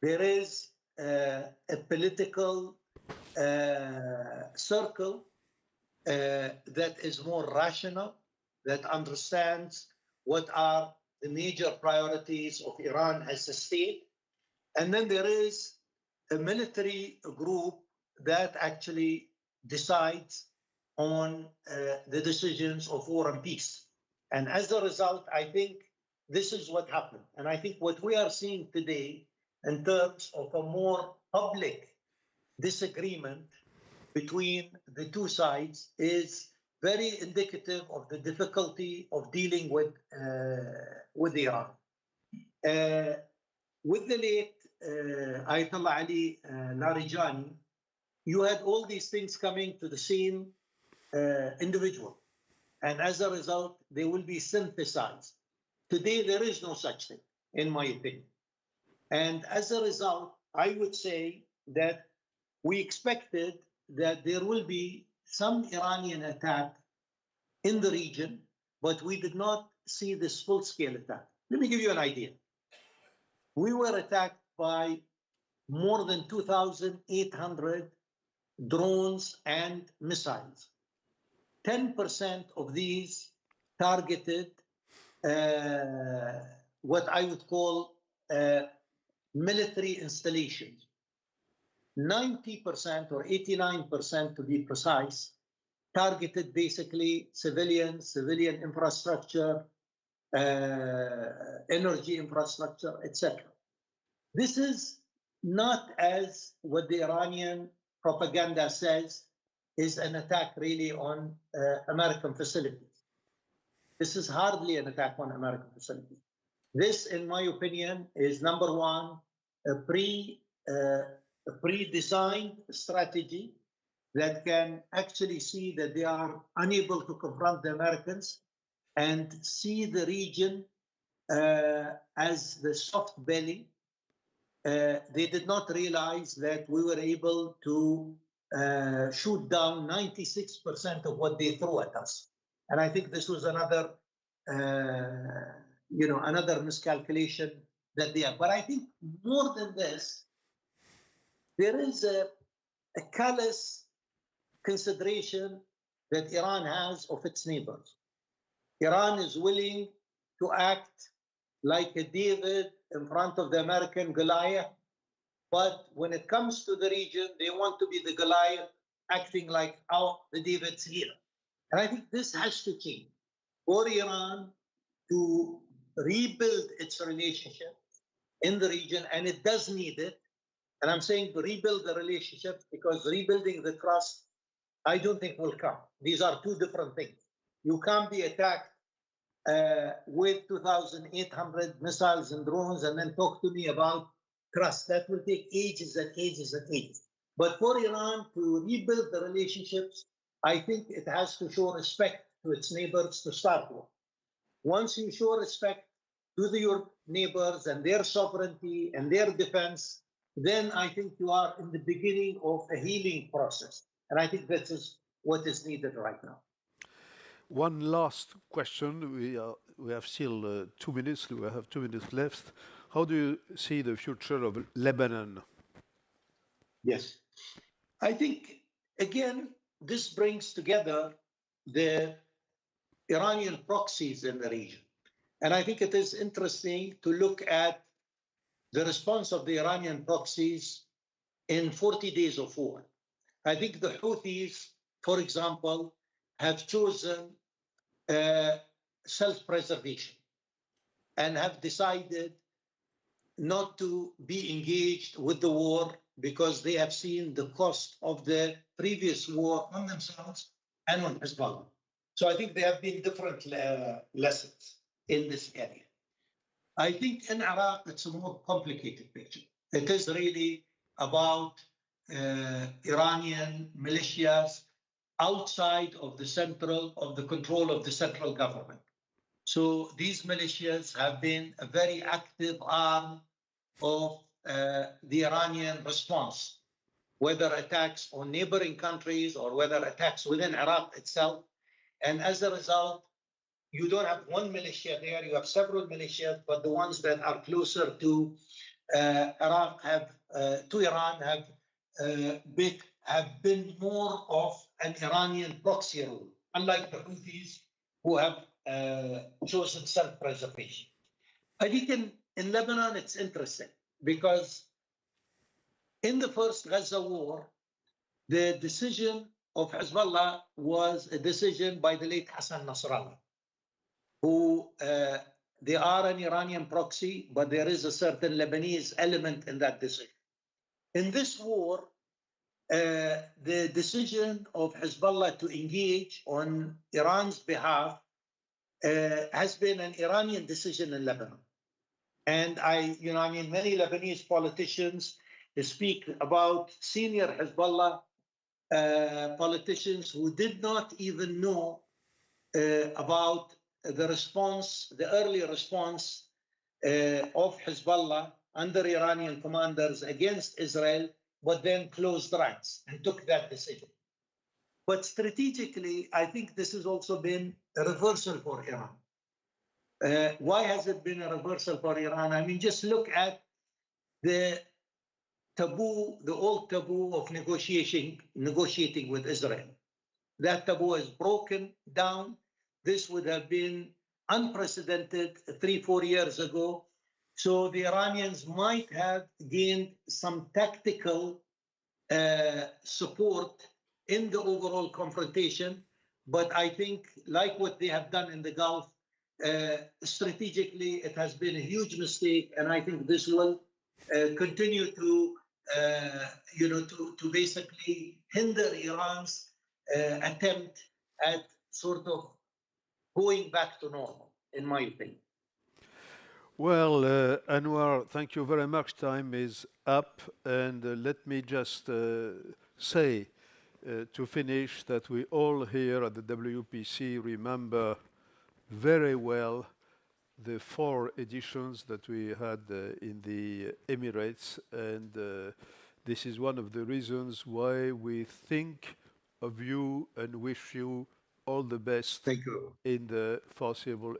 There is a political circle that is more rational, that understands what are the major priorities of Iran as a state. And then there is a military group that actually decides on the decisions of war and peace. And as a result, I think this is what happened. And I think what we are seeing today in terms of a more public disagreement between the two sides is very indicative of the difficulty of dealing with Iran. With the late Ayatollah Ali Larijani, you had all these things coming to the same individual. And as a result, they will be synthesized. Today, there is no such thing, in my opinion. And as a result, I would say that we expected that there will be some Iranian attack in the region, but we did not see this full-scale attack. Let me give you an idea. We were attacked by more than 2,800 drones and missiles. 10% of these targeted what I would call military installations. 90% or 89% to be precise, targeted basically civilian infrastructure, energy infrastructure, etc. This is not as what the Iranian propaganda says is an attack really on American facilities. This is hardly an attack on American facilities. This, in my opinion, is number one, a pre-designed strategy that can actually see that they are unable to confront the Americans and see the region as the soft belly. They did not realize that we were able to shoot down 96% of what they threw at us. And I think this was another, another miscalculation that they have. But I think more than this, there is a callous consideration that Iran has of its neighbors. Iran is willing to act like a David in front of the American Goliath, but when it comes to the region, they want to be the Goliath acting like the David's here. And I think this has to change for Iran to rebuild its relationship in the region, and it does need it. And I'm saying to rebuild the relationship because rebuilding the trust, I don't think will come. These are two different things. You can't be attacked with 2,800 missiles and drones, and then talk to me about trust. That will take ages and ages and ages. But for Iran to rebuild the relationships, I think it has to show respect to its neighbors to start with. Once you show respect to your neighbors and their sovereignty and their defense, then I think you are in the beginning of a healing process. And I think this is what is needed right now. One last question. We have still 2 minutes. We have 2 minutes left. How do you see the future of Lebanon? Yes. I think, again, this brings together the Iranian proxies in the region. And I think it is interesting to look at the response of the Iranian proxies in 40 days of war. I think the Houthis, for example, have chosen self-preservation and have decided not to be engaged with the war because they have seen the cost of the previous war on themselves and on Hezbollah. So I think there have been different lessons in this area. I think in Iraq, it's a more complicated picture. It is really about Iranian militias outside of the control of the central government. So these militias have been a very active arm of the Iranian response, whether attacks on neighboring countries or whether attacks within Iraq itself. And as a result, you don't have one militia there, you have several militias, but the ones that are closer to Iraq to Iran have been more of an Iranian proxy rule, unlike the Houthis who have chosen self-preservation. I think in Lebanon, it's interesting because in the first Gaza war, the decision of Hezbollah was a decision by the late Hassan Nasrallah, who they are an Iranian proxy, but there is a certain Lebanese element in that decision. In this war, the decision of Hezbollah to engage on Iran's behalf has been an Iranian decision in Lebanon. And many Lebanese politicians speak about senior Hezbollah politicians who did not even know about the early response of Hezbollah under Iranian commanders against Israel, but then closed ranks and took that decision. But strategically, I think this has also been a reversal for Iran. Why has it been a reversal for Iran? I mean, just look at the old taboo of negotiating with Israel. That taboo is broken down. This would have been unprecedented 3-4 years ago. So the Iranians might have gained some tactical support in the overall confrontation. But I think, like what they have done in the Gulf, strategically, it has been a huge mistake. And I think this will continue to basically hinder Iran's attempt at sort of going back to normal, in my opinion. Well, Anwar, thank you very much. Time is up. And let me just say to finish that we all here at the WPC remember very well the 4 editions that we had in the Emirates. And this is one of the reasons why we think of you and wish you all the best. Thank you. In the foreseeable,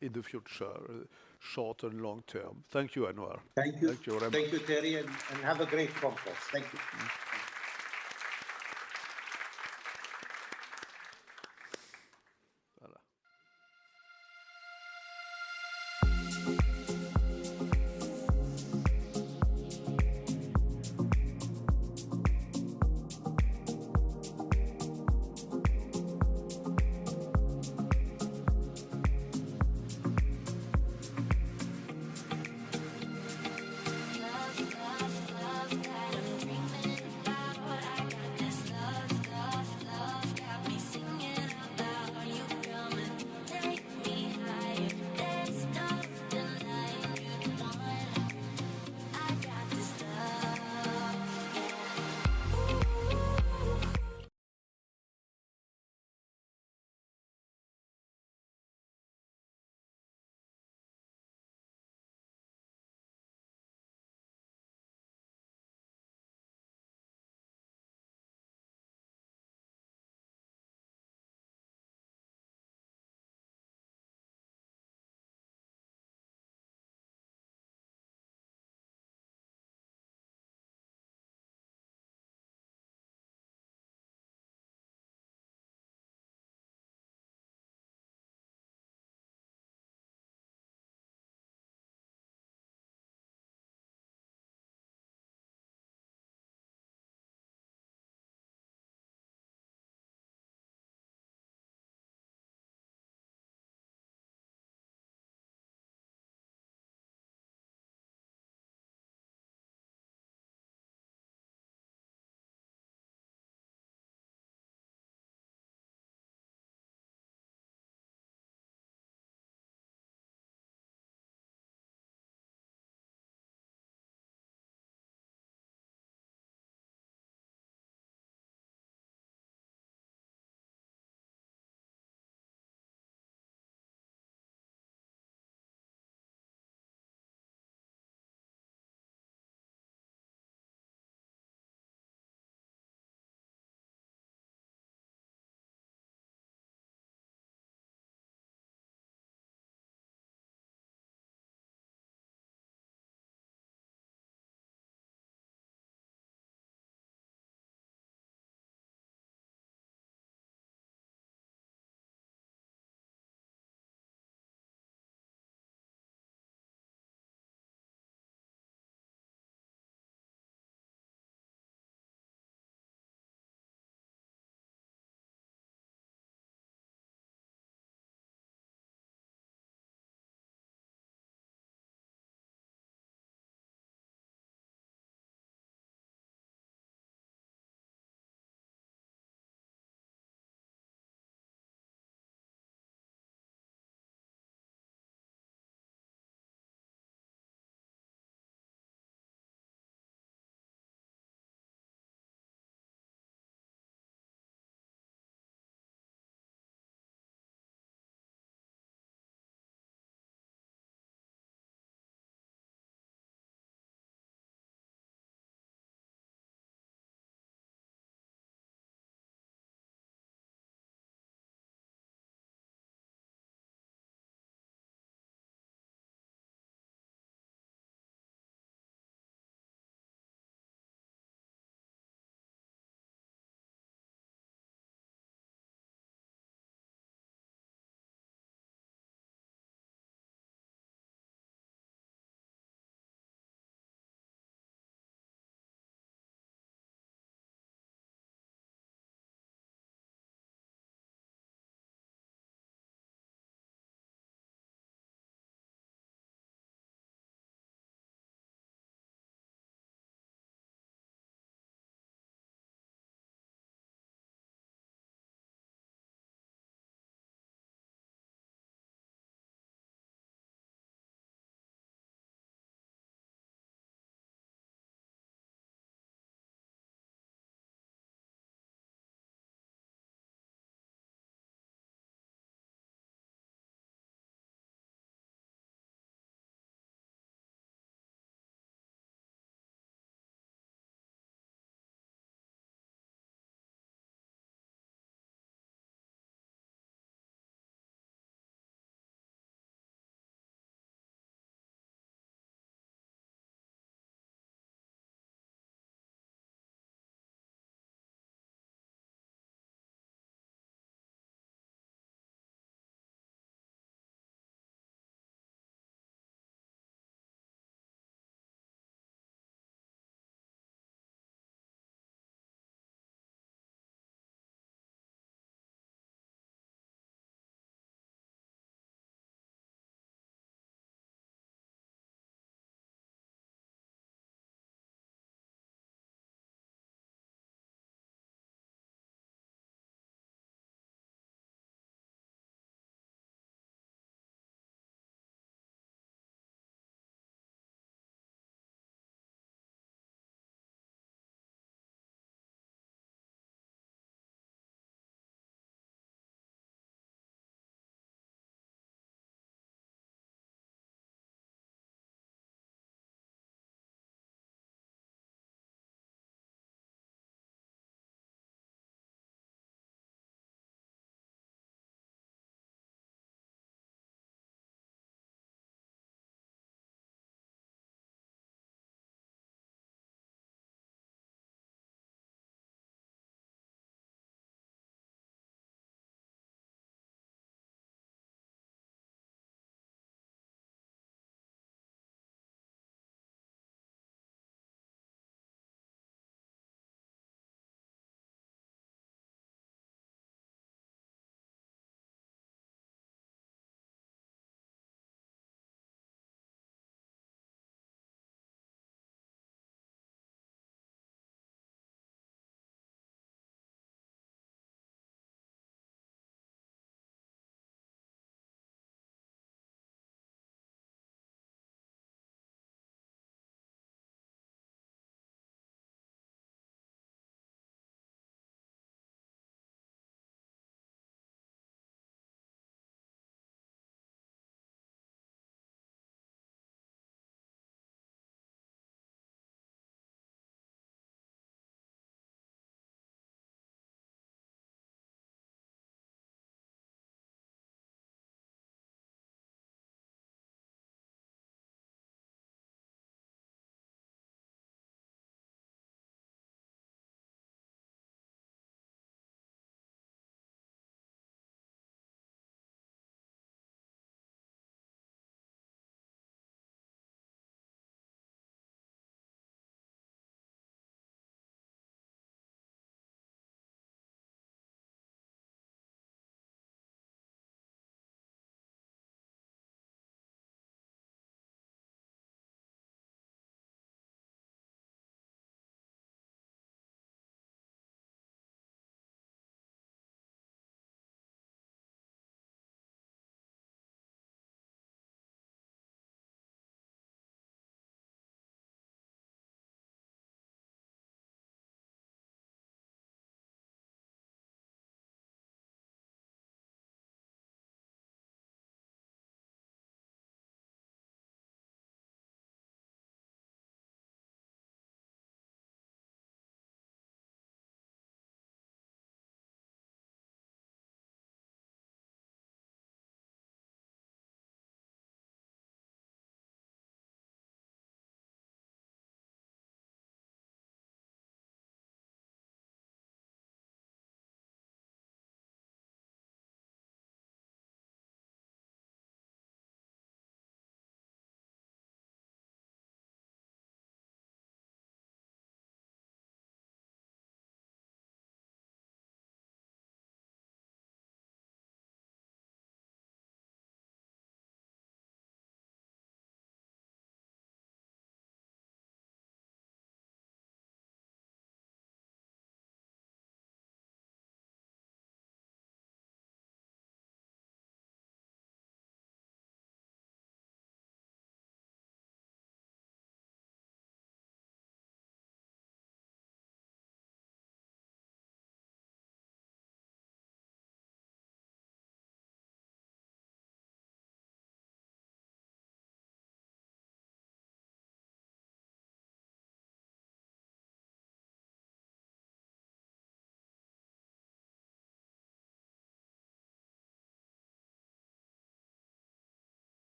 in the future, short and long term. Thank you, Anwar. Thank you. Thank you very much. Thank you, Thierry, and have a great conference. Thank you. Love, love, love, got a dream in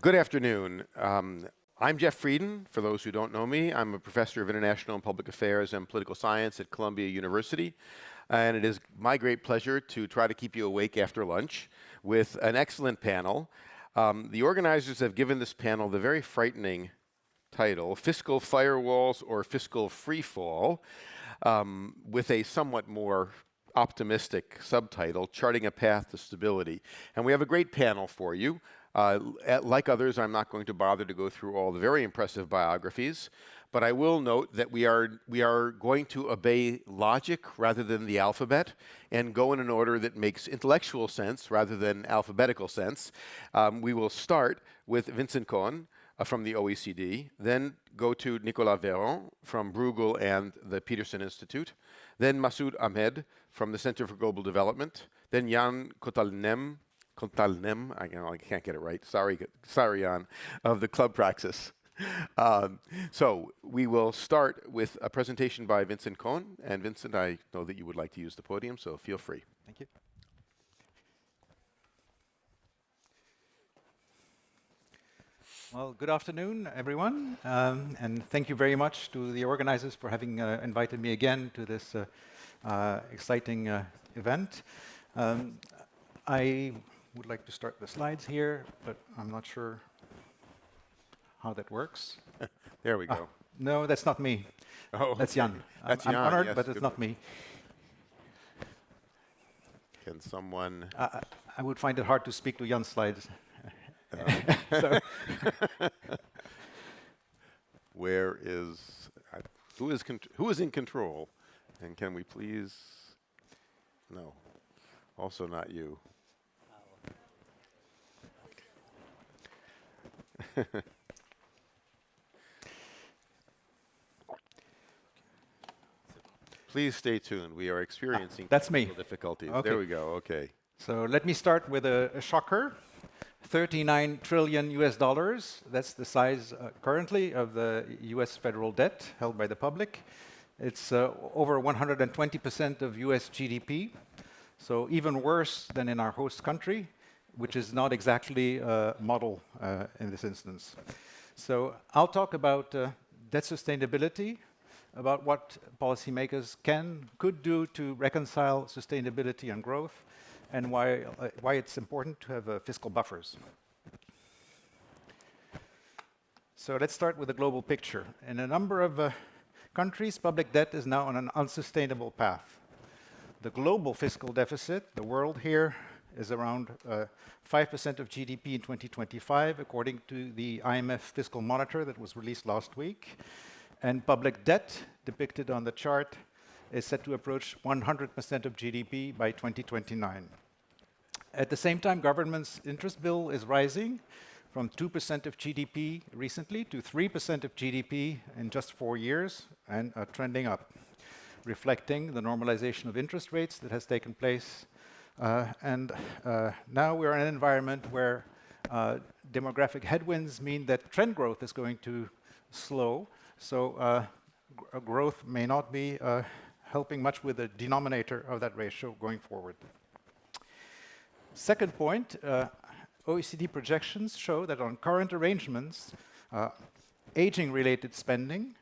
Good afternoon. I'm Jeff Frieden, for those who don't know me. I'm a professor of international and public affairs and political science at Columbia University. And it is my great pleasure to try to keep you awake after lunch with an excellent panel. The organizers have given this panel the very frightening title, Fiscal Firewalls or Fiscal Freefall, with a somewhat more optimistic subtitle, Charting a Path to Stability. And we have a great panel for you. Like others, I'm not going to bother to go through all the very impressive biographies, but I will note that we are going to obey logic rather than the alphabet and go in an order that makes intellectual sense rather than alphabetical sense. We will start with Vincent Cohn from the OECD, then go to Nicolas Véron from Bruegel and the Peterson Institute, then Masoud Ahmed from the Center for Global Development, then Jan Kotalnem, I can't get it right. Sorry, Jan, of the Club Praxis. So we will start with a presentation by Vincent Cohn. And Vincent, I know that you would like to use the podium, so feel free. Thank you. Well, good afternoon, everyone. And thank you very much to the organizers for having invited me again to this exciting event. I would like to start the slides here, but I'm not sure how that works. There we go. No, that's not me. Oh, that's Jan. That's I'm Jan, honored, yes, but it's not me. Can someone... I would find it hard to speak to Jan's slides. Where is... who is in control? And can we please... No. Also not you. Please stay tuned. We are experiencing that's me. difficulties. Okay. There we go. Okay. So let me start with a shocker. 39 trillion US dollars. That's the size currently of the US federal debt held by the public. It's over 120% of US GDP. So even worse than in our host country, which is not exactly a model in this instance. So I'll talk about debt sustainability, about what policymakers could do to reconcile sustainability and growth, and why it's important to have fiscal buffers. So let's start with the global picture. In a number of countries, public debt is now on an unsustainable path. The global fiscal deficit, the world here, is around 5% of GDP in 2025, according to the IMF Fiscal Monitor that was released last week. And public debt, depicted on the chart, is set to approach 100% of GDP by 2029. At the same time, government's interest bill is rising from 2% of GDP recently to 3% of GDP in just 4 years, and trending up, reflecting the normalization of interest rates that has taken place. Now we're in an environment where demographic headwinds mean that trend growth is going to slow. So growth may not be helping much with the denominator of that ratio going forward. Second point, OECD projections show that on current arrangements, aging-related spending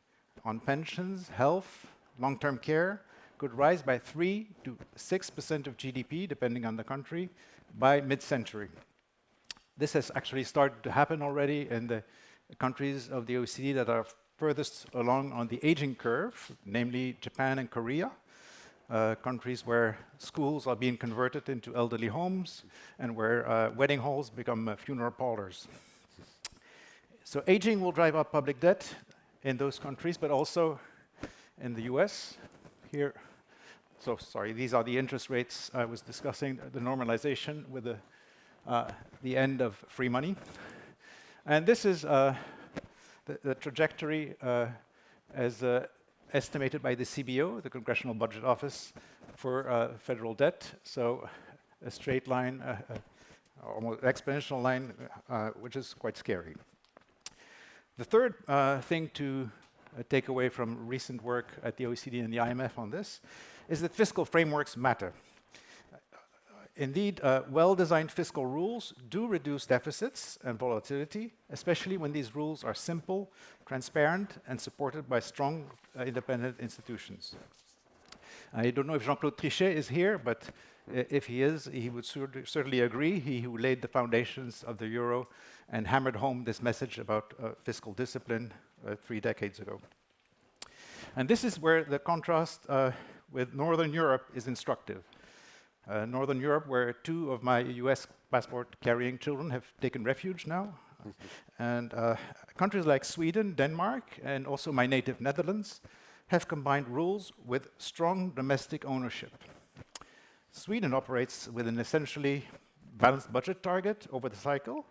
on pensions, health, long-term care could rise by 3 to 6% of GDP, depending on the country, by mid-century. This has actually started to happen already in the countries of the OECD that are furthest along on the aging curve, namely Japan and Korea, countries where schools are being converted into elderly homes and where wedding halls become funeral parlors. So aging will drive up public debt in those countries, but also in the US. Here, so sorry, these are the interest rates I was discussing, the normalization with the end of free money. And this is the trajectory as estimated by the CBO, the Congressional Budget Office, for federal debt. So a straight line, almost exponential line, which is quite scary. The third thing to take away from recent work at the OECD and the IMF on this is that fiscal frameworks matter. Indeed, well-designed fiscal rules do reduce deficits and volatility, especially when these rules are simple, transparent, and supported by strong independent institutions. I don't know if Jean-Claude Trichet is here, but if he is, he would certainly agree. He who laid the foundations of the euro and hammered home this message about fiscal discipline 3 decades ago. And this is where the contrast with Northern Europe is instructive. Northern Europe, where 2 of my US passport-carrying children have taken refuge now. And countries like Sweden, Denmark, and also my native Netherlands have combined rules with strong domestic ownership. Sweden operates with an essentially balanced budget target over the cycle,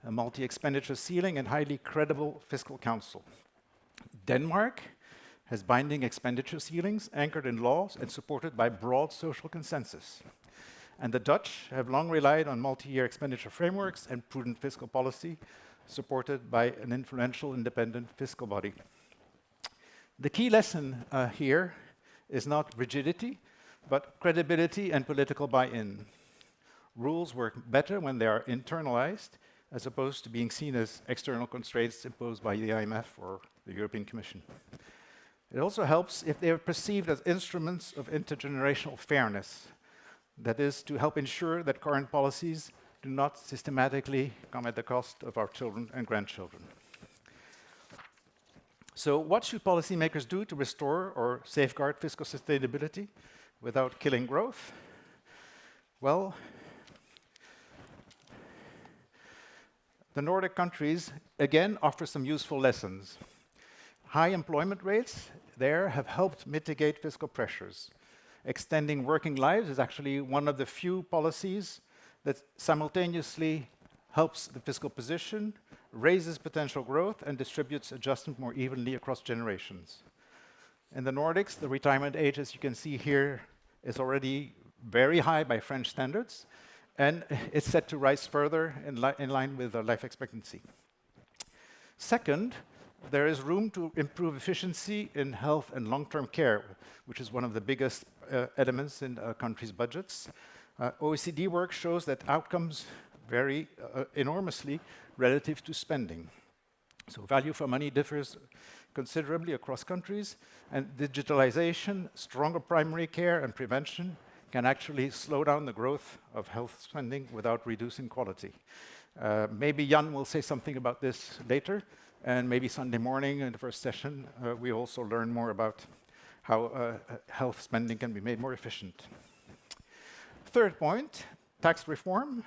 a multi-expenditure ceiling, and highly credible fiscal council. Denmark has binding expenditure ceilings anchored in laws and supported by broad social consensus. And the Dutch have long relied on multi-year expenditure frameworks and prudent fiscal policy supported by an influential independent fiscal body. The key lesson here is not rigidity, but credibility and political buy-in. Rules work better when they are internalized, as opposed to being seen as external constraints imposed by the IMF or the European Commission. It also helps if they are perceived as instruments of intergenerational fairness, that is, to help ensure that current policies do not systematically come at the cost of our children and grandchildren. So what should policymakers do to restore or safeguard fiscal sustainability without killing growth? Well, the Nordic countries, again, offer some useful lessons. High employment rates there have helped mitigate fiscal pressures. Extending working lives is actually one of the few policies that simultaneously helps the fiscal position, raises potential growth, and distributes adjustment more evenly across generations. In the Nordics, the retirement age, as you can see here, is already very high by French standards, and it's set to rise further in line with life expectancy. Second, there is room to improve efficiency in health and long-term care, which is one of the biggest elements in a country's budgets. OECD work shows that outcomes vary enormously relative to spending. So value for money differs considerably across countries, and digitalization, stronger primary care, and prevention can actually slow down the growth of health spending without reducing quality. Maybe Jan will say something about this later, and maybe Sunday morning in the first session, we also learn more about how health spending can be made more efficient. Third point, tax reform.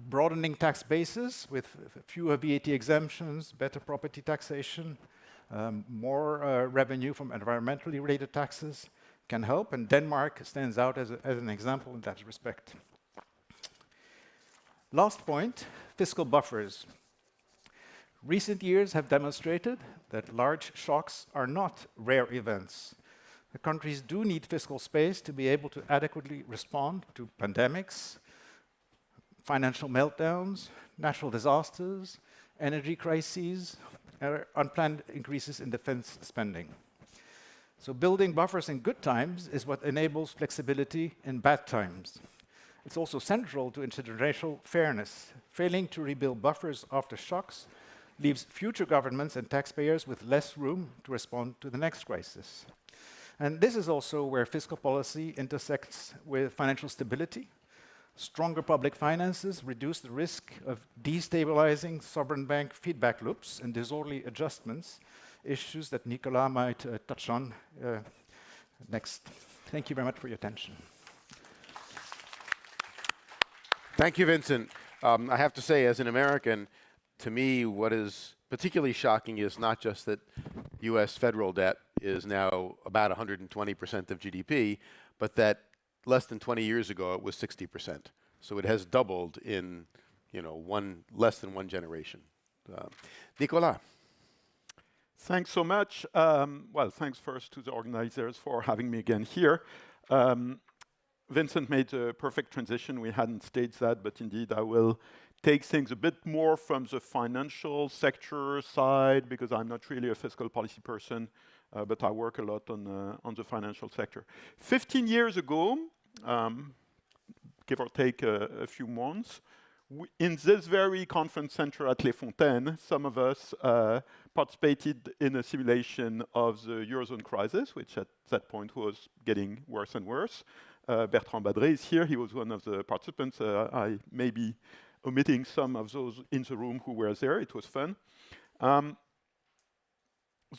Broadening tax bases with fewer VAT exemptions, better property taxation, more revenue from environmentally related taxes can help, and Denmark stands out as an example in that respect. Last point, fiscal buffers. Recent years have demonstrated that large shocks are not rare events. The countries do need fiscal space to be able to adequately respond to pandemics, financial meltdowns, natural disasters, energy crises, unplanned increases in defense spending. So building buffers in good times is what enables flexibility in bad times. It's also central to intergenerational fairness. Failing to rebuild buffers after shocks leaves future governments and taxpayers with less room to respond to the next crisis. And this is also where fiscal policy intersects with financial stability. Stronger public finances reduce the risk of destabilizing sovereign bank feedback loops and disorderly adjustments, issues that Nicolas might touch on next. Thank you very much for your attention. Thank you, Vincent. I have to say, as an American, to me, what is particularly shocking is not just that U.S. federal debt is now about 120% of GDP, but that less than 20 years ago, it was 60%. So it has doubled in, less than one generation. Nicolas. Thanks so much. Well, thanks first to the organizers for having me again here. Vincent made a perfect transition. We hadn't staged that, but indeed I will take things a bit more from the financial sector side, because I'm not really a fiscal policy person, but I work a lot on the financial sector. 15 years ago, give or take a few months. In this very conference center at Les Fontaines, some of us participated in a simulation of the Eurozone crisis, which at that point was getting worse and worse. Bertrand Badré is here. He was one of the participants. I may be omitting some of those in the room who were there. It was fun.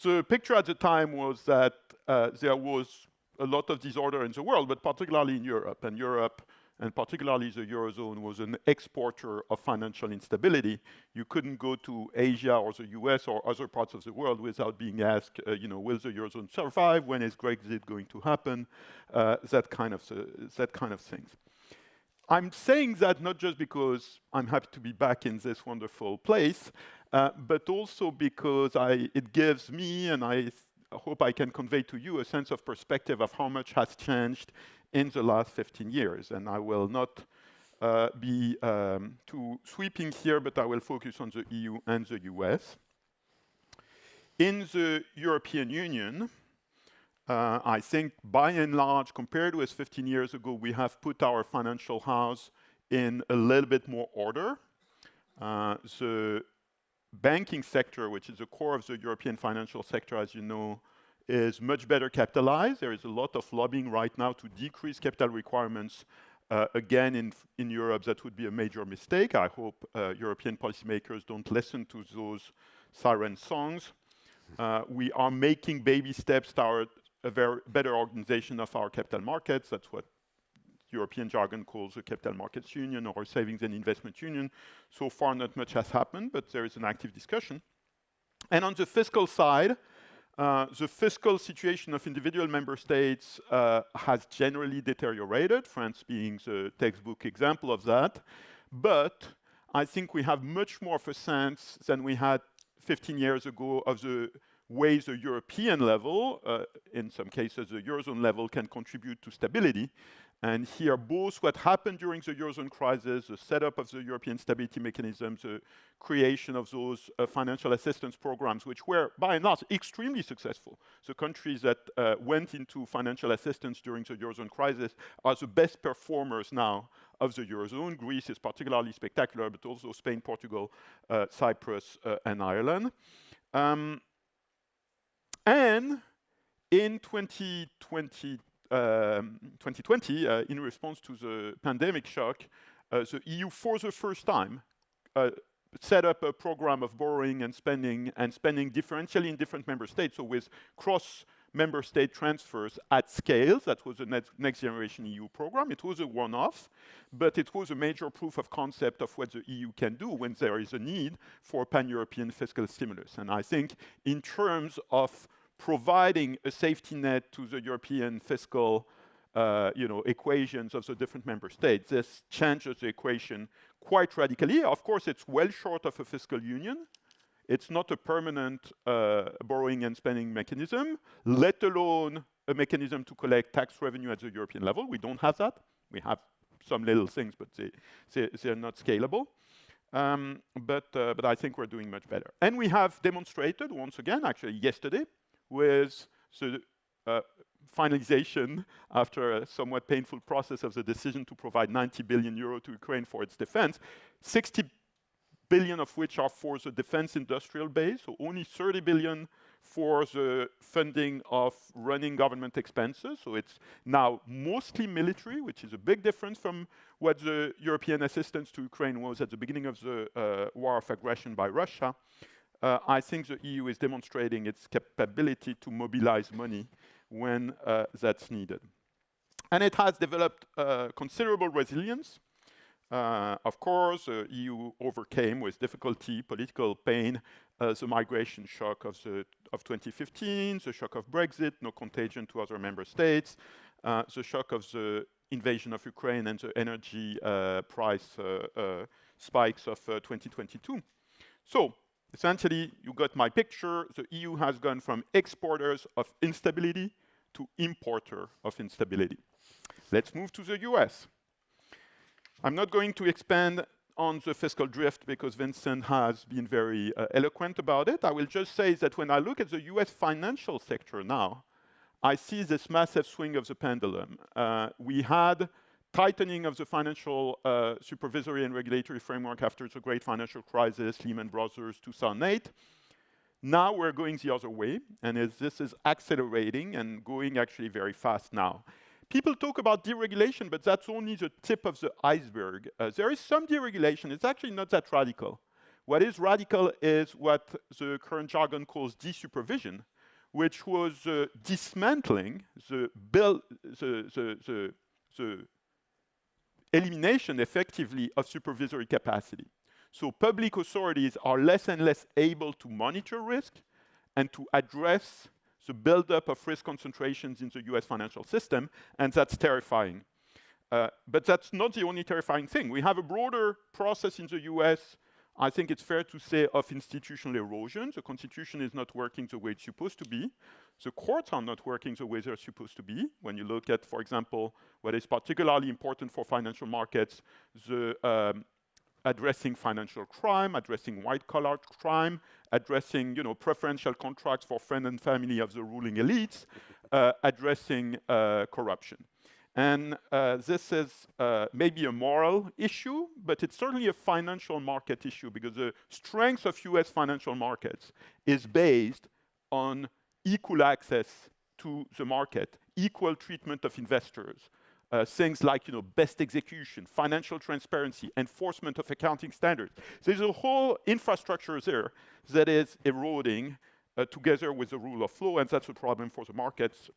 The picture at the time was that there was a lot of disorder in the world, but particularly in Europe. And Europe, and particularly the Eurozone, was an exporter of financial instability. You couldn't go to Asia or the US or other parts of the world without being asked, will the Eurozone survive? When is Brexit going to happen? That kind of things. I'm saying that not just because I'm happy to be back in this wonderful place, but also because it gives me, and I hope I can convey to you, a sense of perspective of how much has changed in the last 15 years. And I will not be too sweeping here, but I will focus on the EU and the US. In the European Union, I think by and large, compared with 15 years ago, we have put our financial house in a little bit more order. The banking sector, which is the core of the European financial sector, as you know, is much better capitalized. There is a lot of lobbying right now to decrease capital requirements. Again, in Europe, that would be a major mistake. I hope European policymakers don't listen to those siren songs. We are making baby steps toward a very better organization of our capital markets. That's what European jargon calls a capital markets union or a savings and investment union. So far, not much has happened, but there is an active discussion. And on the fiscal side, the fiscal situation of individual member states has generally deteriorated, France being the textbook example of that. But I think we have much more of a sense than we had 15 years ago of the ways the European level, in some cases the Eurozone level, can contribute to stability. And here, both what happened during the Eurozone crisis, the setup of the European stability mechanisms, the creation of those financial assistance programs, which were, by and large, extremely successful. The countries that went into financial assistance during the Eurozone crisis are the best performers now of the Eurozone. Greece is particularly spectacular, but also Spain, Portugal, Cyprus, and Ireland. And in 2020, in response to the pandemic shock, the EU, for the first time, set up a program of borrowing and spending differentially in different member states, so with cross-member state transfers at scale. That was the next generation EU program. It was a one-off, but it was a major proof of concept of what the EU can do when there is a need for pan-European fiscal stimulus. And I think in terms of providing a safety net to the European fiscal equations of the different member states, this changes the equation quite radically. Of course, it's well short of a fiscal union. It's not a permanent borrowing and spending mechanism, let alone a mechanism to collect tax revenue at the European level. We don't have that. We have some little things, but they're not scalable. But I think we're doing much better. And we have demonstrated, once again, actually yesterday, with the finalization, after a somewhat painful process, of the decision to provide 90 billion euro to Ukraine for its defense, 60 billion of which are for the defense industrial base, so only 30 billion for the funding of running government expenses. So it's now mostly military, which is a big difference from what the European assistance to Ukraine was at the beginning of the war of aggression by Russia. I think the EU is demonstrating its capability to mobilize money when that's needed. And it has developed considerable resilience. Of course, the EU overcame with difficulty, political pain, the migration shock of 2015, the shock of Brexit, no contagion to other member states, the shock of the invasion of Ukraine and the energy price spikes of 2022. So, essentially, you got my picture. The EU has gone from exporters of instability to importer of instability. Let's move to the US. I'm not going to expand on the fiscal drift because Vincent has been very eloquent about it. I will just say that when I look at the US financial sector now, I see this massive swing of the pendulum. We had tightening of the financial supervisory and regulatory framework after the great financial crisis, Lehman Brothers, 2008. Now we're going the other way, and this is accelerating and going actually very fast now. People talk about deregulation, but that's only the tip of the iceberg. There is some deregulation. It's actually not that radical. What is radical is what the current jargon calls desupervision, which was dismantling the elimination effectively of supervisory capacity. So public authorities are less and less able to monitor risk and to address the buildup of risk concentrations in the US financial system, and that's terrifying. But that's not the only terrifying thing. We have a broader process in the US, I think it's fair to say, of institutional erosion. The Constitution is not working the way it's supposed to be. The courts are not working the way they're supposed to be. When you look at, for example, what is particularly important for financial markets, the addressing financial crime, addressing white-collar crime, addressing preferential contracts for friends and family of the ruling elites, addressing corruption. And this is maybe a moral issue, but it's certainly a financial market issue because the strength of US financial markets is based on equal access to the market, equal treatment of investors, things like best execution, financial transparency, enforcement of accounting standards. There's a whole infrastructure there that is eroding together with the rule of law, and that's a problem for the markets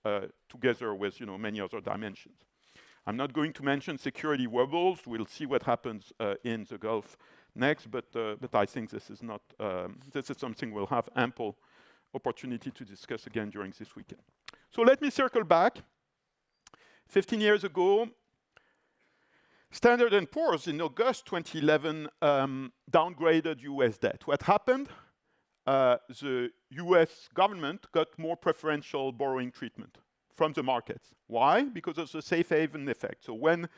together with many other dimensions. I'm not going to mention security wobbles. We'll see what happens in the Gulf next, but I think this is not this is something we'll have ample opportunity to discuss again during this weekend. So let me circle back. 15 years ago, Standard & Poor's in August 2011 downgraded US debt. What happened? The US government got more preferential borrowing treatment from the markets. Why? Because of the safe haven effect. So when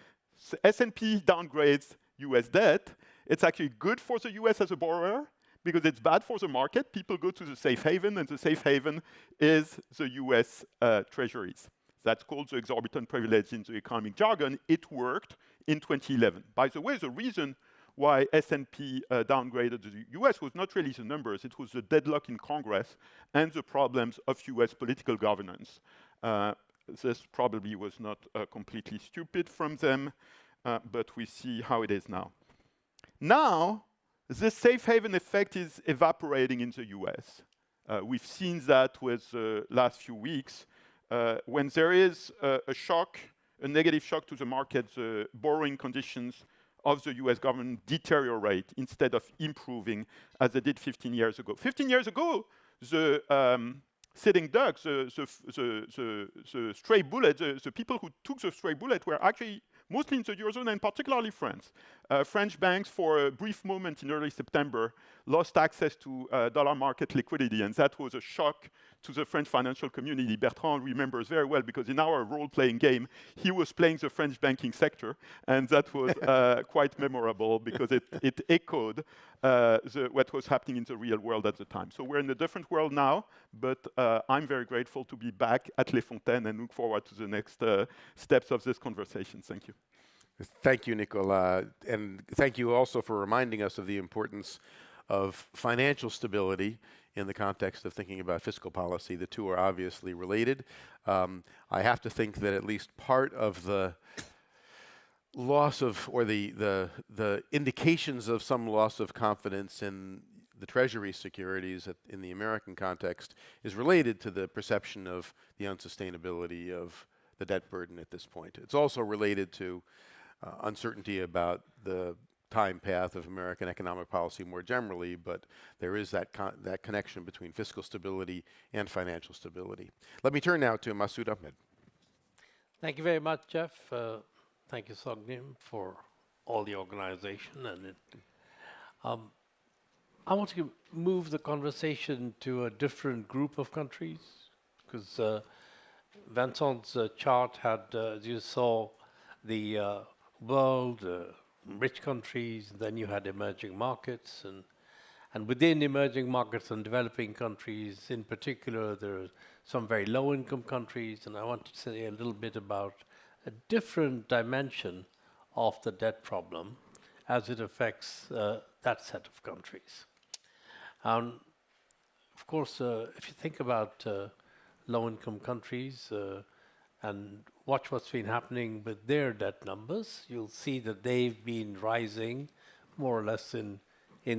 S&P downgrades US debt, it's actually good for the US as a borrower because it's bad for the market. People go to the safe haven, and the safe haven is the US treasuries. That's called the exorbitant privilege in the economic jargon. It worked in 2011. By the way, the reason why S&P downgraded the US was not really the numbers. It was the deadlock in Congress and the problems of US political governance. This probably was not completely stupid from them, but we see how it is now. Now, this safe haven effect is evaporating in the US. We've seen that with the last few weeks. When there is a shock, a negative shock to the market, the borrowing conditions of the US government deteriorate instead of improving as they did 15 years ago. 15 years ago, the sitting ducks, the stray bullets, the people who took the stray bullet were actually mostly in the Eurozone and particularly France. French banks, for a brief moment in early September, lost access to dollar market liquidity, and that was a shock to the French financial community. Bertrand remembers very well because in our role-playing game, he was playing the French banking sector, and that was quite memorable because it echoed what was happening in the real world at the time. So we're in a different world now, but I'm very grateful to be back at Les Fontaines and look forward to the next steps of this conversation. Thank you. Thank you, Nicolas. And thank you also for reminding us of the importance of financial stability in the context of thinking about fiscal policy. The two are obviously related. I have to think that at least part of the loss of, or the indications of some loss of confidence in the Treasury securities in the American context is related to the perception of the unsustainability of the debt burden at this point. It's also related to uncertainty about the time path of American economic policy more generally, but there is that connection between fiscal stability and financial stability. Let me turn now to Masoud Ahmed. Thank you very much, Jeff. Thank you, Sognim, for all the organization. And I want to move the conversation to a different group of countries, because Vincent's chart had, as you saw, the world, rich countries, then you had emerging markets, and within emerging markets and developing countries in particular, there are some very low-income countries, and I want to say a little bit about a different dimension of the debt problem as it affects that set of countries. Of course, if you think about low-income countries and watch what's been happening with their debt numbers, you'll see that they've been rising more or less in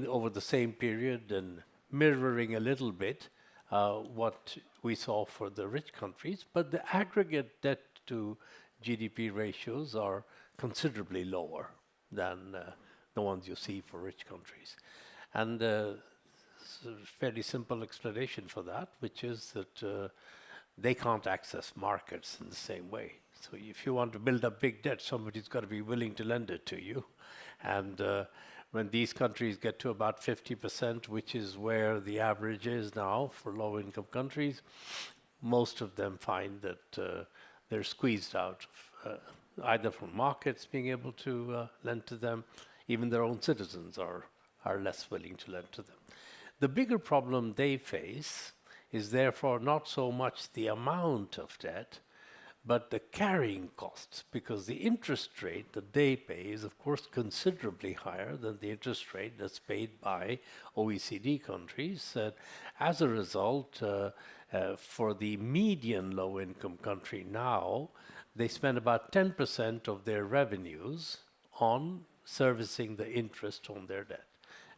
over the same period and mirroring a little bit what we saw for the rich countries. But the aggregate debt to GDP ratios are considerably lower than the ones you see for rich countries. And it's a fairly simple explanation for that, which is that they can't access markets in the same way. So if you want to build up big debt, somebody's got to be willing to lend it to you. And when these countries get to about 50%, which is where the average is now for low-income countries, most of them find that they're squeezed out, either from markets being able to lend to them, even their own citizens are less willing to lend to them. The bigger problem they face is therefore not so much the amount of debt, but the carrying costs, because the interest rate that they pay is, of course, considerably higher than the interest rate that's paid by OECD countries. As a result, for the median low-income country now, they spend about 10% of their revenues on servicing the interest on their debt.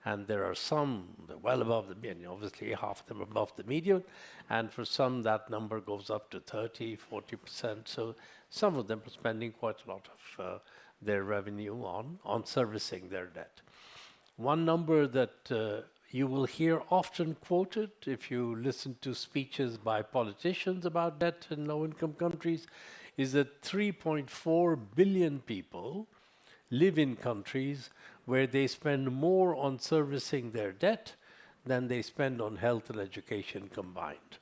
And there are some well above the median, obviously half of them above the median, and for some that number goes up to 30, 40%. So some of them are spending quite a lot of their revenue on servicing their debt. One number that you will hear often quoted if you listen to speeches by politicians about debt in low-income countries is that 3.4 billion people live in countries where they spend more on servicing their debt than they spend on health and education combined.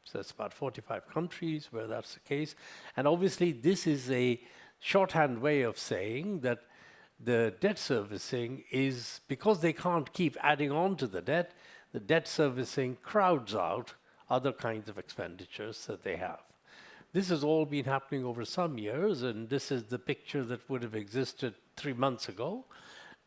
So that's about 45 countries where that's the case. And obviously this is a shorthand way of saying that the debt servicing is, because they can't keep adding on to the debt servicing crowds out other kinds of expenditures that they have. This has all been happening over some years, and this is the picture that would have existed 3 months ago.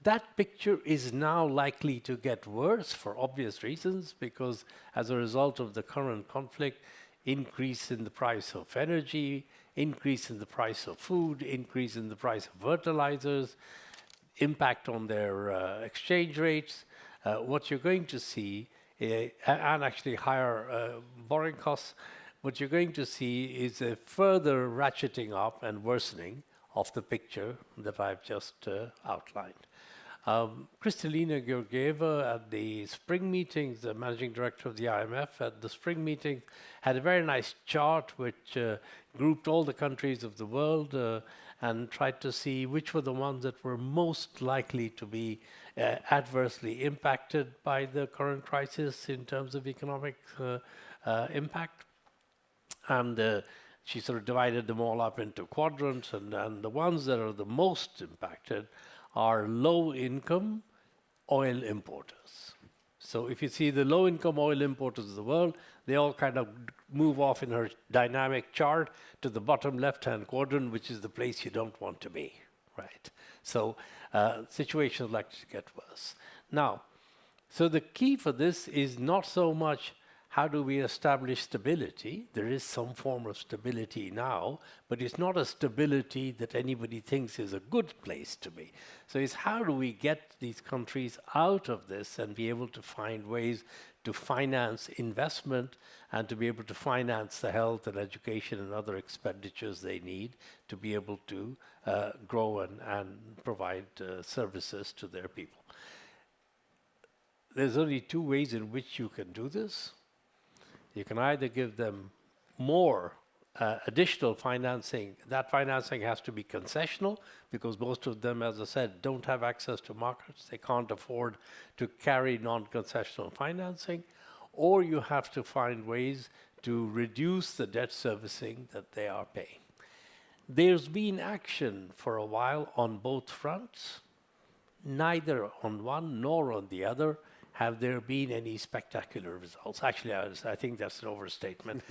That picture is now likely to get worse for obvious reasons, because as a result of the current conflict, increase in the price of energy, increase in the price of food, increase in the price of fertilizers, impact on their exchange rates, what you're going to see, and actually higher borrowing costs, what you're going to see is a further ratcheting up and worsening of the picture that I've just outlined. Kristalina Georgieva at the spring meetings, the managing director of the IMF at the spring meeting, had a very nice chart which grouped all the countries of the world and tried to see which were the ones that were most likely to be adversely impacted by the current crisis in terms of economic impact. And she sort of divided them all up into quadrants, and the ones that are the most impacted are low-income oil importers. So if you see the low-income oil importers of the world, they all kind of move off in her dynamic chart to the bottom left-hand quadrant, which is the place you don't want to be, right? So situations like to get worse. Now, so the key for this is not so much how do we establish stability? There is some form of stability now, but it's not a stability that anybody thinks is a good place to be. So it's how do we get these countries out of this and be able to find ways to finance investment and to be able to finance the health and education and other expenditures they need to be able to grow and provide services to their people. There's only two ways in which you can do this. You can either give them more additional financing. That financing has to be concessional because most of them, as I said, don't have access to markets. They can't afford to carry non-concessional financing. Or you have to find ways to reduce the debt servicing that they are paying. There's been action for a while on both fronts. Neither on one nor on the other have there been any spectacular results. Actually, I think that's an overstatement.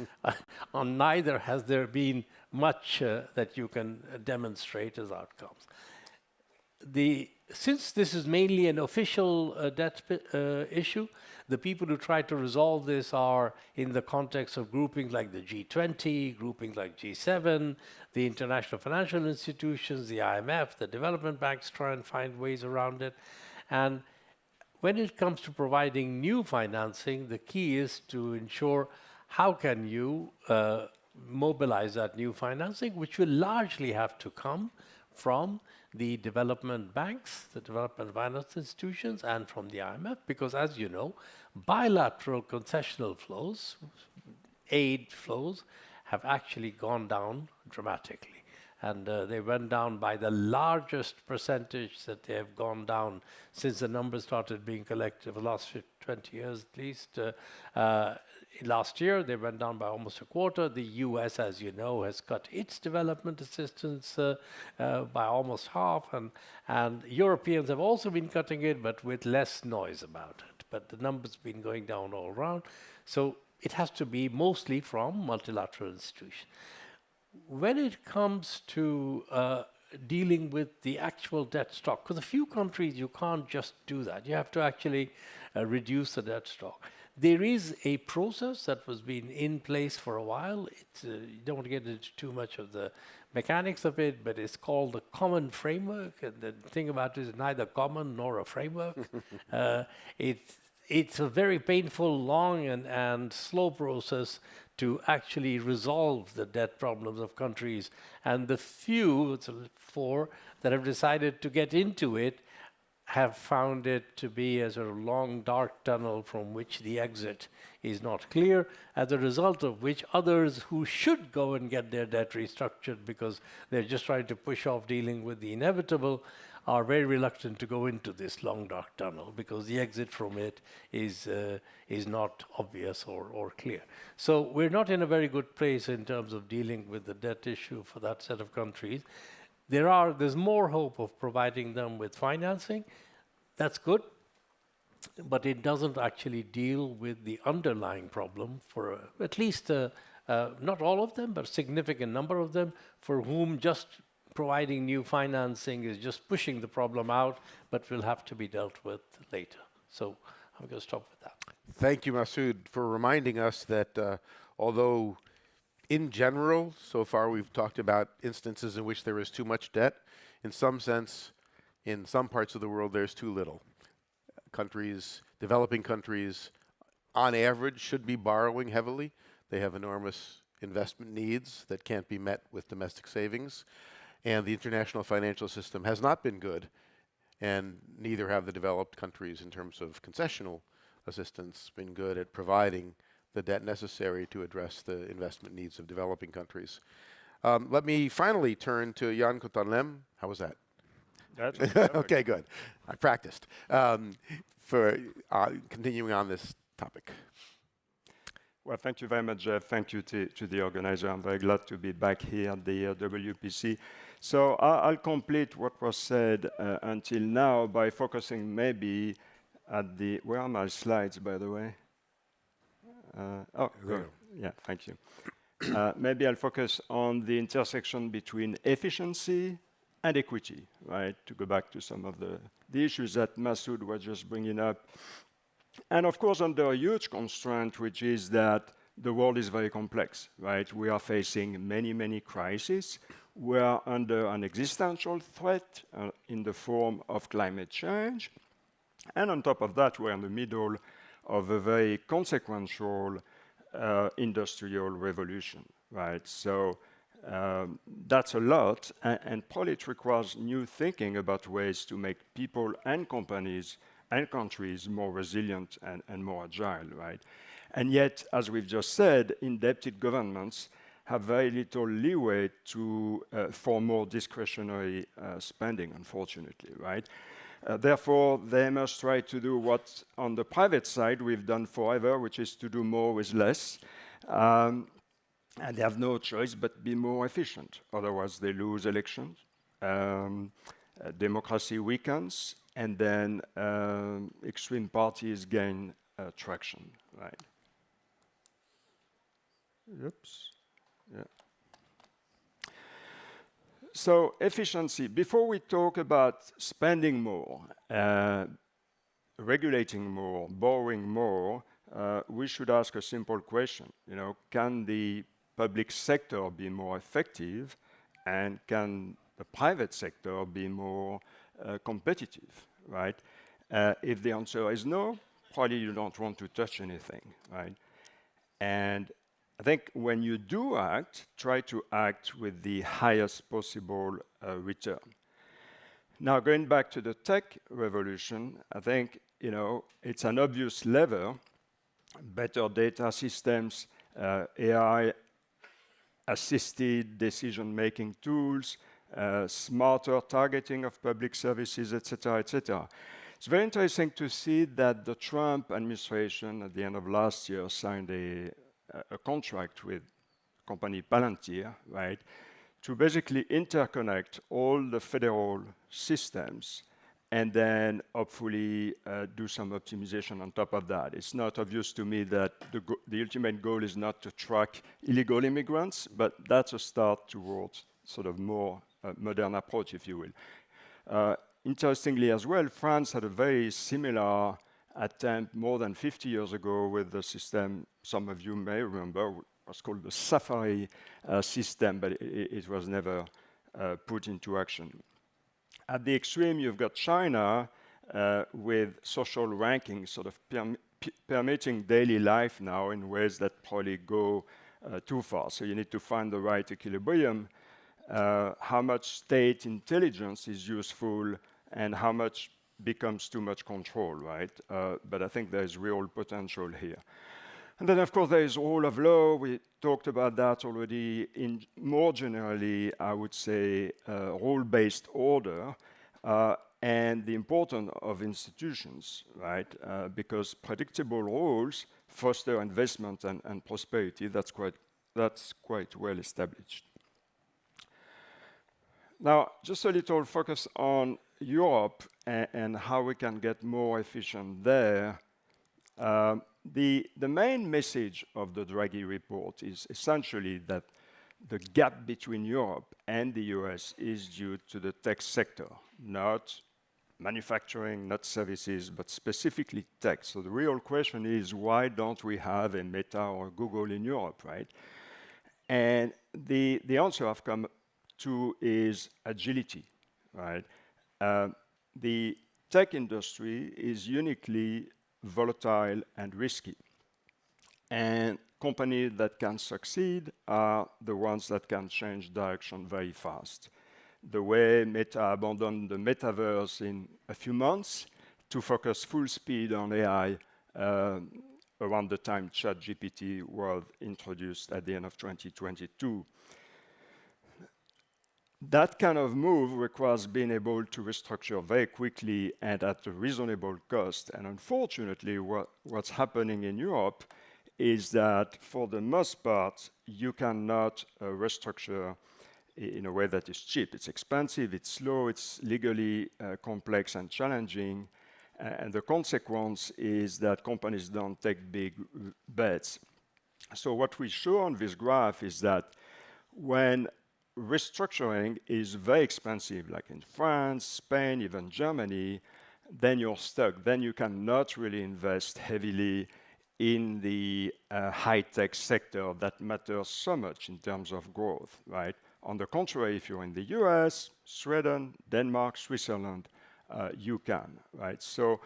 On neither has there been much that you can demonstrate as outcomes. Since this is mainly an official debt issue, the people who try to resolve this are in the context of groupings like the G20, groupings like G7, the international financial institutions, the IMF, the development banks try and find ways around it. And when it comes to providing new financing, the key is to ensure how can you mobilize that new financing, which will largely have to come from the development banks, the development finance institutions, and from the IMF, because as you know, bilateral concessional flows, aid flows, have actually gone down dramatically. And they went down by the largest percentage that they have gone down since the numbers started being collected for the last 20 years at least. Last year, they went down by almost a quarter. The US, as you know, has cut its development assistance by almost half. And Europeans have also been cutting it, but with less noise about it. But the numbers have been going down all around. So it has to be mostly from multilateral institutions. When it comes to dealing with the actual debt stock, because a few countries, you can't just do that. You have to actually reduce the debt stock. There is a process that was been in place for a while. You don't want to get into too much of the mechanics of it, but it's called the common framework. And the thing about it is neither common nor a framework. It's a very painful, long and slow process to actually resolve the debt problems of countries. And the few, it's 4, that have decided to get into it have found it to be a sort of long, dark tunnel from which the exit is not clear, as a result of which others who should go and get their debt restructured because they're just trying to push off dealing with the inevitable are very reluctant to go into this long, dark tunnel because the exit from it is not obvious or clear. So we're not in a very good place in terms of dealing with the debt issue for that set of countries. There's more hope of providing them with financing. That's good, but it doesn't actually deal with the underlying problem for at least not all of them, but a significant number of them for whom just providing new financing is just pushing the problem out, but will have to be dealt with later. So I'm going to stop with that. Thank you, Masoud, for reminding us that although in general, so far we've talked about instances in which there is too much debt. In some sense, in some parts of the world, there's too little. Countries, developing countries, on average, should be borrowing heavily. They have enormous investment needs that can't be met with domestic savings. And the international financial system has not been good, and neither have the developed countries in terms of concessional assistance been good at providing the debt necessary to address the investment needs of developing countries. Let me finally turn to Jan Kotanlem. How was that? That's okay, good. I practiced for continuing on this topic. Well, thank you very much, Jeff. Thank you to the organizer. I'm very glad to be back here at the WPC. So I'll complete what was said until now by focusing maybe at the... Where are my slides, by the way? Good. Yeah, thank you. Maybe I'll focus on the intersection between efficiency and equity, right? To go back to some of the issues that Masoud was just bringing up. And of course, under a huge constraint, which is that the world is very complex, right? We are facing many, many crises. We are under an existential threat in the form of climate change. And on top of that, we're in the middle of a very consequential industrial revolution, right? So that's a lot, and probably it requires new thinking about ways to make people and companies and countries more resilient and more agile, right? And yet, as we've just said, indebted governments have very little leeway for more discretionary spending, unfortunately, right? Therefore, they must try to do what, on the private side, we've done forever, which is to do more with less. And they have no choice but be more efficient. Otherwise, they lose elections. Democracy weakens, and then extreme parties gain traction, right? Oops. Yeah. So efficiency, before we talk about spending more, regulating more, borrowing more, we should ask a simple question. You know, can the public sector be more effective, and can the private sector be more competitive, right? If the answer is no, probably you don't want to touch anything, right? And I think when you do act, try to act with the highest possible return. Now, going back to the tech revolution, I think, you know, it's an obvious lever: better data systems, AI-assisted decision-making tools, smarter targeting of public services, etc., etc. It's very interesting to see that the Trump administration, at the end of last year, signed a contract with company Palantir, right, to basically interconnect all the federal systems and then hopefully do some optimization on top of that. It's not obvious to me that the ultimate goal is not to track illegal immigrants, but that's a start towards sort of more modern approach, if you will. Interestingly as well, France had a very similar attempt more than 50 years ago with the system some of you may remember. It was called the Safari system, but it was never put into action. At the extreme, you've got China with social rankings sort of permitting daily life now in ways that probably go too far. So you need to find the right equilibrium. How much state intelligence is useful and how much becomes too much control, right? But I think there's real potential here. And then, of course, there is rule of law. We talked about that already. In more generally, I would say rule-based order and the importance of institutions, right? Because predictable rules foster investment and prosperity. That's quite well established. Now, just a little focus on Europe and how we can get more efficient there. The main message of the Draghi report is essentially that the gap between Europe and the US is due to the tech sector, not manufacturing, not services, but specifically tech. So the real question is, why don't we have a Meta or Google in Europe, right? And the answer I've come to is agility, right? The tech industry is uniquely volatile and risky. And companies that can succeed are the ones that can change direction very fast. The way Meta abandoned the metaverse in a few months to focus full speed on AI around the time ChatGPT was introduced at the end of 2022. That kind of move requires being able to restructure very quickly and at a reasonable cost. And unfortunately, what's happening in Europe is that for the most part, you cannot restructure in a way that is cheap. It's expensive, it's slow, it's legally complex and challenging. And the consequence is that companies don't take big bets. So what we show on this graph is that when restructuring is very expensive, like in France, Spain, even Germany, then you're stuck. Then you cannot really invest heavily in the high-tech sector that matters so much in terms of growth, right? On the contrary, if you're in the US, Sweden, Denmark, Switzerland, you can, right? So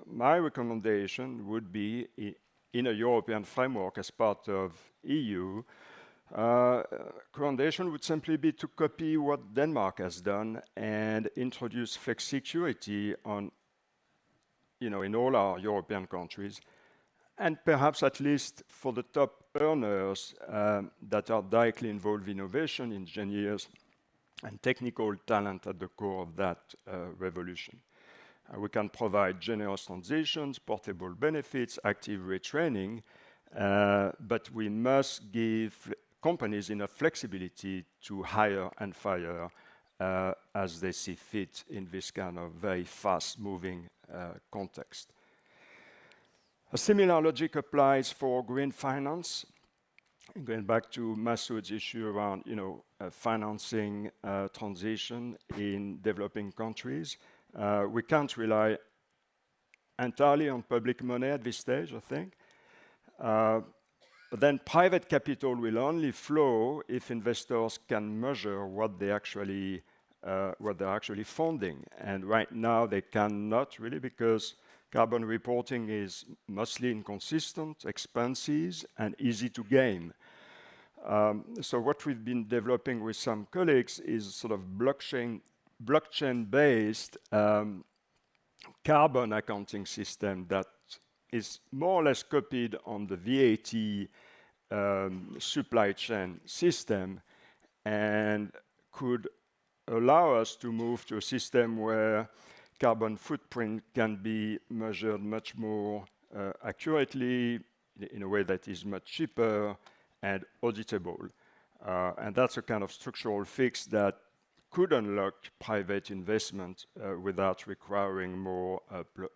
my recommendation would be in a European framework as part of EU, recommendation would simply be to copy what Denmark has done and introduce flexicurity on, in all our European countries, and perhaps at least for the top earners that are directly involved in innovation, engineers, and technical talent at the core of that revolution. We can provide generous transitions, portable benefits, active retraining, but we must give companies enough flexibility to hire and fire as they see fit in this kind of very fast-moving context. A similar logic applies for green finance. Going back to Masoud's issue around, financing transition in developing countries, we can't rely entirely on public money at this stage, I think. But then private capital will only flow if investors can measure what they're actually funding. And right now they cannot really, because carbon reporting is mostly inconsistent, expensive, and easy to game. So what we've been developing with some colleagues is sort of blockchain-based carbon accounting system that is more or less copied on the VAT supply chain system and could allow us to move to a system where carbon footprint can be measured much more accurately in a way that is much cheaper and auditable. And that's a kind of structural fix that could unlock private investment without requiring more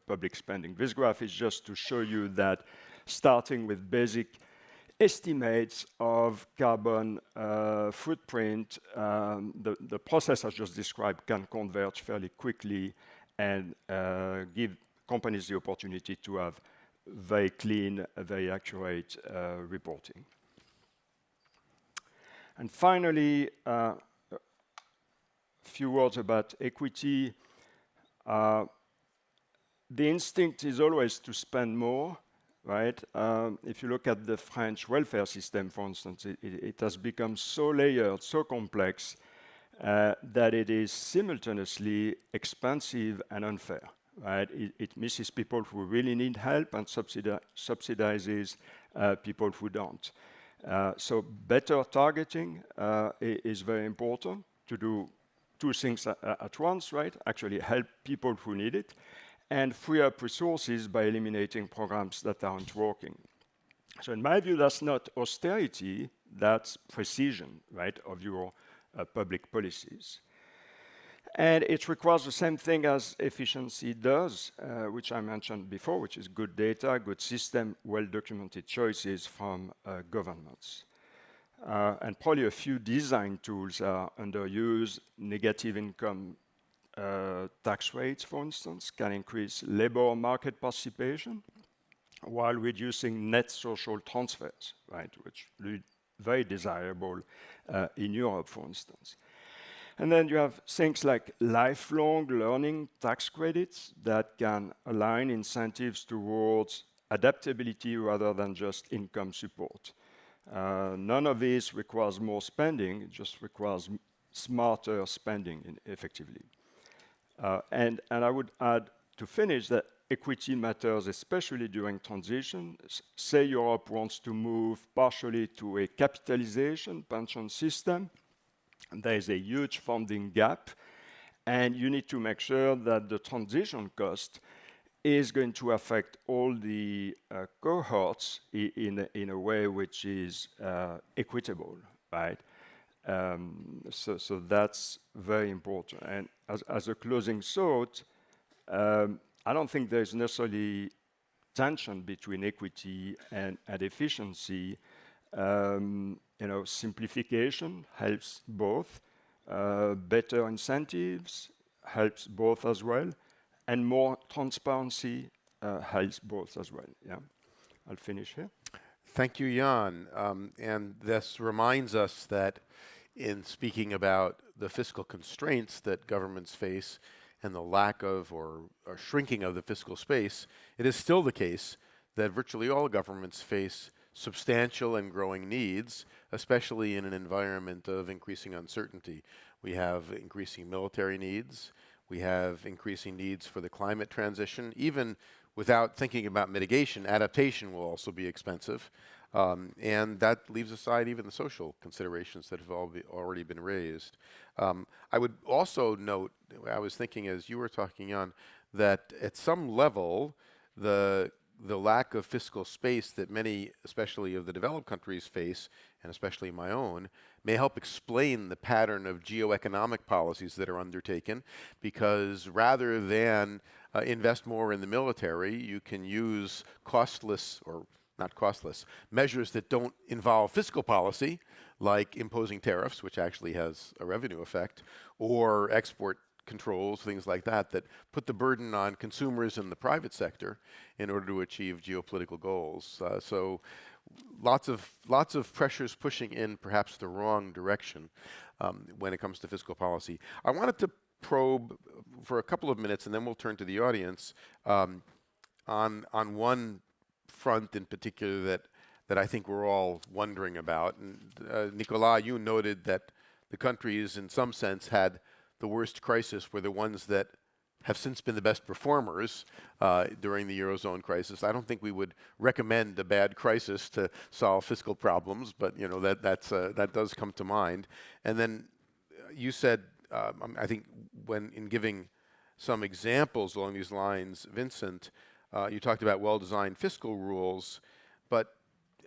public spending. This graph is just to show you that starting with basic estimates of carbon footprint, the process I just described can converge fairly quickly and give companies the opportunity to have very clean, very accurate reporting. And finally, a few words about equity. The instinct is always to spend more, right? If you look at the French welfare system, for instance, it has become so layered, so complex, that it is simultaneously expensive and unfair, right? It misses people who really need help and subsidizes people who don't. So better targeting is very important to do two things at once, right? Actually help people who need it and free up resources by eliminating programs that aren't working. So in my view, that's not austerity, that's precision, right, of your public policies. And it requires the same thing as efficiency does, which I mentioned before, which is good data, good system, well-documented choices from governments. And probably a few design tools are underused. Negative income tax rates, for instance, can increase labor market participation while reducing net social transfers, right, which are very desirable in Europe, for instance. And then you have things like lifelong learning tax credits that can align incentives towards adaptability rather than just income support. None of this requires more spending, it just requires smarter spending effectively. And I would add to finish that equity matters, especially during transition. Say Europe wants to move partially to a capitalization pension system. There is a huge funding gap, and you need to make sure that the transition cost is going to affect all the cohorts in a way which is equitable, right? So that's very important. And as a closing thought, I don't think there's necessarily tension between equity and efficiency. Simplification helps both. Better incentives helps both as well. And more transparency helps both as well. Yeah, I'll finish here. Thank you, Jan. And this reminds us that in speaking about the fiscal constraints that governments face and the lack of or shrinking of the fiscal space, it is still the case that virtually all governments face substantial and growing needs, especially in an environment of increasing uncertainty. We have increasing military needs. We have increasing needs for the climate transition. Even without thinking about mitigation, adaptation will also be expensive. And that leaves aside even the social considerations that have already been raised. I would also note, I was thinking as you were talking on, that at some level, the the lack of fiscal space that many, especially of the developed countries, face, and especially my own, may help explain the pattern of geoeconomic policies that are undertaken, because rather than invest more in the military, you can use costless, or not costless, measures that don't involve fiscal policy, like imposing tariffs, which actually has a revenue effect, or export controls, things like that, that put the burden on consumers in the private sector in order to achieve geopolitical goals. So lots of pressures pushing in perhaps the wrong direction when it comes to fiscal policy. I wanted to probe for a couple of minutes, and then we'll turn to the audience, on one front in particular that I think we're all wondering about. And Nicolas, you noted that the countries in some sense had the worst crisis were the ones that have since been the best performers during the Eurozone crisis. I don't think we would recommend a bad crisis to solve fiscal problems, but you know that does come to mind. And then you said, I think when in giving some examples along these lines, Vincent, you talked about well-designed fiscal rules, but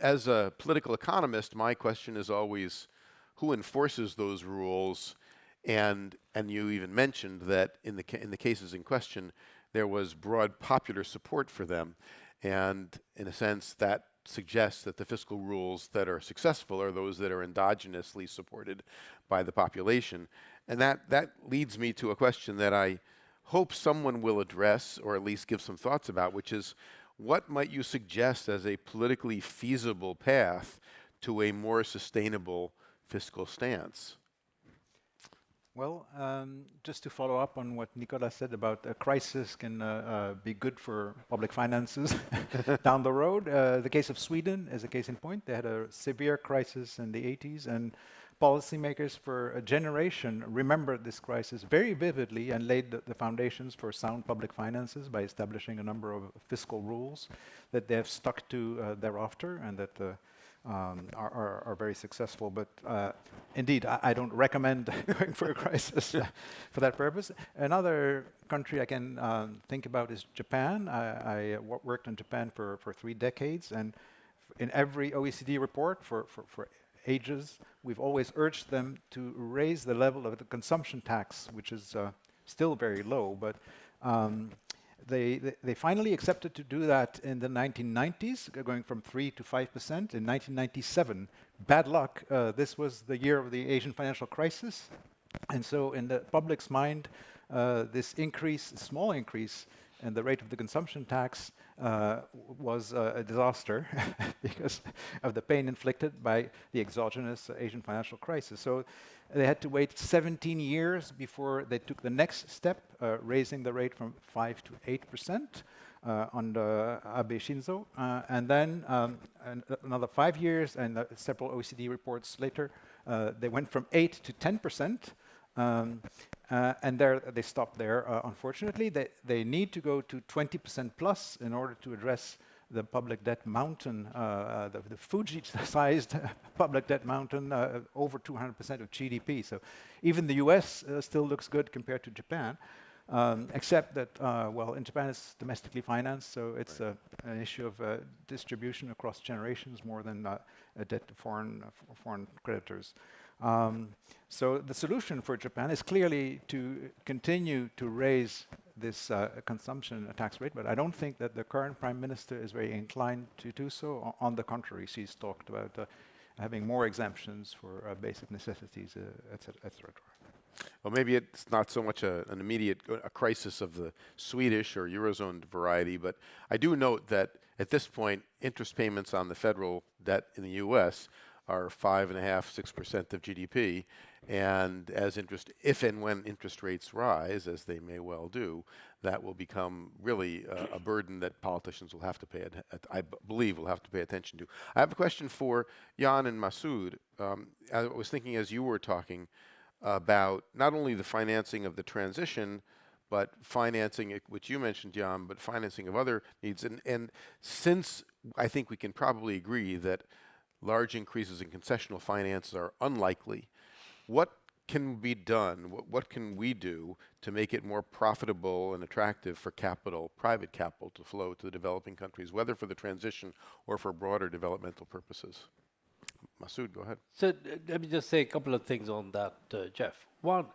as a political economist, my question is always who enforces those rules? And you even mentioned that in the cases in question, there was broad popular support for them, and in a sense that suggests that the fiscal rules that are successful are those that are endogenously supported by the population. And that leads me to a question that I hope someone will address, or at least give some thoughts about, which is what might you suggest as a politically feasible path to a more sustainable fiscal stance? Well, just to follow up on what Nicolas said about a crisis can be good for public finances down the road. The case of Sweden is a case in point. They had a severe crisis in the 80s, and policymakers for a generation remembered this crisis very vividly and laid the foundations for sound public finances by establishing a number of fiscal rules that they have stuck to thereafter, and that are very successful. But indeed, I don't recommend going for a crisis for that purpose. Another country I can think about is Japan. I worked in Japan for 3 decades, and in every OECD report for ages, we've always urged them to raise the level of the consumption tax, which is still very low, but they finally accepted to do that in the 1990s, going from 3 to 5%. In 1997, bad luck, this was the year of the Asian financial crisis, and so in the public's mind, this increase, small increase in the rate of the consumption tax was a disaster because of the pain inflicted by the exogenous Asian financial crisis. So they had to wait 17 years before they took the next step, raising the rate from 5 to 8% under Abe Shinzo. And then another 5 years, and several OECD reports later, they went from 8 to 10%. And there they stopped there. Unfortunately, they need to go to 20% plus in order to address the public debt mountain, the Fuji-sized public debt mountain, over 200% of GDP. So even the US still looks good compared to Japan, except that, well, in Japan it's domestically financed, so it's an issue of distribution across generations more than a debt to foreign creditors. So the solution for Japan is clearly to continue to raise this consumption tax rate, but I don't think that the current prime minister is very inclined to do so. On the contrary, she's talked about having more exemptions for basic necessities, etc., etc. Well, maybe it's not so much an immediate crisis of the Swedish or Eurozone variety, but I do note that at this point, interest payments on the federal debt in the U.S. are 5.5%, 6% of GDP, and as if and when interest rates rise, as they may well do, that will become really a burden that politicians will have to pay, I believe, will have to pay attention to. I have a question for Jan and Masoud. I was thinking as you were talking about not only the financing of the transition, but financing, which you mentioned, Jan, but financing of other needs. And since I think we can probably agree that large increases in concessional finance are unlikely, what can be done? What can we do to make it more profitable and attractive for capital, private capital, to flow to the developing countries, whether for the transition or for broader developmental purposes? Masood, go ahead. So let me just say a couple of things on that, Jeff. One,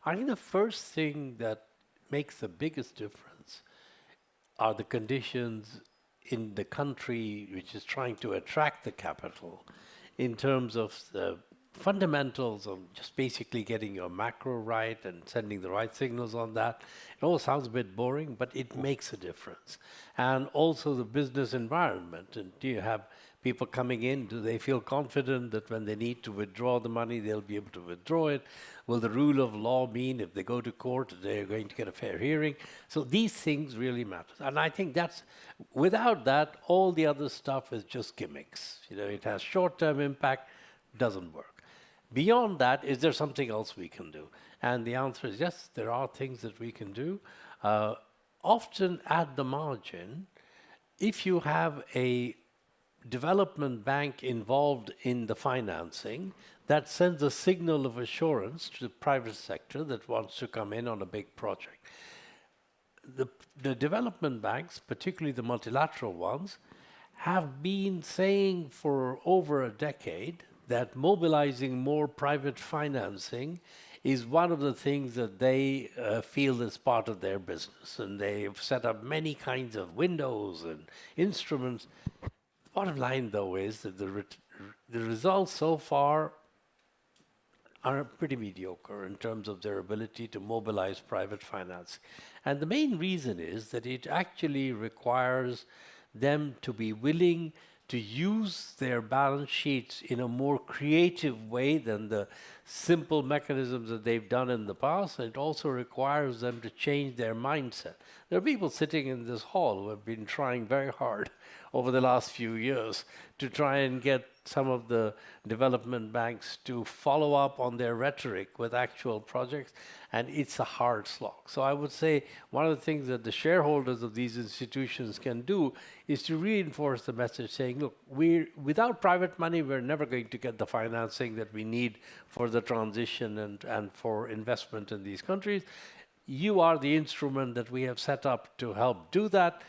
I think the first thing that makes the biggest difference are the conditions in the country which is trying to attract the capital in terms of the fundamentals of just basically getting your macro right and sending the right signals on that. It all sounds a bit boring, but it makes a difference. And also the business environment. And do you have people coming in? Do they feel confident that when they need to withdraw the money, they'll be able to withdraw it? Will the rule of law mean if they go to court, they're going to get a fair hearing? So these things really matter. And I think that's, without that, all the other stuff is just gimmicks. You know, it has short-term impact, doesn't work. Beyond that, is there something else we can do? And the answer is yes, there are things that we can do. Often at the margin, if you have a development bank involved in the financing, that sends a signal of assurance to the private sector that wants to come in on a big project. The development banks, particularly the multilateral ones, have been saying for over a decade that mobilizing more private financing is one of the things that they feel is part of their business. And they've set up many kinds of windows and instruments. Bottom line, though, is that the results so far are pretty mediocre in terms of their ability to mobilize private finance. And the main reason is that it actually requires them to be willing to use their balance sheets in a more creative way than the simple mechanisms that they've done in the past. It also requires them to change their mindset. There are people sitting in this hall who have been trying very hard over the last few years to try and get some of the development banks to follow up on their rhetoric with actual projects, and it's a hard slog. So I would say one of the things that the shareholders of these institutions can do is to reinforce the message saying, look, without private money, we're never going to get the financing that we need for the transition and for investment in these countries. You are the instrument that we have set up to help do that.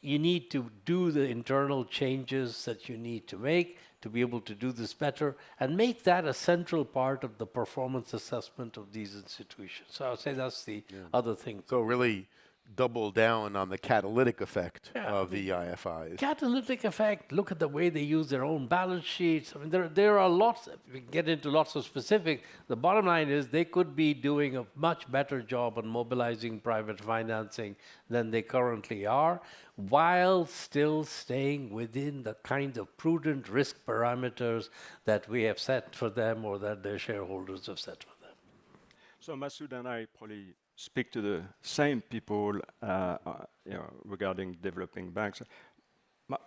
You need to do the internal changes that you need to make to be able to do this better and make that a central part of the performance assessment of these institutions. So I would say that's the other thing. So really double down on the catalytic effect of the IFIs. Catalytic effect, look at the way they use their own balance sheets. I mean, there are lots, we can get into lots of specifics. The bottom line is they could be doing a much better job on mobilizing private financing than they currently are, while still staying within the kind of prudent risk parameters that we have set for them or that their shareholders have set for them. So Masood and I probably speak to the same people regarding developing banks.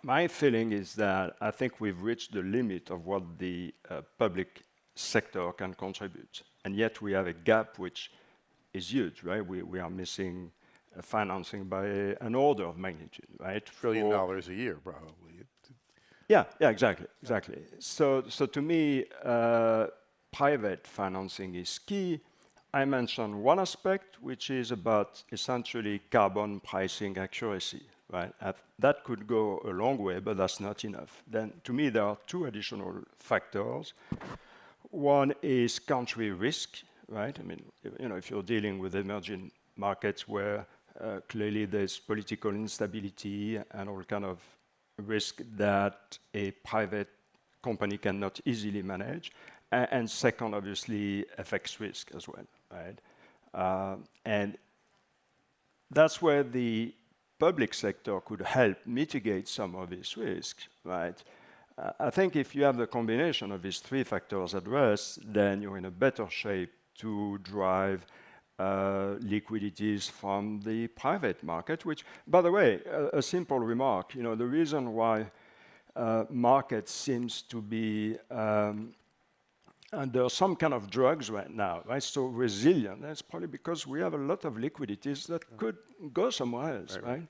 My feeling is that I think we've reached the limit of what the public sector can contribute. And yet we have a gap which is huge, right? We are missing financing by an order of magnitude, right? $1 trillion a year, probably. Yeah, exactly. So to me, private financing is key. I mentioned one aspect, which is about essentially carbon pricing accuracy, right? That could go a long way, but that's not enough. Then, to me, there are two additional factors. One is country risk, right? I mean, if you're dealing with emerging markets where clearly there's political instability and all kind of risk that a private company cannot easily manage. And second, obviously, FX risk as well, right? And that's where the public sector could help mitigate some of this risk, right? I think if you have the combination of these three factors addressed, then you're in a better shape to drive liquidities from the private market, which, by the way, a simple remark, the reason why markets seems to be under some kind of drugs right now, right? So resilient. That's probably because we have a lot of liquidities that could go somewhere else, right?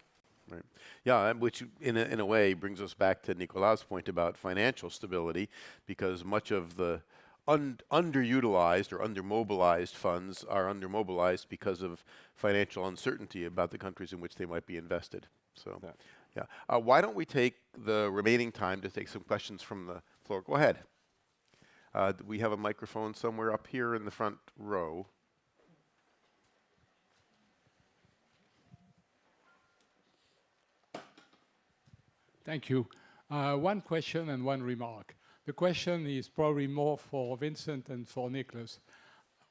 Right. Yeah, which in a way brings us back to Nicolas' point about financial stability, because much of the underutilized or undermobilized funds are undermobilized because of financial uncertainty about the countries in which they might be invested. So, yeah. Why don't we take the remaining time to take some questions from the floor? Go ahead. We have a microphone somewhere up here in the front row. Thank you. One question and one remark. The question is probably more for Vincent and for Nicholas.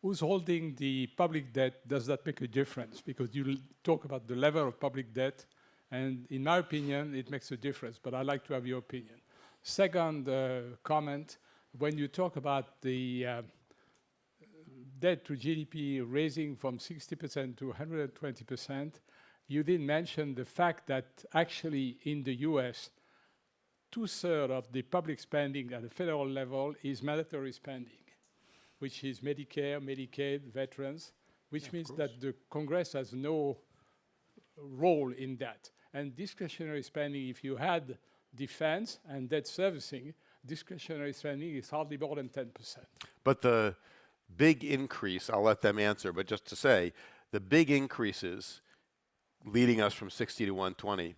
Who's holding the public debt? Does that make a difference? Because you talk about the level of public debt, and in my opinion, it makes a difference, but I'd like to have your opinion. Second comment, when you talk about the debt to GDP raising from 60% to 120%, you didn't mention the fact that actually in the US, 2/3 of the public spending at the federal level is mandatory spending, which is Medicare, Medicaid, veterans, which means that the Congress has no role in that. And discretionary spending, if you had defense and debt servicing, discretionary spending is hardly more than 10%. But the big increase, I'll let them answer, but just to say, the big increases leading us from 60 to 120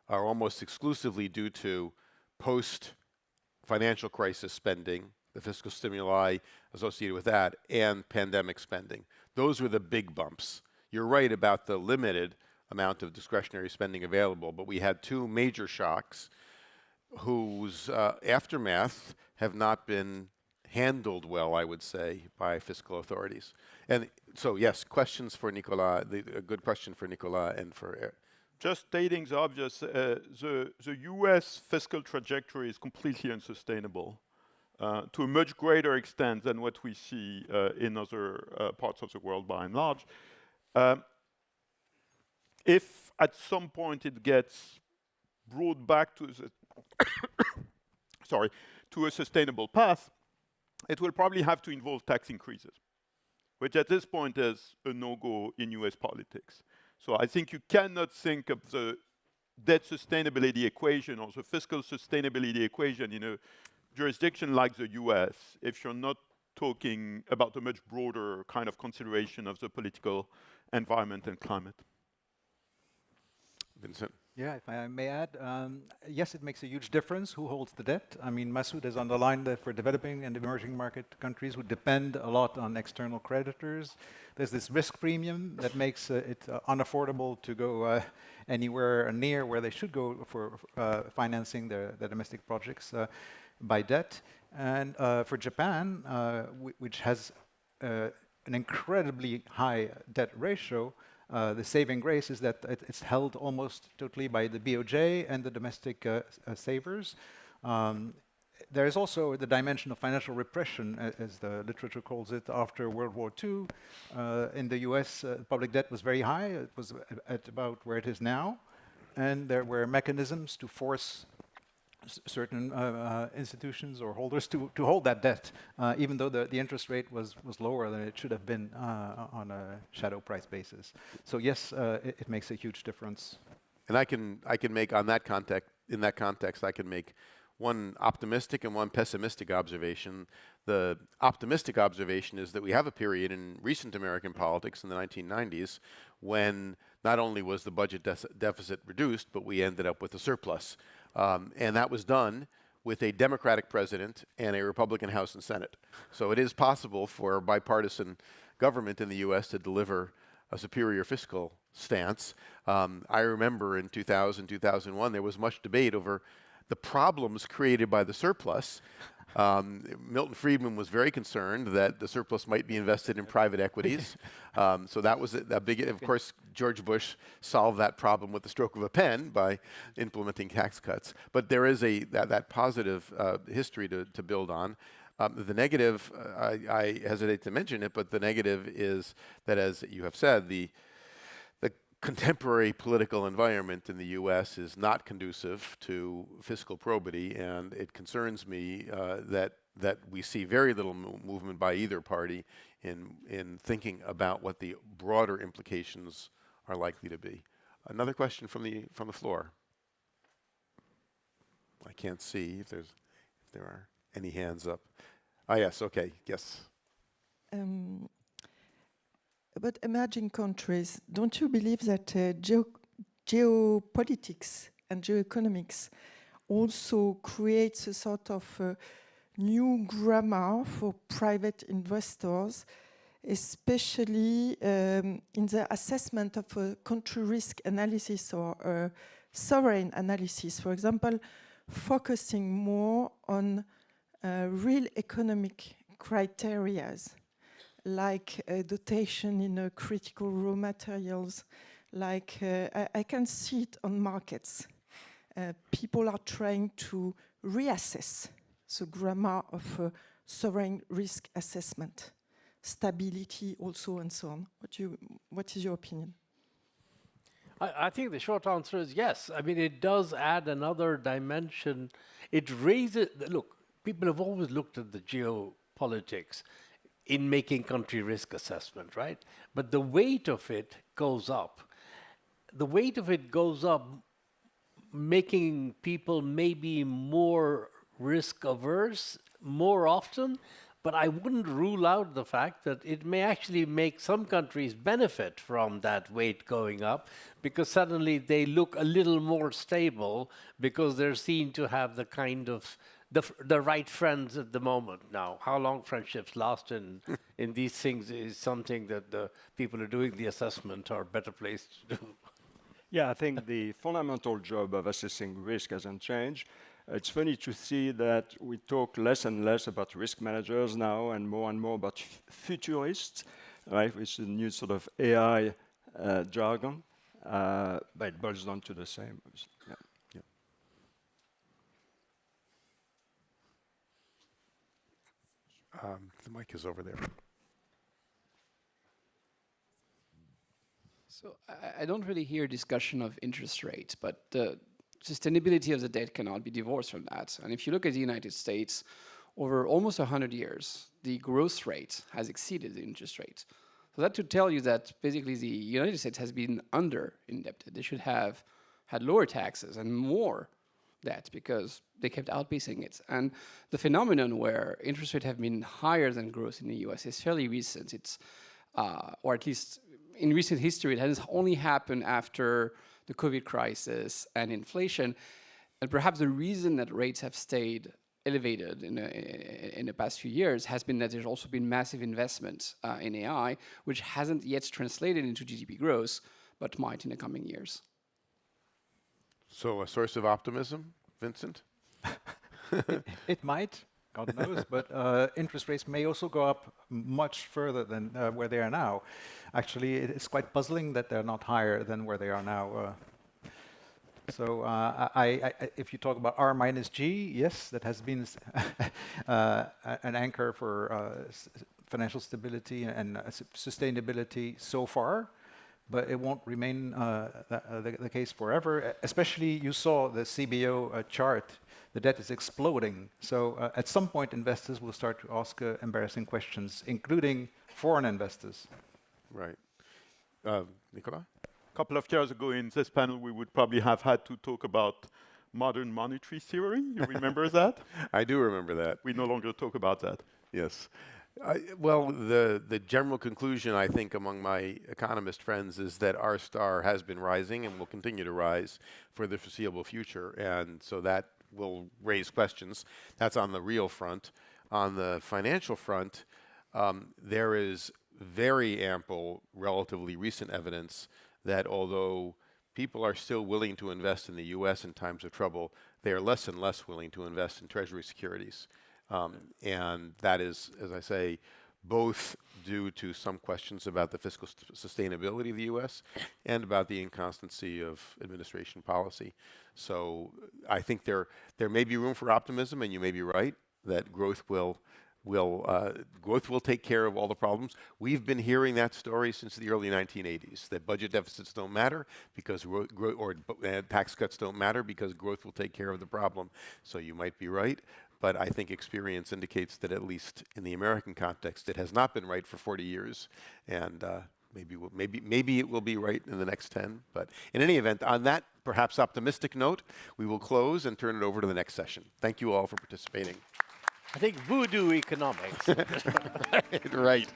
are almost exclusively due to post-financial crisis spending, the fiscal stimuli associated with that, and pandemic spending. Those were the big bumps. You're right about the limited amount of discretionary spending available, but we had two major shocks whose aftermath have not been handled well, I would say, by fiscal authorities. And so, yes, questions for Nicolas, a good question for Nicolas and for just stating the obvious, the US fiscal trajectory is completely unsustainable to a much greater extent than what we see in other parts of the world by and large. If at some point it gets brought back to the to a sustainable path, it will probably have to involve tax increases, which at this point is a no-go in US politics. So I think you cannot think of the debt sustainability equation or the fiscal sustainability equation in a jurisdiction like the US if you're not talking about a much broader kind of consideration of the political environment and climate. Vincent? Yeah, if I may add, yes, it makes a huge difference who holds the debt. I mean, Masoud has underlined that for developing and emerging market countries who depend a lot on external creditors, there's this risk premium that makes it unaffordable to go anywhere near where they should go for financing their domestic projects by debt. And for Japan, which has an incredibly high debt ratio, the saving grace is that it's held almost totally by the BOJ and the domestic savers. There is also the dimension of financial repression, as the literature calls it, after World War II. In the US, public debt was very high. It was at about where it is now. And there were mechanisms to force certain institutions or holders to hold that debt, even though the interest rate was lower than it should have been on a shadow price basis. So yes, it makes a huge difference. And I can make in that context, I can make one optimistic and one pessimistic observation. The optimistic observation is that we have a period in recent American politics in the 1990s when not only was the budget deficit reduced, but we ended up with a surplus. And that was done with a Democratic president and a Republican House and Senate. So it is possible for a bipartisan government in the US to deliver a superior fiscal stance. I remember in 2000, 2001, there was much debate over the problems created by the surplus. Milton Friedman was very concerned that the surplus might be invested in private equities. So that was a big, of course, George Bush solved that problem with the stroke of a pen by implementing tax cuts. But there is that positive history to build on. The negative, I hesitate to mention it, but the negative is that, as you have said, the contemporary political environment in the US is not conducive to fiscal probity, and it concerns me that we see very little movement by either party in thinking about what the broader implications are likely to be. Another question from the floor. I can't see if there are any hands up. Ah, yes, okay, yes. About emerging countries, don't you believe that geopolitics and geoeconomics also creates a sort of new grammar for private investors, especially in the assessment of a country risk analysis or sovereign analysis? For example, focusing more on real economic criterias, like dotation in critical raw materials, like I can see it on markets. People are trying to reassess the grammar of sovereign risk assessment, stability also, and so on. What is your opinion? I think the short answer is yes. I mean, it does add another dimension. It raises, look, people have always looked at the geopolitics in making country risk assessment, right? But the weight of it goes up. The weight of it goes up, making people maybe more risk averse more often, but I wouldn't rule out the fact that it may actually make some countries benefit from that weight going up, because suddenly they look a little more stable because they're seen to have the kind of the right friends at the moment. Now, how long friendships last in these things is something that the people who are doing the assessment are better placed to do. Yeah, I think the fundamental job of assessing risk hasn't changed. It's funny to see that we talk less and less about risk managers now and more about futurists, right? Which is a new sort of AI jargon, but it boils down to the same. Yeah. The mic is over there. So I don't really hear discussion of interest rates, but the sustainability of the debt cannot be divorced from that. And if you look at the United States, over almost 100 years, the growth rate has exceeded the interest rate. So that to tell you that basically the United States has been under-indebted. They should have had lower taxes and more debt because they kept outpacing it. And the phenomenon where interest rates have been higher than growth in the US is fairly recent. It's, or at least in recent history, it has only happened after the COVID crisis and inflation. And perhaps the reason that rates have stayed elevated in the past few years has been that there's also been massive investment in AI, which hasn't yet translated into GDP growth, but might in the coming years. So a source of optimism, Vincent? It might, God knows, but interest rates may also go up much further than where they are now. Actually, it's quite puzzling that they're not higher than where they are now. So if you talk about R minus G, yes, that has been an anchor for financial stability and sustainability so far, but it won't remain the case forever. Especially, you saw the CBO chart. The debt is exploding. So at some point, investors will start to ask embarrassing questions, including foreign investors. Right. Nicolas? A couple of years ago in this panel, we would probably have had to talk about modern monetary theory. You remember that? I do remember that. We no longer talk about that. Yes. Well, the general conclusion, I think, among my economist friends is that R star has been rising and will continue to rise for the foreseeable future. And so that will raise questions. That's on the real front. On the financial front, there is very ample, relatively recent evidence that although people are still willing to invest in the US in times of trouble, they are less and less willing to invest in Treasury securities. And that is, as I say, both due to some questions about the fiscal sustainability of the US and about the inconstancy of administration policy. So I think there may be room for optimism, and you may be right that growth will take care of all the problems. We've been hearing that story since the early 1980s, that budget deficits don't matter because tax cuts don't matter because growth will take care of the problem. So you might be right, but I think experience indicates that at least in the American context, it has not been right for 40 years, and maybe it will be right in the next 10. But in any event, on that perhaps optimistic note, we will close and turn it over to the next session. Thank you all for participating. I think voodoo economics. Right.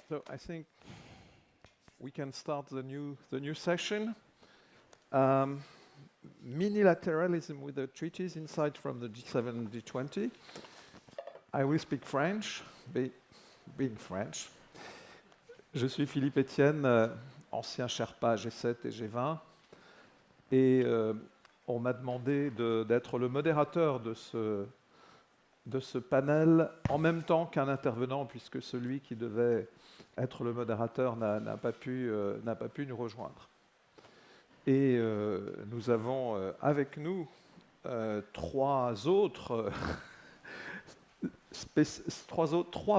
So I think we can start the new session. Minilateralism with the treaties, insight from the G7 and G20. I will speak French, being French. Je suis Philippe Etienne, ancien Sherpa G7 et G20. Et on m'a demandé d'être le modérateur de ce panel en même temps qu'un intervenant, puisque celui qui devait être le modérateur n'a pas pu nous rejoindre. Et nous avons avec nous trois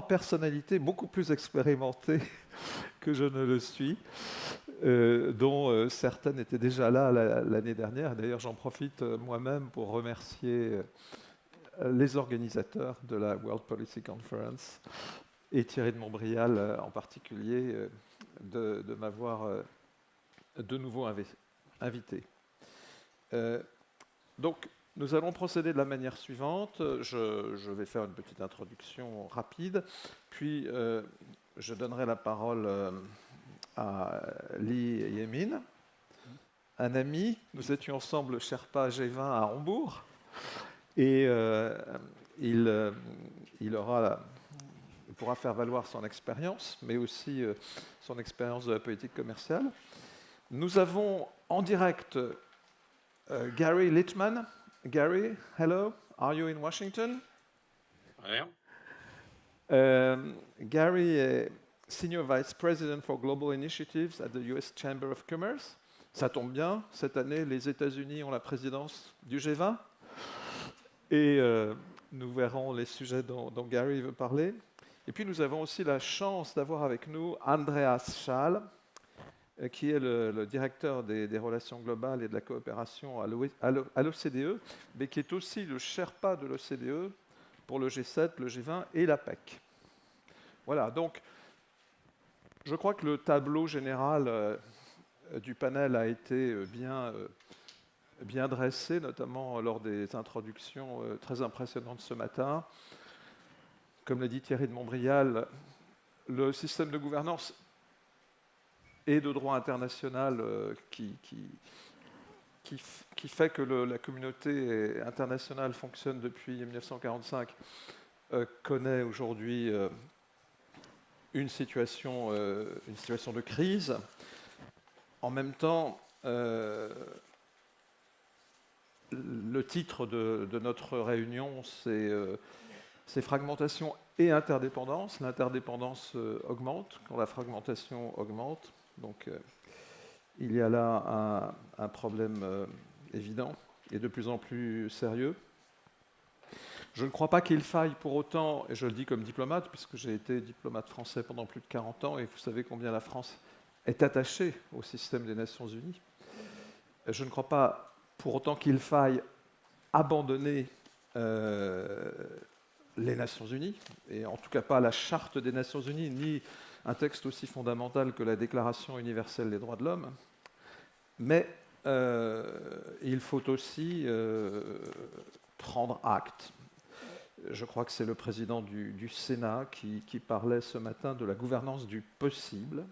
personnalités beaucoup plus expérimentées que je ne le suis, dont certaines étaient déjà là l'année dernière. D'ailleurs, j'en profite moi-même pour remercier les organisateurs de la World Policy Conference et Thierry de Montbrial en particulier de m'avoir de nouveau invité. Donc, nous allons procéder de la manière suivante. Je vais faire une petite introduction rapide, puis je donnerai la parole à Li Yemin, un ami. Nous étions ensemble Sherpa G20 à Hambourg, et il pourra faire valoir son expérience, mais aussi son expérience de la politique commerciale. Nous avons en direct Gary Littman. Gary, hello. Are you in Washington? I am. Gary est Senior Vice President for Global Initiatives at the US Chamber of Commerce. Ça tombe bien, cette année, les États-Unis ont la présidence du G20. Et nous verrons les sujets dont Gary veut parler. Et puis nous avons aussi la chance d'avoir avec nous Andreas Schall, qui est le directeur des relations globales et de la coopération à l'OCDE, mais qui est aussi le Sherpa de l'OCDE pour le G7, le G20 et la PEC. Voilà, donc je crois que le tableau général du panel a été bien dressé, notamment lors des introductions très impressionnantes ce matin. Comme l'a dit Thierry de Montbrial, le système de gouvernance et de droit international qui fait que la communauté internationale fonctionne depuis 1945 connaît aujourd'hui une situation de crise. En même temps, le titre de notre réunion, c'est fragmentation et interdépendance. L'interdépendance augmente quand la fragmentation augmente. Donc, il y a là un problème évident et de plus en plus sérieux. Je ne crois pas qu'il faille pour autant, et je le dis comme diplomate, puisque j'ai été diplomate français pendant plus de 40 ans, et vous savez combien la France est attachée au système des Nations Unies. Je ne crois pas pour autant qu'il faille abandonner les Nations Unies, et en tout cas pas la Charte des Nations Unies, ni un texte aussi fondamental que la Déclaration universelle des droits de l'homme. Mais il faut aussi prendre acte. Je crois que c'est le président du Sénat qui parlait ce matin de la gouvernance du possible,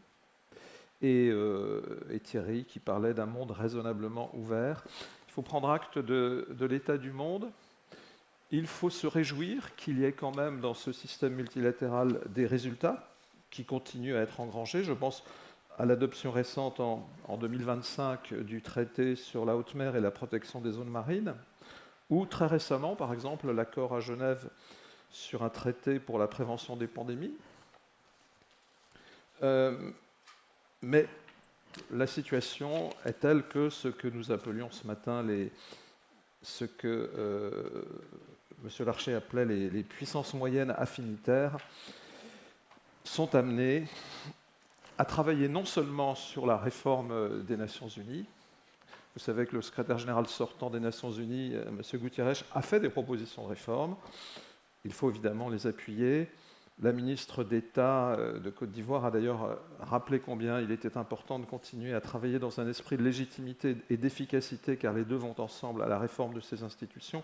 et Thierry qui parlait d'un monde raisonnablement ouvert. Il faut prendre acte de l'état du monde. Il faut se réjouir qu'il y ait quand même dans ce système multilatéral des résultats qui continuent à être engrangés. Je pense à l'adoption récente en 2025 du traité sur la haute mer et la protection des zones marines, ou très récemment, par exemple, l'accord à Genève sur un traité pour la prévention des pandémies. Mais la situation est telle que ce que nous appelions ce matin ce que M. Larcher appelait les puissances moyennes affinitaires sont amenées à travailler non seulement sur la réforme des Nations Unies. Vous savez que le secrétaire général sortant des Nations Unies, M. Guterres, a fait des propositions de réforme. Il faut évidemment les appuyer. La ministre d'État de Côte d'Ivoire a d'ailleurs rappelé combien il était important de continuer à travailler dans un esprit de légitimité et d'efficacité, car les deux vont ensemble, à la réforme de ces institutions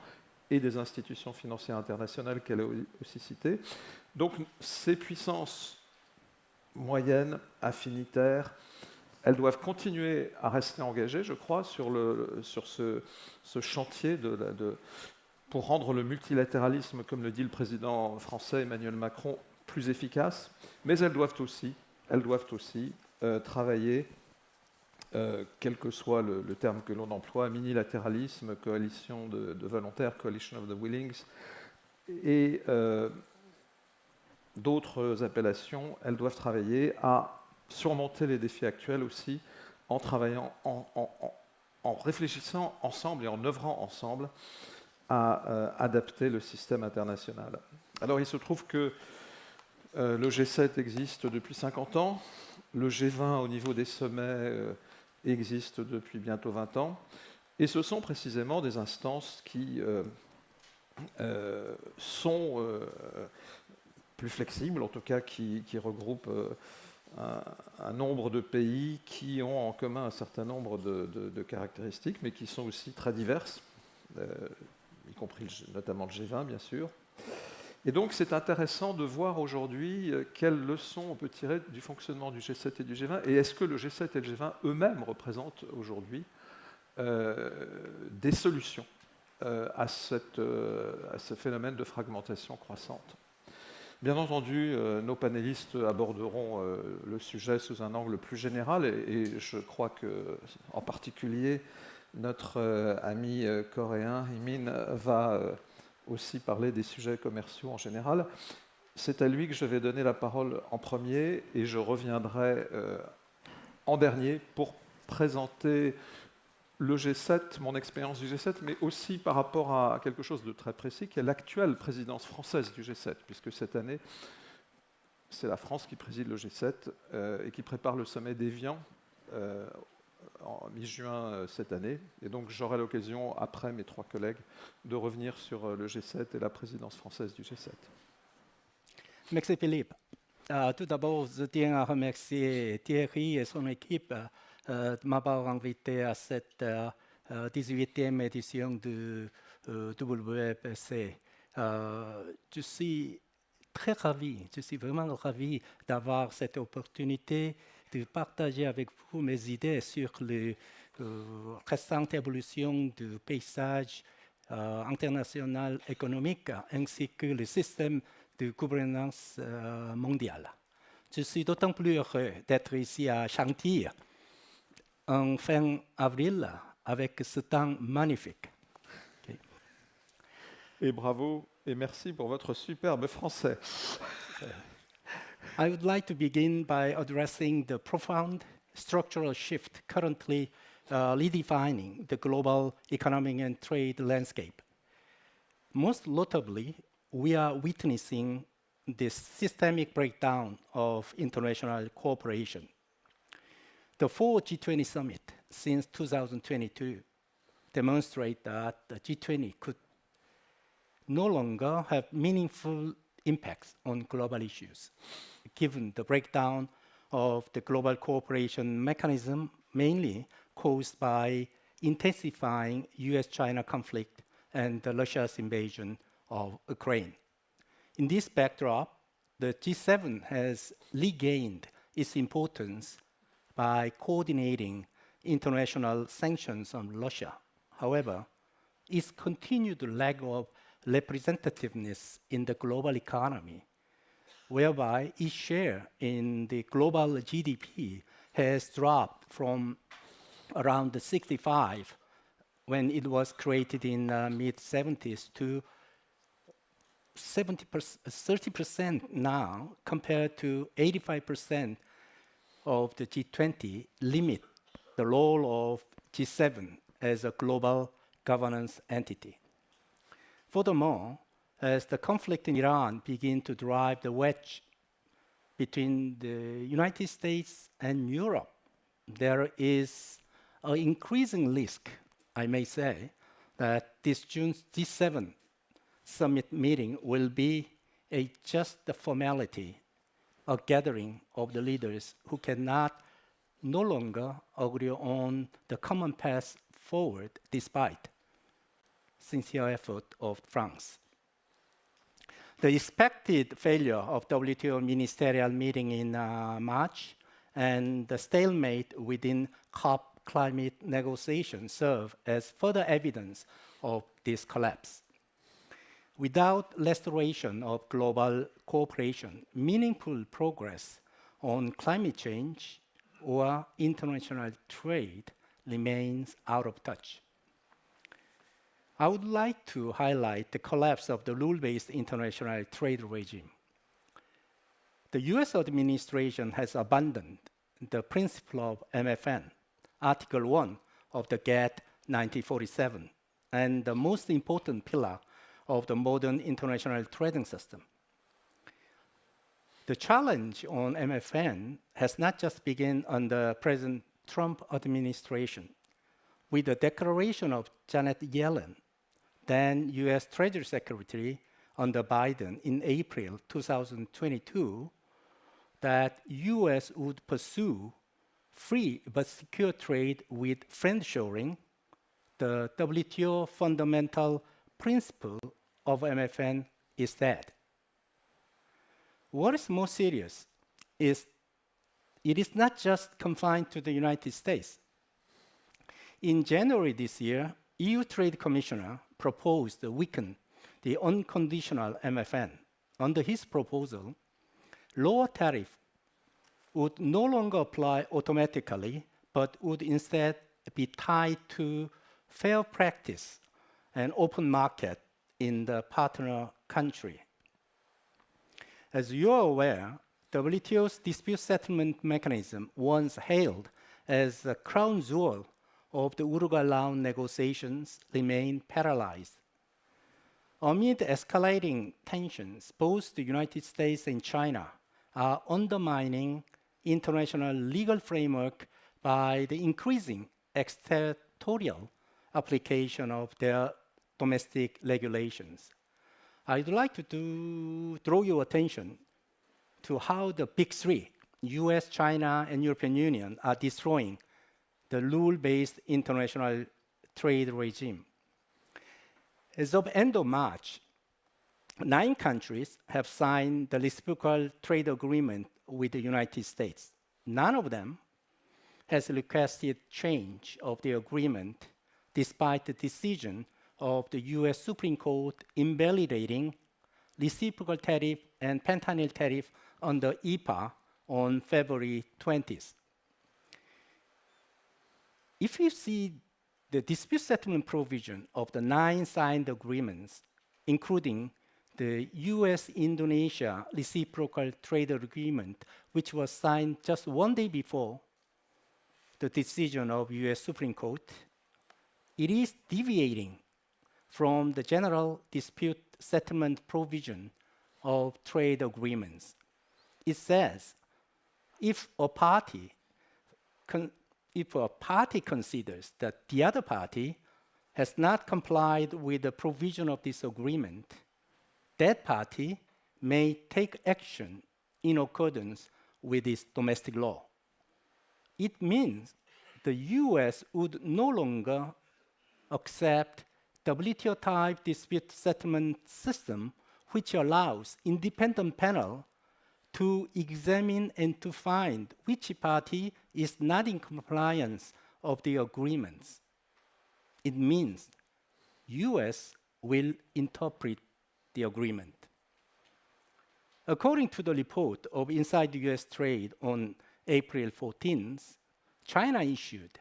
et des institutions financières internationales qu'elle a aussi citées. Donc ces puissances moyennes, affinitaires, elles doivent continuer à rester engagées, je crois, sur ce chantier pour rendre le multilatéralisme, comme le dit le président français Emmanuel Macron, plus efficace. Mais elles doivent aussi travailler, quel que soit le terme que l'on emploie, minilatéralisme, coalition de volontaires, coalition of the willings, et d'autres appellations. Elles doivent travailler à surmonter les défis actuels aussi, en travaillant, en réfléchissant ensemble et en œuvrant ensemble à adapter le système international. Alors il se trouve que le G7 existe depuis 50 ans, le G20 au niveau des sommets existe depuis bientôt 20 ans, et ce sont précisément des instances qui sont plus flexibles, en tout cas qui regroupent un nombre de pays qui ont en commun un certain nombre de caractéristiques, mais qui sont aussi très diverses, y compris notamment le G20, bien sûr. Et donc, c'est intéressant de voir aujourd'hui quelles leçons on peut tirer du fonctionnement du G7 et du G20, et est-ce que le G7 et le G20 eux-mêmes représentent aujourd'hui des solutions à ce phénomène de fragmentation croissante. Bien entendu, nos panélistes aborderont le sujet sous un angle plus général, et je crois que, en particulier, notre ami coréen, Imin, va aussi parler des sujets commerciaux en général. C'est à lui que je vais donner la parole en premier, et je reviendrai en dernier pour présenter le G7, mon expérience du G7, mais aussi par rapport à quelque chose de très précis, qui est l'actuelle présidence française du G7, puisque cette année, c'est la France qui préside le G7 et qui prépare le sommet d'Évian en mi-juin cette année. Et donc j'aurai l'occasion, après mes 3 collègues, de revenir sur le G7 et la présidence française du G7. Merci Philippe. Tout d'abord, je tiens à remercier Thierry et son équipe de m'avoir invité à cette 18e édition du WPC. Je suis très ravi, je suis vraiment ravi d'avoir cette opportunité de partager avec vous mes idées sur les récentes évolutions du paysage international économique ainsi que le système de gouvernance mondiale. Je suis d'autant plus heureux d'être ici à Chantilly en fin avril avec ce temps magnifique. Okay. Et bravo et merci pour votre superbe français. I would like to begin by addressing the profound structural shift currently redefining the global economic and trade landscape. Most notably, we are witnessing this systemic breakdown of international cooperation. The 4 G20 summit since 2022 demonstrate that the G20 could no longer have meaningful impacts on global issues, given the breakdown of the global cooperation mechanism, mainly caused by intensifying US-China conflict and Russia's invasion of Ukraine. In this backdrop, the G7 has regained its importance by coordinating international sanctions on Russia. However, its continued lack of representativeness in the global economy, whereby its share in the global GDP has dropped from around 65 when it was created in mid-70s to 30% now, compared to 85% of the G20, limit the role of G7 as a global governance entity. Furthermore, as the conflict in Iran begins to drive the wedge between the United States and Europe, there is an increasing risk, I may say, that this June's G7 summit meeting will be just a formality, a gathering of the leaders who cannot no longer agree on the common path forward despite sincere effort of France. The expected failure of WTO ministerial meeting in March and the stalemate within COP climate negotiations serve as further evidence of this collapse. Without restoration of global cooperation, meaningful progress on climate change or international trade remains out of touch. I would like to highlight the collapse of the rule-based international trade regime. The US administration has abandoned the principle of MFN, Article 1 of the GATT 1947, and the most important pillar of the modern international trading system. The challenge on MFN has not just begun under President Trump administration. With the declaration of Janet Yellen, then US Treasury Secretary under Biden in April 2022, that US would pursue free but secure trade with friendshoring, the WTO fundamental principle of MFN is dead. What is more serious is it is not just confined to the United States. In January this year, EU Trade Commissioner proposed to weaken the unconditional MFN. Under his proposal, lower tariff would no longer apply automatically, but would instead be tied to fair practice and open market in the partner country. As you are aware, WTO's dispute settlement mechanism, once hailed as the crown jewel of the Uruguay round negotiations, remain paralyzed. Amid escalating tensions, both the United States and China are undermining international legal framework by the increasing extraterritorial application of their domestic regulations. I'd like to draw your attention to how the big three, US, China, and European Union, are destroying the rule-based international trade regime. As of end of March, 9 countries have signed the reciprocal trade agreement with the United States. None of them has requested change of the agreement despite the decision of the US Supreme Court invalidating reciprocal tariff and fentanyl tariff under EPA on February 20th. If you see the dispute settlement provision of the 9 signed agreements, including the US-Indonesia reciprocal trade agreement, which was signed just 1 day before the decision of US Supreme Court, it is deviating from the general dispute settlement provision of trade agreements. It says, if a party considers that the other party has not complied with the provision of this agreement, that party may take action in accordance with its domestic law. It means the US would no longer accept WTO-type dispute settlement system, which allows independent panel to examine and to find which party is not in compliance of the agreements. It means US will interpret the agreement. According to the report of Inside the US Trade on April 14th, China issued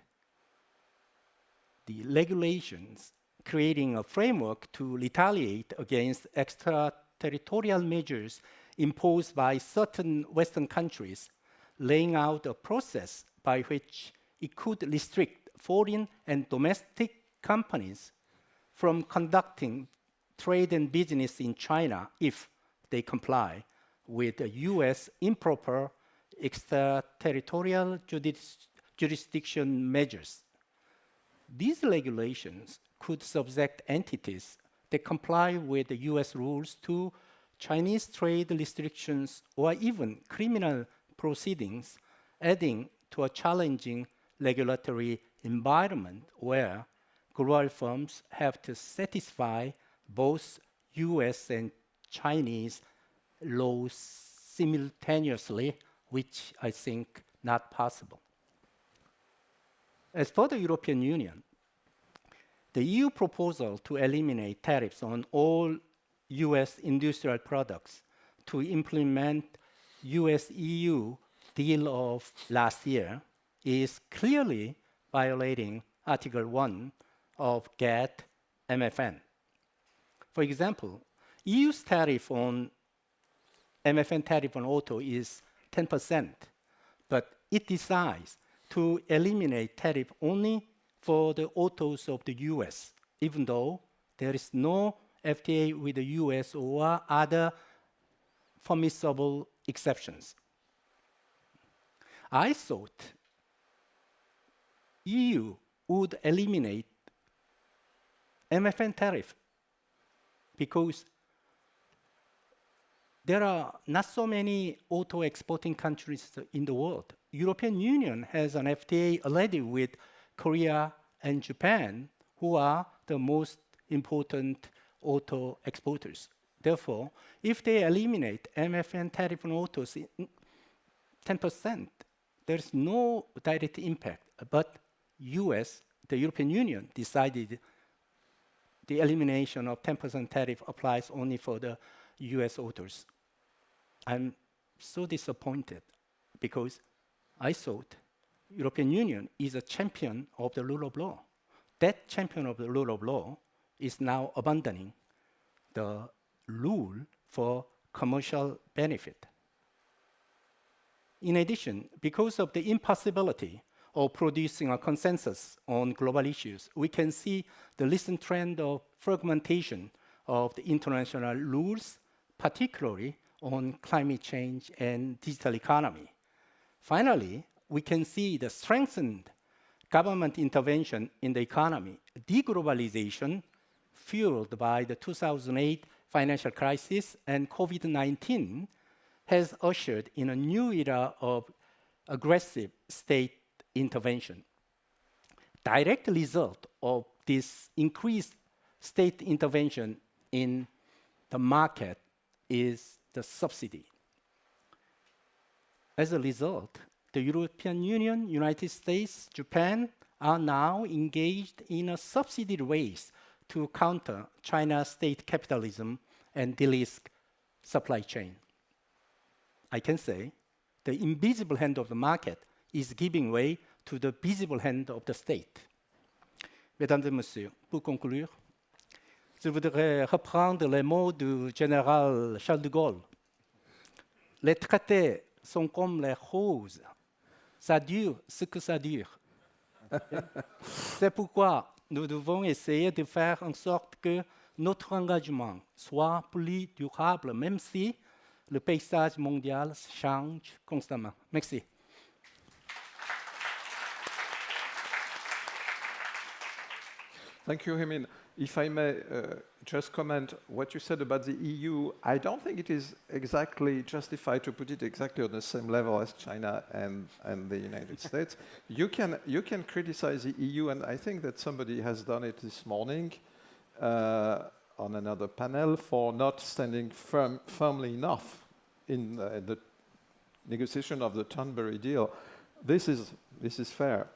the regulations creating a framework to retaliate against extraterritorial measures imposed by certain Western countries, laying out a process by which it could restrict foreign and domestic companies from conducting trade and business in China if they comply with the US improper extraterritorial jurisdiction measures. These regulations could subject entities that comply with the US rules to Chinese trade restrictions or even criminal proceedings, adding to a challenging regulatory environment where global firms have to satisfy both US and Chinese laws simultaneously, which I think not possible. As for the European Union, the EU proposal to eliminate tariffs on all US industrial products to implement US-EU deal of last year is clearly violating Article 1 of GATT MFN. For example, EU's tariff on MFN tariff on auto is 10%, but it decides to eliminate tariff only for the autos of the US, even though there is no FTA with the US or other permissible exceptions. I thought EU would eliminate MFN tariff because there are not so many auto exporting countries in the world. European Union has an FTA already with Korea and Japan, who are the most important auto exporters. Therefore, if they eliminate MFN tariff on autos 10%, there's no direct impact. But US, the European Union, decided the elimination of 10% tariff applies only for the US autos. I'm so disappointed because I thought European Union is a champion of the rule of law. That champion of the rule of law is now abandoning the rule for commercial benefit. In addition, because of the impossibility of producing a consensus on global issues, we can see the recent trend of fragmentation of the international rules, particularly on climate change and digital economy. Finally, we can see the strengthened government intervention in the economy, deglobalization fueled by the 2008 financial crisis and COVID-19 has ushered in a new era of aggressive state intervention. Direct result of this increased state intervention in the market is the subsidy. As a result, the European Union, United States, Japan are now engaged in a subsidy race to counter China's state capitalism and de-risk supply chain. I can say the invisible hand of the market is giving way to the visible hand of the state. Mesdames et messieurs, pour conclure, je voudrais reprendre les mots du général Charles de Gaulle. Les traités sont comme les roses, ça dure ce que ça dure. C'est pourquoi nous devons essayer de faire en sorte que notre engagement soit plus durable, même si le paysage mondial change constamment. Merci. Thank you, Hemin. If I may just comment what you said about the EU, I don't think it is exactly justified to put it exactly on the same level as China and the United States. You can criticize the EU, and I think that somebody has done it this morning on another panel for not standing firmly enough in the negotiation of the Thornbury deal. This is fair.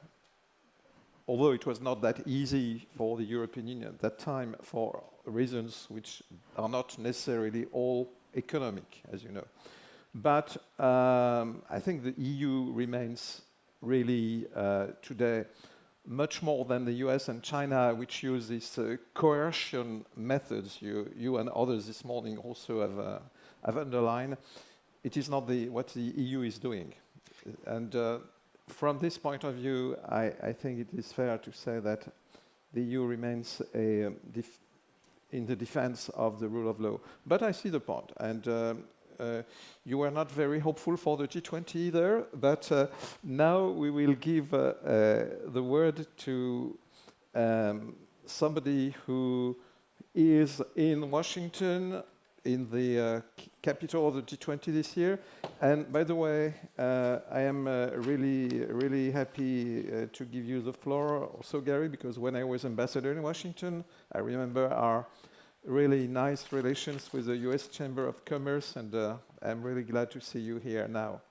Although it was not that easy for the European Union at that time for reasons which are not necessarily all economic, as you know. But I think the EU remains really today much more than the US and China, which use these coercion methods you and others this morning also have underlined. It is not what the EU is doing. And from this point of view, I think it is fair to say that the EU remains in the defense of the rule of law. But I see the point. And you were not very hopeful for the G20 either. But now we will give the word to somebody who is in Washington, in the capital of the G20 this year. And by the way, I am really happy to give you the floor also, Gary, because when I was ambassador in Washington, I remember our really nice relations with the US Chamber of Commerce, and I'm really glad to see you here now.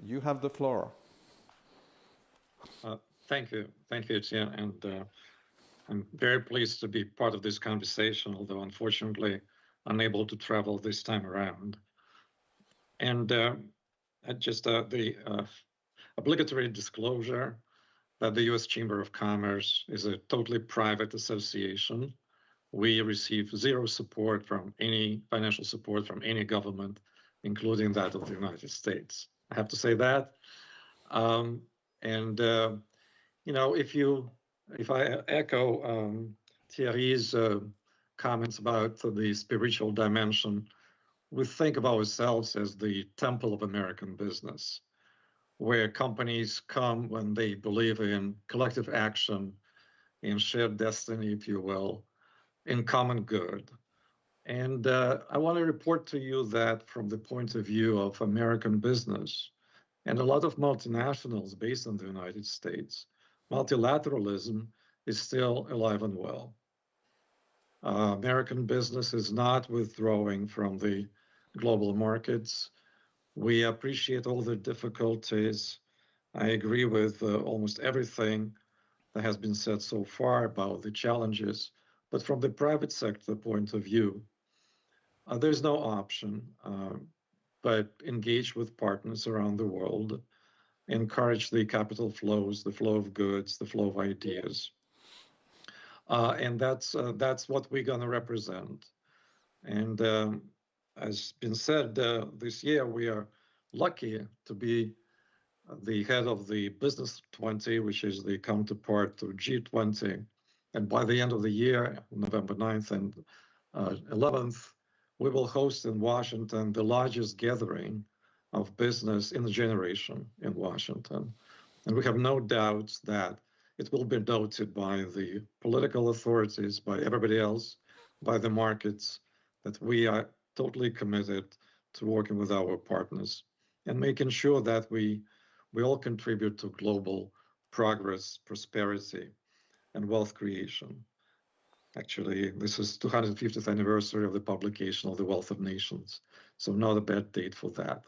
You have the floor. Thank you, Etienne, and I'm very pleased to be part of this conversation, although unfortunately unable to travel this time around. And just the obligatory disclosure that the US Chamber of Commerce is a totally private association. We receive zero support from any financial support from any government, including that of the United States. I have to say that. You know, if I echo Thierry's comments about the spiritual dimension, we think of ourselves as the temple of American business, where companies come when they believe in collective action, in shared destiny, if you will, in common good. And I want to report to you that from the point of view of American business and a lot of multinationals based in the United States, multilateralism is still alive and well. American business is not withdrawing from the global markets. We appreciate all the difficulties. I agree with almost everything that has been said so far about the challenges. But from the private sector point of view, there's no option but engage with partners around the world, encourage the capital flows, the flow of goods, the flow of ideas. And that's what we're going to represent. And as been said, this year we are lucky to be the head of the Business 20, which is the counterpart to G20. And by the end of the year, November 9th and 11th, we will host in Washington the largest gathering of business in a generation in Washington. And we have no doubts that it will be noted by the political authorities, by everybody else, by the markets, that we are totally committed to working with our partners and making sure that we all contribute to global progress, prosperity, and wealth creation. Actually, this is 250th anniversary of the publication of The Wealth of Nations, so not a bad date for that.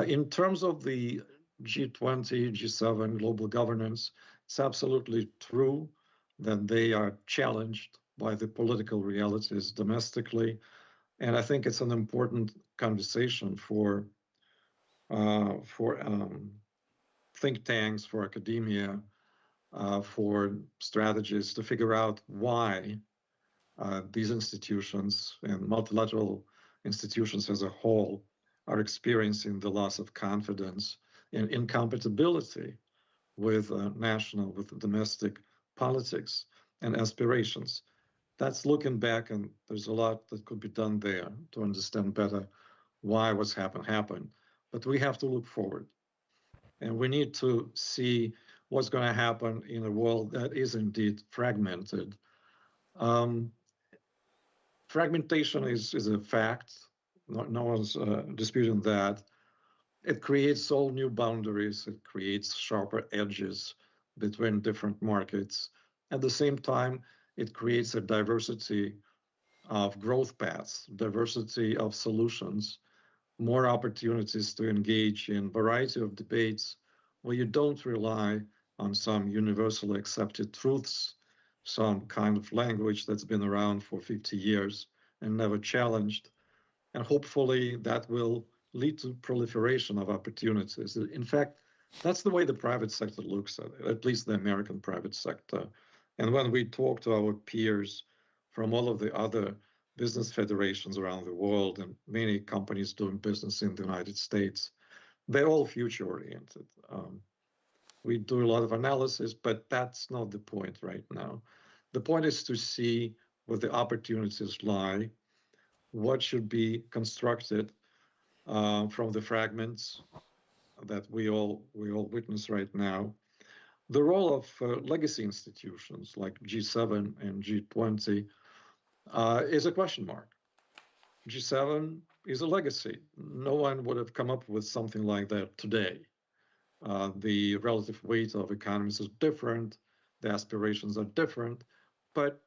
In terms of the G20, G7 global governance, it's absolutely true that they are challenged by the political realities domestically, and I think it's an important conversation for think tanks, for academia, for strategists to figure out why these institutions and multilateral institutions as a whole are experiencing the loss of confidence and incompatibility with with domestic politics and aspirations. That's looking back, and there's a lot that could be done there to understand better why what's happened. But we have to look forward. And we need to see what's going to happen in a world that is indeed fragmented. Fragmentation is a fact. No one's disputing that. It creates all new boundaries. It creates sharper edges between different markets. At the same time, it creates a diversity of growth paths, diversity of solutions, more opportunities to engage in a variety of debates where you don't rely on some universally accepted truths, some kind of language that's been around for 50 years and never challenged. And hopefully that will lead to proliferation of opportunities. In fact, that's the way the private sector looks at it, at least the American private sector. And when we talk to our peers from all of the other business federations around the world and many companies doing business in the United States, they're all future-oriented. We do a lot of analysis, but that's not the point right now. The point is to see where the opportunities lie, what should be constructed from the fragments that we all witness right now. The role of legacy institutions like G7 and G20 is a question mark. G7 is a legacy. No one would have come up with something like that today. The relative weight of economies is different. The aspirations are different. But,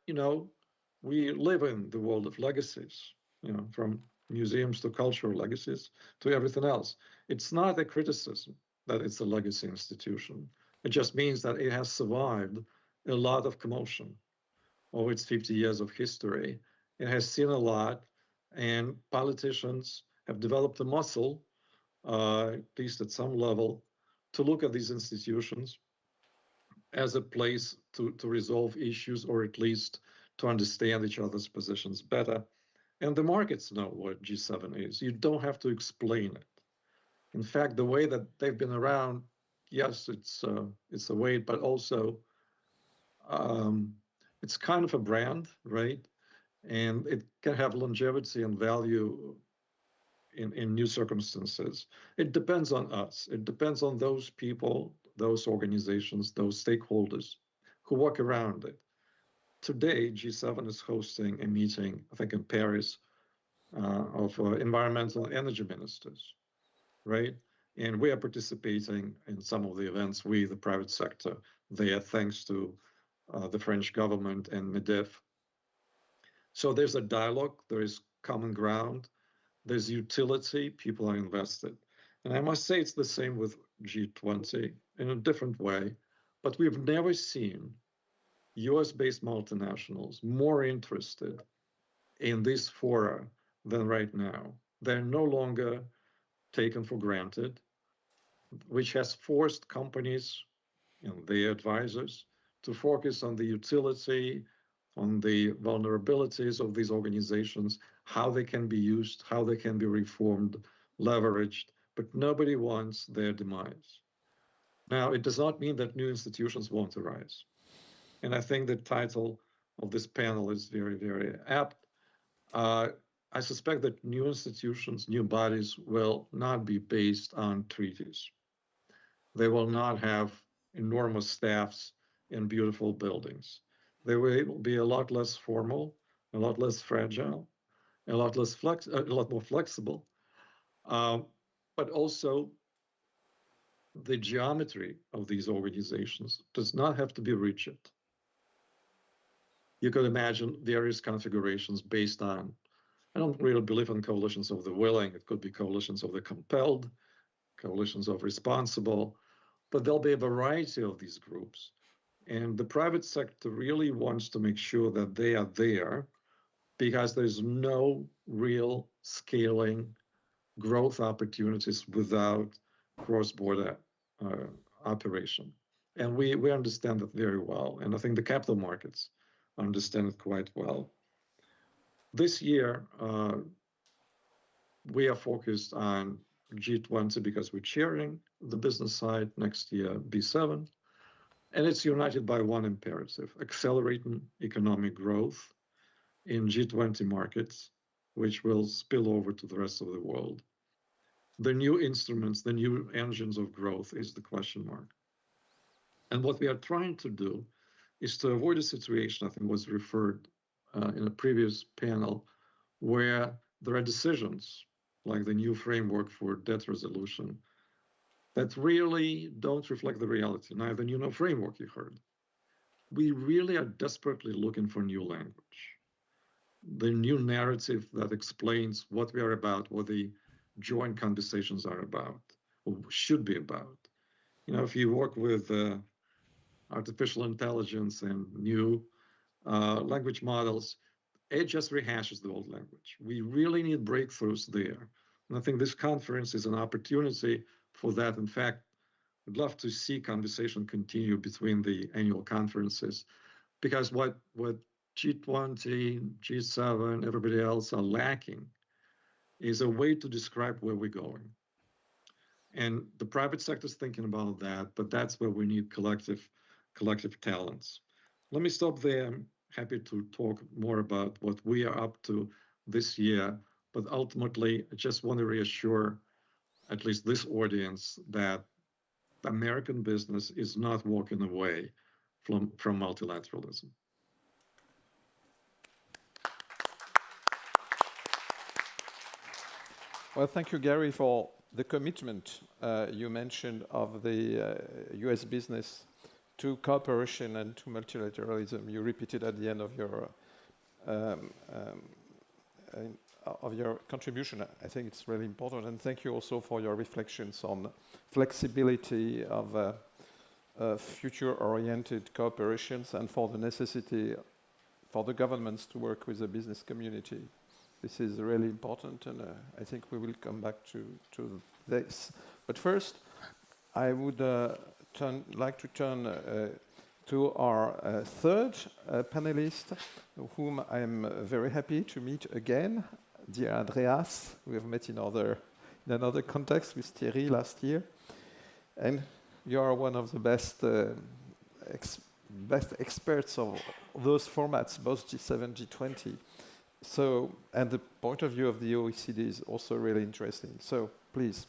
we live in the world of legacies, from museums to cultural legacies to everything else. It's not a criticism that it's a legacy institution. It just means that it has survived a lot of commotion over its 50 years of history. It has seen a lot, and politicians have developed a muscle, at least at some level, to look at these institutions as a place to resolve issues, or at least to understand each other's positions better. And the markets know what G7 is. You don't have to explain it. In fact, the way that they've been around, yes, it's a weight, but also it's kind of a brand, right? And it can have longevity and value in new circumstances. It depends on us. It depends on those people, those organizations, those stakeholders who work around it. Today, G7 is hosting a meeting, I think in Paris, of environmental and energy ministers, right? And we are participating in some of the events, we, the private sector, there, thanks to the French government and MEDEF. So there's a dialogue, there is common ground, there's utility, people are invested. And I must say it's the same with G20 in a different way, but we've never seen US-based multinationals more interested in this fora than right now. They're no longer taken for granted, which has forced companies and their advisors to focus on the utility, on the vulnerabilities of these organizations, how they can be used, how they can be reformed, leveraged, but nobody wants their demise. Now, it does not mean that new institutions won't arise. And I think the title of this panel is very, very apt. I suspect that new institutions, new bodies will not be based on treaties. They will not have enormous staffs and beautiful buildings. They will be a lot less formal, a lot less fragile, a lot more flexible, but also the geometry of these organizations does not have to be rigid. You could imagine various configurations based on, I don't really believe in coalitions of the willing. It could be coalitions of the compelled, coalitions of responsible, but there'll be a variety of these groups. And the private sector really wants to make sure that they are there because there's no real scaling growth opportunities without cross-border operation. And we understand that very well. And I think the capital markets understand it quite well. This year, we are focused on G20 because we're chairing the business side, next year B7. And it's united by one imperative: accelerating economic growth in G20 markets, which will spill over to the rest of the world. The new instruments, the new engines of growth is the question mark. And what we are trying to do is to avoid a situation, I think was referred in a previous panel, where there are decisions like the new framework for debt resolution that really don't reflect the reality, neither new nor framework you heard. We really are desperately looking for new language, the new narrative that explains what we are about, what the joint conversations are about, or should be about. You know, if you work with artificial intelligence and new language models, it just rehashes the old language. We really need breakthroughs there. And I think this conference is an opportunity for that. In fact, I'd love to see conversation continue between the annual conferences, because what G20, G7, everybody else are lacking is a way to describe where we're going. And the private sector is thinking about that, but that's where we need collective talents. Let me stop there. I'm happy to talk more about what we are up to this year, but ultimately, I just want to reassure at least this audience that American business is not walking away from multilateralism. Well, thank you, Gary, for the commitment you mentioned of the US business to cooperation and to multilateralism. You repeated at the end of your contribution. I think it's really important, and thank you also for your reflections on flexibility of future-oriented cooperations and for the necessity for the governments to work with the business community. This is really important, and I think we will come back to this. But first, I would like to turn to our third panelist, whom I'm very happy to meet again, dear Andreas. We have met in another context with Thierry last year, and you are one of the best experts of those formats, both G7, G20. So, and the point of view of the OECD is also really interesting. So, please.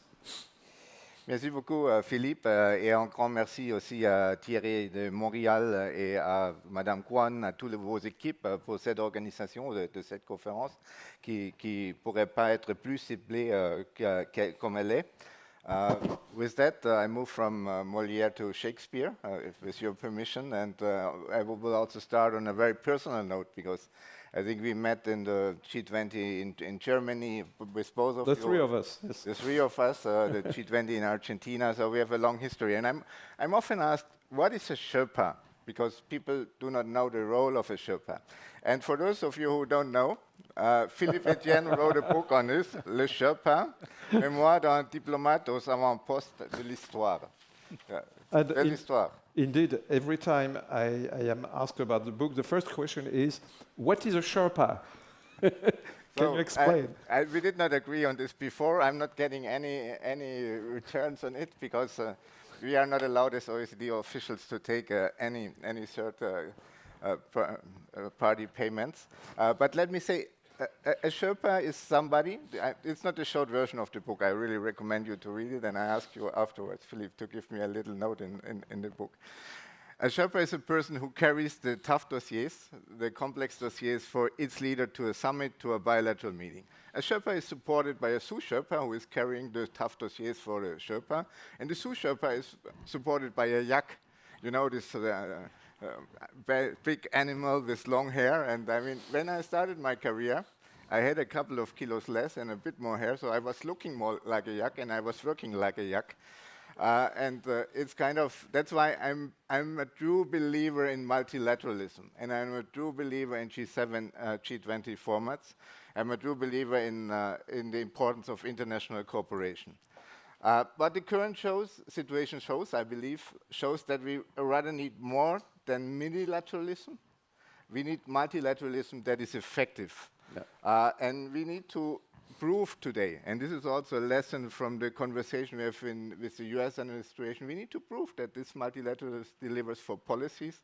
Merci beaucoup, Philippe, et un grand merci aussi à Thierry de Montbrial et à Madame Kwan, à toutes vos équipes pour cette organisation de cette conférence qui ne pourrait pas être plus ciblée comme elle est. With that, I move from Molière to Shakespeare, with your permission, and I will also start on a very personal note, because I think we met in the G20 in Germany with both of you. The three of us. Yes. The three of us, the G20 in Argentina, so we have a long history. And I'm often asked, what is a Sherpa? Because people do not know the role of a Sherpa. And for those of you who don't know, Philippe Etienne wrote a book on this, Le Sherpa, Mémoire d'un diplomate aux avant-postes de l'histoire. De l'histoire. Indeed, every time I am asked about the book, the first question is, what is a Sherpa? Can you explain? We did not agree on this before. I'm not getting any returns on it, because we are not allowed as OECD officials to take any third party payments. But let me say, a Sherpa is somebody, it's not a short version of the book, I really recommend you to read it, and I ask you afterwards, Philippe, to give me a little note in the book. A Sherpa is a person who carries the tough dossiers, the complex dossiers for its leader to a summit, to a bilateral meeting. A Sherpa is supported by a sous Sherpa who is carrying the tough dossiers for the Sherpa, and the sous Sherpa is supported by a yak, you know, this big animal with long hair. And I mean, when I started my career, I had a couple of kilos less and a bit more hair, so I was looking more like a yak and I was working like a yak. It's kind of, that's why I'm a true believer in multilateralism, and I'm a true believer in G7, G20 formats. I'm a true believer in the importance of international cooperation. But the current situation shows, I believe, shows that we rather need more than minilateralism. We need multilateralism that is effective. Yeah. And we need to prove today, and this is also a lesson from the conversation we have with the US administration, we need to prove that this multilateralism delivers for policies,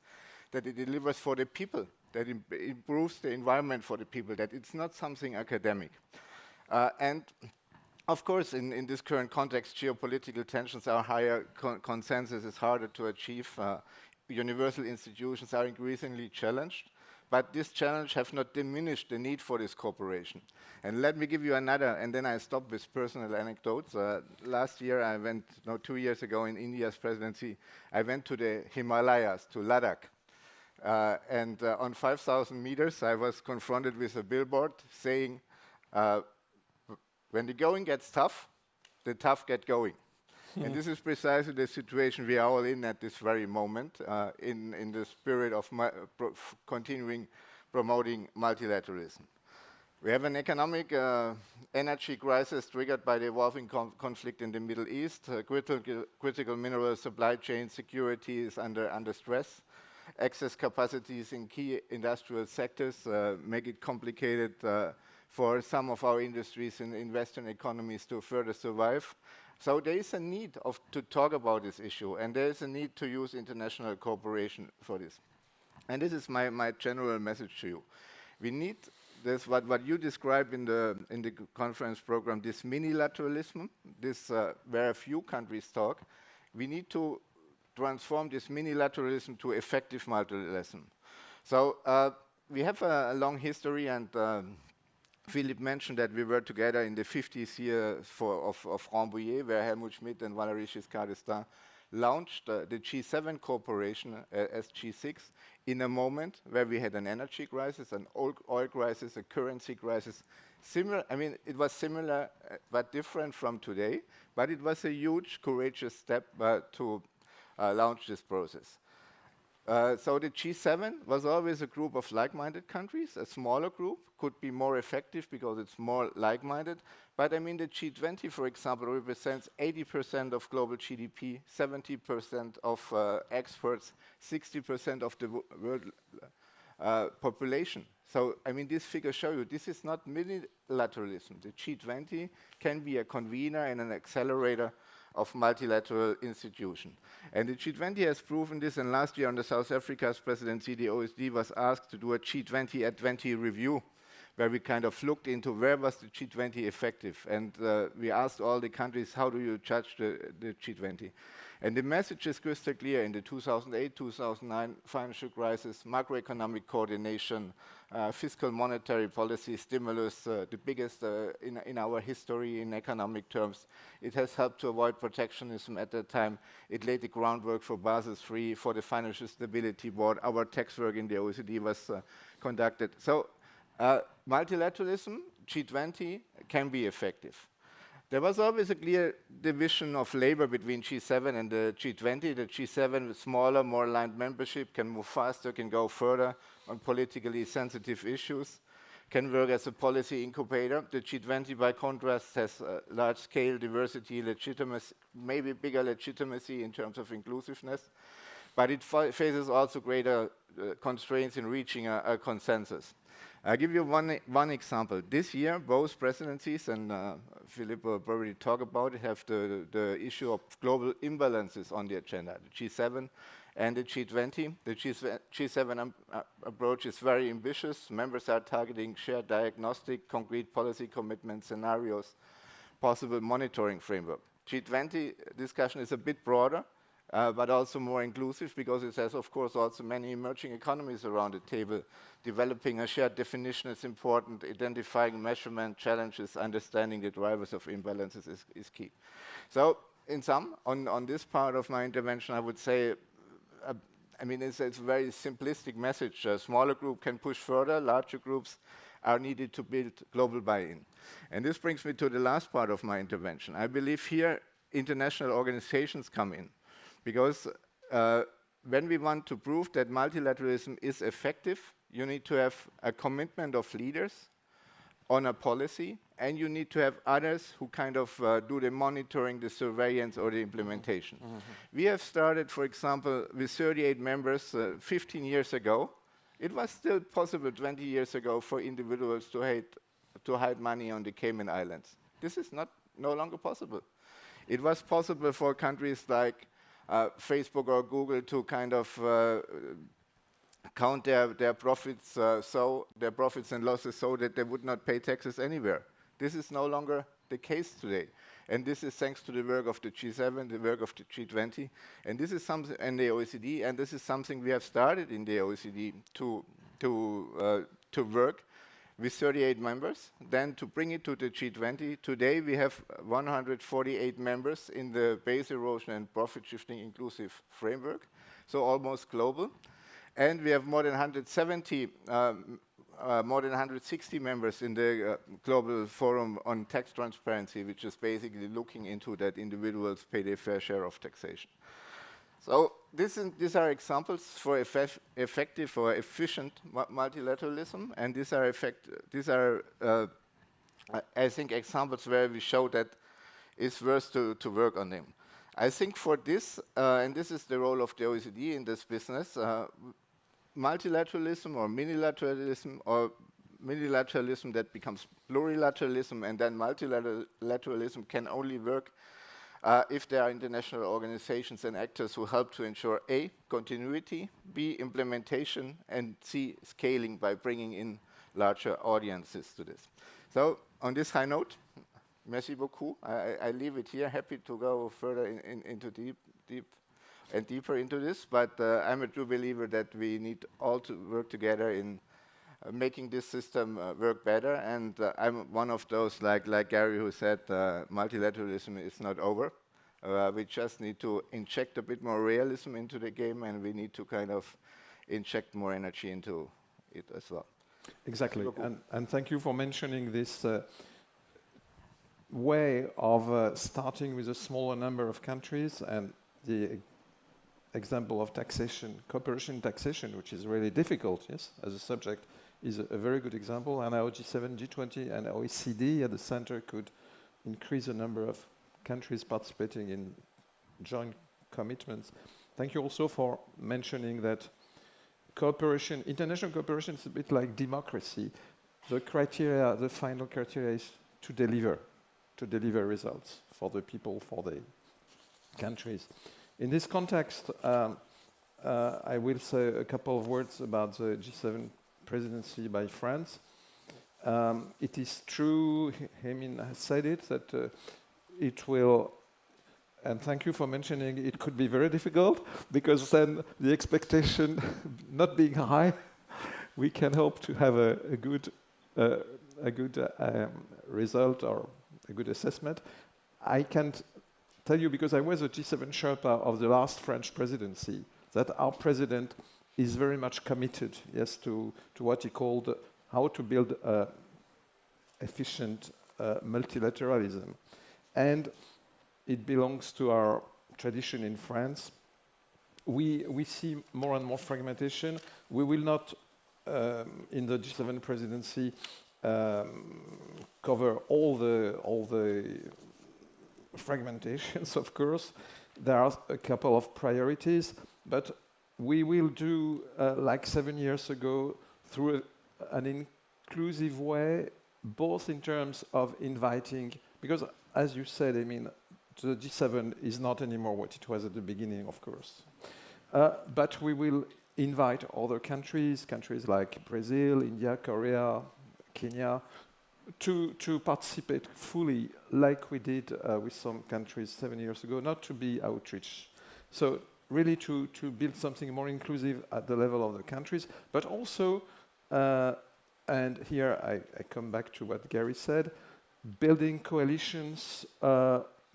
that it delivers for the people, that it improves the environment for the people, that it's not something academic. And of course, in this current context, geopolitical tensions are higher, consensus is harder to achieve, universal institutions are increasingly challenged, but this challenge have not diminished the need for this cooperation. And let me give you another, and then I stop with personal anecdotes. Last year I went, no, 2 years ago in India's presidency, I went to the Himalayas, to Ladakh. And on 5,000 meters, I was confronted with a billboard saying, when the going gets tough, the tough get going. And this is precisely the situation we are all in at this very moment, in the spirit of continuing promoting multilateralism. We have an economic energy crisis triggered by the evolving conflict in the Middle East. Critical mineral supply chain security is under stress. Excess capacities in key industrial sectors make it complicated for some of our industries in Western economies to further survive. So there is a need to talk about this issue, and there is a need to use international cooperation for this. And this is my general message to you. We need this, what you describe in the conference program, this minilateralism, this where a few countries talk. We need to transform this minilateralism to effective multilateralism. So we have a long history, and Philippe mentioned that we were together in the 50th year of Rambouillet, where Helmut Schmidt and Valéry Giscard d'Estaing launched the G7 cooperation as G6 in a moment where we had an energy crisis, an oil crisis, a currency crisis. Similar, I mean, it was similar but different from today, but it was a huge, courageous step to launch this process. So the G7 was always a group of like-minded countries. A smaller group could be more effective because it's more like-minded. But I mean, the G20, for example, represents 80% of global GDP, 70% of exports, 60% of the world population. So, I mean, these figures show you this is not multilateralism. The G20 can be a convener and an accelerator of multilateral institution. And the G20 has proven this, and last year under South Africa's presidency, the OECD was asked to do a G20 at 20 review, where we kind of looked into where was the G20 effective. And we asked all the countries, how do you judge the G20? And the message is crystal clear in the 2008-2009 financial crisis, macroeconomic coordination, fiscal monetary policy stimulus, the biggest in our history in economic terms. It has helped to avoid protectionism at that time. It laid the groundwork for Basel III, for the Financial Stability Board. Our tax work in the OECD was conducted. So multilateralism, G20, can be effective. There was always a clear division of labor between G7 and the G20. The G7 with smaller, more aligned membership can move faster, can go further on politically sensitive issues, can work as a policy incubator. The G20, by contrast, has large-scale diversity, legitimacy, maybe bigger legitimacy in terms of inclusiveness, but it faces also greater constraints in reaching a consensus. I'll give you one example. This year, both presidencies, and Philippe will probably talk about it, have the issue of global imbalances on the agenda. The G7 and the G20. The G7 approach is very ambitious. Members are targeting shared diagnostic, concrete policy commitment scenarios, possible monitoring framework. G20 discussion is a bit broader, but also more inclusive, because it has, of course, also many emerging economies around the table. Developing a shared definition is important. Identifying measurement challenges, understanding the drivers of imbalances is key. So, in sum, on this part of my intervention, I would say, I mean, it's a very simplistic message. A smaller group can push further. Larger groups are needed to build global buy-in. And this brings me to the last part of my intervention. I believe here international organizations come in, because when we want to prove that multilateralism is effective, you need to have a commitment of leaders on a policy, and you need to have others who kind of do the monitoring, the surveillance, or the implementation. We have started, for example, with 38 members 15 years ago. It was still possible 20 years ago for individuals to hide money on the Cayman Islands. This is no longer possible. It was possible for countries like Facebook or Google to kind of count their profits, their profits and losses, so that they would not pay taxes anywhere. This is no longer the case today, and this is thanks to the work of the G7, the work of the G20, and this is something, and the OECD, and this is something we have started in the OECD to work with 38 members, then to bring it to the G20. Today we have 148 members in the base erosion and profit shifting inclusive framework, so almost global. And we have more than 160 members in the Global Forum on Tax Transparency, which is basically looking into that individuals pay their fair share of taxation. So these are examples for effective or efficient multilateralism, and these are I think, examples where we show that it's worth to work on them. I think for this, and this is the role of the OECD in this business, multilateralism or minilateralism that becomes plurilateralism, and then multilateralism can only work if there are international organizations and actors who help to ensure A, continuity, B, implementation, and C, scaling by bringing in larger audiences to this. So on this high note, merci beaucoup. I leave it here, happy to go further into deeper into this, but I'm a true believer that we need all to work together in making this system work better, and I'm one of those, like Gary, who said multilateralism is not over. We just need to inject a bit more realism into the game, and we need to kind of inject more energy into it as well. Exactly, and thank you for mentioning this way of starting with a smaller number of countries, and the example of taxation, cooperation taxation, which is really difficult, yes, as a subject, is a very good example. And our G7, G20, and OECD at the center could increase the number of countries participating in joint commitments. Thank you also for mentioning that cooperation, international cooperation, is a bit like democracy. The criteria, the final criteria is to deliver results for the people, for the countries. In this context, I will say a couple of words about the G7 presidency by France. It is true, Hemin has said it, that it will, and thank you for mentioning, it could be very difficult, because then the expectation not being high, we can hope to have a good result or a good assessment. I can't tell you, because I was a G7 Sherpa of the last French presidency, that our president is very much committed, yes, to what he called how to build efficient multilateralism. And it belongs to our tradition in France. We see more and more fragmentation. We will not, in the G7 presidency, cover all the fragmentations, of course. There are a couple of priorities, but we will do, like 7 years ago, through an inclusive way, both in terms of inviting, because as you said, I mean, the G7 is not anymore what it was at the beginning, of course. but we will invite other countries like Brazil, India, Korea, Kenya, to participate fully, like we did with some countries 7 years ago, not to be outreach. So really to build something more inclusive at the level of the countries, but also, and here I come back to what Gary said, building coalitions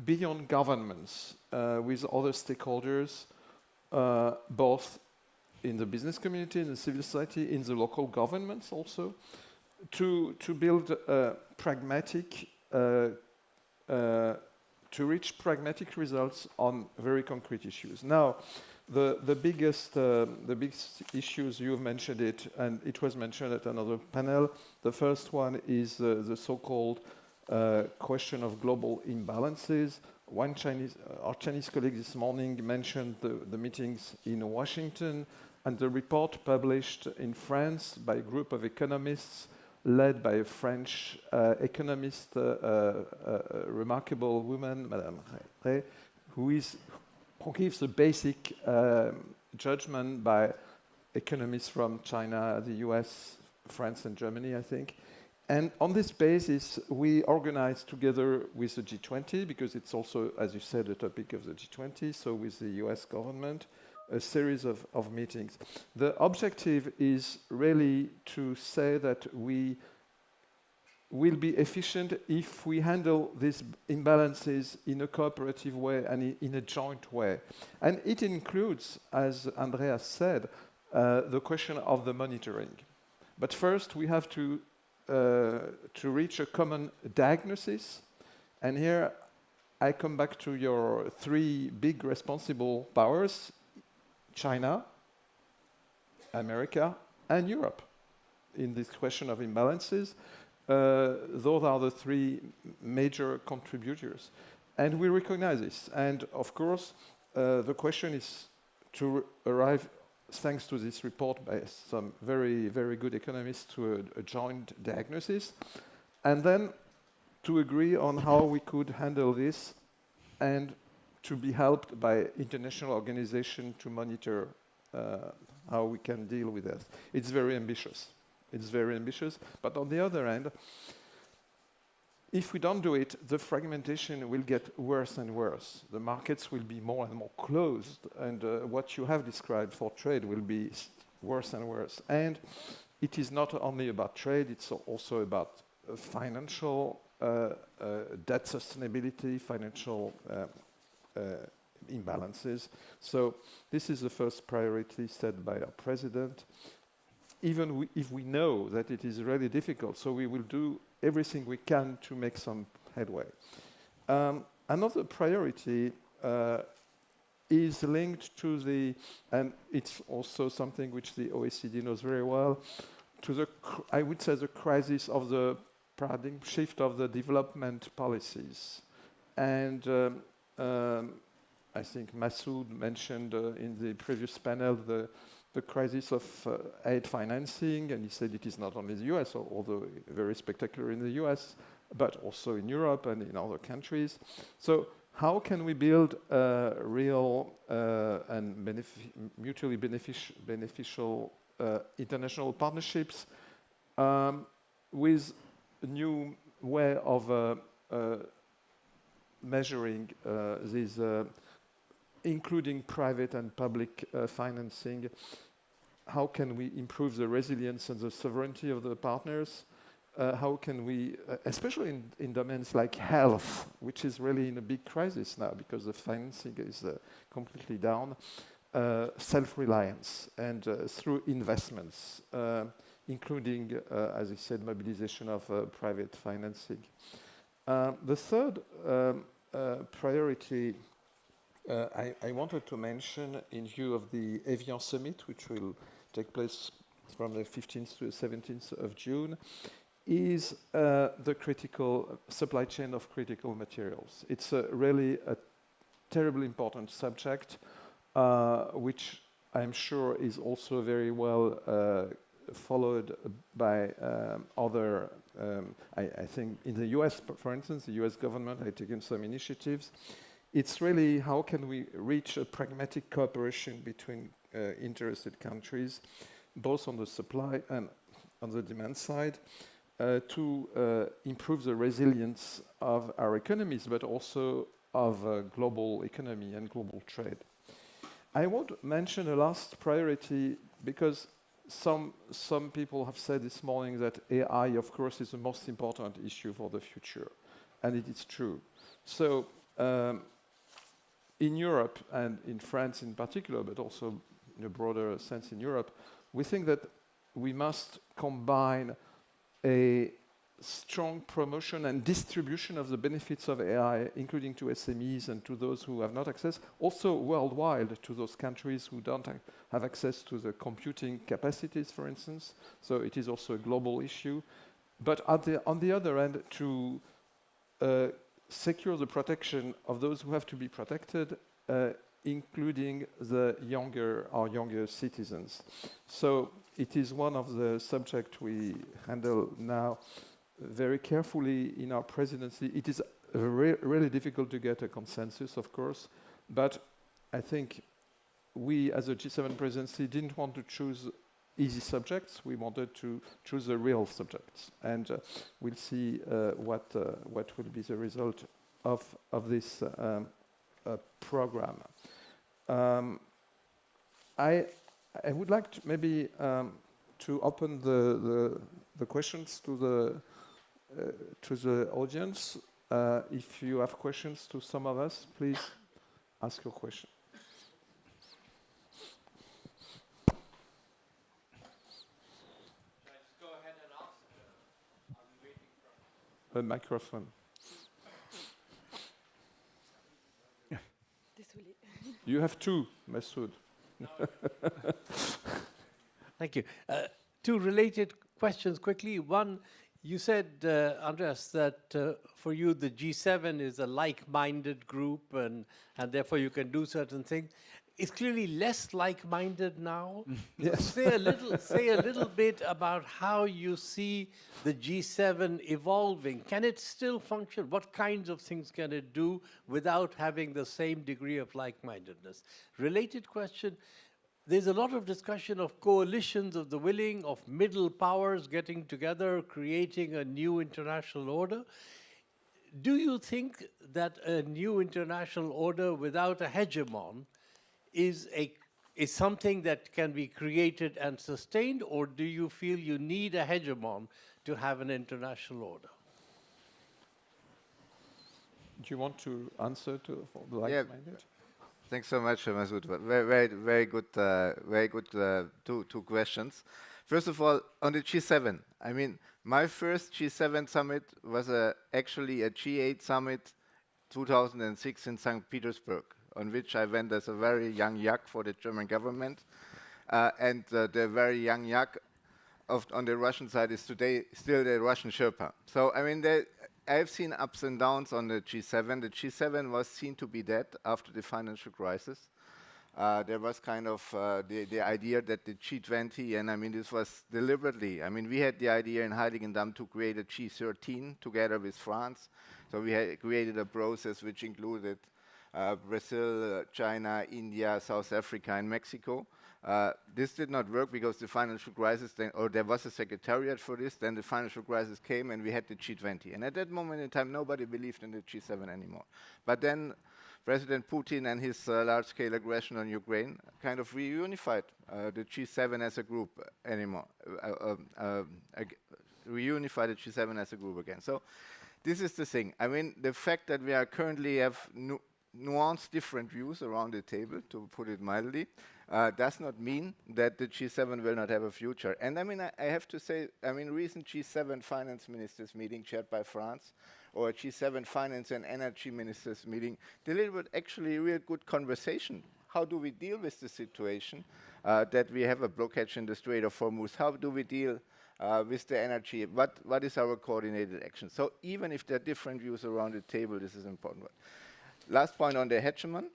beyond governments with other stakeholders, both in the business community, in the civil society, in the local governments also, to build pragmatic, to reach pragmatic results on very concrete issues. Now, the biggest issues, you've mentioned it, and it was mentioned at another panel. The first one is the so-called question of global imbalances. Our Chinese colleague this morning mentioned the meetings in Washington and the report published in France by a group of economists led by a French economist, remarkable woman, Madame Rey, who gives a basic judgment by economists from China, the US, France, and Germany, I think. And on this basis, we organized together with the G20, because it's also, as you said, a topic of the G20, so with the US government, a series of meetings. The objective is really to say that we will be efficient if we handle these imbalances in a cooperative way and in a joint way. And it includes, as Andreas said, the question of the monitoring. But first, we have to reach a common diagnosis. And here, I come back to your three big responsible powers: China, America, and Europe in this question of imbalances. Those are the three major contributors. And we recognize this. And of course, the question is to arrive, thanks to this report by some very, very good economists, to a joint diagnosis, and then to agree on how we could handle this and to be helped by international organizations to monitor how we can deal with this. It's very ambitious. It's very ambitious. But on the other hand, if we don't do it, the fragmentation will get worse and worse. The markets will be more and more closed, and what you have described for trade will be worse and worse. And it is not only about trade, it's also about financial debt sustainability, financial imbalances. So this is the first priority set by our president, even if we know that it is really difficult. So we will do everything we can to make some headway. Another priority is linked to the, and it's also something which the OECD knows very well, to the, I would say, the crisis of the paradigm shift of the development policies. And I think Masoud mentioned in the previous panel the crisis of aid financing, and he said it is not only the US, although very spectacular in the US, but also in Europe and in other countries. So how can we build real and mutually beneficial international partnerships with a new way of measuring these, including private and public financing? How can we improve the resilience and the sovereignty of the partners? How can we, especially in domains like health, which is really in a big crisis now because the financing is completely down, self-reliance and through investments, including, as I said, mobilization of private financing. The third priority I wanted to mention, in view of the Evian Summit, which will take place from the 15th to the 17th of June, is the critical supply chain of critical materials. It's really a terribly important subject, which I'm sure is also very well followed by other, I think in the US, for instance, the US government has taken some initiatives. It's really how can we reach a pragmatic cooperation between interested countries, both on the supply and on the demand side, to improve the resilience of our economies, but also of global economy and global trade. I want to mention a last priority because some people have said this morning that AI, of course, is the most important issue for the future, and it is true. So in Europe, and in France in particular, but also in a broader sense in Europe, we think that we must combine a strong promotion and distribution of the benefits of AI, including to SMEs and to those who have not access, also worldwide to those countries who don't have access to the computing capacities, for instance. So it is also a global issue. But on the other end, to secure the protection of those who have to be protected, including the younger citizens. So it is one of the subjects we handle now very carefully in our presidency. It is really difficult to get a consensus, of course, but I think we, as a G7 presidency, didn't want to choose easy subjects. We wanted to choose the real subjects, and we'll see what will be the result of this program. I would like to maybe to open the questions to the audience. If you have questions to some of us, please ask your question. A microphone. You have two, Masoud. Thank you. Two related questions quickly. One, you said, Andreas, that for you the G7 is a like-minded group and therefore you can do certain things. It's clearly less like-minded now. Yes. Say a little bit about how you see the G7 evolving. Can it still function? What kinds of things can it do without having the same degree of like-mindedness? Related question, there's a lot of discussion of coalitions of the willing, of middle powers getting together, creating a new international order. Do you think that a new international order without a hegemon is something that can be created and sustained, or do you feel you need a hegemon to have an international order? Do you want to answer for the like-minded? Yeah. Thanks so much, Masoud. Very good two questions. First of all, on the G7, I mean, my first G7 summit was actually a G8 summit 2006 in St. Petersburg, on which I went as a very young yak for the German government. And the very young yak on the Russian side is today still the Russian Sherpa. So, I mean, I've seen ups and downs on the G7. The G7 was seen to be dead after the financial crisis. There was kind of the idea that the G20, and I mean, this was deliberately, I mean, we had the idea in Heiligendamm to create a G13 together with France. So we had created a process which included Brazil, China, India, South Africa, and Mexico. This did not work because the financial crisis, or there was a secretariat for this, then the financial crisis came and we had the G20. And at that moment in time, nobody believed in the G7 anymore. But then President Putin and his large-scale aggression on Ukraine kind of reunified the G7 as a group anymore, reunified the G7 as a group again. So this is the thing. I mean, the fact that we are currently have nuanced different views around the table, to put it mildly, does not mean that the G7 will not have a future. And I mean, I have to say, I mean, recent G7 finance ministers meeting chaired by France, or a G7 finance and energy ministers meeting, delivered actually a real good conversation. How do we deal with the situation that we have a blockage in the Strait of Hormuz? How do we deal with the energy? What is our coordinated action? So even if there are different views around the table, this is an important one. Last point on the hegemon.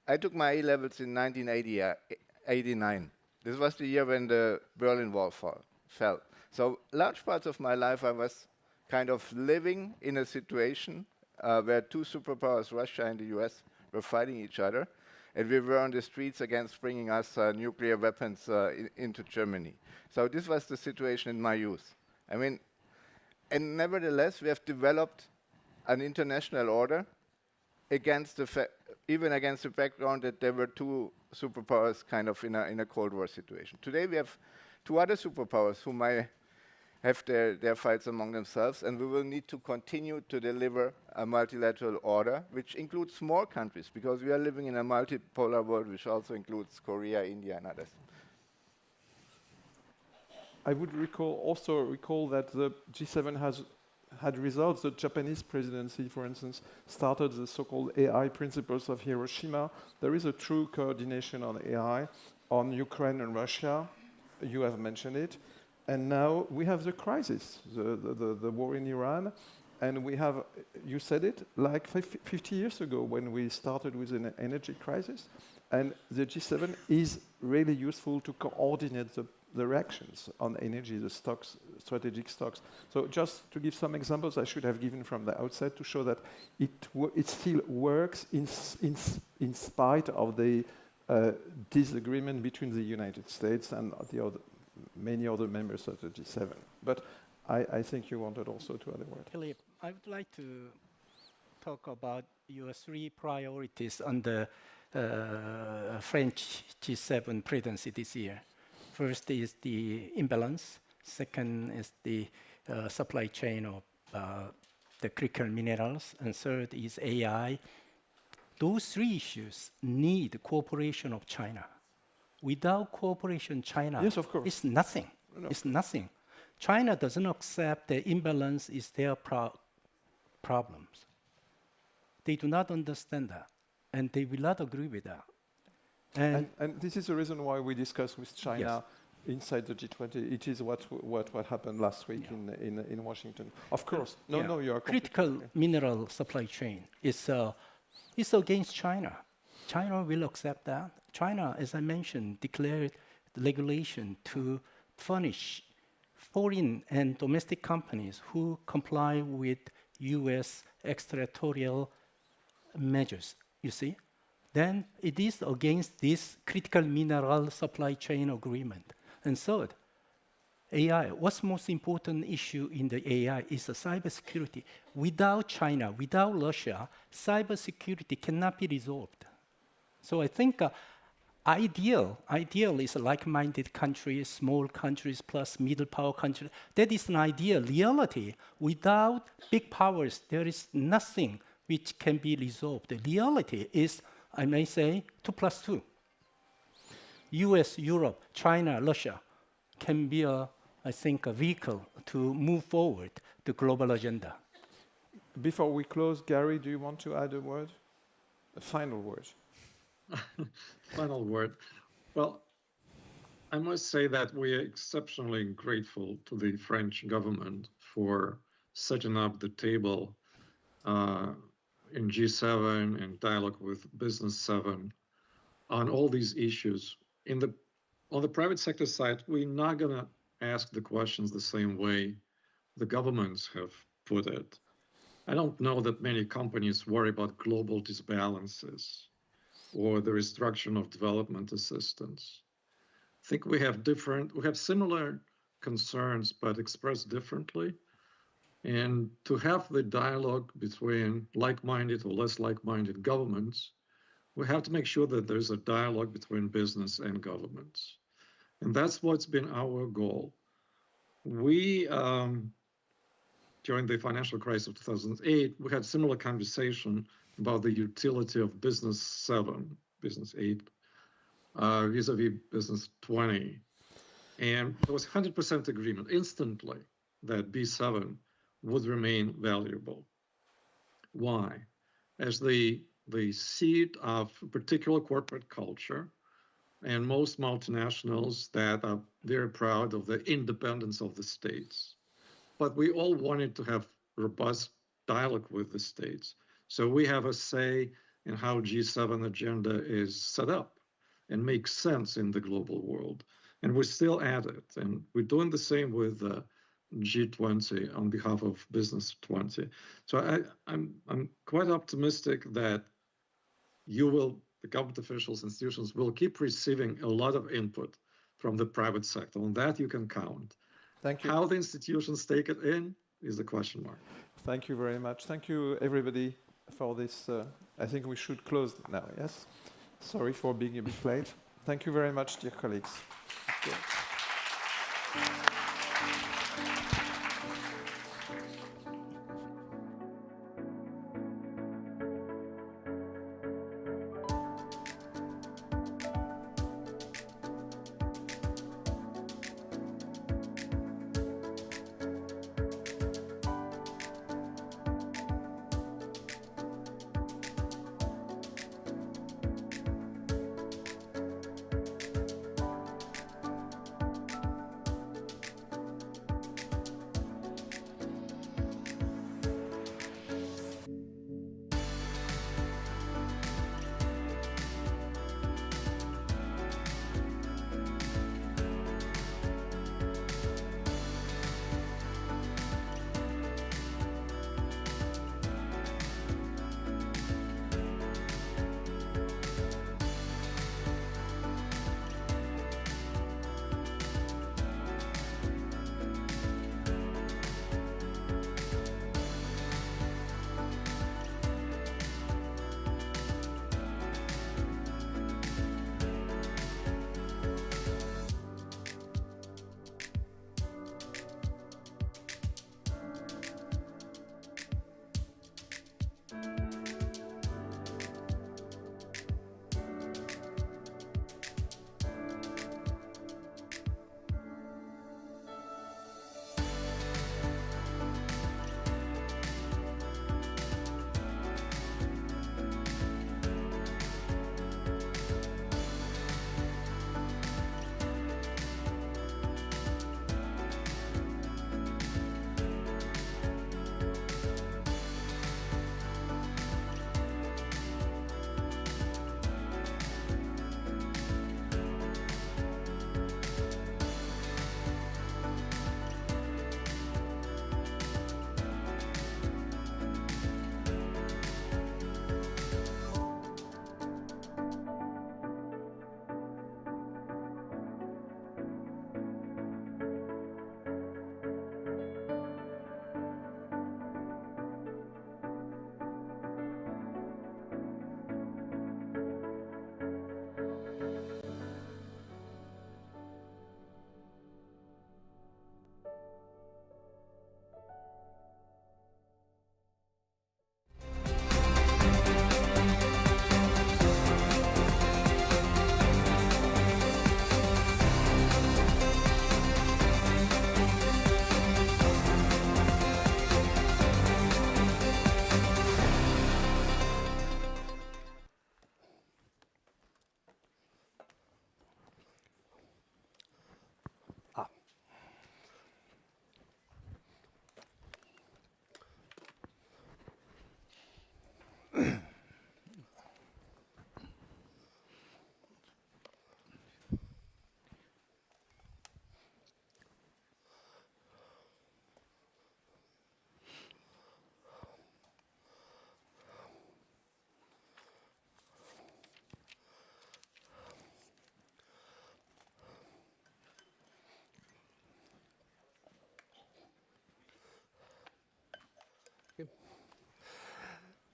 I took my A-levels in 1989. This was the year when the Berlin Wall fell. So large parts of my life I was kind of living in a situation where two superpowers, Russia and the US, were fighting each other. And we were on the streets against bringing us nuclear weapons into Germany. So this was the situation in my youth. I mean, and nevertheless, we have developed an international order against even against the background that there were two superpowers kind of in a Cold War situation. Today we have two other superpowers who might have their fights among themselves, and we will need to continue to deliver a multilateral order, which includes more countries, because we are living in a multipolar world, which also includes Korea, India, and others. I would also recall that the G7 has had results. The Japanese presidency, for instance, started the so-called AI principles of Hiroshima. There is a true coordination on AI, on Ukraine and Russia. You have mentioned it. And now we have the crisis, the war in Iran. And we have, you said it, like 50 years ago when we started with an energy crisis. And the G7 is really useful to coordinate the reactions on energy, the stocks, strategic stocks. So just to give some examples I should have given from the outset to show that it still works in spite of the disagreement between the United States and many other members of the G7. But I think you wanted also to add a word. Philip, I would like to talk about your three priorities on the French G7 presidency this year. First is the imbalance. Second is the supply chain of the critical minerals. And third is AI. Those three issues need cooperation of China. Without cooperation, China, yes, of course, it's nothing. No. It's nothing. China doesn't accept the imbalance is their problems. They do not understand that, and they will not agree with that. And this is the reason why we discuss with China inside the G20. It is what happened last week in Washington. Of course, no, you are critical mineral supply chain is against China. China will accept that. China, as I mentioned, declared the regulation to punish foreign and domestic companies who comply with U.S. extraterritorial measures, you see? Then it is against this critical mineral supply chain agreement. And third, AI. What's most important issue in the AI is the cybersecurity. Without China, without Russia, cybersecurity cannot be resolved. So I think ideal is like-minded countries, small countries plus middle power countries. That is an ideal. Reality, without big powers, there is nothing which can be resolved. The reality is, I may say, 2+2. US, Europe, China, Russia can be, I think, a vehicle to move forward the global agenda. Before we close, Gary, do you want to add a word? A final word. Final word. Well, I must say that we are exceptionally grateful to the French government for setting up the table in G7 and dialogue with Business 7 on all these issues. On the private sector side, we're not going to ask the questions the same way the governments have put it. I don't know that many companies worry about global disbalances or the restriction of development assistance. I think we have similar concerns, but expressed differently. And to have the dialogue between like-minded or less like-minded governments, we have to make sure that there's a dialogue between business and governments. And that's what's been our goal. We, during the financial crisis of 2008, we had similar conversation about the utility of Business 7, Business 8, vis-a-vis Business 20. And there was 100% agreement instantly that B7 would remain valuable. Why? As the seat of particular corporate culture, and most multinationals that are very proud of the independence of the states. But we all wanted to have robust dialogue with the states. So we have a say in how G7 agenda is set up and makes sense in the global world. And we're still at it. And we're doing the same with G20 on behalf of Business 20. So I'm quite optimistic that the government officials, institutions will keep receiving a lot of input from the private sector. On that you can count. Thank you. How the institutions take it in is the question mark. Thank you very much. Thank you, everybody, for this. I think we should close now, yes? Sorry for being a bit late. Thank you very much, dear colleagues.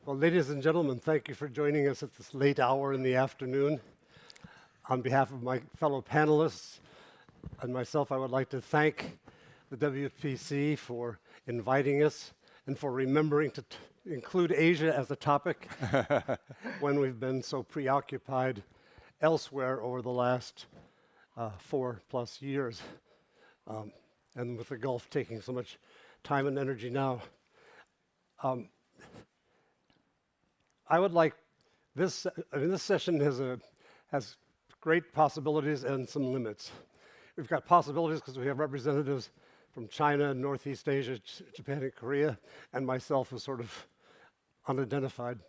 Well, ladies and gentlemen, thank you for joining us at this late hour in the afternoon. On behalf of my fellow panelists and myself, I would like to thank the WPC for inviting us and for remembering to include Asia as a topic when we've been so preoccupied elsewhere over the last 4+ years, and with the Gulf taking so much time and energy now. I would like this. This session has great possibilities and some limits. We've got possibilities because we have representatives from China, Northeast Asia, Japan, and Korea, and myself is sort of unidentified.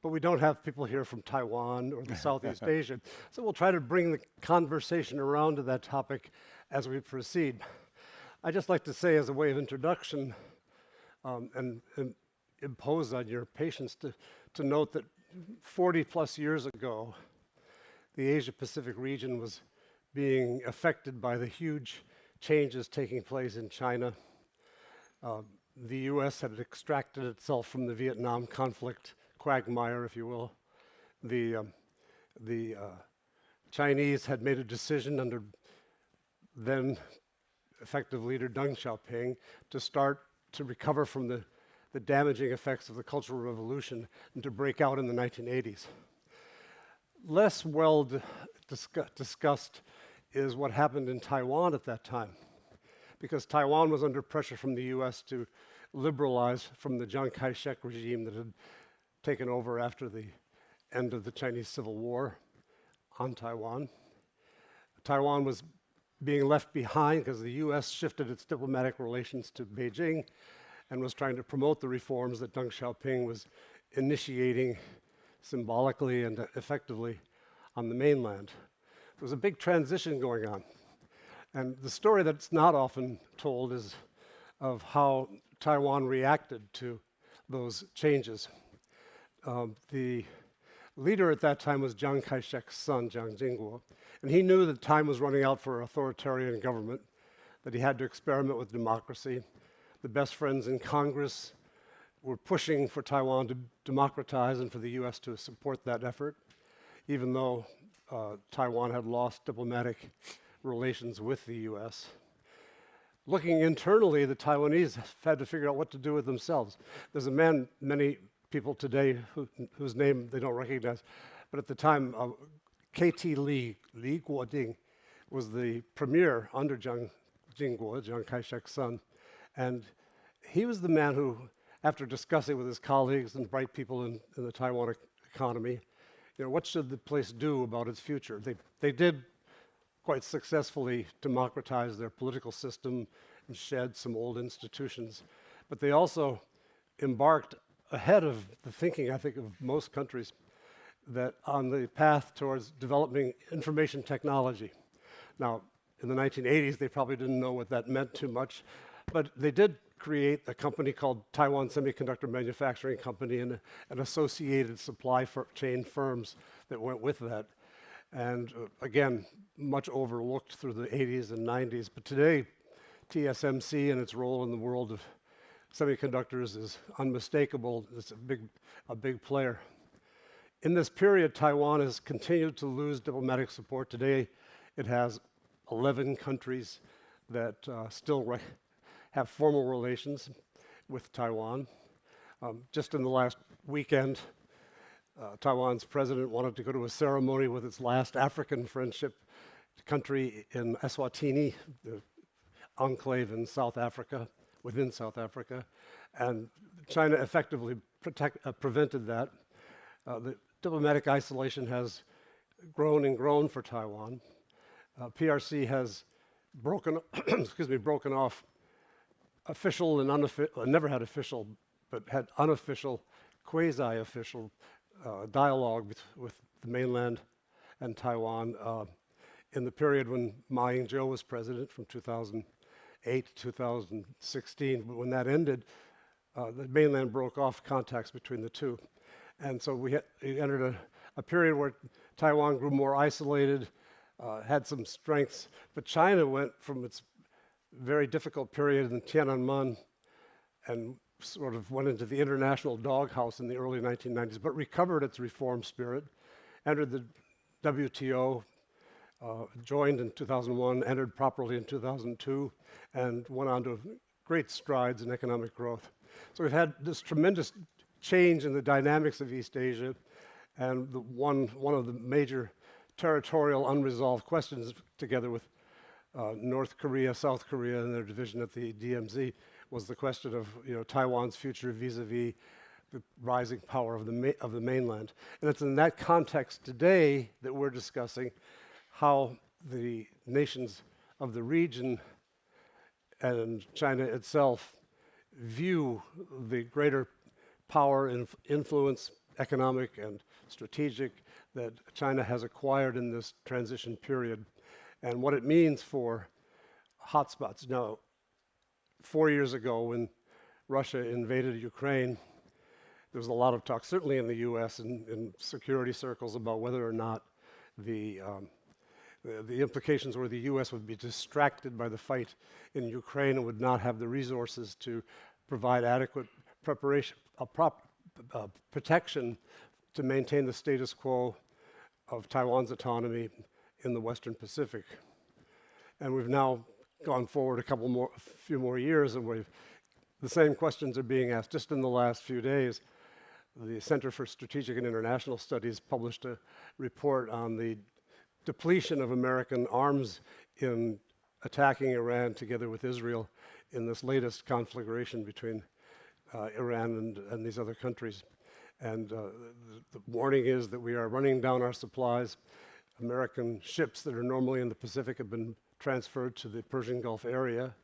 But we don't have people here from Taiwan or the Southeast Asia. So we'll try to bring the conversation around to that topic as we proceed. I'd just like to say as a way of introduction and impose on your patience to note that 40 plus years ago, the Asia-Pacific region was being affected by the huge changes taking place in China. The US had extracted itself from the Vietnam conflict quagmire, if you will. The Chinese had made a decision under then effective leader Deng Xiaoping to start to recover from the damaging effects of the Cultural Revolution and to break out in the 1980s. Less well discussed is what happened in Taiwan at that time, because Taiwan was under pressure from the US to liberalize from the Chiang Kai-shek regime that had taken over after the end of the Chinese Civil War on Taiwan. Taiwan was being left behind because the US shifted its diplomatic relations to Beijing and was trying to promote the reforms that Deng Xiaoping was initiating symbolically and effectively on the mainland. There was a big transition going on. And the story that's not often told is of how Taiwan reacted to those changes. The leader at that time was Chiang Kai-shek's son, Jiang Jingguo, and he knew that time was running out for authoritarian government, that he had to experiment with democracy. The best friends in Congress were pushing for Taiwan to democratize and for the US to support that effort, even though Taiwan had lost diplomatic relations with the US. Looking internally, the Taiwanese had to figure out what to do with themselves. There's a man many people today whose name they don't recognize, but at the time, KT Li Guoding, was the premier under Jiang Jingguo, Chiang Kai-shek's son, and he was the man who, after discussing with his colleagues and bright people in the Taiwan economy, what should the place do about its future? They did quite successfully democratize their political system and shed some old institutions, but they also embarked ahead of the thinking, I think, of most countries, that on the path towards developing information technology. Now, in the 1980s, they probably didn't know what that meant too much, but they did create a company called Taiwan Semiconductor Manufacturing Company and associated supply chain firms that went with that. And again, much overlooked through the 80s and 90s. But today, TSMC and its role in the world of semiconductors is unmistakable. It's a big player. In this period, Taiwan has continued to lose diplomatic support. Today, it has 11 countries that still have formal relations with Taiwan. Just in the last weekend, Taiwan's president wanted to go to a ceremony with its last African friendship country in Eswatini, the enclave in South Africa, within South Africa, and China effectively prevented that. The diplomatic isolation has grown and grown for Taiwan. PRC has broken off official and unofficial, never had official, but had unofficial, quasi-official dialogue with the mainland and Taiwan in the period when Ma Ying-jeou was president from 2008 to 2016. But when that ended, the mainland broke off contacts between the two. And so we entered a period where Taiwan grew more isolated, had some strengths, but China went from its very difficult period in Tiananmen and sort of went into the international doghouse in the early 1990s, but recovered its reform spirit, entered the WTO, joined in 2001, entered properly in 2002, and went on to great strides in economic growth. So we've had this tremendous change in the dynamics of East Asia, and one of the major territorial unresolved questions, together with North Korea, South Korea, and their division at the DMZ, was the question of Taiwan's future vis-a-vis the rising power of the mainland. And it's in that context today that we're discussing how the nations of the region and China itself view the greater power and influence, economic and strategic, that China has acquired in this transition period, and what it means for hotspots. Now, 4 years ago when Russia invaded Ukraine, there was a lot of talk, certainly in the US and in security circles, about whether or not the implications were the US would be distracted by the fight in Ukraine and would not have the resources to provide adequate protection to maintain the status quo of Taiwan's autonomy in the Western Pacific. And we've now gone forward a few more years, and the same questions are being asked. Just in the last few days, the Center for Strategic and International Studies published a report on the depletion of American arms in attacking Iran together with Israel in this latest conflagration between Iran and these other countries. And the warning is that we are running down our supplies. American ships that are normally in the Pacific have been transferred to the Persian Gulf area,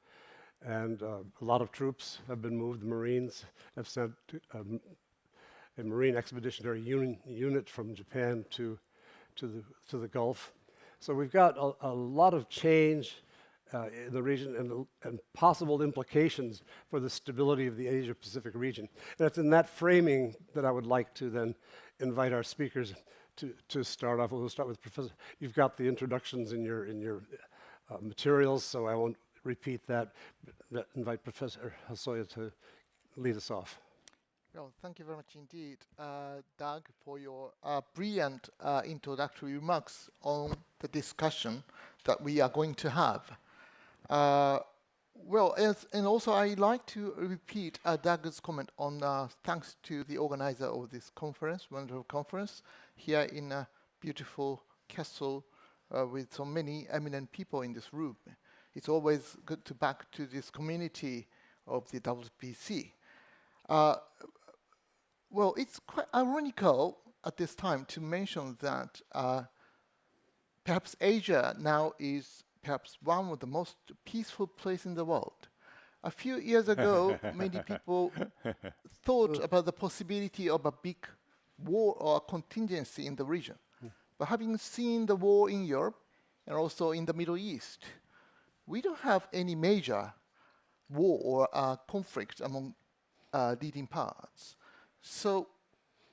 and a lot of troops have been moved. The Marines have sent a Marine Expeditionary Unit from Japan to the Gulf. So we've got a lot of change in the region and possible implications for the stability of the Asia-Pacific region. And it's in that framing that I would like to then invite our speakers to start off. We'll start with Professor. You've got the introductions in your materials, so I won't repeat that. Invite Professor Hosoya to lead us off. Well, thank you very much indeed, Doug, for your brilliant introductory remarks on the discussion that we are going to have. And also I'd like to repeat Doug's comment on thanks to the organizer of this conference, wonderful conference, here in a beautiful castle with so many eminent people in this room. It's always good to back to this community of the WPC. Well, it's quite ironical at this time to mention that perhaps Asia now is perhaps one of the most peaceful places in the world. A few years ago, many people thought about the possibility of a big war or contingency in the region. But having seen the war in Europe and also in the Middle East, we don't have any major war or conflict among leading powers. So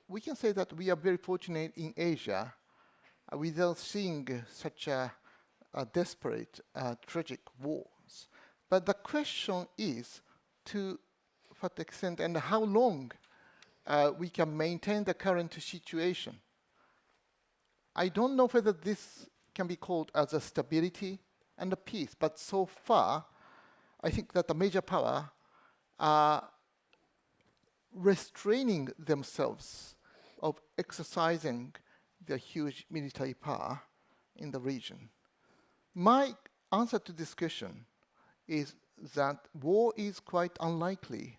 we can say that we are very fortunate in Asia without seeing such a desperate, tragic wars. But the question is to what extent and how long we can maintain the current situation. I don't know whether this can be called as a stability and a peace, but so far, I think that the major power are restraining themselves of exercising their huge military power in the region. My answer to this question is that war is quite unlikely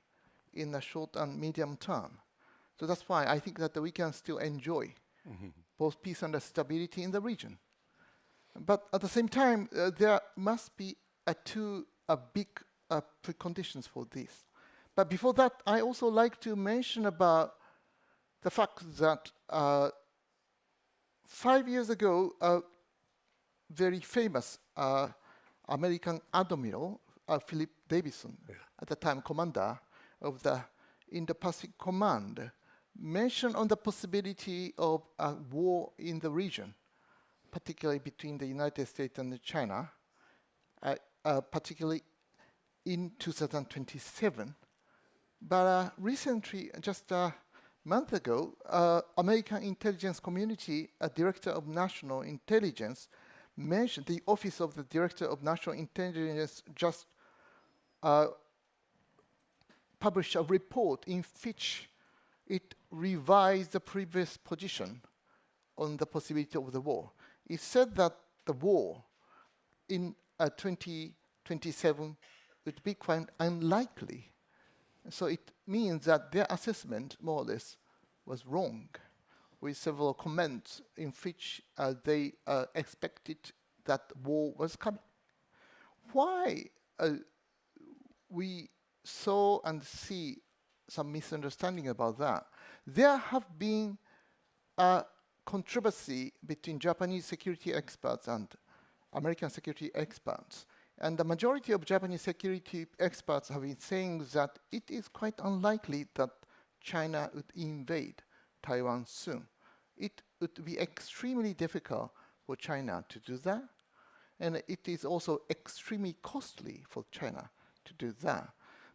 in the short and medium term. So that's why I think that we can still enjoy both peace and stability in the region. But at the same time, there must be big preconditions for this. But before that, I also like to mention about the fact that 5 years ago, a very famous American admiral, Philip Davidson, at the time commander of the Indo-Pacific Command, mentioned on the possibility of a war in the region, particularly between the United States and China, particularly in 2027. But recently, just a month ago, American intelligence community, a director of national intelligence, mentioned the Office of the Director of National Intelligence just published a report in which it revised the previous position on the possibility of the war. It said that the war in 2027 would be quite unlikely. So it means that their assessment, more or less, was wrong, with several comments in which they expected that war was coming. Why we saw and see some misunderstanding about that? There have been a controversy between Japanese security experts and American security experts. And the majority of Japanese security experts have been saying that it is quite unlikely that China would invade Taiwan soon. It would be extremely difficult for China to do that. And it is also extremely costly for China to do that.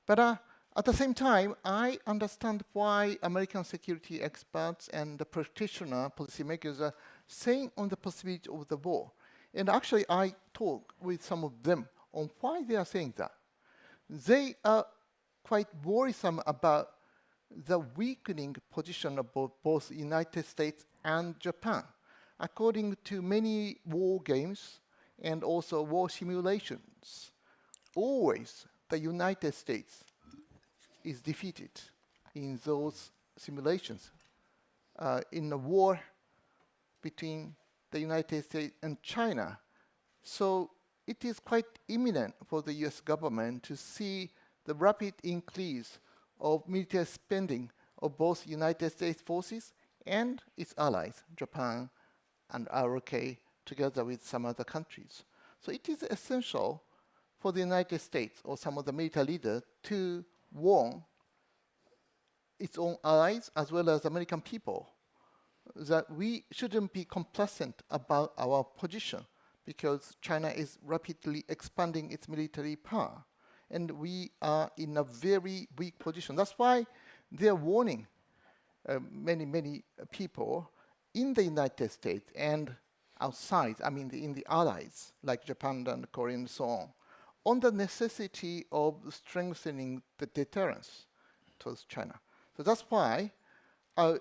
But at the same time, I understand why American security experts and the practitioner policymakers are saying on the possibility of the war. And actually, I talked with some of them on why they are saying that. They are quite worrisome about the weakening position of both the United States and Japan. According to many war games and also war simulations, always the United States is defeated in those simulations. In a war between the United States and China. So it is quite imminent for the US government to see the rapid increase of military spending of both United States forces and its allies, Japan and ROK, together with some other countries. So it is essential for the United States or some of the military leaders to warn its own allies as well as American people that we shouldn't be complacent about our position because China is rapidly expanding its military power. And we are in a very weak position. That's why they're warning many people in the United States and outside, I mean in the allies, like Japan and Korea and so on the necessity of strengthening the deterrence towards China. So that's why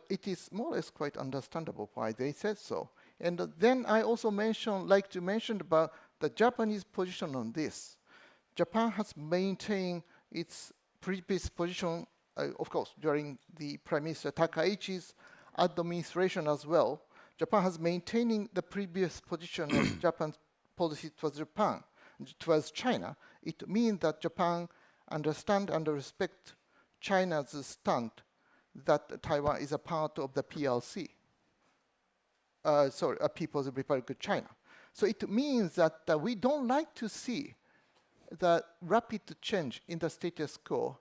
it is more or less quite understandable why they said so. And then I also like to mention about the Japanese position on this. Japan has maintained its previous position, of course, during the Prime Minister Takaichi's administration as well. Japan has maintaining the previous position of Japan's policy towards China. It means that Japan understand and respect China's stand that Taiwan is a part of the PRC. People's Republic of China. So it means that we don't like to see the rapid change in the status quo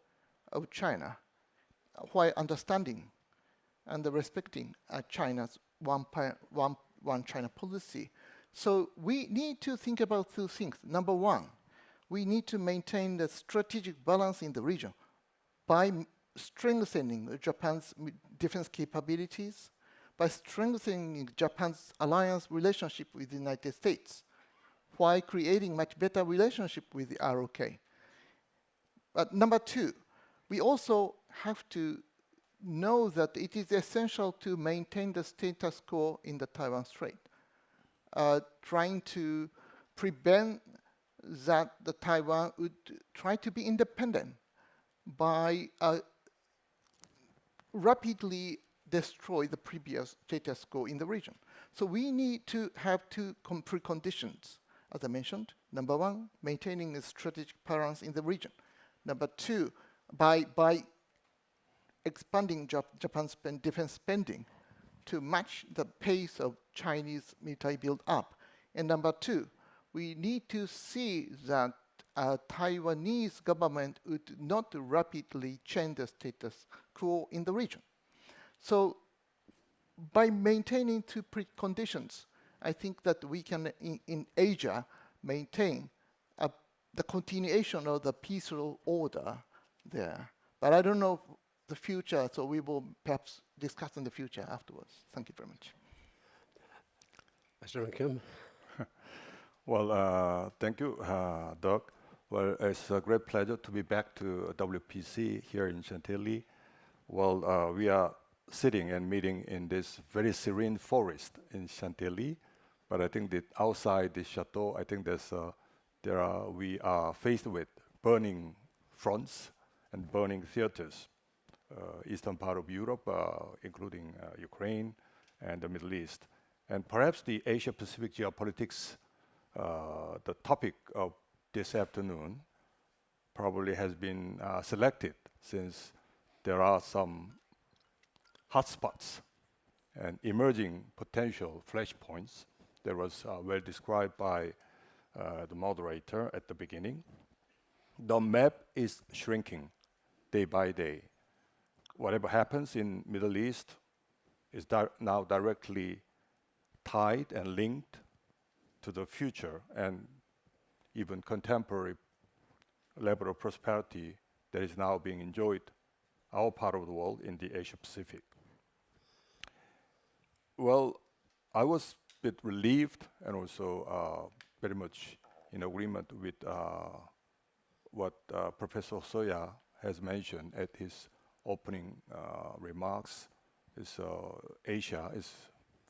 of China while understanding and respecting China's one China policy. So we need to think about two things. Number one, we need to maintain the strategic balance in the region by strengthening Japan's defense capabilities, by strengthening Japan's alliance relationship with the United States, while creating much better relationship with the ROK. But number two, we also have to know that it is essential to maintain the status quo in the Taiwan Strait, trying to prevent that the Taiwan would try to be independent by rapidly destroy the previous status quo in the region. So we need to have two preconditions, as I mentioned. Number one, maintaining a strategic balance in the region. Number two, by expanding Japan's defense spending to match the pace of Chinese military build-up. And number two, we need to see that Taiwanese government would not rapidly change the status quo in the region. So by maintaining two preconditions, I think that we can, in Asia, maintain the continuation of the peaceful order there. But I don't know the future, so we will perhaps discuss in the future afterwards. Thank you very much. Mr. Kim. Well, thank you, Doug. Well, it's a great pleasure to be back to WPC here in Chantilly. Well, we are sitting and meeting in this very serene forest in Chantilly, but I think that outside the chateau, I think we are faced with burning fronts and burning theaters, eastern part of Europe, including Ukraine and the Middle East. And perhaps the Asia-Pacific geopolitics, the topic of this afternoon, probably has been selected since there are some hotspots and emerging potential flashpoints that was well described by the moderator at the beginning, the map is shrinking day by day. Whatever happens in Middle East is now directly tied and linked to the future and even contemporary level of prosperity that is now being enjoyed our part of the world in the Asia Pacific. Well, I was a bit relieved and also very much in agreement with what Professor Soya has mentioned at his opening remarks. Asia is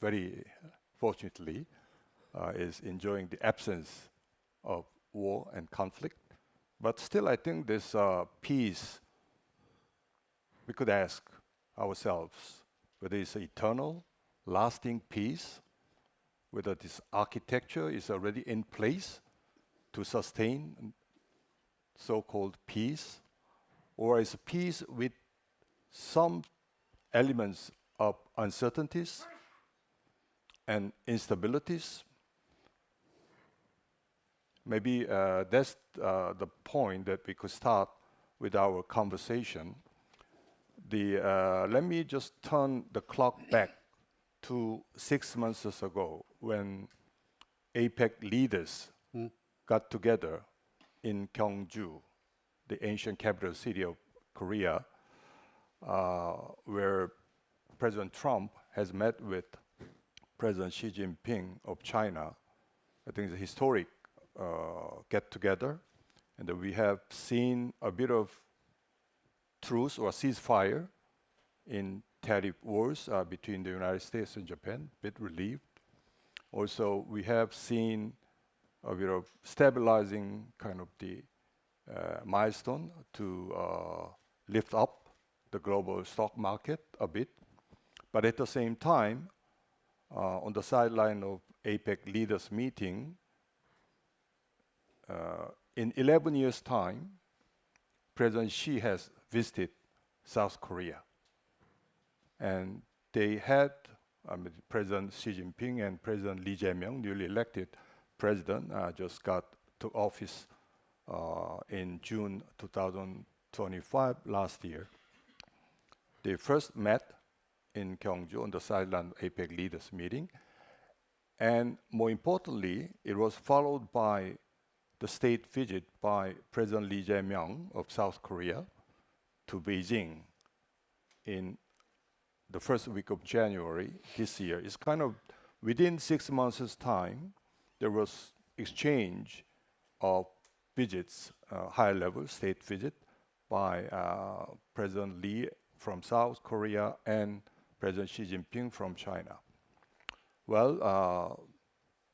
very fortunately is enjoying the absence of war and conflict. But still, I think this peace, we could ask ourselves whether it's eternal, lasting peace, whether this architecture is already in place to sustain so-called peace, or is peace with some elements of uncertainties and instabilities. Maybe that's the point that we could start with our conversation. Let me just turn the clock back to 6 months ago when APEC leaders got together in Gyeongju, the ancient capital city of Korea, where President Trump has met with President Xi Jinping of China. I think it's a historic get-together, and that we have seen a bit of truce or ceasefire in tariff wars between the United States and Japan, a bit relieved. Also, we have seen a bit of stabilizing kind of the milestone to lift up the global stock market a bit. But at the same time, on the sideline of APEC leaders meeting, in 11 years' time, President Xi has visited South Korea. And they had, President Xi Jinping and President Lee Jae-myung, newly elected president, just got to office in June 2025, last year. They first met in Gyeongju on the sideline of APEC leaders meeting. And more importantly, it was followed by the state visit by President Lee Jae-myung of South Korea to Beijing in the first week of January this year. It's kind of within 6 months' time, there was exchange of visits, high-level state visit by President Lee from South Korea and President Xi Jinping from China. Well,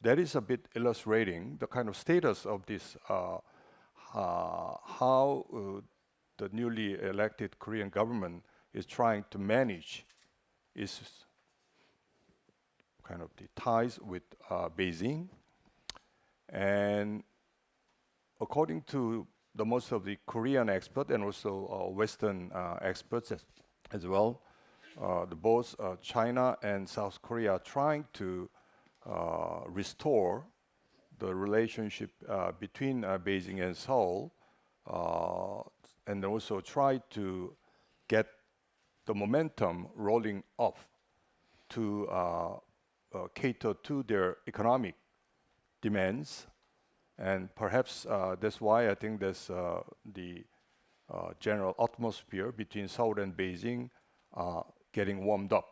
that is a bit illustrating the kind of status of this, how the newly elected Korean government is trying to manage its kind of the ties with Beijing. And according to the most of the Korean experts and also Western experts as well, both China and South Korea are trying to restore the relationship between Beijing and Seoul, and also try to get the momentum rolling off to cater to their economic demands. And perhaps that's why I think there's the general atmosphere between Seoul and Beijing getting warmed up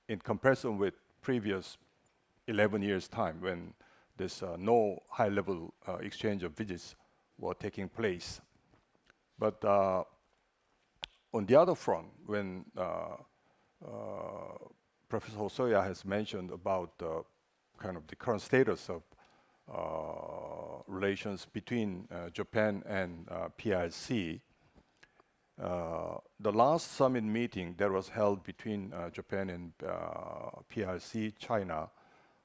in comparison with previous 11 years' time when there's no high-level exchange of visits were taking place. But on the other front, when Professor Hosoya has mentioned about kind of the current status of relations between Japan and PRC, the last summit meeting that was held between Japan and PRC, China,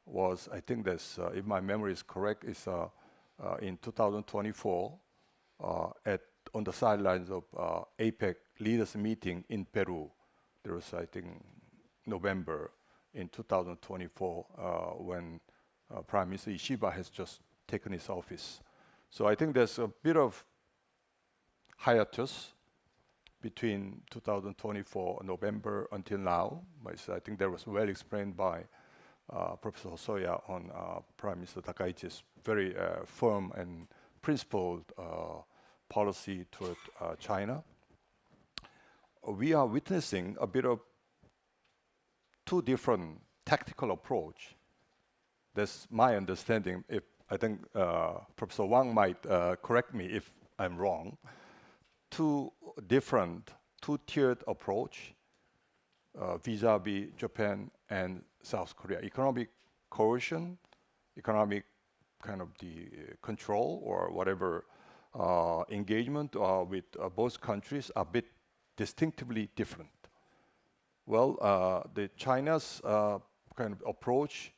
was, I think that's, if my memory is correct, is in 2024 on the sidelines of APEC leaders meeting in Peru. There was, I think, November in 2024 when Prime Minister Ishiba has just taken his office. So I think there's a bit of hiatus between 2024 November until now. I think that was well explained by Professor Hosoya on Prime Minister Takaichi's very firm and principled policy toward China. We are witnessing a bit of two different tactical approach. That's my understanding. I think Professor Wang might correct me if I'm wrong. Two different, two-tiered approach vis-a-vis Japan and South Korea. Economic coercion, economic kind of the control or whatever engagement with both countries are a bit distinctively different. Well, the China's kind of approach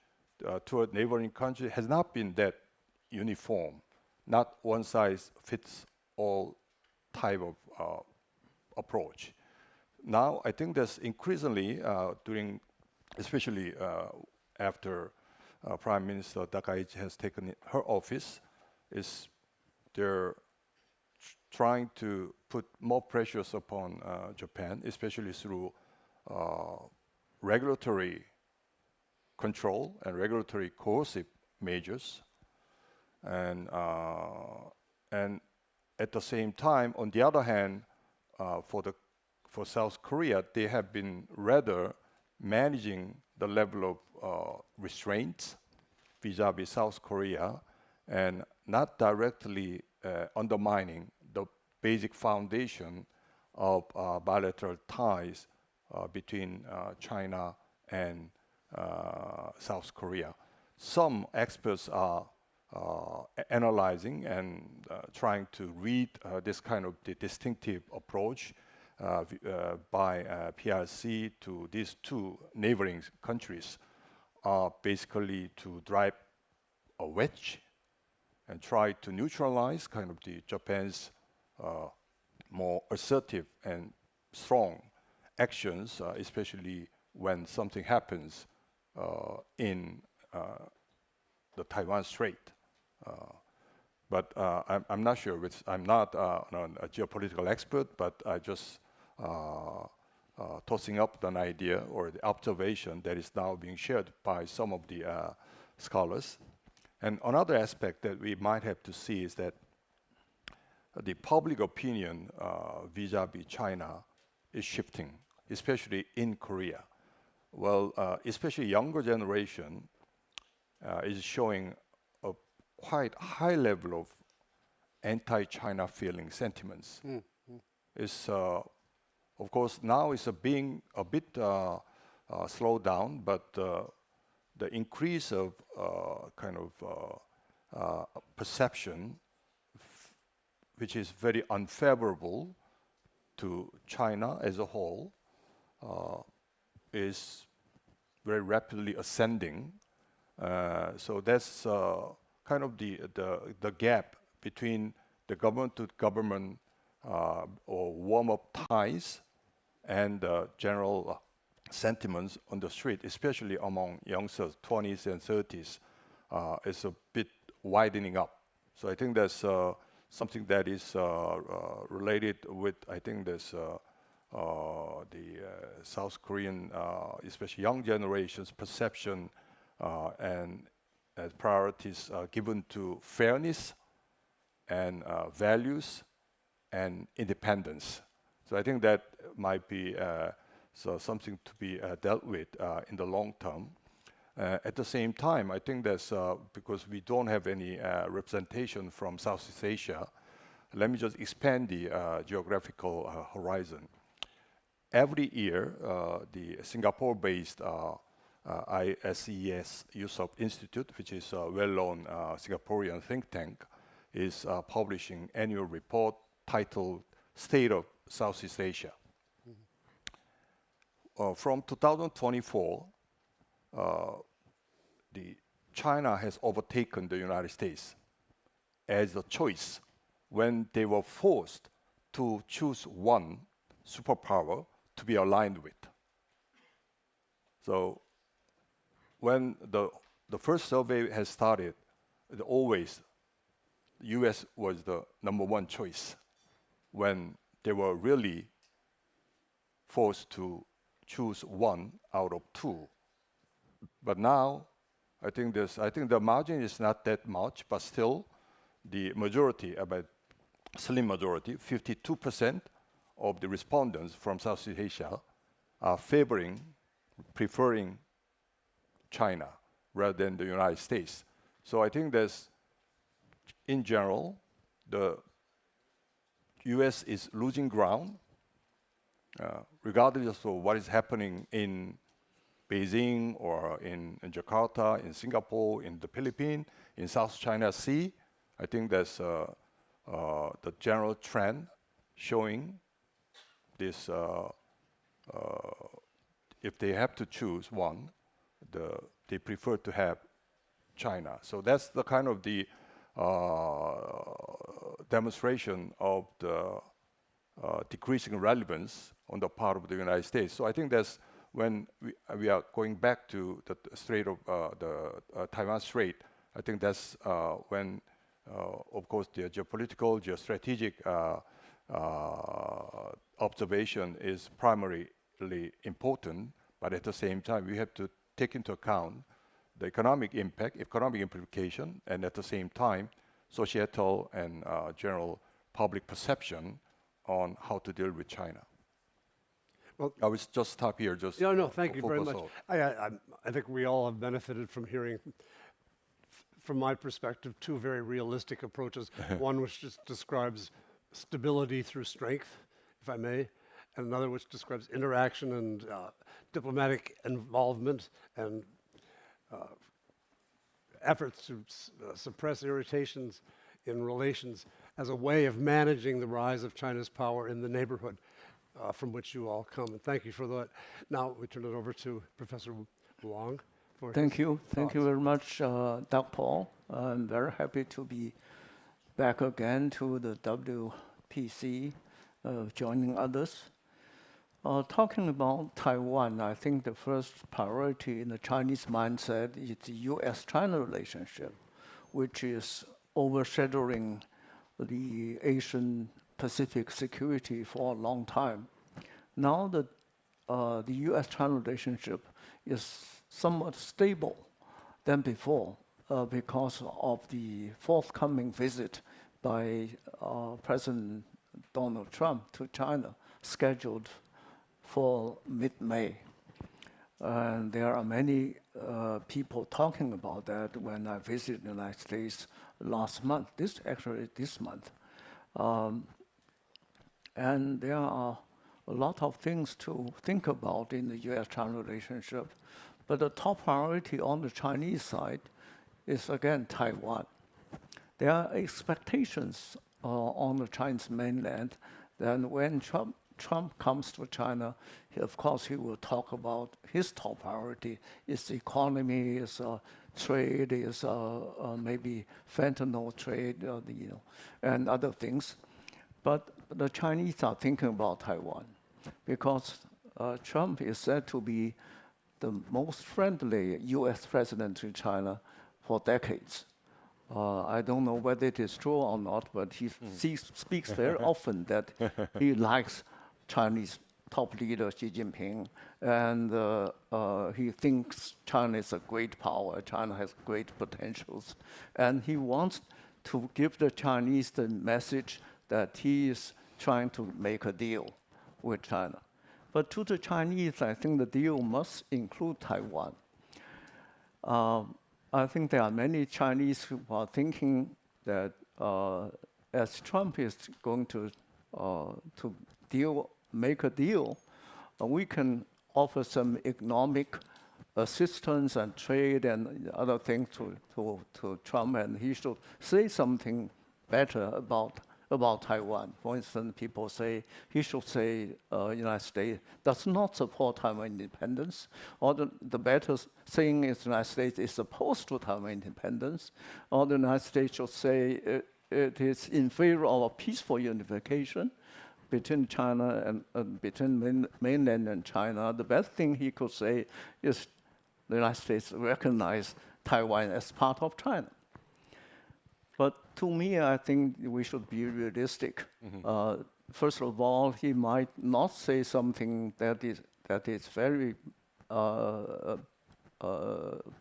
toward neighboring countries has not been that uniform, not one size fits all type of approach. Now, I think there's increasingly especially after Prime Minister Takaichi has taken her office, they're trying to put more pressures upon Japan, especially through regulatory control and regulatory coercive measures, and at the same time, on the other hand, for South Korea, they have been rather managing the level of restraints vis-a-vis South Korea, and not directly undermining the basic foundation of bilateral ties between China and South Korea. Some experts are analyzing and trying to read this kind of the distinctive approach by PRC to these two neighboring countries, basically to drive a wedge and try to neutralize kind of the Japan's more assertive and strong actions, especially when something happens in the Taiwan Strait. But I'm not sure. I'm not a geopolitical expert, but I just tossing up an idea or the observation that is now being shared by some of the scholars. And another aspect that we might have to see is that the public opinion vis-a-vis China is shifting, especially in Korea. Well, especially younger generation is showing a quite high level of anti-China feeling sentiments. It's, of course, now it's being a bit slowed down, but the increase of kind of perception, which is very unfavorable to China as a whole, is very rapidly ascending. So that's kind of the gap between the government-to-government or warm-up ties and general sentiments on the street, especially among youngsters, 20s and 30s, is a bit widening up. So I think that's something that is related with, I think there's the South Korean, especially young generation's perception and priorities given to fairness and values and independence. So I think that might be something to be dealt with in the long term. At the same time, I think that's because we don't have any representation from Southeast Asia, let me just expand the geographical horizon. Every year, the Singapore-based ISES USOP Institute, which is a well-known Singaporean think tank, is publishing annual report titled State of Southeast Asia. From 2024, China has overtaken the United States as a choice when they were forced to choose one superpower to be aligned with. So when the first survey has started, always the US was the #1 choice when they were really forced to choose one out of two. But now, I think the margin is not that much, but still, the majority, about slim majority, 52% of the respondents from Southeast Asia are preferring China rather than the United States. So I think there's, in general, the US is losing ground, regardless of what is happening in Beijing or in Jakarta, in Singapore, in the Philippines, in South China Sea. I think there's the general trend showing this, if they have to choose one, they prefer to have China. So that's the kind of the demonstration of the decreasing relevance on the part of the United States. So I think that's when we are going back to the Strait of the Taiwan Strait. I think that's when, of course, the geopolitical, geostrategic observation is primarily important. But at the same time, we have to take into account the economic impact, economic implication, and at the same time, societal and general public perception on how to deal with China. Well, I will just stop here. No, thank you very much. I think we all have benefited from hearing, from my perspective, two very realistic approaches. One which just describes stability through strength, if I may, and another which describes interaction and diplomatic involvement and efforts to suppress irritations in relations as a way of managing the rise of China's power in the neighborhood from which you all come. And thank you for that. Now we turn it over to Professor Wang. Thank you. Thank you very much, Dr. Paul. I'm very happy to be back again to the WPC, joining others. Talking about Taiwan, I think the first priority in the Chinese mindset is the US-China relationship, which is overshadowing the Asian Pacific security for a long time. Now that the US-China relationship is somewhat stable than before because of the forthcoming visit by President Donald Trump to China, scheduled for mid-May. And there are many people talking about that when I visited the United States last month, this month. And there are a lot of things to think about in the US-China relationship. But the top priority on the Chinese side is, again, Taiwan. There are expectations on the Chinese mainland that when Trump comes to China, of course, he will talk about his top priority is the economy, is trade, is maybe fentanyl trade, and other things. But the Chinese are thinking about Taiwan because Trump is said to be the most friendly U.S. president to China for decades. I don't know whether it is true or not, but he speaks very often that he likes Chinese top leader Xi Jinping, and he thinks China is a great power, China has great potentials, and he wants to give the Chinese the message that he is trying to make a deal with China. But to the Chinese, I think the deal must include Taiwan. I think there are many Chinese who are thinking that as Trump is going to make a deal, we can offer some economic assistance and trade and other things to Trump, and he should say something better about Taiwan. For instance, people say he should say United States does not support Taiwan independence, or the better saying is the United States is opposed to Taiwan independence, or the United States should say it is in favor of a peaceful unification between China and between mainland and China. The best thing he could say is the United States recognize Taiwan as part of China. But to me, I think we should be realistic. First of all, he might not say something that is very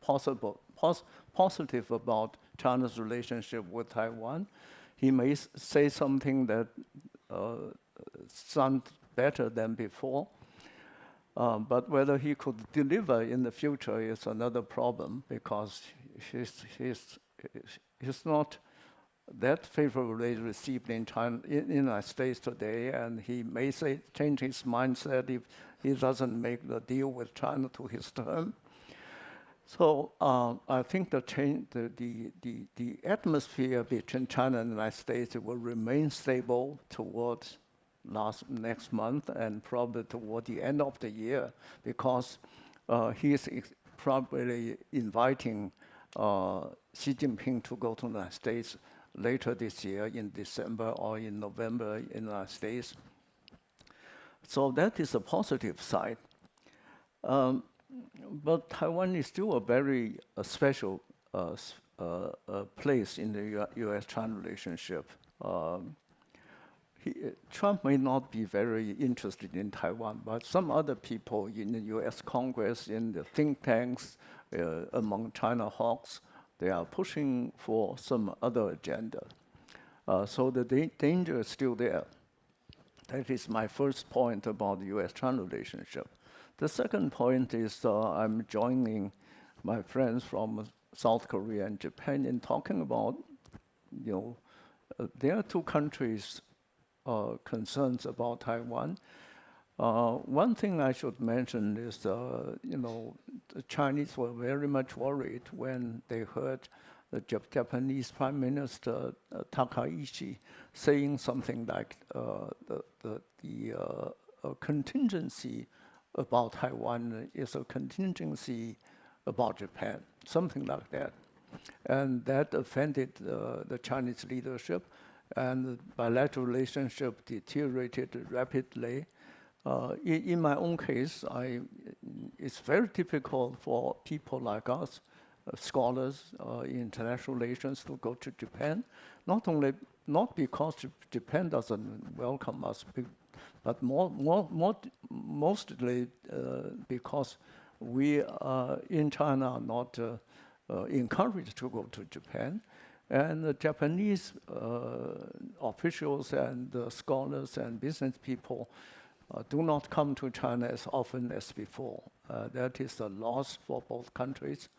positive about China's relationship with Taiwan. He may say something that sounds better than before. But whether he could deliver in the future is another problem, because he's not that favorably received in China, in the United States today, and he may change his mindset if he doesn't make the deal with China to his term. So I think the atmosphere between China and the United States will remain stable towards next month and probably toward the end of the year, because he is probably inviting Xi Jinping to go to the United States later this year in December or in November in the United States. So that is a positive side. But Taiwan is still a very special place in the U.S.-China relationship. Trump may not be very interested in Taiwan, but some other people in the U.S. Congress, in the think tanks, among China hawks, they are pushing for some other agenda. So the danger is still there. That is my first point about the U.S.-China relationship. The second point is I'm joining my friends from South Korea and Japan in talking about, there are two countries' concerns about Taiwan. One thing I should mention is, the Chinese were very much worried when they heard the Japanese Prime Minister Takaichi saying something like the contingency about Taiwan is a contingency about Japan, something like that. And that offended the Chinese leadership, and the bilateral relationship deteriorated rapidly. In my own case, it's very difficult for people like us, scholars in international relations, to go to Japan. Not because Japan doesn't welcome us, but mostly because we in China are not encouraged to go to Japan. And the Japanese officials and scholars and business people do not come to China as often as before. That is a loss for both countries.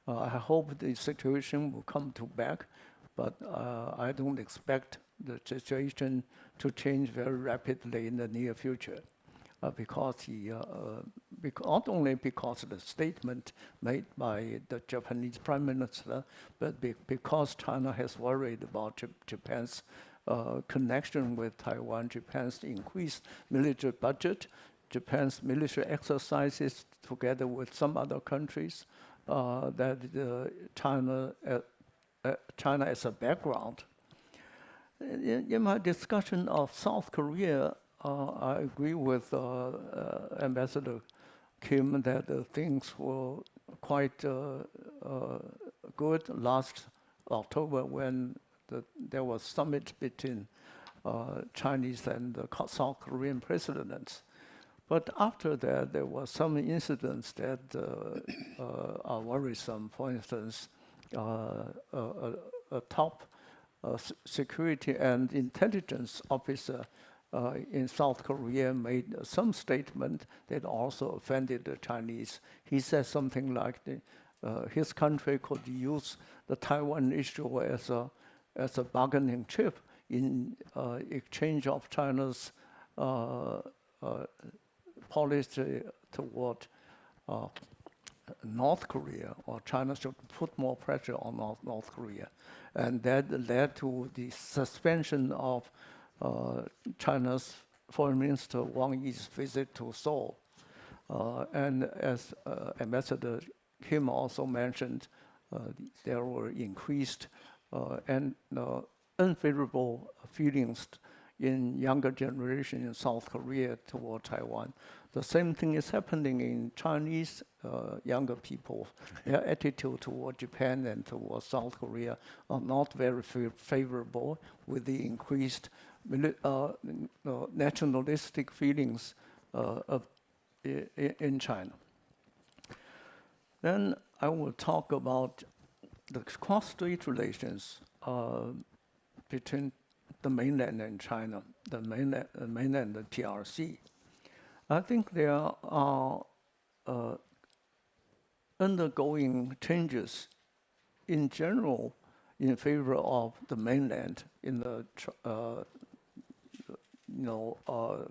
I hope the situation will come back, but I don't expect the situation to change very rapidly in the near future, because not only because of the statement made by the Japanese Prime Minister, but because China has worried about Japan's connection with Taiwan, Japan's increased military budget, Japan's military exercises together with some other countries, that China as a background. In my discussion of South Korea, I agree with Ambassador Kim that things were quite good last October when there was summit between Chinese and South Korean presidents. But after that, there were some incidents that are worrisome. For instance, a top security and intelligence officer in South Korea made some statement that also offended the Chinese. He said something like his country could use the Taiwan issue as a bargaining chip in exchange of China's policy toward North Korea, or China should put more pressure on North Korea. And that led to the suspension of China's Foreign Minister Wang Yi's visit to Seoul. And as Ambassador Kim also mentioned, there were increased and unfavorable feelings in younger generation in South Korea toward Taiwan. The same thing is happening in Chinese younger people. Their attitude toward Japan and toward South Korea are not very favorable with the increased nationalistic feelings in China. Then I will talk about the cross-strait relations between the mainland and China, the mainland and the PRC. I think there are undergoing changes in general in favor of the mainland in the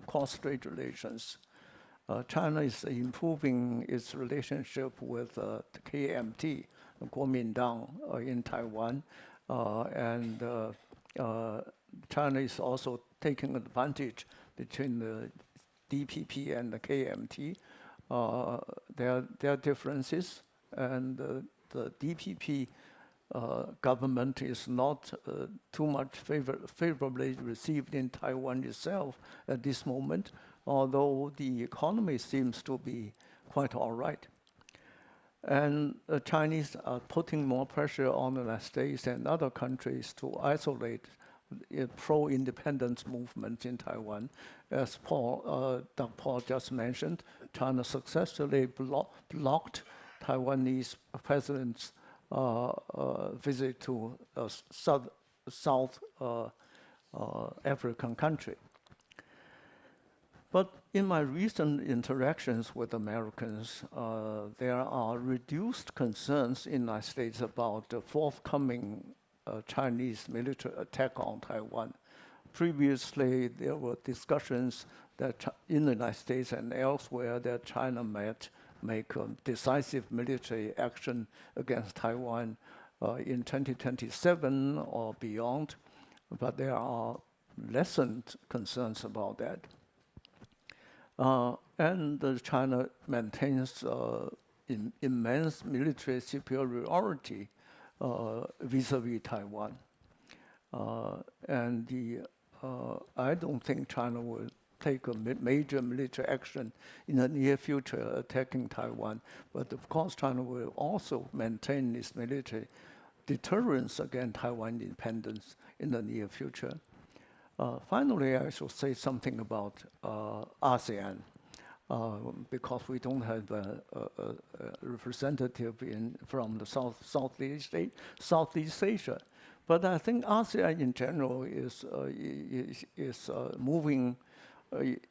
cross-strait relations. China is improving its relationship with the KMT, the Kuomintang, in Taiwan, and China is also taking advantage between the DPP and the KMT. There are differences, and the DPP government is not too much favorably received in Taiwan itself at this moment, although the economy seems to be quite all right. And the Chinese are putting more pressure on the United States and other countries to isolate pro-independence movement in Taiwan. As Dr. Paul just mentioned, China successfully blocked Taiwanese president's visit to a South African country. But in my recent interactions with Americans, there are reduced concerns in the United States about the forthcoming Chinese military attack on Taiwan. Previously, there were discussions that in the United States and elsewhere that China might make decisive military action against Taiwan in 2027 or beyond, but there are lessened concerns about that. And China maintains immense military superiority vis-a-vis Taiwan. And I don't think China will take a major military action in the near future attacking Taiwan. But of course, China will also maintain its military deterrence against Taiwan independence in the near future. Finally, I should say something about ASEAN, because we don't have a representative from the Southeast Asia. But I think ASEAN in general is moving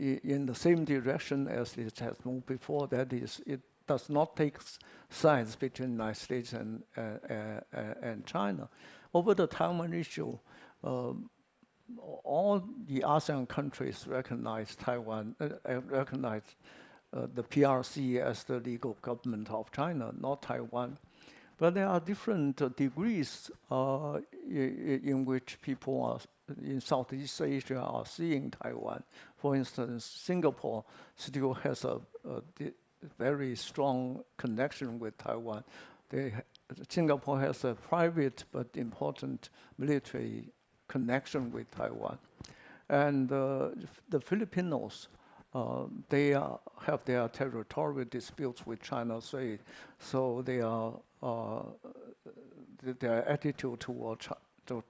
in the same direction as it has moved before. That is, it does not take sides between the United States and China. Over the Taiwan issue, all the ASEAN countries recognize Taiwan, recognize the PRC as the legal government of China, not Taiwan. But there are different degrees in which people in Southeast Asia are seeing Taiwan. For instance, Singapore still has a very strong connection with Taiwan. Singapore has a private but important military connection with Taiwan. And the Filipinos, they have their territorial disputes with China, so their attitude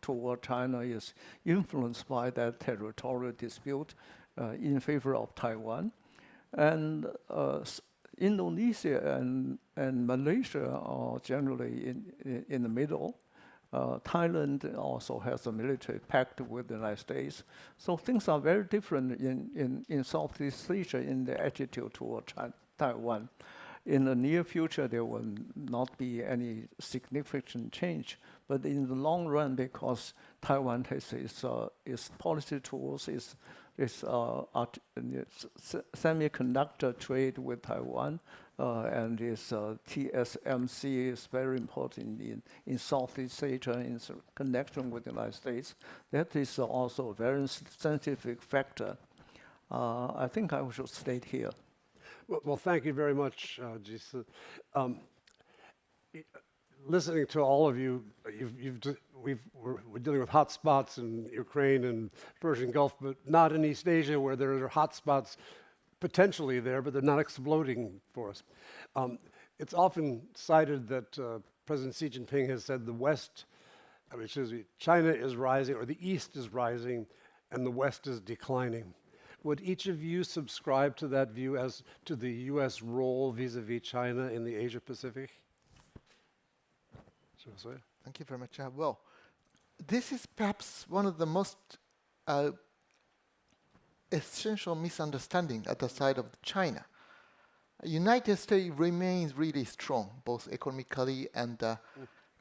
toward China is influenced by that territorial dispute in favor of Taiwan. And Indonesia and Malaysia are generally in the middle. Thailand also has a military pact with the United States. So things are very different in Southeast Asia in the attitude toward Taiwan. In the near future, there will not be any significant change. But in the long run, because Taiwan has its policy tools, its semiconductor trade with Taiwan, and its TSMC is very important in Southeast Asia in connection with the United States. That is also a very scientific factor. I think I should state here. Well, thank you very much, Jisoo. listening to all of you, we're dealing with hot spots in Ukraine and Persian Gulf, but not in East Asia where there are hot spots potentially there, but they're not exploding for us. It's often cited that President Xi Jinping has said the West, China is rising, or the East is rising, and the West is declining. Would each of you subscribe to that view as to the U.S. role vis-a-vis China in the Asia-Pacific? Thank you very much. Well, this is perhaps one of the most essential misunderstanding at the side of China. United States remains really strong, both economically and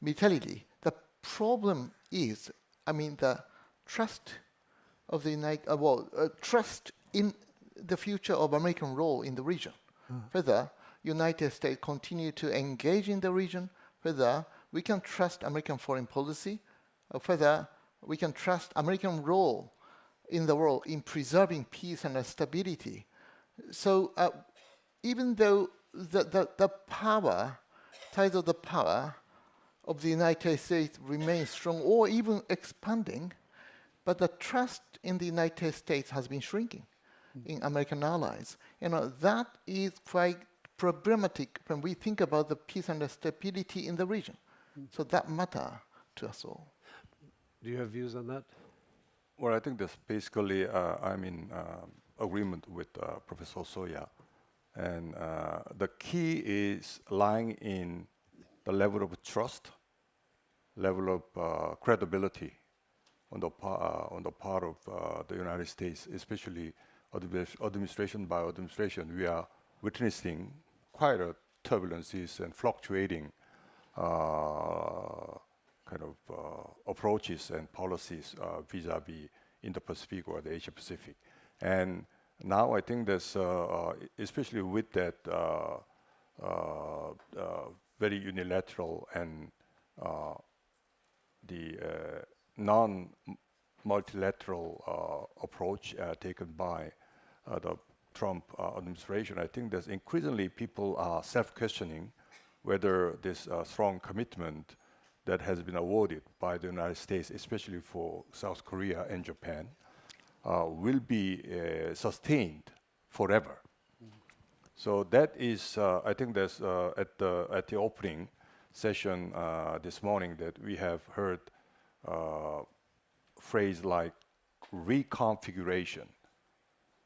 militarily. The problem is, the trust of the trust in the future of American role in the region. Whether United States continue to engage in the region, whether we can trust American foreign policy, or whether we can trust American role in the world in preserving peace and stability. So even though the power, size of the power of the United States remains strong or even expanding, but the trust in the United States has been shrinking in American allies. That is quite problematic when we think about the peace and the stability in the region. So that matters to us all. Do you have views on that? Well, I think that's basically, I'm in agreement with Professor Soya. And the key is lying in the level of trust, level of credibility on the part of the United States, especially administration by administration. We are witnessing quite a turbulences and fluctuating kind of approaches and policies vis-a-vis in the Pacific or the Asia Pacific. And now I think there's, especially with that very unilateral and the non-multilateral approach taken by the Trump administration, I think there's increasingly people are self-questioning whether this strong commitment that has been awarded by the United States, especially for South Korea and Japan, will be sustained forever. So that is, I think that's at the opening session this morning that we have heard phrase like reconfiguration.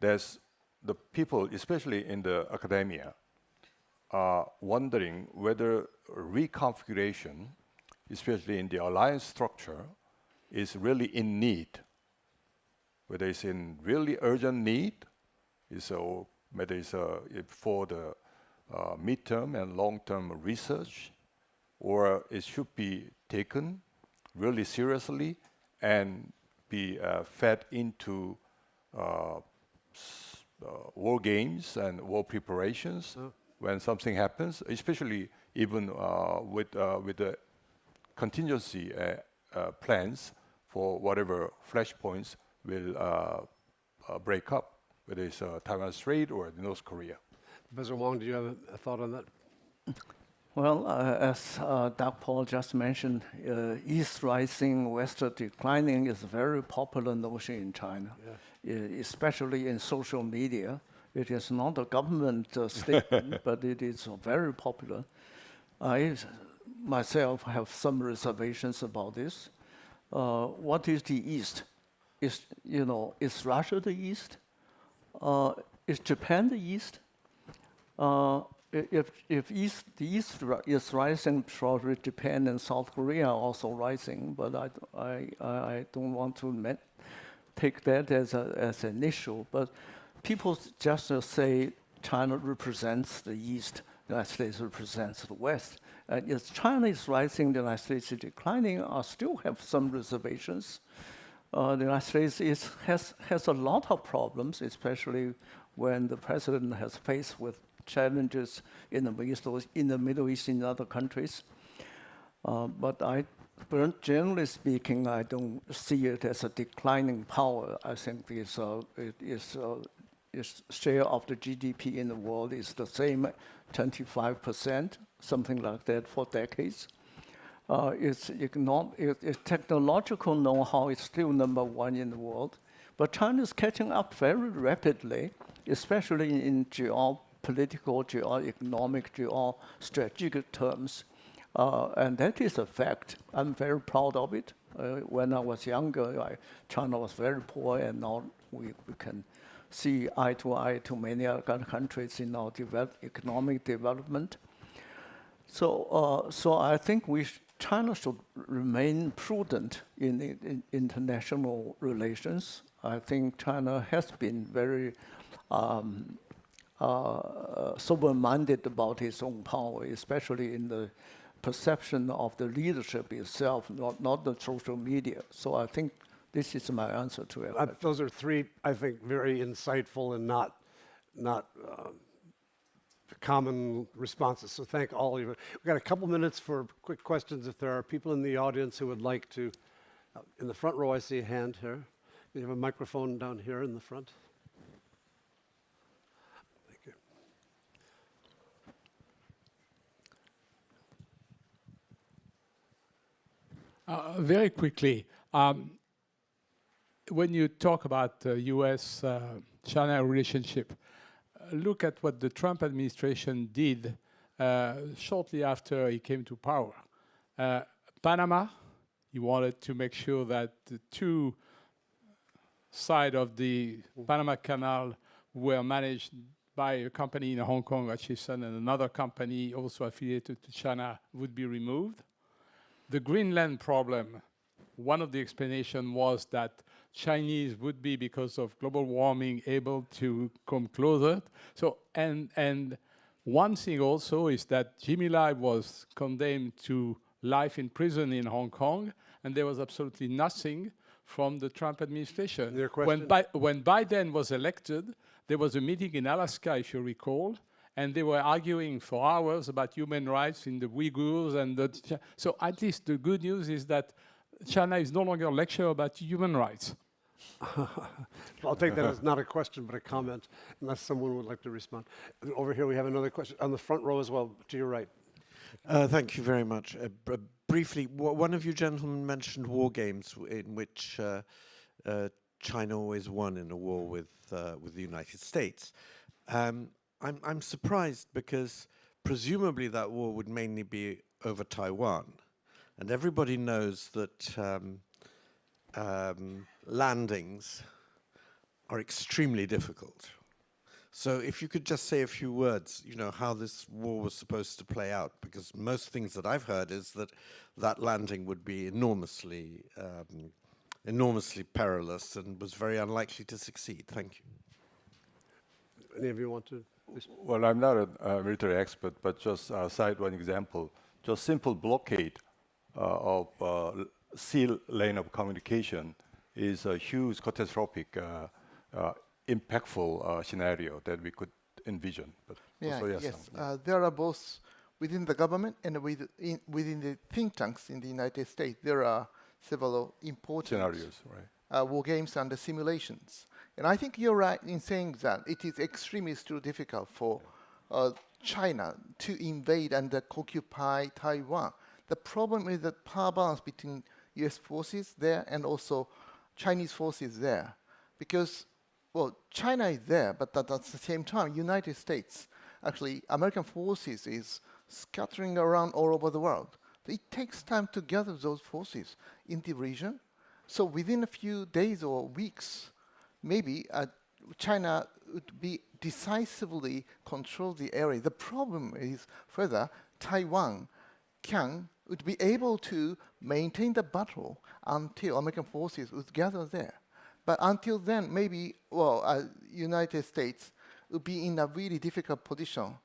There's the people, especially in the academia, are wondering whether reconfiguration, especially in the alliance structure, is really in need. Whether it's in really urgent need, whether it's for the midterm and long-term research, or it should be taken really seriously and be fed into war games and war preparations when something happens, especially even with the contingency plans for whatever flashpoints will break up, whether it's Taiwan Strait or North Korea. Professor Wong, do you have a thought on that? Well, as Dr. Paul just mentioned, East rising, West declining is a very popular notion in China, especially in social media. It is not a government statement, but it is very popular. I myself have some reservations about this. What is the East? Is Russia the East? Is Japan the East? If the East is rising, probably Japan and South Korea are also rising, but I don't want to take that as an issue. But people just say China represents the East, the United States represents the West. If China is rising, the United States is declining, I still have some reservations. The United States has a lot of problems, especially when the president has faced with challenges in the Middle East, in other countries. But generally speaking, I don't see it as a declining power. I think its share of the GDP in the world is the same, 25%, something like that for decades. its technological know-how is still #1 in the world. But China is catching up very rapidly, especially in geopolitical, geoeconomic, geostrategic terms. And that is a fact. I'm very proud of it. When I was younger, China was very poor, and now we can see eye to many other countries in our economic development. So I think China should remain prudent in international relations. I think China has been very sober-minded about its own power, especially in the perception of the leadership itself, not the social media. So I think this is my answer to it. Those are three, I think, very insightful and not common responses. So thank all of you. We've got a couple minutes for quick questions if there are people in the audience who would like to. In the front row, I see a hand here. We have a microphone down here in the front. Thank you. Very quickly, when you talk about the US-China relationship, look at what the Trump administration did shortly after he came to power. Panama, he wanted to make sure that the two sides of the Panama Canal were managed by a company in Hong Kong, Hutchison, and another company also affiliated to China would be removed. The Greenland problem, one of the explanations was that Chinese would be, because of global warming, able to come closer. So, and one thing also is that Jimmy Lai was condemned to life in prison in Hong Kong, and there was absolutely nothing from the Trump administration. When Biden was elected, there was a meeting in Alaska, if you recall, and they were arguing for hours about human rights in the Uyghurs. And so at least the good news is that China is no longer a lecture about human rights. I'll take that as not a question, but a comment, unless someone would like to respond. Over here, we have another question on the front row as well, to your right. Thank you very much. Briefly, one of you gentlemen mentioned war games in which China always won in a war with the United States. I'm surprised because presumably that war would mainly be over Taiwan. And everybody knows that landings are extremely difficult. So if you could just say a few words, you know, how this war was supposed to play out, because most things that I've heard is that that landing would be enormously perilous and was very unlikely to succeed. Thank you. Any of you want to? Well, I'm not a military expert, but just cite one example. Just simple blockade of sea lane of communication is a huge catastrophic, impactful scenario that we could envision. But yes, there are both within the government and within the think tanks in the United States. There are several important scenarios, right? War games and the simulations. And I think you're right in saying that it is extremely still difficult for China to invade and occupy Taiwan. The problem is the power balance between US forces there and also Chinese forces there. Because, well, China is there, but at the same time, United States, actually, American forces is scattering around all over the world. It takes time to gather those forces in the region. So within a few days or weeks, maybe China would be decisively control the area. The problem is further, Taiwan would be able to maintain the battle until American forces would gather there. But until then, maybe, well, United States would be in a really difficult position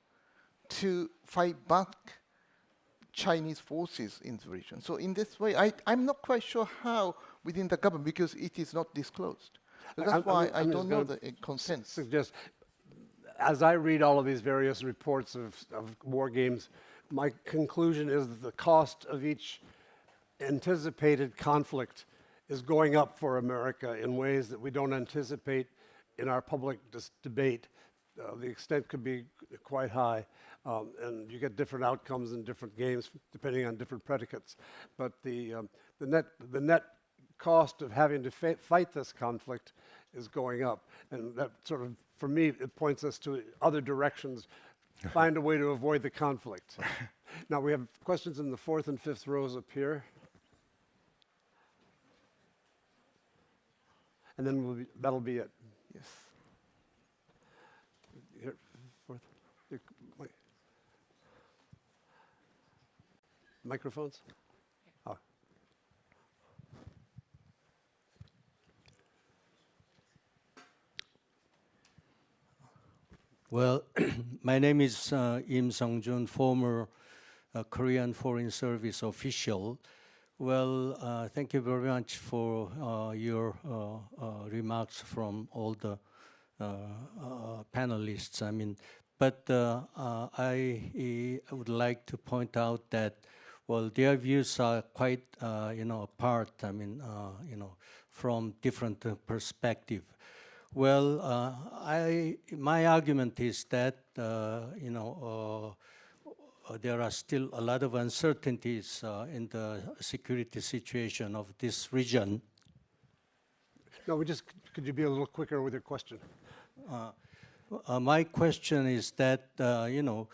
to fight back Chinese forces in the region. So in this way, I'm not quite sure how within the government, because it is not disclosed. So that's why I don't know the consent. Suggest, as I read all of these various reports of war games, my conclusion is that the cost of each anticipated conflict is going up for America in ways that we don't anticipate in our public debate. The extent could be quite high. And you get different outcomes in different games depending on different predicates. But the net cost of having to fight this conflict is going up. And that sort of, for me, it points us to other directions. Find a way to avoid the conflict. Now we have questions in the 4th and 5th rows up here. And then that'll be it. Yes. Here, 4th. Microphones? Oh. Well, my name is Im Sung-jun, former Korean Foreign Service official. Well, thank you very much for your remarks from all the panelists. I mean, but I would like to point out that, well, their views are quite, apart. I mean, from different perspective. Well, my argument is that, there are still a lot of uncertainties in the security situation of this region. No, could you be a little quicker with your question? My question is that, well,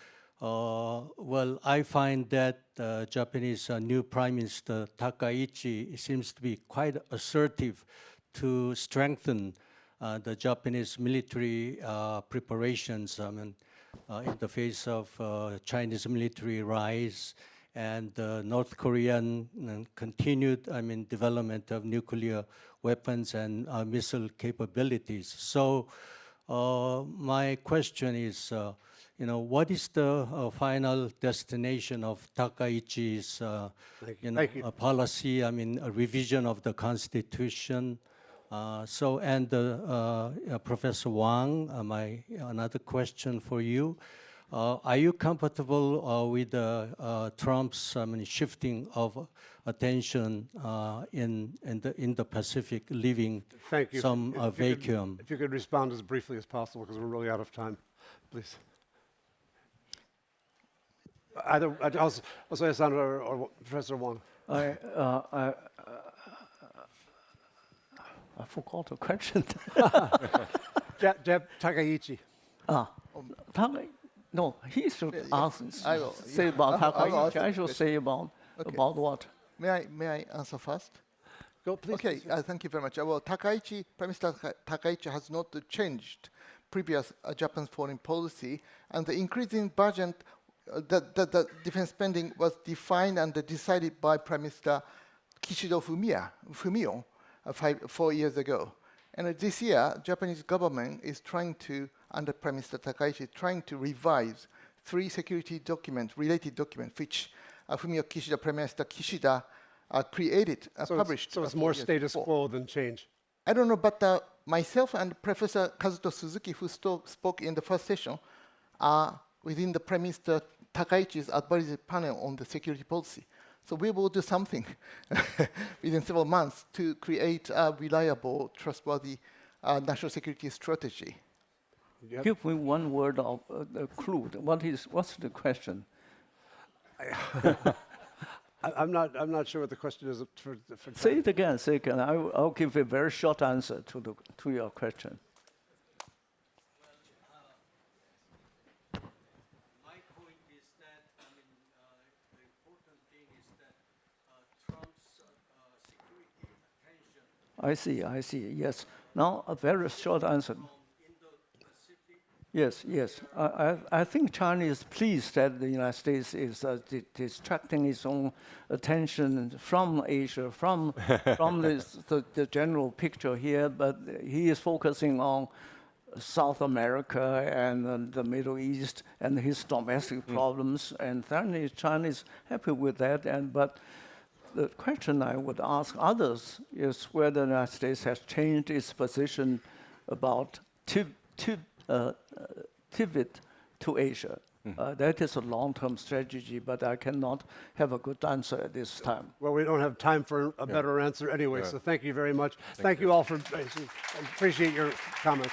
I find that Japanese new Prime Minister Takaichi seems to be quite assertive to strengthen the Japanese military preparations. I mean, in the face of Chinese military rise and North Korean continued, development of nuclear weapons and missile capabilities. So my question is, what is the final destination of Takaichi's policy? I mean, a revision of the Constitution. Professor Wang, another question for you. Are you comfortable with Trump's shifting of attention in the Pacific, leaving some vacuum? If you could respond as briefly as possible, because we're really out of time, please. Either Sandra or Professor Wang. I forgot the question. Takaichi. No, he should say about Takaichi. I should say about what? May I answer first? Go, please. Okay, thank you very much. Well, Prime Minister Takaichi has not changed previous Japan's foreign policy, and the increasing budget, the defense spending was defined and decided by Prime Minister Kishida Fumio 4 years ago. And this year, Japanese government is trying to, under Prime Minister Takaichi, trying to revise 3 security documents, related documents, which Fumio Kishida, Prime Minister Kishida, created, published. So it's more status quo than change? I don't know, but myself and Professor Kazuto Suzuki, who spoke in the first session, are within the Prime Minister Takaichi's advisory panel on the security policy. So we will do something within several months to create a reliable, trustworthy national security strategy. Give me one word of clue. What's the question? I'm not sure what the question is. Say it again. Say it again. I'll give a very short answer to your question. I see, yes. Now, a very short answer. Yes. I think China is pleased that the United States is distracting its own attention from Asia, from the general picture here, but he is focusing on South America and the Middle East and his domestic problems, and certainly China is happy with that. But the question I would ask others is whether the United States has changed its position about pivot to Asia. That is a long-term strategy, but I cannot have a good answer at this time. Well, we don't have time for a better answer anyway, so thank you very much. Thank you all for appreciate your comments.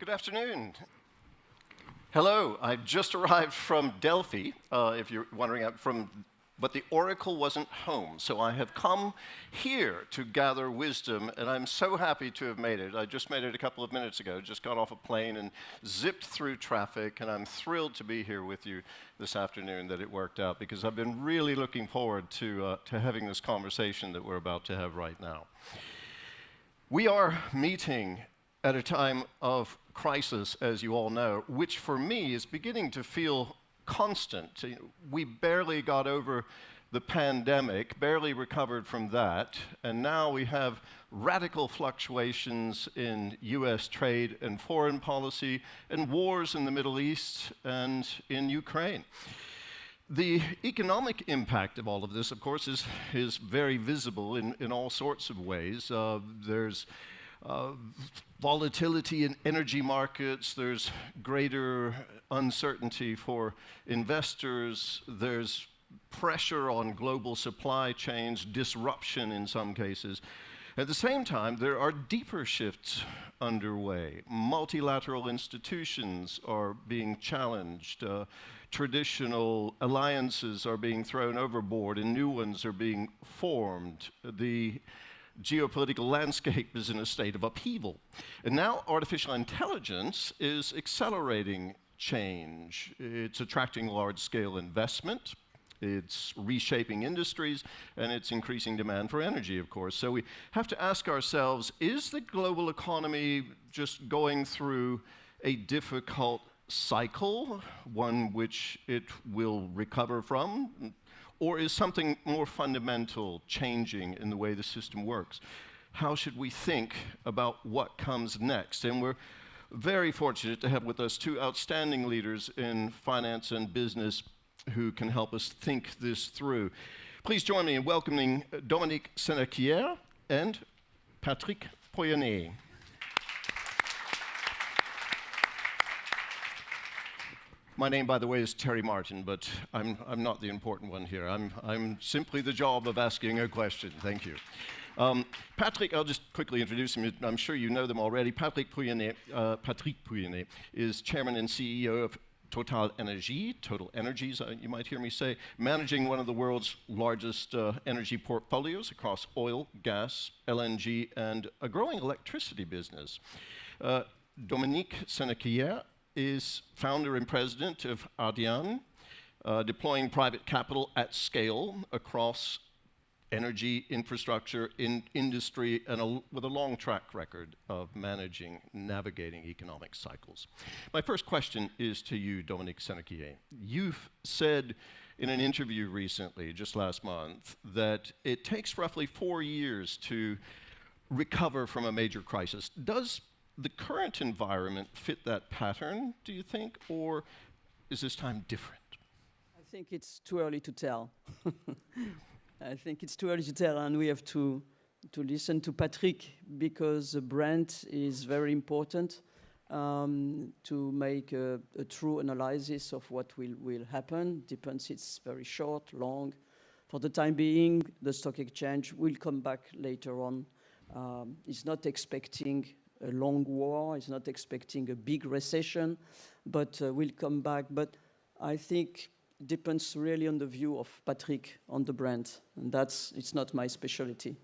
Good afternoon. Hello, I just arrived from Delphi, if you're wondering, but the oracle wasn't home, so I have come here to gather wisdom, and I'm so happy to have made it. I just made it a couple of minutes ago, just got off a plane and zipped through traffic, and I'm thrilled to be here with you this afternoon that it worked out, because I've been really looking forward to having this conversation that we're about to have right now. We are meeting at a time of crisis, as you all know, which for me is beginning to feel constant. We barely got over the pandemic, barely recovered from that, and now we have radical fluctuations in US trade and foreign policy, and wars in the Middle East and in Ukraine. The economic impact of all of this, of course, is very visible in all sorts of ways. There's volatility in energy markets, there's greater uncertainty for investors, there's pressure on global supply chains, disruption in some cases. At the same time, there are deeper shifts underway. Multilateral institutions are being challenged, traditional alliances are being thrown overboard, and new ones are being formed. The geopolitical landscape is in a state of upheaval. And now artificial intelligence is accelerating change. It's attracting large-scale investment, it's reshaping industries, and it's increasing demand for energy, of course. So we have to ask ourselves, is the global economy just going through a difficult cycle, one which it will recover from? Or is something more fundamental changing in the way the system works? How should we think about what comes next? And we're very fortunate to have with us two outstanding leaders in finance and business who can help us think this through. Please join me in welcoming Dominique Senequier and Patrick Pouyanné. My name, by the way, is Terry Martin, but I'm not the important one here. I'm simply the job of asking a question. Thank you. Patrick, I'll just quickly introduce him. I'm sure you know them already. Patrick Pouyanné is chairman and CEO of Total Energies, you might hear me say, managing one of the world's largest energy portfolios across oil, gas, LNG, and a growing electricity business. Dominique Senequier is founder and president of Ardian, deploying private capital at scale across energy, infrastructure, industry, and with a long track record of navigating economic cycles. My first question is to you, Dominique Senequier. You've said in an interview recently, just last month, that it takes roughly 4 years to recover from a major crisis. Does the current environment fit that pattern, do you think, or is this time different? I think it's too early to tell. I think it's too early to tell, and we have to listen to Patrick, because the brand is very important to make a true analysis of what will happen. Depends, it's very short, long. For the time being, the stock exchange will come back later on. It's not expecting a long war, it's not expecting a big recession, but will come back. But I think depends really on the view of Patrick on the brand, and it's not my specialty.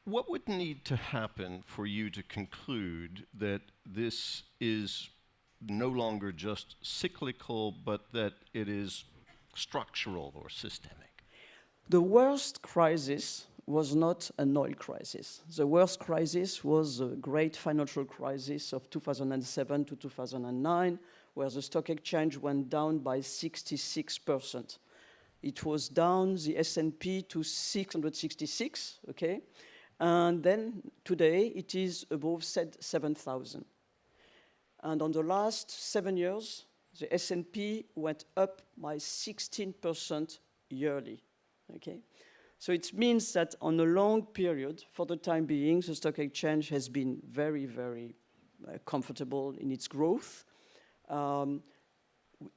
What would need to happen for you to conclude that this is no longer just cyclical, but that it is structural or systemic? The worst crisis was not an oil crisis. The worst crisis was the great financial crisis of 2007 to 2009, where the stock exchange went down by 66%. It was down, the S&P, to 666, okay? And then today it is above 7,000. And on the last 7 years, the S&P went up by 16% yearly, okay? So it means that on a long period, for the time being, the stock exchange has been very, very comfortable in its growth.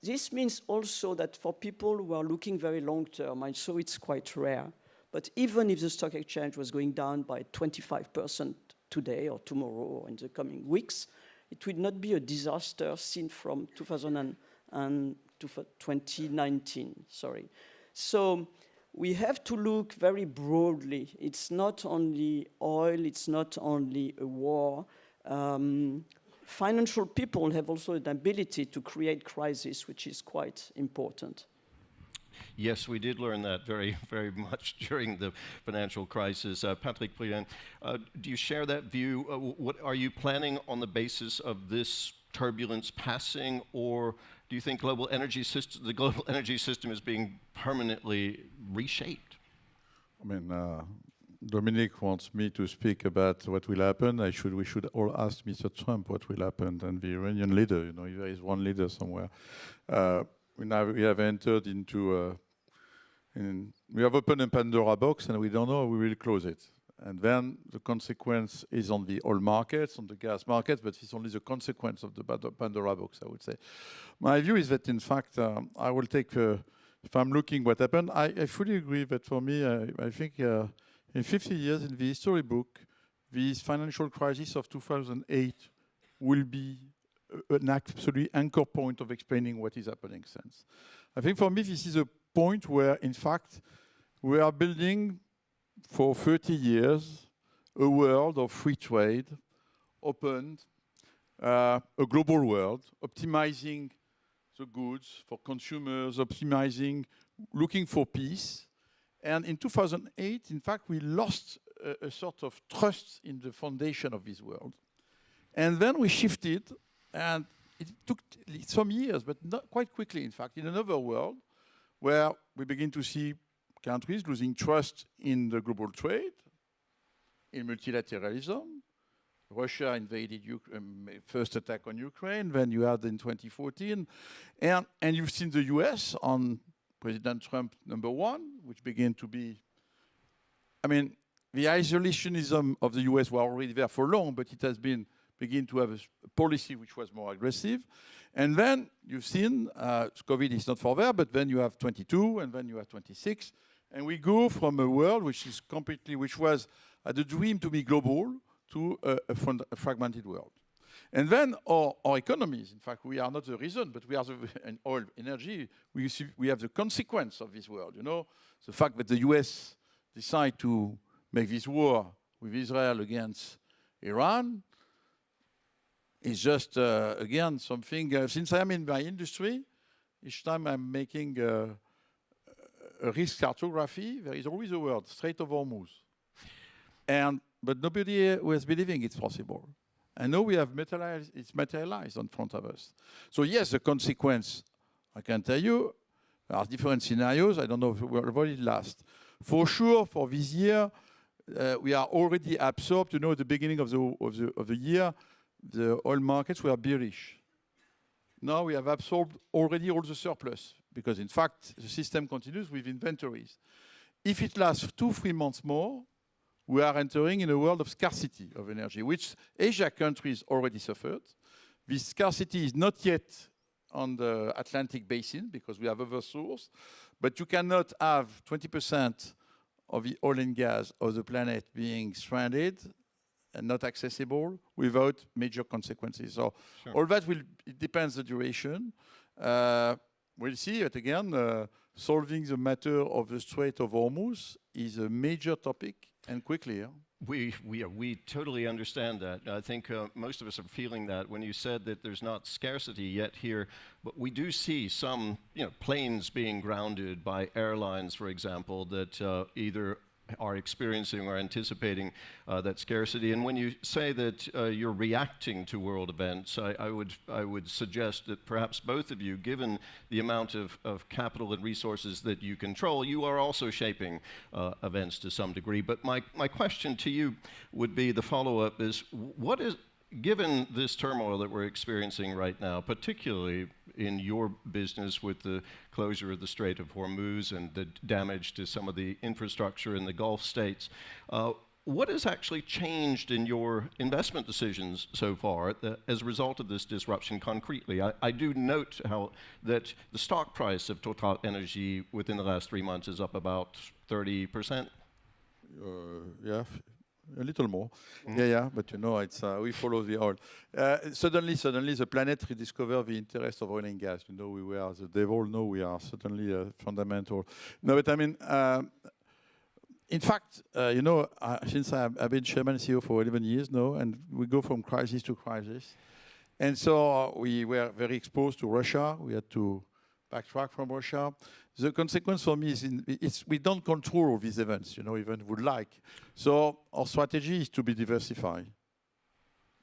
This means also that for people who are looking very long term, and so it's quite rare, but even if the stock exchange was going down by 25% today or tomorrow or in the coming weeks, it will not be a disaster seen from 2019. Sorry. So we have to look very broadly. It's not only oil, it's not only a war. Financial people have also an ability to create crisis, which is quite important. Yes, we did learn that very, very much during the financial crisis. Patrick Briand, do you share that view? What are you planning on the basis of this turbulence passing, or do you think the global energy system is being permanently reshaped? I mean, Dominic wants me to speak about what will happen. We should all ask Mr. Trump what will happen, and the Iranian leader. You know, there is one leader somewhere. We have entered into, we have opened a Pandora box, and we don't know how we will close it. And then the consequence is on the oil markets, on the gas markets, but it's only the consequence of the Pandora box, I would say. My view is that, in fact, I will take, if I'm looking what happened, I fully agree that for me, I think in 50 years in the history book, this financial crisis of 2008 will be an absolute anchor point of explaining what is happening since. I think for me, this is a point where, in fact, we are building for 30 years a world of free trade, opened, a global world, optimizing the goods for consumers, optimizing, looking for peace. And in 2008, in fact, we lost a sort of trust in the foundation of this world. And then we shifted, and it took some years, but not quite quickly, in fact, in another world where we begin to see countries losing trust in the global trade, in multilateralism. Russia invaded first attack on Ukraine, then you had in 2014. And you've seen the US on President Trump #1, which began to be, I mean, the isolationism of the US were already there for long, but it has begin to have a policy which was more aggressive. And then you've seen, COVID is not for there, but then you have 22, and then you have 26. And we go from a world which was a dream to be global to a fragmented world. And then our economies, in fact, we are not the reason, but we are in oil, energy, we have the consequence of this world. You know, the fact that the US decide to make this war with Israel against Iran is just, again, something, since I'm in my industry, each time I'm making a risk cartography, there is always a word, Strait of Hormuz. But nobody was believing it's possible. And now we have it's materialized in front of us. So yes, the consequence, I can tell you, there are different scenarios. I don't know if it will really last. For sure, for this year, we are already absorbed. You know, at the beginning of the year, the oil markets were bearish. Now we have absorbed already all the surplus because, in fact, the system continues with inventories. If it lasts 2-3 months more, we are entering in a world of scarcity of energy, which Asia countries already suffered. This scarcity is not yet on the Atlantic basin because we have other sources, but you cannot have 20% of the oil and gas of the planet being stranded and not accessible without major consequences. So all that it depends the duration. We'll see it again. Solving the matter of the Strait of Hormuz is a major topic. And quickly, yeah? We totally understand that. I think most of us are feeling that when you said that there's not scarcity yet here, but we do see some planes being grounded by airlines, for example, that either are experiencing or anticipating that scarcity. And when you say that you're reacting to world events, I would suggest that perhaps both of you, given the amount of capital and resources that you control, you are also shaping events to some degree. But my question to you would be, the follow-up is, given this turmoil that we're experiencing right now, particularly in your business with the closure of the Strait of Hormuz and the damage to some of the infrastructure in the Gulf states, what has actually changed in your investment decisions so far as a result of this disruption concretely? I do note that the stock price of Total Energy within the last 3 months is up about 30%. Yeah, a little more. Yeah, but you know, it's we follow the oil. Suddenly, the planet rediscovered the interest of oil and gas. You know, we were the devil. No, we are certainly fundamental. No, but I mean, in fact, you know, since I've been chairman and CEO for 11 years now, and we go from crisis to crisis. And so we were very exposed to Russia. We had to backtrack from Russia. The consequence for me is we don't control these events, you know, even would like. So our strategy is to be diversified,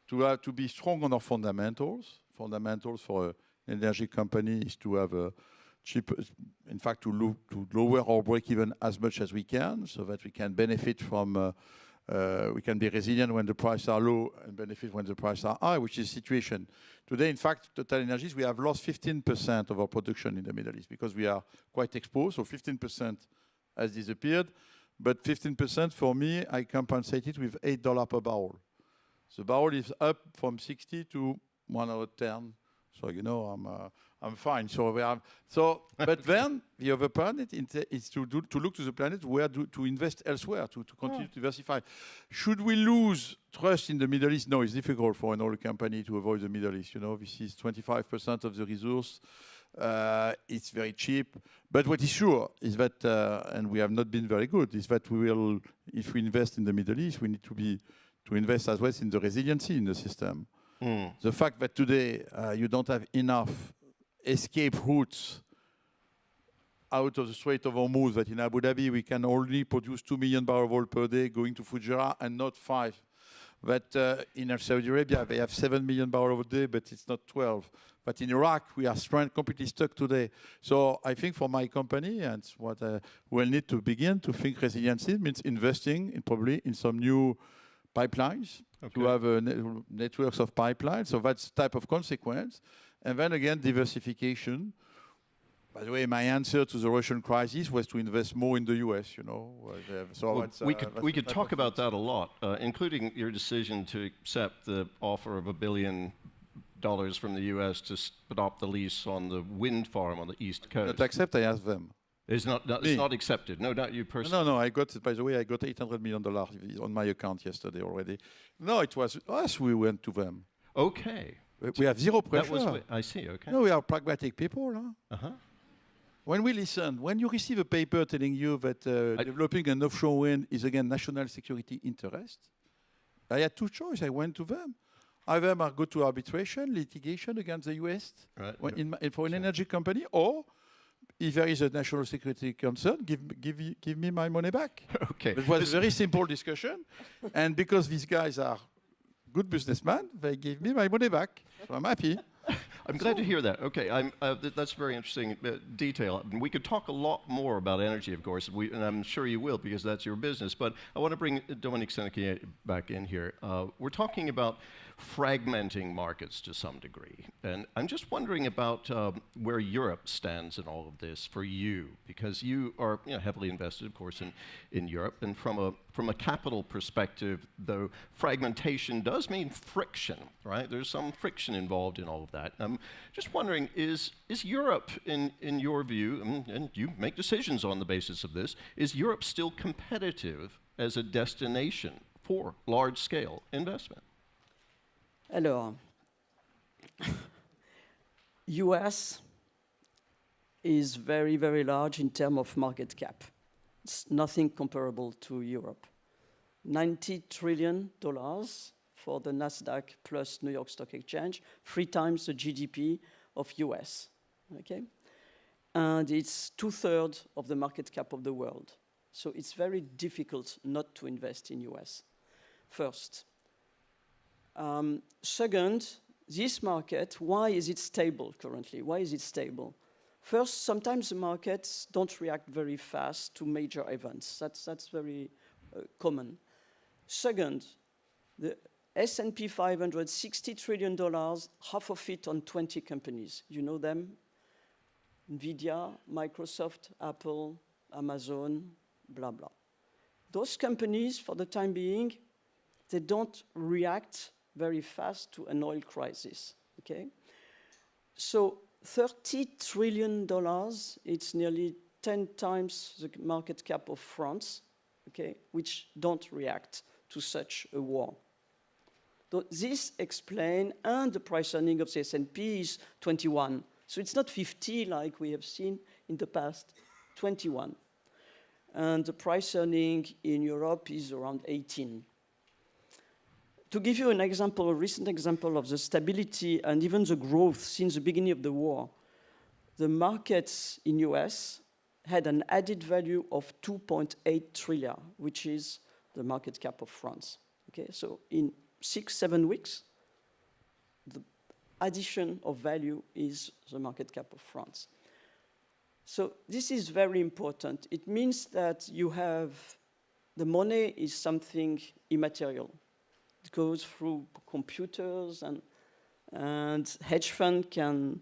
to be strong on our fundamentals. Fundamentals for an energy company is to have a cheap, in fact, to lower our break-even as much as we can, so that we can benefit from. We can be resilient when the prices are low and benefit when the prices are high, which is the situation. Today, in fact, TotalEnergies, we have lost 15% of our production in the Middle East because we are quite exposed. So 15% has disappeared. But 15% for me, I compensate it with $8 per barrel. The barrel is up from 60 to 110. So, you know, I'm fine. So, but then the other planet is to look to the planet where to invest elsewhere, to continue to diversify. Should we lose trust in the Middle East? No, it's difficult for an oil company to avoid the Middle East. You know, this is 25% of the resource. It's very cheap. But what is sure is that, and we have not been very good, is that we will, if we invest in the Middle East, we need to invest as well in the resiliency in the system. The fact that today you don't have enough escape routes out of the Strait of Hormuz, that in Abu Dhabi we can only produce 2 million barrels of oil per day going to Fujairah and not 5. That in Saudi Arabia they have 7 million barrels a day, but it's not 12. But in Iraq we are completely stuck today. So I think for my company, and what we'll need to begin to think resiliency means investing in probably in some new pipelines, to have networks of pipelines. So that's type of consequence. And then again, diversification. By the way, my answer to the Russian crisis was to invest more in the US, you know. So well, we could talk about that a lot, including your decision to accept the offer of $1 billion from the US to adopt the lease on the wind farm on the East Coast. Not accept, I asked them. It's not accepted. No, not you personally. No. I got, by the way, I got $800 million on my account yesterday already. No, it was us. We went to them. Okay. We have zero pressure. That was, I see. Okay. No, we are pragmatic people. Huh? When we listen, when you receive a paper telling you that developing an offshore wind is again national security interest, I had two choices. I went to them. Either I go to arbitration, litigation against the US for an energy company, or if there is a national security concern, give me my money back. Okay. It was a very simple discussion. And because these guys are good businessmen, they give me my money back. So I'm happy. I'm glad to hear that. Okay, that's very interesting detail. We could talk a lot more about energy, of course, and I'm sure you will because that's your business. But I want to bring Dominique Seneca back in here. We're talking about fragmenting markets to some degree. And I'm just wondering about where Europe stands in all of this for you, because you are heavily invested, of course, in Europe. And from a capital perspective, though, fragmentation does mean friction, right? There's some friction involved in all of that. I'm just wondering, is Europe, in your view, and you make decisions on the basis of this, is Europe still competitive as a destination for large-scale investment? Alors, US is very, very large in terms of market cap. It's nothing comparable to Europe. $90 trillion for the NASDAQ plus New York Stock Exchange, 3 times the GDP of US, okay? And it's 2/3 of the market cap of the world. So it's very difficult not to invest in US, first. Second, this market, why is it stable currently? Why is it stable? First, sometimes the markets don't react very fast to major events. That's very common. Second, the S&P 500, $60 trillion, half of it on 20 companies. You know them? NVIDIA, Microsoft, Apple, Amazon, blah, blah. Those companies, for the time being, they don't react very fast to an oil crisis, okay? So $30 trillion, it's nearly 10 times the market cap of France, okay, which don't react to such a war. So this explains, and the price earning of the S&P is 21. So it's not 50 like we have seen in the past, 21. And the price earning in Europe is around 18. To give you an example, a recent example of the stability and even the growth since the beginning of the war, the markets in US had an added value of 2.8 trillion, which is the market cap of France. Okay, so in 6-7 weeks, the addition of value is the market cap of France. So this is very important. It means that you have, the money is something immaterial. It goes through computers and hedge fund can,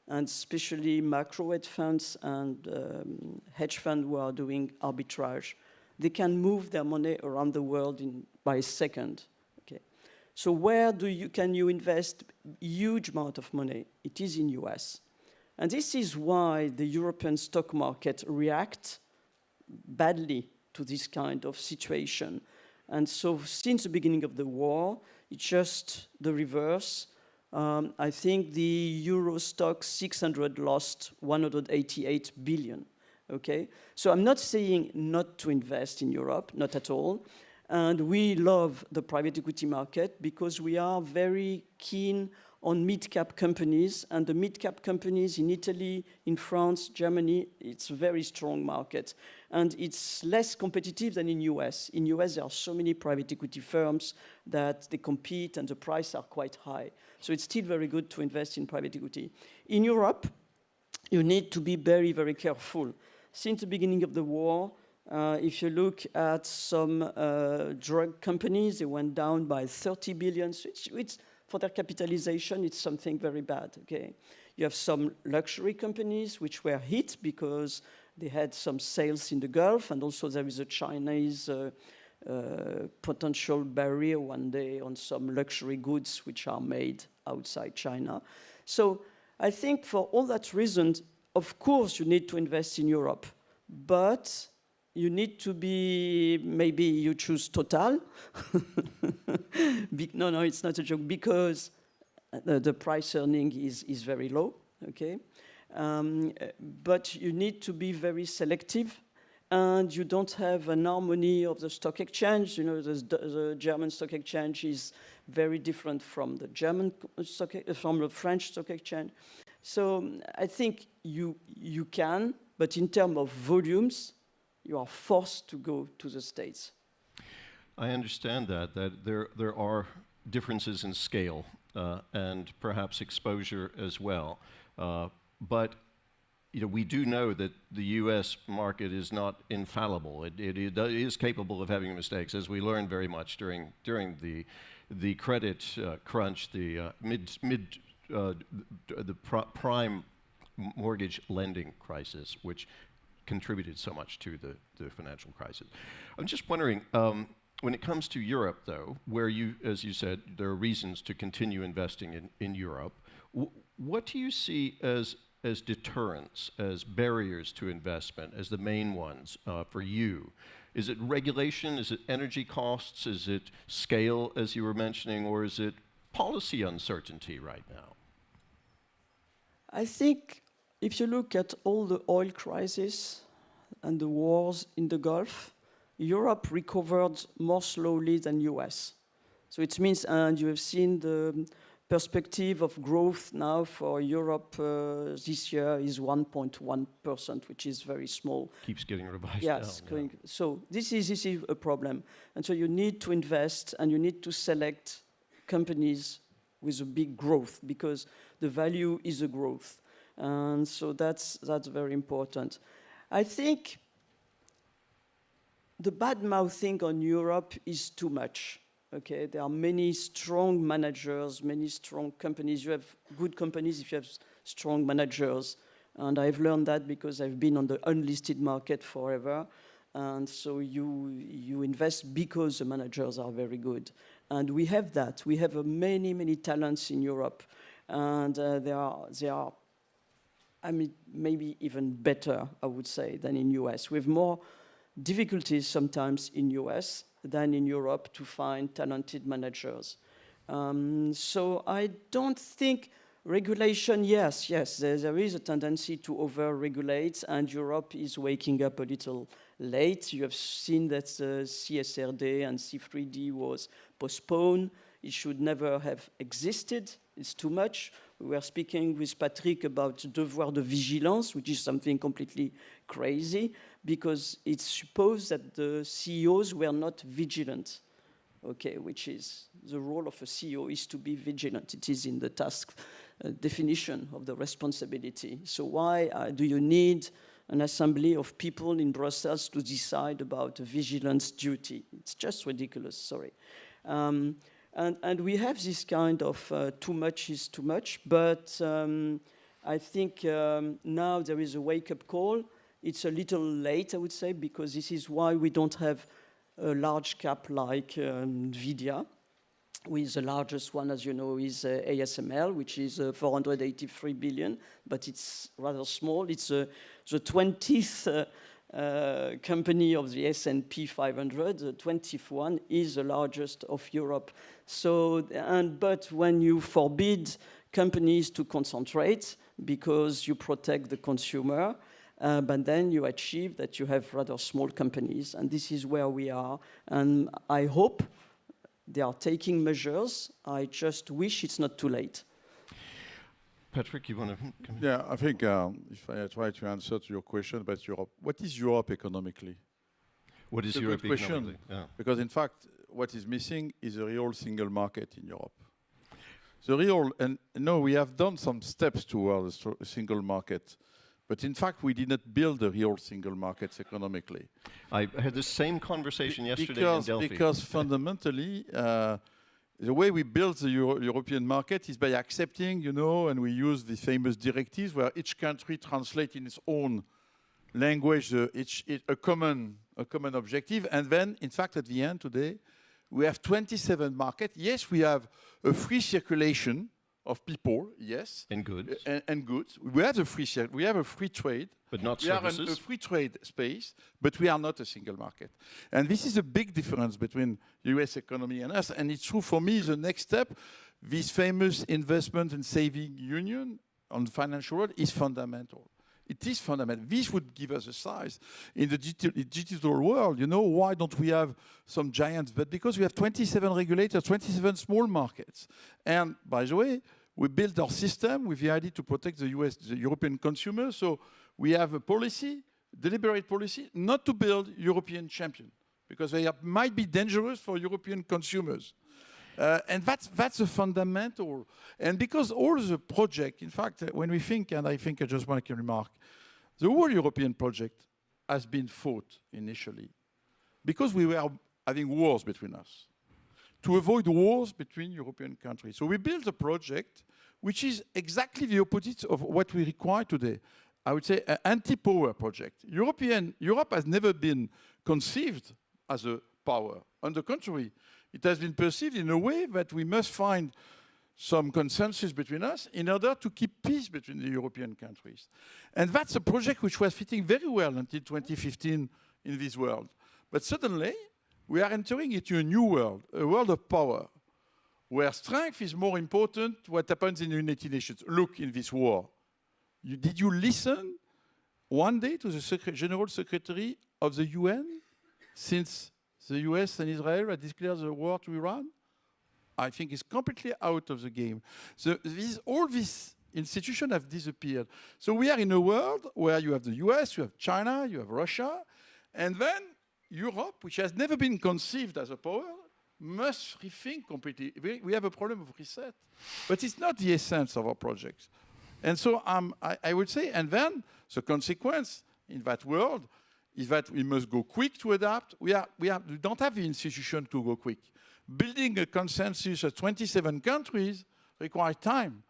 and especially macro hedge funds and hedge funds who are doing arbitrage, they can move their money around the world by a second. Okay. So where can you invest huge amount of money? It is in US. And this is why the European stock market reacts badly to this kind of situation. And so since the beginning of the war, it's just the reverse. I think the Euro stock 600 lost 188 billion, okay? So I'm not saying not to invest in Europe, not at all. And we love the private equity market because we are very keen on mid-cap companies, and the mid-cap companies in Italy, in France, Germany, it's a very strong market. And it's less competitive than in US. In US, there are so many private equity firms that they compete and the prices are quite high. So it's still very good to invest in private equity. In Europe, you need to be very, very careful. Since the beginning of the war, if you look at some drug companies, they went down by 30 billion. So it's for their capitalization, it's something very bad, okay? You have some luxury companies which were hit because they had some sales in the Gulf, and also there is a Chinese potential barrier one day on some luxury goods which are made outside China. So I think for all that reasons, of course you need to invest in Europe, but you need to be, maybe you choose Total. No, it's not a joke, because the price earning is very low, okay? But you need to be very selective, and you don't have an harmony of the stock exchange. You know, the German stock exchange is very different from the from the French stock exchange. So I think you can, but in terms of volumes, you are forced to go to the States. I understand that there are differences in scale and perhaps exposure as well. But you know, we do know that the U.S. market is not infallible. It is capable of having mistakes, as we learned very much during the credit crunch, the prime mortgage lending crisis, which contributed so much to the financial crisis. I'm just wondering, when it comes to Europe, though, where you, as you said, there are reasons to continue investing in Europe, what do you see as deterrents, as barriers to investment, as the main ones for you? Is it regulation? Is it energy costs? Is it scale, as you were mentioning, or is it policy uncertainty right now? I think if you look at all the oil crises and the wars in the Gulf, Europe recovered more slowly than US. So it means, and you have seen the perspective of growth now for Europe this year is 1.1%, which is very small. Keeps getting revised yes, down. Yeah. So this is a problem. And so you need to invest and you need to select companies with a big growth, because the value is a growth. And so that's very important. I think the bad-mouthing on Europe is too much. Okay, there are many strong managers, many strong companies. You have good companies if you have strong managers. And I've learned that because I've been on the unlisted market forever. And so you invest because the managers are very good. And we have that. We have many, many talents in Europe. And they are, I mean, maybe even better, I would say, than in US. We have more difficulties sometimes in US, than in Europe to find talented managers. So I don't think regulation, yes, there is a tendency to over-regulate, and Europe is waking up a little late. You have seen that the CSRD and C3D was postponed. It should never have existed. It's too much. We were speaking with Patrick about devoir de vigilance, which is something completely crazy, because it's supposed that the CEOs were not vigilant, okay, which is the role of a CEO is to be vigilant. It is in the task definition of the responsibility. So why do you need an assembly of people in Brussels to decide about a vigilance duty? It's just ridiculous, sorry. And we have this kind of too much is too much, but I think now there is a wake-up call. It's a little late, I would say, because this is why we don't have a large cap like NVIDIA, with the largest one, as you know, is ASML, which is 483 billion, but it's rather small. It's the 20th company of the S&P 500. The 20th one is the largest of Europe. So, but when you forbid companies to concentrate because you protect the consumer, but then you achieve that you have rather small companies, and this is where we are. And I hope they are taking measures. I just wish it's not too late. Patrick, you want to come in? Yeah, I think if I try to answer to your question about Europe, what is Europe economically? What is Europe economically? Yeah. Because in fact, what is missing is a real single market in Europe. The real, and no, we have done some steps towards a single market, but in fact, we did not build a real single market economically. I had the same conversation yesterday in Delphi. Because fundamentally, the way we build the European market is by accepting, you know, and we use the famous directives where each country translates in its own language a common objective. And then, in fact, at the end today, we have 27 markets. Yes, we have a free circulation of people, yes. And goods. And goods. We have a free trade. But not services. We have a free trade space, but we are not a single market. And this is a big difference between the US economy and us. And it's true for me, the next step, this famous investment and saving union on the financial world is fundamental. It is fundamental. This would give us a size. In the digital world, you know, why don't we have some giants? But because we have 27 regulators, 27 small markets. And by the way, we built our system with the idea to protect the European consumers. So we have a policy, deliberate policy, not to build European champions, because they might be dangerous for European consumers. And that's a fundamental. And because all the project, in fact, when we think, and I think I just want to remark, the whole European project has been fought initially because we were having wars between us, to avoid wars between European countries. So we built a project which is exactly the opposite of what we require today. I would say an anti-power project. Europe has never been conceived as a power. On the contrary, it has been perceived in a way that we must find some consensus between us in order to keep peace between the European countries. And that's a project which was fitting very well until 2015 in this world. But suddenly, we are entering into a new world, a world of power, where strength is more important what happens in the United Nations. Look, in this war, did you listen one day to the General Secretary of the UN since the US and Israel have declared the war to Iran? I think it's completely out of the game. So all these institutions have disappeared. So we are in a world where you have the US, you have China, you have Russia, and then Europe, which has never been conceived as a power, must rethink completely. We have a problem of reset. But it's not the essence of our projects. And so I would say, and then the consequence in that world is that we must go quick to adapt. We don't have the institution to go quick. Building a consensus of 27 countries requires time.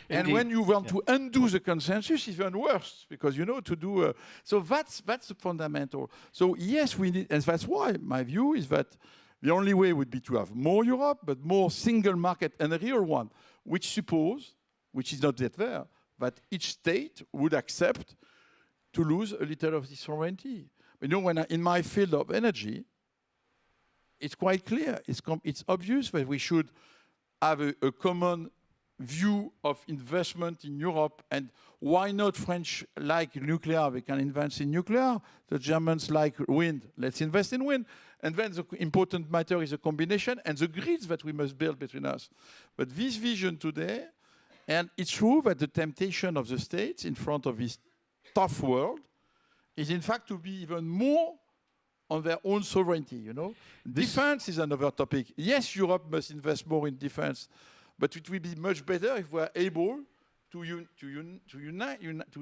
And when you want to undo the consensus, it's even worse, because you know to do. So that's the fundamental. So yes, we need, and that's why my view is that the only way would be to have more Europe, but more single market, and a real one, which is not yet there, that each state would accept to lose a little of its sovereignty. You know, when in my field of energy, it's quite clear. It's obvious that we should have a common view of investment in Europe. And why not? French like nuclear, they can invest in nuclear. The Germans like wind, let's invest in wind. And then the important matter is a combination and the grids that we must build between us. But this vision today, and it's true that the temptation of the states in front of this tough world is in fact to be even more on their own sovereignty, you know. Defense is another topic. Yes, Europe must invest more in defense, but it will be much better if we are able to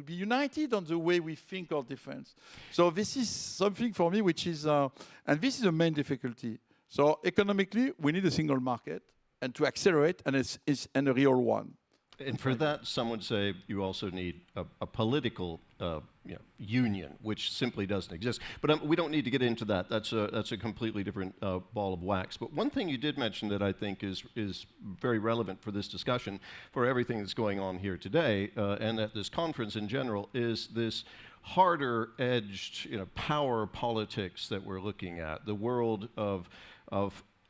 be united on the way we think of defense. So this is something for me which is, and this is the main difficulty. So economically, we need a single market, and to accelerate, and it's a real one. And for that, some would say you also need a political union, which simply doesn't exist. But we don't need to get into that. That's a completely different ball of wax. But one thing you did mention that I think is very relevant for this discussion, for everything that's going on here today, and at this conference in general, is this harder-edged power politics that we're looking at. The world of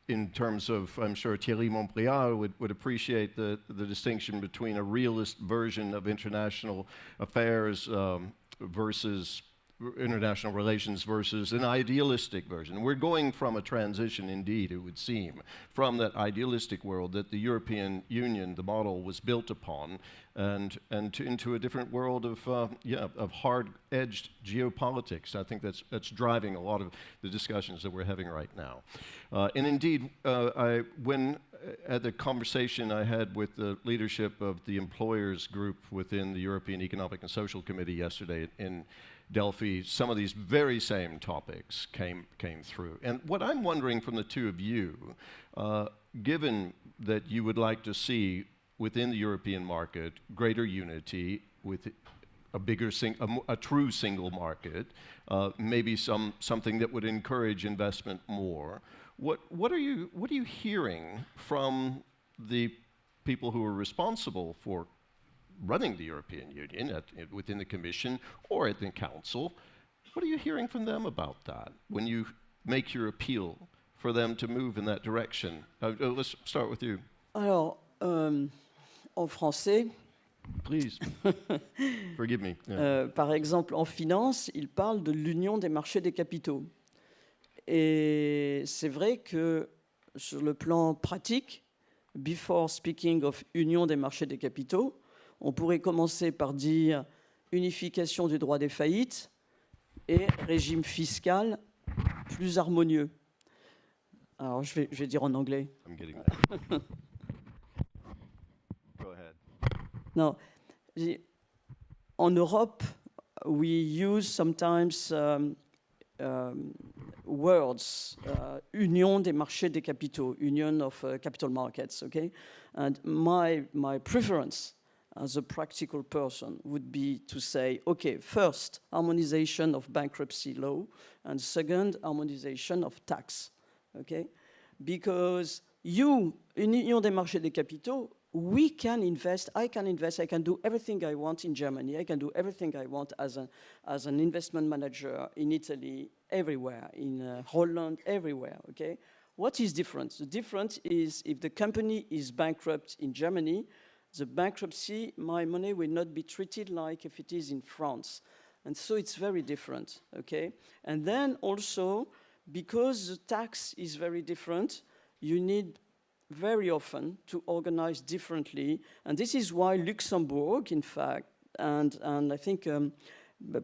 in terms of, I'm sure Thierry de Montbrial would appreciate the distinction between a realist version of international affairs versus international relations versus an idealistic version. We're going from a transition, indeed, it would seem, from that idealistic world that the European Union, the model, was built upon, and into a different world of hard-edged geopolitics. I think that's driving a lot of the discussions that we're having right now. And indeed, when at the conversation I had with the leadership of the employers group within the European Economic and Social Committee yesterday in Delphi, some of these very same topics came through. And what I'm wondering from the two of you, given that you would like to see within the European market greater unity with a bigger, a true single market, maybe something that would encourage investment more. What are you hearing from the people who are responsible for running the European Union within the Commission or at the Council? What are you hearing from them about that when you make your appeal for them to move in that direction? Let's start with you. Alors, en français. Please, forgive me. Par exemple, en finance, il parle de l'union des marchés des capitaux. Et c'est vrai que sur le plan pratique, before speaking of union des marchés des capitaux, on pourrait commencer par dire unification du droit des faillites et régime fiscal plus harmonieux. Alors, je vais dire en anglais. I'm getting that. Go ahead. No, en Europe, we use sometimes words, union des marchés des capitaux, union of capital markets, okay? And my preference as a practical person would be to say, okay, first, harmonization of bankruptcy law, and second, harmonization of tax, okay? Because in Union des marchés des capitaux, we can invest, I can do everything I want in Germany, I can do everything I want as an investment manager in Italy, everywhere, in Holland, everywhere, okay? What is different? The difference is if the company is bankrupt in Germany, the bankruptcy, my money will not be treated like if it is in France. And so it's very different, okay? And then also, because the tax is very different, you need very often to organize differently. And this is why Luxembourg, in fact, and I think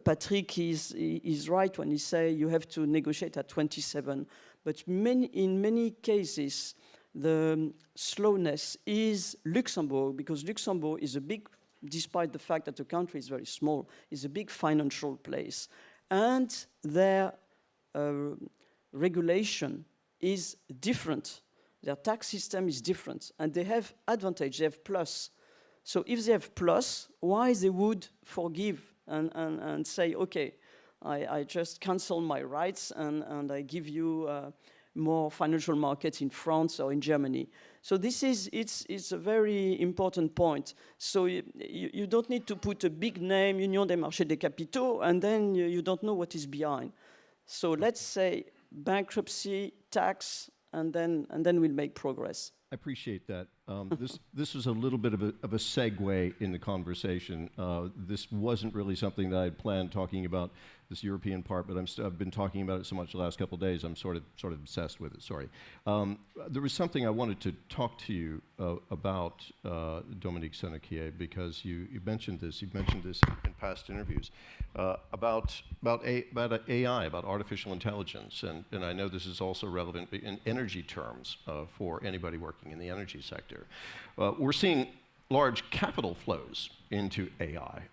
Patrick is right when he says you have to negotiate at 27. But in many cases, the slowness is Luxembourg, because Luxembourg is despite the fact that the country is very small, is a big financial place. And their regulation is different. Their tax system is different. And they have advantage, they have plus. So if they have plus, why they would forgive and say, okay, I just cancel my rights and I give you more financial markets in France or in Germany. So it's a very important point. So you don't need to put a big name, Union des marchés des capitaux, and then you don't know what is behind. So let's say bankruptcy, tax, and then we'll make progress. I appreciate that. This was a little bit of a segue in the conversation. This wasn't really something that I had planned talking about, this European part, but I've been talking about it so much the last couple of days, I'm sort of obsessed with it, sorry. There was something I wanted to talk to you about, Dominique Senequier, because you mentioned this in past interviews, about AI, about artificial intelligence, and I know this is also relevant in energy terms for anybody working in the energy sector. We're seeing large capital flows into AI,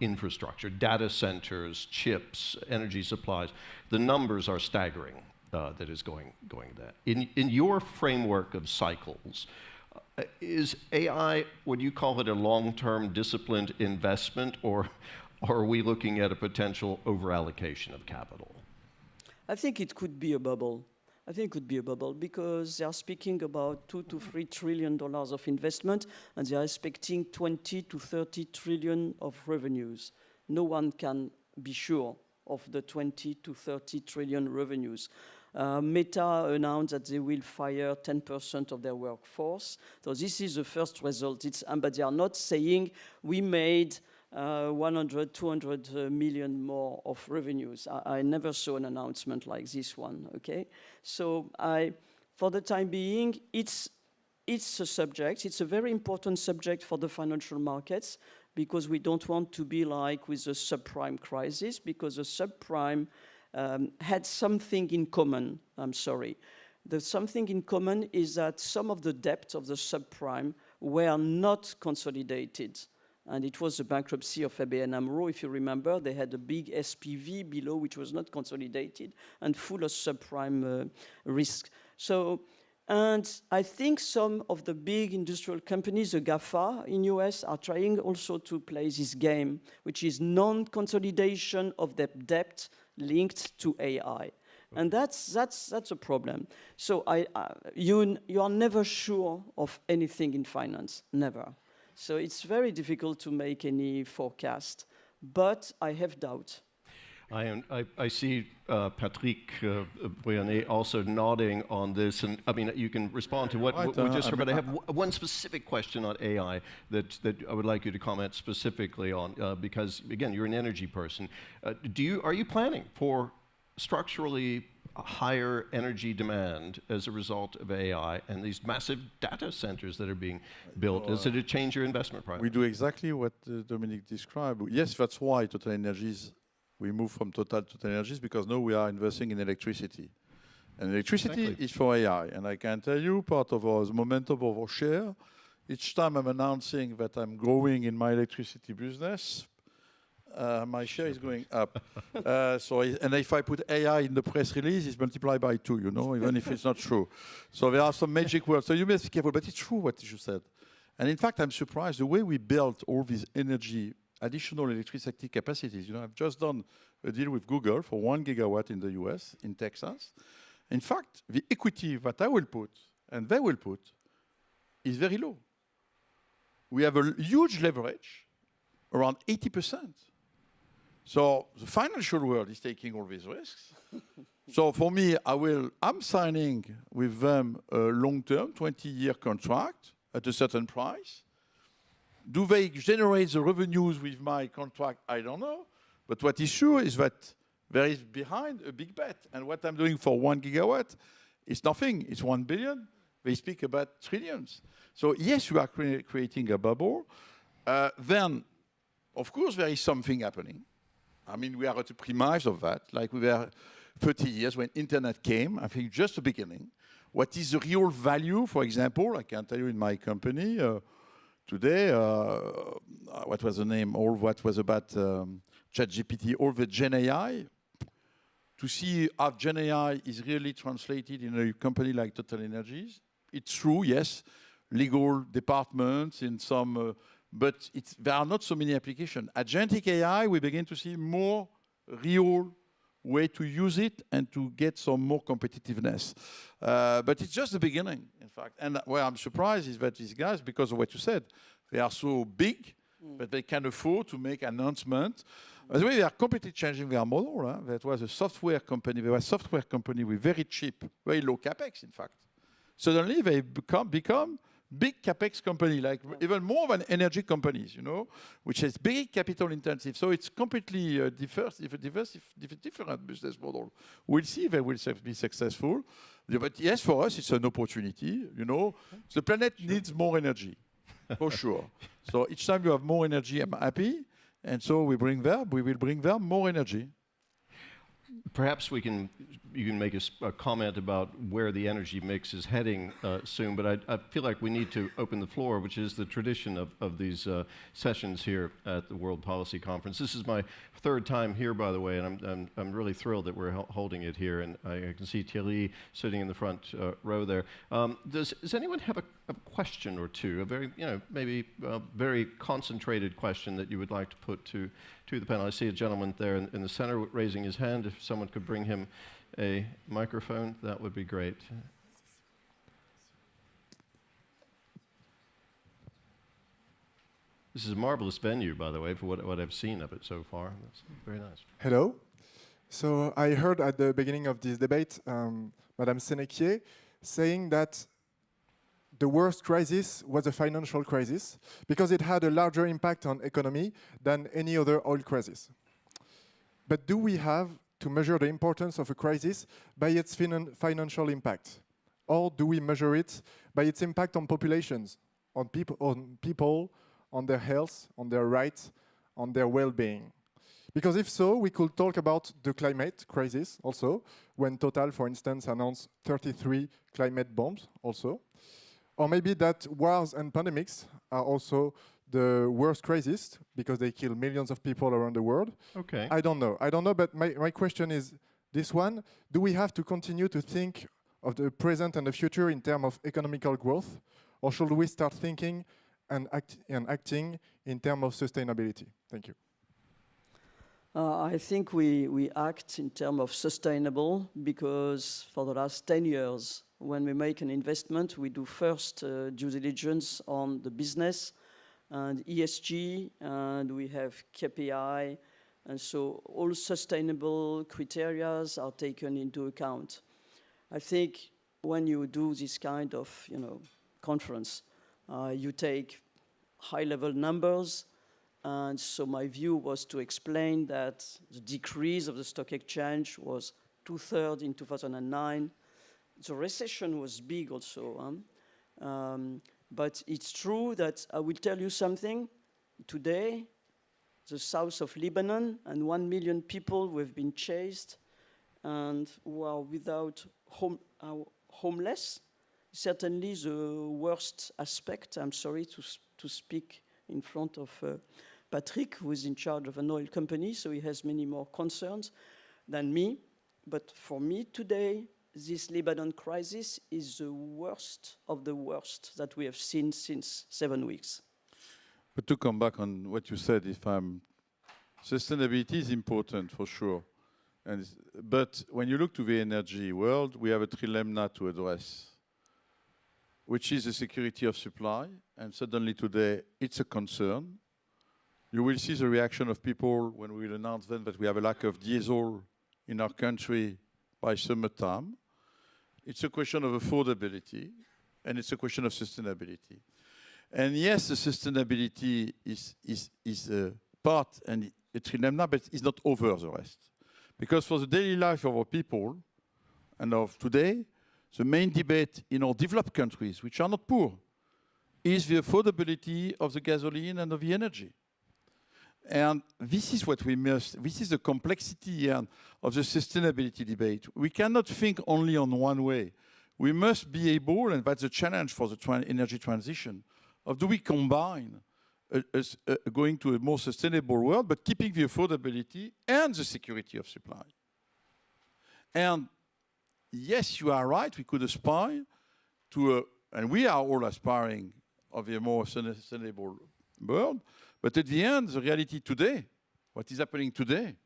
infrastructure, data centers, chips, energy supplies. The numbers are staggering that is going that. In your framework of cycles, is AI, would you call it a long-term disciplined investment, or are we looking at a potential over-allocation of capital? I think it could be a bubble. I think it could be a bubble because they are speaking about $2 to $3 trillion of investment, and they are expecting 20 to 30 trillion of revenues. No one can be sure of the 20 to 30 trillion revenues. Meta announced that they will fire 10% of their workforce. So this is the first result. But they are not saying we made 100, 200 million more of revenues. I never saw an announcement like this one, okay? So for the time being, it's a subject. It's a very important subject for the financial markets because we don't want to be like with the subprime crisis, because the subprime had something in common, I'm sorry. The something in common is that some of the debt of the subprime were not consolidated. And it was the bankruptcy of ABN AMRO, if you remember. They had a big SPV below, which was not consolidated and full of subprime risk. So, and I think some of the big industrial companies, the GAFA in US, are trying also to play this game, which is non-consolidation of the debt linked to AI. And that's a problem. So you are never sure of anything in finance, never. So it's very difficult to make any forecast, but I have doubt. I see Patrick Brianet also nodding on this, and I mean, you can respond to what we just heard, but I have one specific question on AI that I would like you to comment specifically on, because again, you're an energy person. Are you planning for structurally higher energy demand as a result of AI and these massive data centers that are being built? Does it change your investment priority? We do exactly what Dominique described. Yes, that's why Total Energies, we moved from Total to Total Energies, because now we are investing in electricity. And electricity is for AI. And I can tell you, part of our momentum of our share, each time I'm announcing that I'm growing in my electricity business, my share is going up. And if I put AI in the press release, it's multiplied by 2, you know, even if it's not true. So there are some magic words. So you must be careful, but it's true what you said. And in fact, I'm surprised the way we built all these additional electricity capacities. You know, I've just done a deal with Google for 1 gigawatt in the US, in Texas. In fact, the equity that I will put and they will put is very low. We have a huge leverage, around 80%. So the financial world is taking all these risks. So for me, I'm signing with them a long-term, 20-year contract at a certain price. Do they generate the revenues with my contract? I don't know. But what is sure is that there is behind a big bet. And what I'm doing for 1 gigawatt is nothing. It's 1 billion. They speak about trillions. So yes, you are creating a bubble. Then, of course, there is something happening. I mean, we are at the premise of that. Like we were 30 years when internet came, I think just the beginning. What is the real value, for example? I can tell you in my company, today, what was the name? All what was about ChatGPT, all the Gen AI. To see how Gen AI is really translated in a company like Total Energies. It's true, yes, legal departments in some, but there are not so many applications. Agentic AI, we begin to see more real way to use it and to get some more competitiveness. But it's just the beginning, in fact. And where I'm surprised is that these guys, because of what you said, they are so big that they can afford to make announcements. By the way, they are completely changing their model. Huh? That was a software company. They were a software company with very cheap, very low capex, in fact. Suddenly, they become big capex company, like even more than energy companies, you know, which is big capital intensive. So it's completely different business model. We'll see if they will be successful. But yes, for us, it's an opportunity. You know, the planet needs more energy, for sure. So each time you have more energy, I'm happy. And so we will bring there more energy. Perhaps you can make a comment about where the energy mix is heading soon, but I feel like we need to open the floor, which is the tradition of these sessions here at the World Policy Conference. This is my third time here, by the way, and I'm really thrilled that we're holding it here, and I can see Thierry sitting in the front row there. Does anyone have a question or two, a very, maybe very concentrated question that you would like to put to the panel? I see a gentleman there in the center raising his hand. If someone could bring him a microphone, that would be great. This is a marvelous venue, by the way, for what I've seen of it so far. That's very nice. Hello. So I heard at the beginning of this debate, Madame Sénéquier saying that the worst crisis was a financial crisis because it had a larger impact on economy than any other oil crisis. But do we have to measure the importance of a crisis by its financial impact? Or do we measure it by its impact on populations, on people, on their health, on their rights, on their well-being? Because if so, we could talk about the climate crisis also, when Total, for instance, announced 33 climate bombs also. Or maybe that wars and pandemics are also the worst crisis because they kill millions of people around the world. Okay. I don't know, but my question is this one. Do we have to continue to think of the present and the future in terms of economical growth? Or should we start thinking and acting in terms of sustainability? Thank you. I think we act in terms of sustainable because for the last 10 years, when we make an investment, we do first due diligence on the business and ESG, and we have KPI, and so all sustainable criteria are taken into account. I think when you do this kind of conference, you take high-level numbers, and so my view was to explain that the decrease of the stock exchange was 2/3 in 2009. The recession was big also, but it's true that I will tell you something. Today, the south of Lebanon and 1 million people who have been chased and who are without homeless, certainly the worst aspect. I'm sorry to speak in front of Patrick, who is in charge of an oil company, so he has many more concerns than me. But for me today, this Lebanon crisis is the worst of the worst that we have seen since 7 weeks. But to come back on what you said, sustainability is important for sure. But when you look to the energy world, we have a trilemma to address, which is the security of supply. And suddenly today, it's a concern. You will see the reaction of people when we will announce then that we have a lack of diesel in our country by summertime. It's a question of affordability, and it's a question of sustainability. And yes, the sustainability is a part and a trilemma, but it's not over the rest. Because for the daily life of our people and of today, the main debate in our developed countries, which are not poor, is the affordability of the gasoline and of the energy. And this is what this is the complexity of the sustainability debate. We cannot think only on one way. We must be able, and that's the challenge for the energy transition, of do we combine going to a more sustainable world, but keeping the affordability and the security of supply. And yes, you are right, we could aspire to, and we are all aspiring of a more sustainable world, but at the end, the reality today, what is happening today,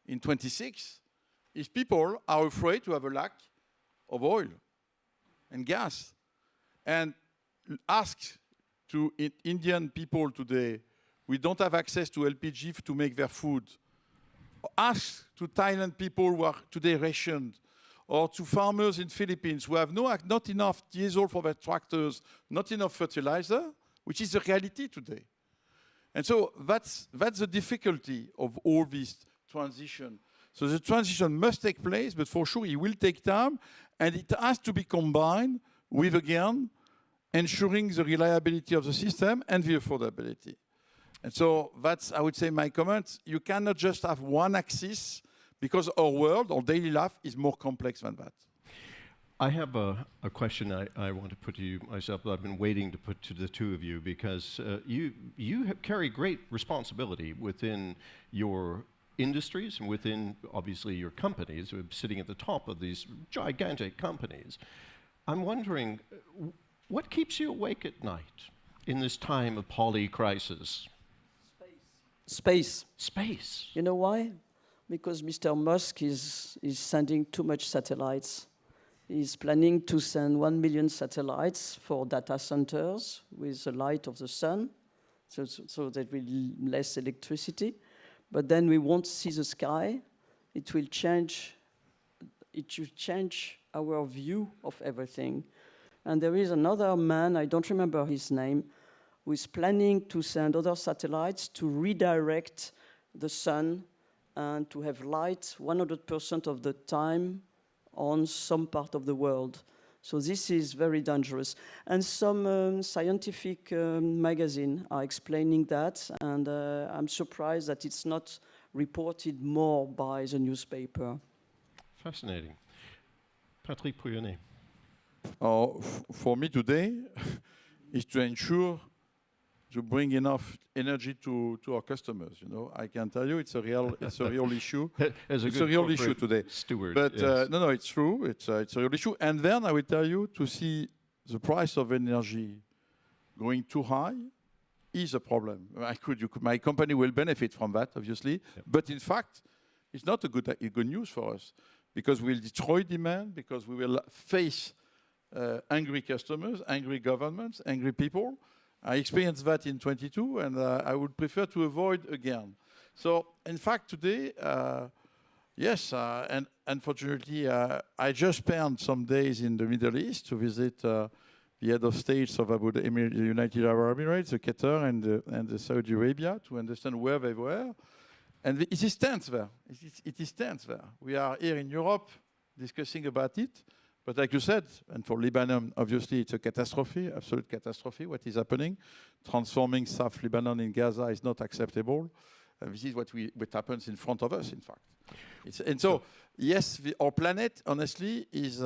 in 26, is people are afraid to have a lack of oil and gas. And ask to Indian people today, we don't have access to LPG to make their food. ask to Thailand people who are today rationed, or to farmers in Philippines who have not enough diesel for their tractors, not enough fertilizer, which is the reality today. And so that's the difficulty of all this transition. So the transition must take place, but for sure it will take time, and it has to be combined with, again, ensuring the reliability of the system and the affordability. And so that's, I would say, my comment. You cannot just have one axis, because our world, our daily life, is more complex than that. I have a question I want to put to you myself that I've been waiting to put to the two of you, because you carry great responsibility within your industries and within, obviously, your companies, sitting at the top of these gigantic companies. I'm wondering, what keeps you awake at night in this time of poly-crisis? Space. Space. You know why? Because Mr. Musk is sending too much satellites. He's planning to send 1 million satellites for data centers with the light of the sun, so there will be less electricity. But then we won't see the sky. It will change our view of everything. And there is another man, I don't remember his name, who is planning to send other satellites to redirect the sun and to have light 100% of the time on some part of the world. So this is very dangerous. And some scientific magazines are explaining that, and I'm surprised that it's not reported more by the newspaper. Fascinating. Patrick Pouyanné. For me today, is to ensure to bring enough energy to our customers. You know, I can tell you it's a real issue. It's a real issue today. Steward, but yes. no, it's true. It's a real issue. And then I will tell you, to see the price of energy going too high is a problem. My company will benefit from that, obviously. Yep. But in fact, it's not a good news for us, because we'll destroy demand, because we will face angry customers, angry governments, angry people. I experienced that in 22, and I would prefer to avoid again. So, in fact, today, yes, and unfortunately, I just spent some days in the Middle East to visit the head of states of the United Arab Emirates, the Qatar, and the Saudi Arabia, to understand where they were. And it is tense there. It is tense there. We are here in Europe discussing about it. But like you said, and for Lebanon, obviously, it's a catastrophe, absolute catastrophe, what is happening. Transforming South Lebanon in Gaza is not acceptable. This is what happens in front of us, in fact. And so, yes, our planet, honestly, is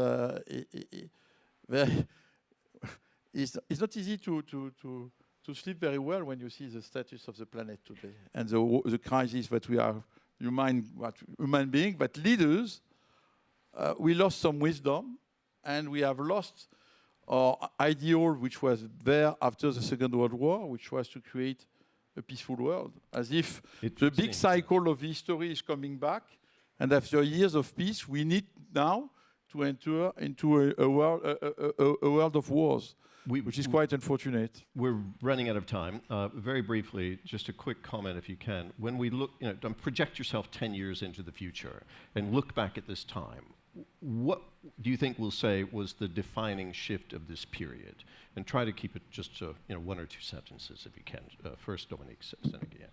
it's not easy to sleep very well when you see the status of the planet today and the crisis that we are, human beings, but leaders, we lost some wisdom. And we have lost our ideal, which was there after the Second World War, which was to create a peaceful world, as if the big cycle of history is coming back. And after years of peace, we need now to enter into a world of wars, which is quite unfortunate. We're running out of time. Very briefly, just a quick comment, if you can. When we look, project yourself 10 years into the future and look back at this time, what do you think we'll say was the defining shift of this period? And try to keep it just to 1 or 2 sentences, if you can. First, Dominique Sénéquier.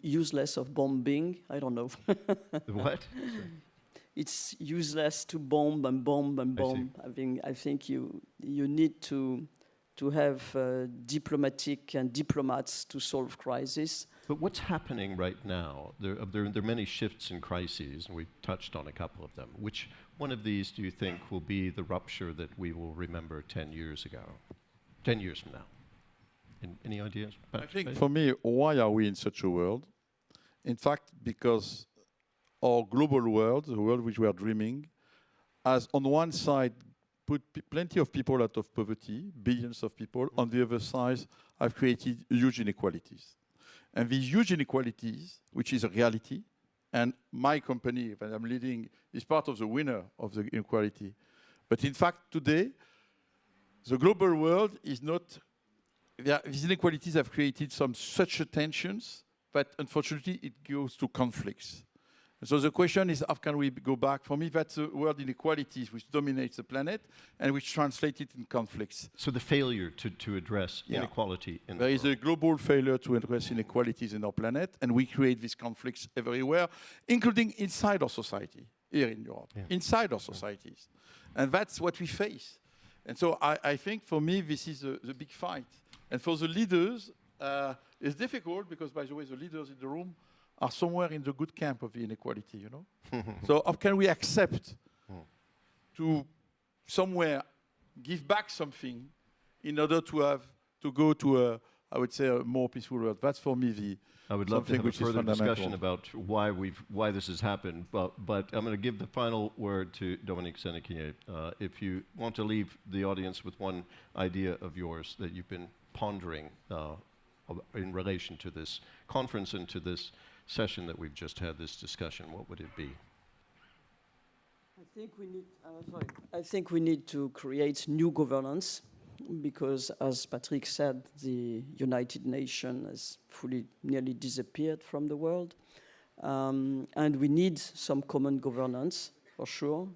Useless of bombing. I don't know. What? It's useless to bomb and bomb and bomb. I think you need to have diplomatic and diplomats to solve crises. But what's happening right now? There are many shifts and crises, and we touched on a couple of them. Which one of these do you think will be the rupture that we will remember 10 years ago, 10 years from now? Any ideas? I think for me, why are we in such a world? In fact, because our global world, the world which we are dreaming, has on one side put plenty of people out of poverty, billions of people. On the other side, have created huge inequalities. And these huge inequalities, which is a reality, and my company that I'm leading is part of the winner of the inequality. But in fact, today, the global world is not, these inequalities have created such tensions but unfortunately it goes to conflicts. So the question is, how can we go back? For me, that's the word inequalities, which dominates the planet and which translates it in conflicts. So the failure to address inequality in the There is a global failure to address inequalities in our planet, and we create these conflicts everywhere, including inside our society, here in Europe, inside our societies. And that's what we face. And so I think, for me, this is the big fight. And for the leaders, it's difficult because, by the way, the leaders in the room are somewhere in the good camp of the inequality, you know? So how can we accept to somewhere give back something in order to go to a, I would say, a more peaceful world? That's for me I would love to have a further discussion about why this has happened, but I'm going to give the final word to Dominique Sénéquier. If you want to leave the audience with one idea of yours that you've been pondering in relation to this conference and to this session that we've just had, this discussion, what would it be? I think we need to create new governance, because, as Patrick said, the United Nations has nearly disappeared from the world. And we need some common governance, for sure.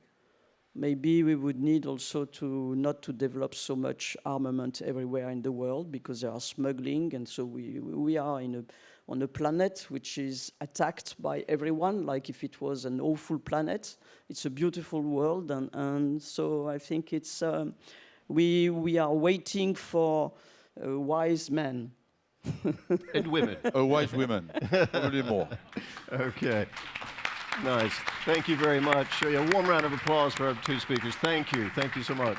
Maybe we would need also not to develop so much armament everywhere in the world, because there are smuggling, and so we are on a planet which is attacked by everyone, like if it was an awful planet. It's a beautiful world, and so I think it's we are waiting for wise men. And women. Wise women, probably more. Okay. Nice. Thank you very much. A warm round of applause for our two speakers. Thank you. Thank you so much.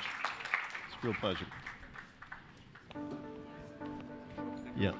It's a real pleasure. Yeah.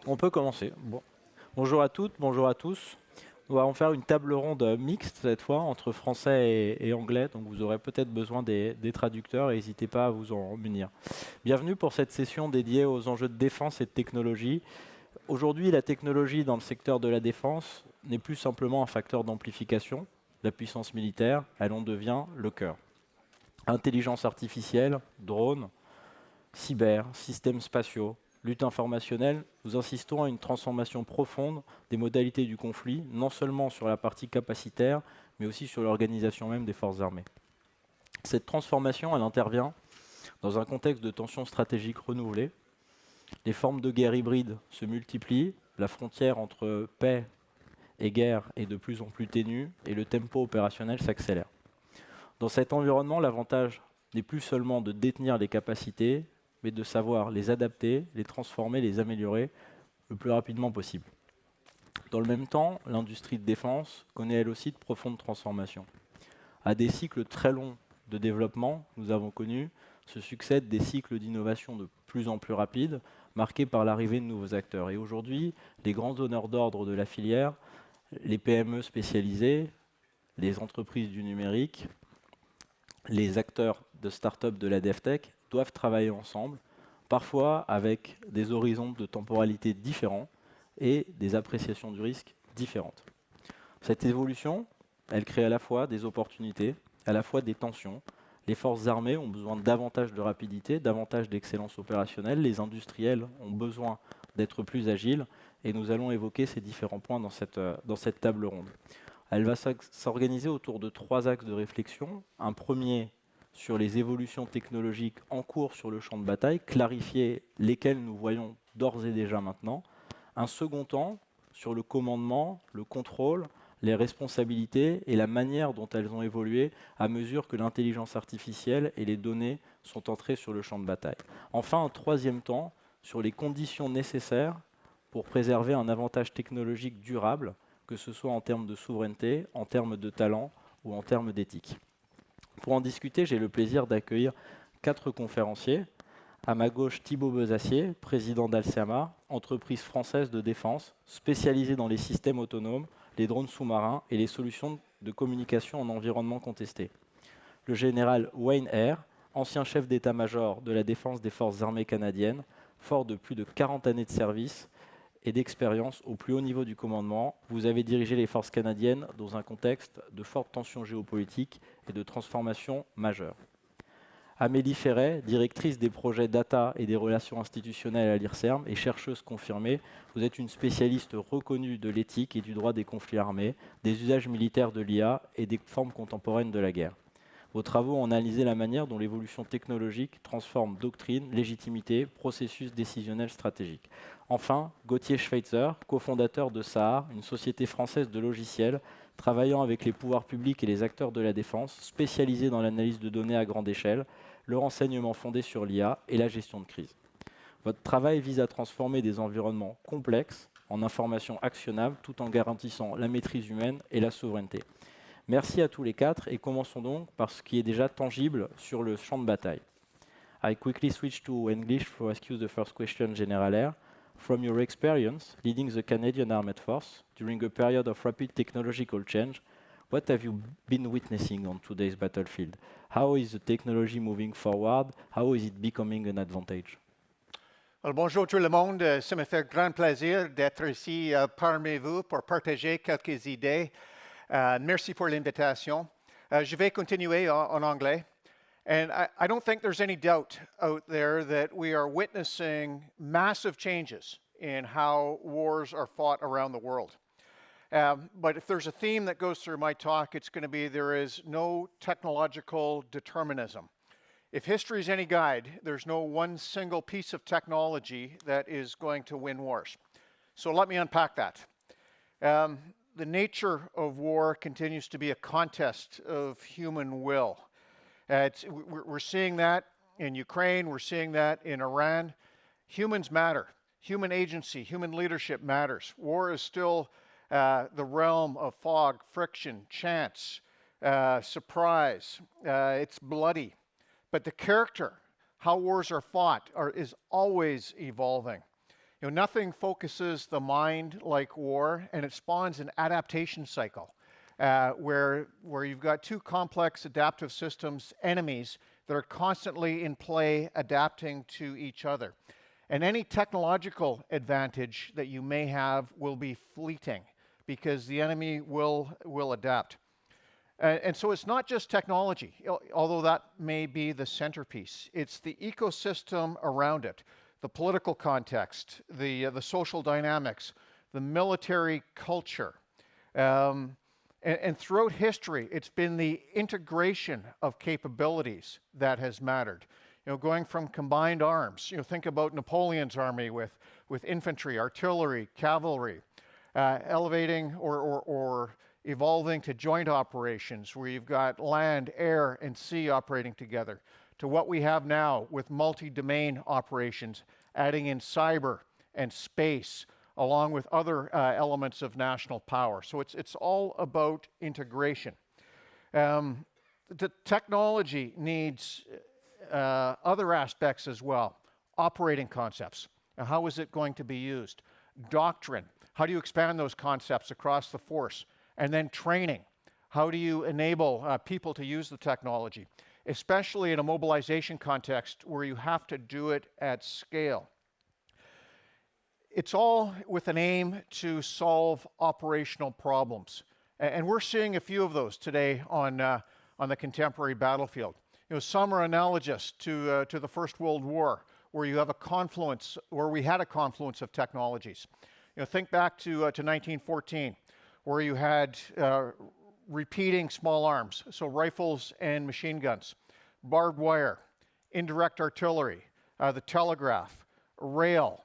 On peut commencer. Bon. Bonjour à toutes, bonjour à tous. Nous allons faire une table ronde mixte cette fois entre français et anglais, donc vous aurez peut-être besoin des traducteurs et n'hésitez pas à vous en munir. Bienvenue pour cette session dédiée aux enjeux de défense et de technologie. Aujourd'hui, la technologie dans le secteur de la défense n'est plus simplement un facteur d'amplification. La puissance militaire, elle en devient le cœur. Intelligence artificielle, drones, cyber, systèmes spatiaux, lutte informationnelle, nous insistons à une transformation profonde des modalités du conflit, non seulement sur la partie capacitaire, mais aussi sur l'organisation même des forces armées. Cette transformation, elle intervient dans un contexte de tensions stratégiques renouvelées. Les formes de guerre hybride se multiplient, la frontière entre paix et guerre est de plus en plus ténue et le tempo opérationnel s'accélère. Dans cet environnement, l'avantage n'est plus seulement de détenir les capacités, mais de savoir les adapter, les transformer, les améliorer le plus rapidement possible. Dans le même temps, l'industrie de défense connaît elle aussi de profondes transformations. À des cycles très longs de développement, nous avons connu, se succèdent des cycles d'innovation de plus en plus rapides, marqués par l'arrivée de nouveaux acteurs. Et aujourd'hui, les grands donneurs d'ordre de la filière, les PME spécialisées, les entreprises du numérique, les acteurs de start-up de la DevTech doivent travailler ensemble, parfois avec des horizons de temporalité différents et des appréciations du risque différentes. Cette évolution, elle crée à la fois des opportunités, à la fois des tensions. Les forces armées ont besoin de davantage de rapidité, davantage d'excellence opérationnelle. Les industriels ont besoin d'être plus agiles. Et nous allons évoquer ces différents points dans cette table ronde. Elle va s'organiser autour de 3 axes de réflexion. Un premier sur les évolutions technologiques en cours sur le champ de bataille, clarifier lesquelles nous voyons d'ores et déjà maintenant. Un second temps sur le commandement, le contrôle, les responsabilités et la manière dont elles ont évolué à mesure que l'intelligence artificielle et les données sont entrées sur le champ de bataille. Enfin, un troisième temps sur les conditions nécessaires pour préserver un avantage technologique durable, que ce soit en termes de souveraineté, en termes de talent ou en termes d'éthique. Pour en discuter, j'ai le plaisir d'accueillir 4 conférenciers. À ma gauche, Thibaut Bezassier, président d'Alceama, entreprise française de défense spécialisée dans les systèmes autonomes, les drones sous-marins et les solutions de communication en environnement contesté. Le général Wayne Eyre, ancien chef d'état-major de la défense des forces armées canadiennes, fort de plus de 40 années de service et d'expérience au plus haut niveau du commandement. Vous avez dirigé les forces canadiennes dans un contexte de fortes tensions géopolitiques et de transformations majeures. Amélie Ferret, directrice des projets data et des relations institutionnelles à l'IRSERM et chercheuse confirmée, vous êtes une spécialiste reconnue de l'éthique et du droit des conflits armés, des usages militaires de l'IA et des formes contemporaines de la guerre. Vos travaux ont analysé la manière dont l'évolution technologique transforme doctrine, légitimité, processus décisionnel stratégique. Enfin, Gauthier Schweitzer, cofondateur de SAAR, une société française de logiciels, travaillant avec les pouvoirs publics et les acteurs de la défense, spécialisée dans l'analyse de données à grande échelle, le renseignement fondé sur l'IA et la gestion de crise. Votre travail vise à transformer des environnements complexes en informations actionnables tout en garantissant la maîtrise humaine et la souveraineté. Merci à tous les 4 et commençons donc par ce qui est déjà tangible sur le champ de bataille. I quickly switch to English to ask you the first question, General Eyre. From your experience leading the Canadian Armed Force during a period of rapid technological change, what have you been witnessing on today's battlefield? How is the technology moving forward? How is it becoming an advantage? Alors, bonjour tout le monde. Ça me fait grand plaisir d'être ici parmi vous pour partager quelques idées. Merci pour l'invitation. Je vais continuer en anglais. And I don't think there's any doubt out there that we are witnessing massive changes in how wars are fought around the world. But if there's a theme that goes through my talk, it's going to be there is no technological determinism. If history is any guide, there's no one single piece of technology that is going to win wars. So let me unpack that. The nature of war continues to be a contest of human will. We're seeing that in Ukraine, we're seeing that in Iran. Humans matter. Human agency, human leadership matters. War is still the realm of fog, friction, chance, surprise. It's bloody. But the character, how wars are fought, is always evolving. You know, nothing focuses the mind like war, and it spawns an adaptation cycle where you've got two complex adaptive systems, enemies, that are constantly in play, adapting to each other. And any technological advantage that you may have will be fleeting because the enemy will adapt. And so it's not just technology, although that may be the centerpiece. It's the ecosystem around it, the political context, the social dynamics, the military culture. And throughout history, it's been the integration of capabilities that has mattered. You know, going from combined arms, you know, think about Napoleon's army with infantry, artillery, cavalry, elevating or evolving to joint operations where you've got land, air, and sea operating together, to what we have now with multi-domain operations, adding in cyber and space, along with other elements of national power. So it's all about integration. The technology needs other aspects as well. Operating concepts. Now, how is it going to be used? Doctrine. How do you expand those concepts across the force? And then training. How do you enable people to use the technology? Especially in a mobilization context where you have to do it at scale. It's all with an aim to solve operational problems. And we're seeing a few of those today on the contemporary battlefield. You know, some are analogous to the First World War, where you have a confluence, where we had a confluence of technologies. You know, think back to 1914, where you had repeating small arms, so rifles and machine guns, barbed wire, indirect artillery, the telegraph, rail,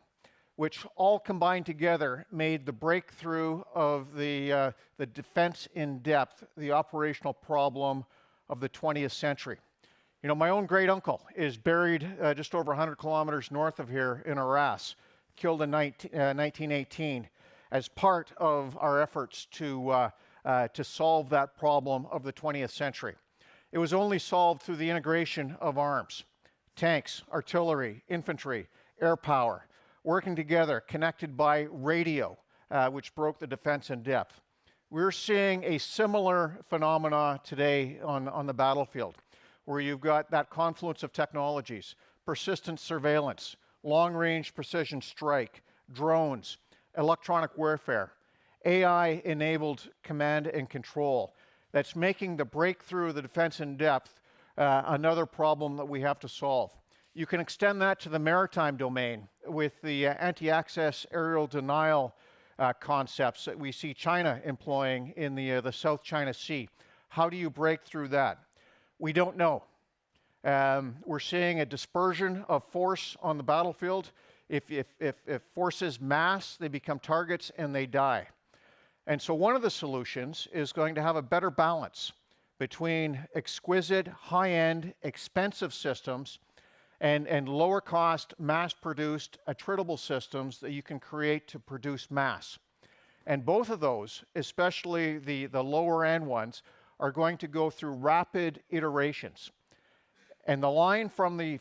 which all combined together made the breakthrough of the defense in depth, the operational problem of the 20th century. You know, my own great uncle is buried just over 100 kilometers north of here in Arras, killed in 1918 as part of our efforts to solve that problem of the 20th century. It was only solved through the integration of arms, tanks, artillery, infantry, air power, working together, connected by radio, which broke the defense in depth. We're seeing a similar phenomena today on the battlefield, where you've got that confluence of technologies, persistent surveillance, long-range precision strike, drones, electronic warfare, AI-enabled command and control. That's making the breakthrough of the defense in depth another problem that we have to solve. You can extend that to the maritime domain with the anti-access aerial denial concepts that we see China employing in the South China Sea. How do you break through that? We don't know. We're seeing a dispersion of force on the battlefield. If forces mass, they become targets and they die. And so one of the solutions is going to have a better balance between exquisite, high-end, expensive systems and lower cost, mass-produced, attritable systems that you can create to produce mass. And both of those, especially the lower end ones, are going to go through rapid iterations. And the line from the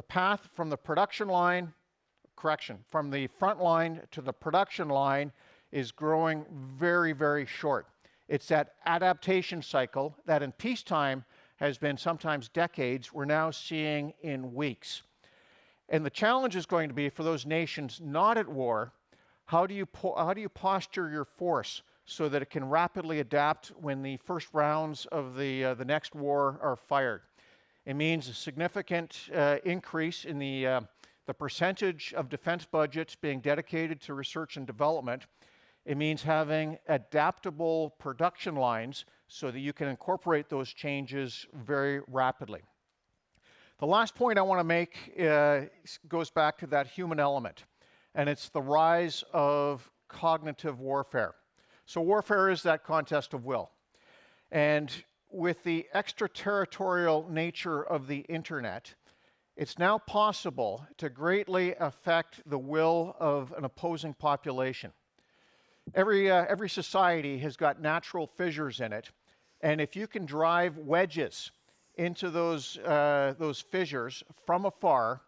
path from the production line, from the front line to the production line is growing very, very short. It's that adaptation cycle that in peacetime has been sometimes decades, we're now seeing in weeks. And the challenge is going to be for those nations not at war, how do you posture your force so that it can rapidly adapt when the first rounds of the next war are fired? It means a significant increase in the percentage of defense budgets being dedicated to research and development. It means having adaptable production lines so that you can incorporate those changes very rapidly. The last point I want to make goes back to that human element, and it's the rise of cognitive warfare. So warfare is that contest of will. And with the extraterritorial nature of the internet, it's now possible to greatly affect the will of an opposing population. Every society has got natural fissures in it, and if you can drive wedges into those fissures from afar,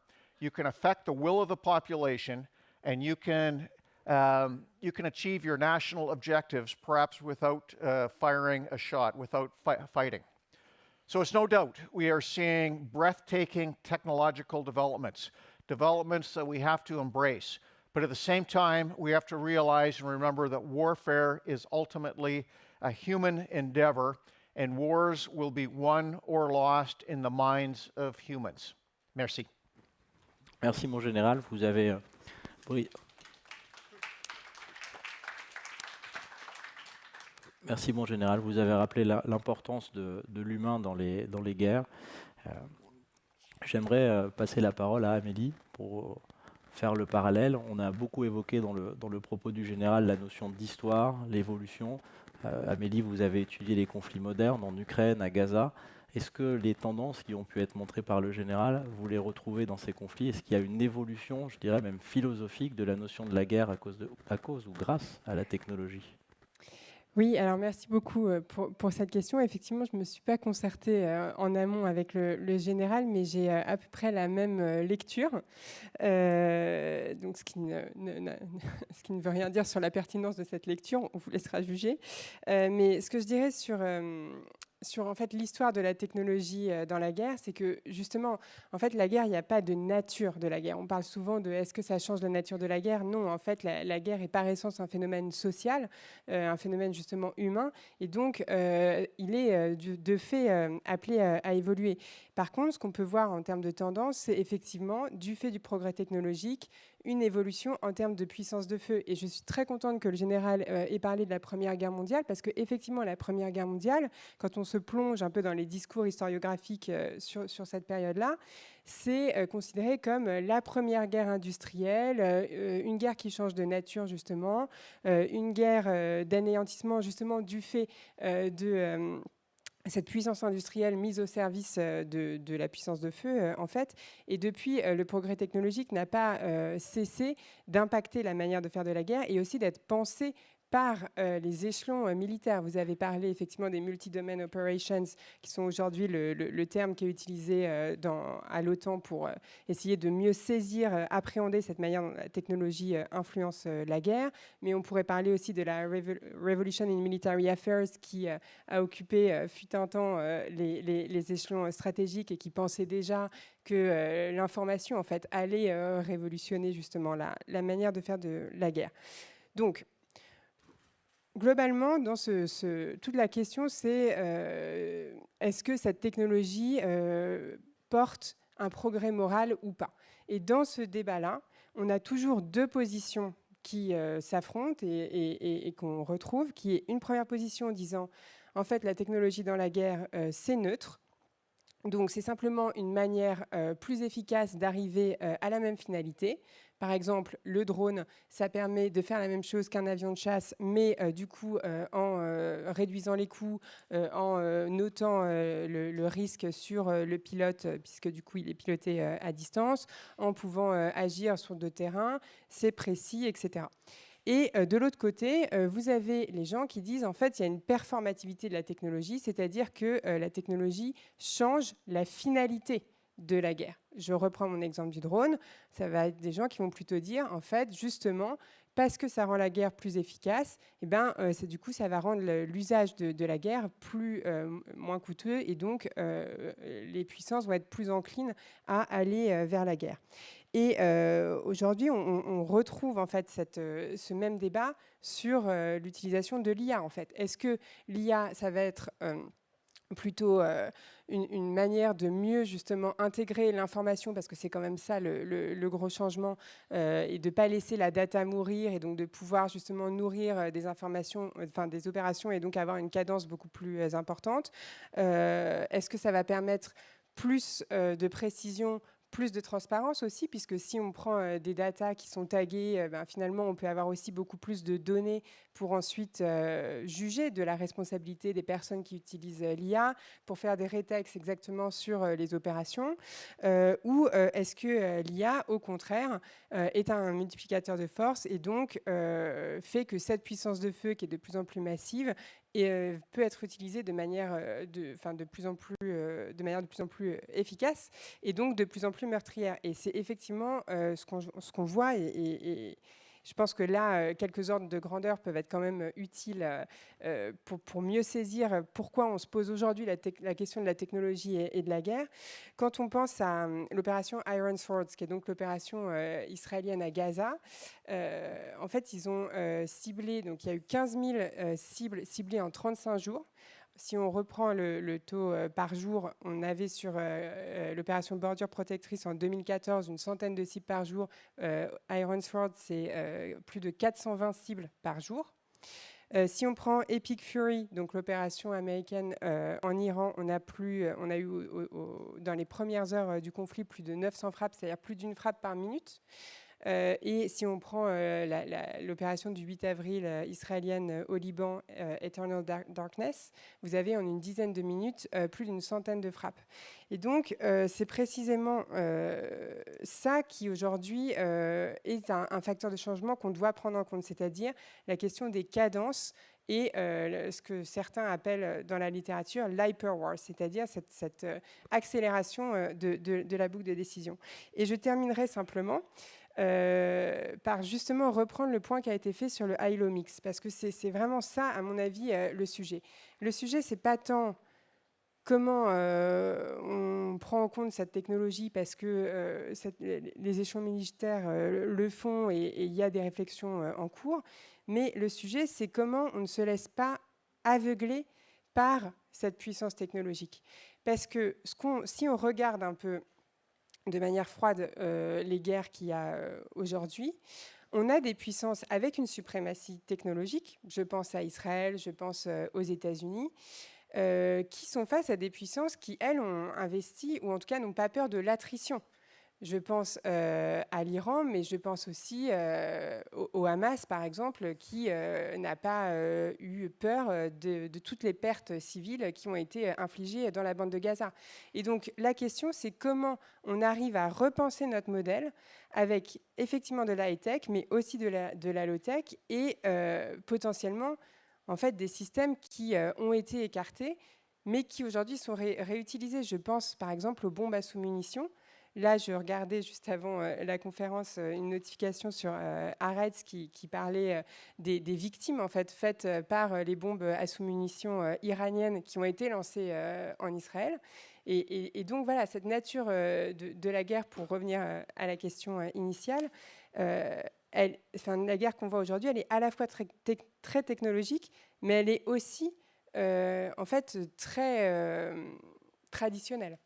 you can affect the will of the population, and you can achieve your national objectives perhaps without firing a shot, without fighting. So it's no doubt we are seeing breathtaking technological developments that we have to embrace. But at the same time, we have to realize and remember that warfare is ultimately a human endeavor, and wars will be won or lost in the minds of humans. Merci. Merci, mon général. Vous avez Merci, mon général. Vous avez rappelé l'importance de l'humain dans les guerres. J'aimerais passer la parole à Amélie pour faire le parallèle. On a beaucoup évoqué dans le propos du général la notion d'histoire, l'évolution. Amélie, vous avez étudié les conflits modernes en Ukraine, à Gaza. Est-ce que les tendances qui ont pu être montrées par le général, vous les retrouvez dans ces conflits? Est-ce qu'il y a une évolution, je dirais même philosophique, de la notion de la guerre à cause ou grâce à la technologie? Oui, alors merci beaucoup pour cette question. Effectivement, je ne me suis pas concertée en amont avec le général, mais j'ai à peu près la même lecture. Donc, ce qui ne veut rien dire sur la pertinence de cette lecture, on vous laissera juger. Mais ce que je dirais sur en fait l'histoire de la technologie dans la guerre, c'est que justement, en fait, la guerre, il n'y a pas de nature de la guerre. On parle souvent de est-ce que ça change la nature de la guerre? Non, en fait, la guerre est par essence un phénomène social, un phénomène justement humain, et donc il est de fait appelé à évoluer. Par contre, ce qu'on peut voir en termes de tendance, c'est effectivement, du fait du progrès technologique, une évolution en termes de puissance de feu. Et je suis très contente que le général ait parlé de la Première Guerre mondiale, parce qu'effectivement, la Première Guerre mondiale, quand on se plonge un peu dans les discours historiographiques sur cette période-là, c'est considéré comme la première guerre industrielle, une guerre qui change de nature, justement, une guerre d'anéantissement, justement, du fait de cette puissance industrielle mise au service de la puissance de feu, en fait. Et depuis, le progrès technologique n'a pas cessé d'impacter la manière de faire de la guerre et aussi d'être pensé par les échelons militaires. Vous avez parlé effectivement des multi-domain operations, qui sont aujourd'hui le terme qui est utilisé à l'OTAN pour essayer de mieux saisir, appréhender cette manière dont la technologie influence la guerre. Mais on pourrait parler aussi de la Revolution in Military Affairs, qui a occupé fut un temps les échelons stratégiques et qui pensait déjà que l'information en fait allait révolutionner justement la manière de faire de la guerre. Donc, globalement, dans toute la question, c'est est-ce que cette technologie porte un progrès moral ou pas? Et dans ce débat-là, on a toujours deux positions qui s'affrontent et qu'on retrouve, qui est une première position disant, en fait, la technologie dans la guerre, c'est neutre. Donc, c'est simplement une manière plus efficace d'arriver à la même finalité. Par exemple, le drone, ça permet de faire la même chose qu'un avion de chasse, mais du coup, en réduisant les coûts, en notant le risque sur le pilote, puisque du coup, il est piloté à distance, en pouvant agir sur deux terrains, c'est précis, etc. Et de l'autre côté, vous avez les gens qui disent, en fait, il y a une performativité de la technologie, c'est-à-dire que la technologie change la finalité de la guerre. Je reprends mon exemple du drone. Ça va être des gens qui vont plutôt dire, en fait, justement, parce que ça rend la guerre plus efficace, eh ben, du coup, ça va rendre l'usage de la guerre moins coûteux, et donc les puissances vont être plus enclines à aller vers la guerre. Et aujourd'hui, on retrouve en fait ce même débat sur l'utilisation de l'IA. En fait, est-ce que l'IA, ça va être plutôt une manière de mieux justement intégrer l'information, parce que c'est quand même ça le gros changement, et de ne pas laisser la data mourir, et donc de pouvoir justement nourrir des informations, enfin des opérations, et donc avoir une cadence beaucoup plus importante. Est-ce que ça va permettre plus de précision, plus de transparence aussi, puisque si on prend des datas qui sont taguées, finalement, on peut avoir aussi beaucoup plus de données pour ensuite juger de la responsabilité des personnes qui utilisent l'IA, pour faire des rétextes exactement sur les opérations, ou est-ce que l'IA, au contraire, est un multiplicateur de force et donc fait que cette puissance de feu qui est de plus en plus massive et peut être utilisé de manière de plus en plus efficace et donc de plus en plus meurtrière. Et c'est effectivement ce qu'on voit et je pense que là, quelques ordres de grandeur peuvent être quand même utiles pour mieux saisir pourquoi on se pose aujourd'hui la question de la technologie et de la guerre. Quand on pense à l'opération Iron Swords, qui est donc l'opération israélienne à Gaza, en fait, ils ont ciblé, donc il y a eu 15 000 cibles ciblées en 35 jours. Si on reprend le taux par jour, on avait sur l'opération Bordure Protectrice en 2014 une centaine de cibles par jour. Iron Sword, c'est plus de 420 cibles par jour. Si on prend Epic Fury, donc l'opération américaine en Iran, on a eu dans les premières heures du conflit plus de 900 frappes, c'est-à-dire plus d'une frappe par minute. Et si on prend l'opération du 8 avril israélienne au Liban, Eternal Darkness, vous avez en une dizaine de minutes plus d'une centaine de frappes. Et donc, c'est précisément ça qui aujourd'hui est un facteur de changement qu'on doit prendre en compte, c'est-à-dire la question des cadences et ce que certains appellent dans la littérature l'hyperwar, c'est-à-dire cette accélération de la boucle de décision. Et je terminerai simplement par justement reprendre le point qui a été fait sur le high-low mix, parce que c'est vraiment ça, à mon avis, le sujet. Le sujet, c'est pas tant comment on prend en compte cette technologie, parce que les échelons militaires le font et il y a des réflexions en cours, mais le sujet, c'est comment on ne se laisse pas aveugler par cette puissance technologique. Parce que si on regarde un peu de manière froide les guerres qu'il y a aujourd'hui, on a des puissances avec une suprématie technologique, je pense à Israël, je pense aux États-Unis, qui sont face à des puissances qui, elles, ont investi, ou en tout cas n'ont pas peur de l'attrition. Je pense à l'Iran, mais je pense aussi au Hamas, par exemple, qui n'a pas eu peur de toutes les pertes civiles qui ont été infligées dans la bande de Gaza. Et donc, la question, c'est comment on arrive à repenser notre modèle avec effectivement de la high-tech, mais aussi de la low-tech et potentiellement, en fait, des systèmes qui ont été écartés, mais qui aujourd'hui sont réutilisés. Je pense, par exemple, aux bombes à sous-munitions. Là, je regardais juste avant la conférence une notification sur Haaretz qui parlait des victimes en fait, faites par les bombes à sous-munitions iraniennes qui ont été lancées en Israël. Et donc voilà, cette nature de la guerre, pour revenir à la question initiale, la guerre qu'on voit aujourd'hui, elle est à la fois très technologique, mais elle est aussi en fait très traditionnelle.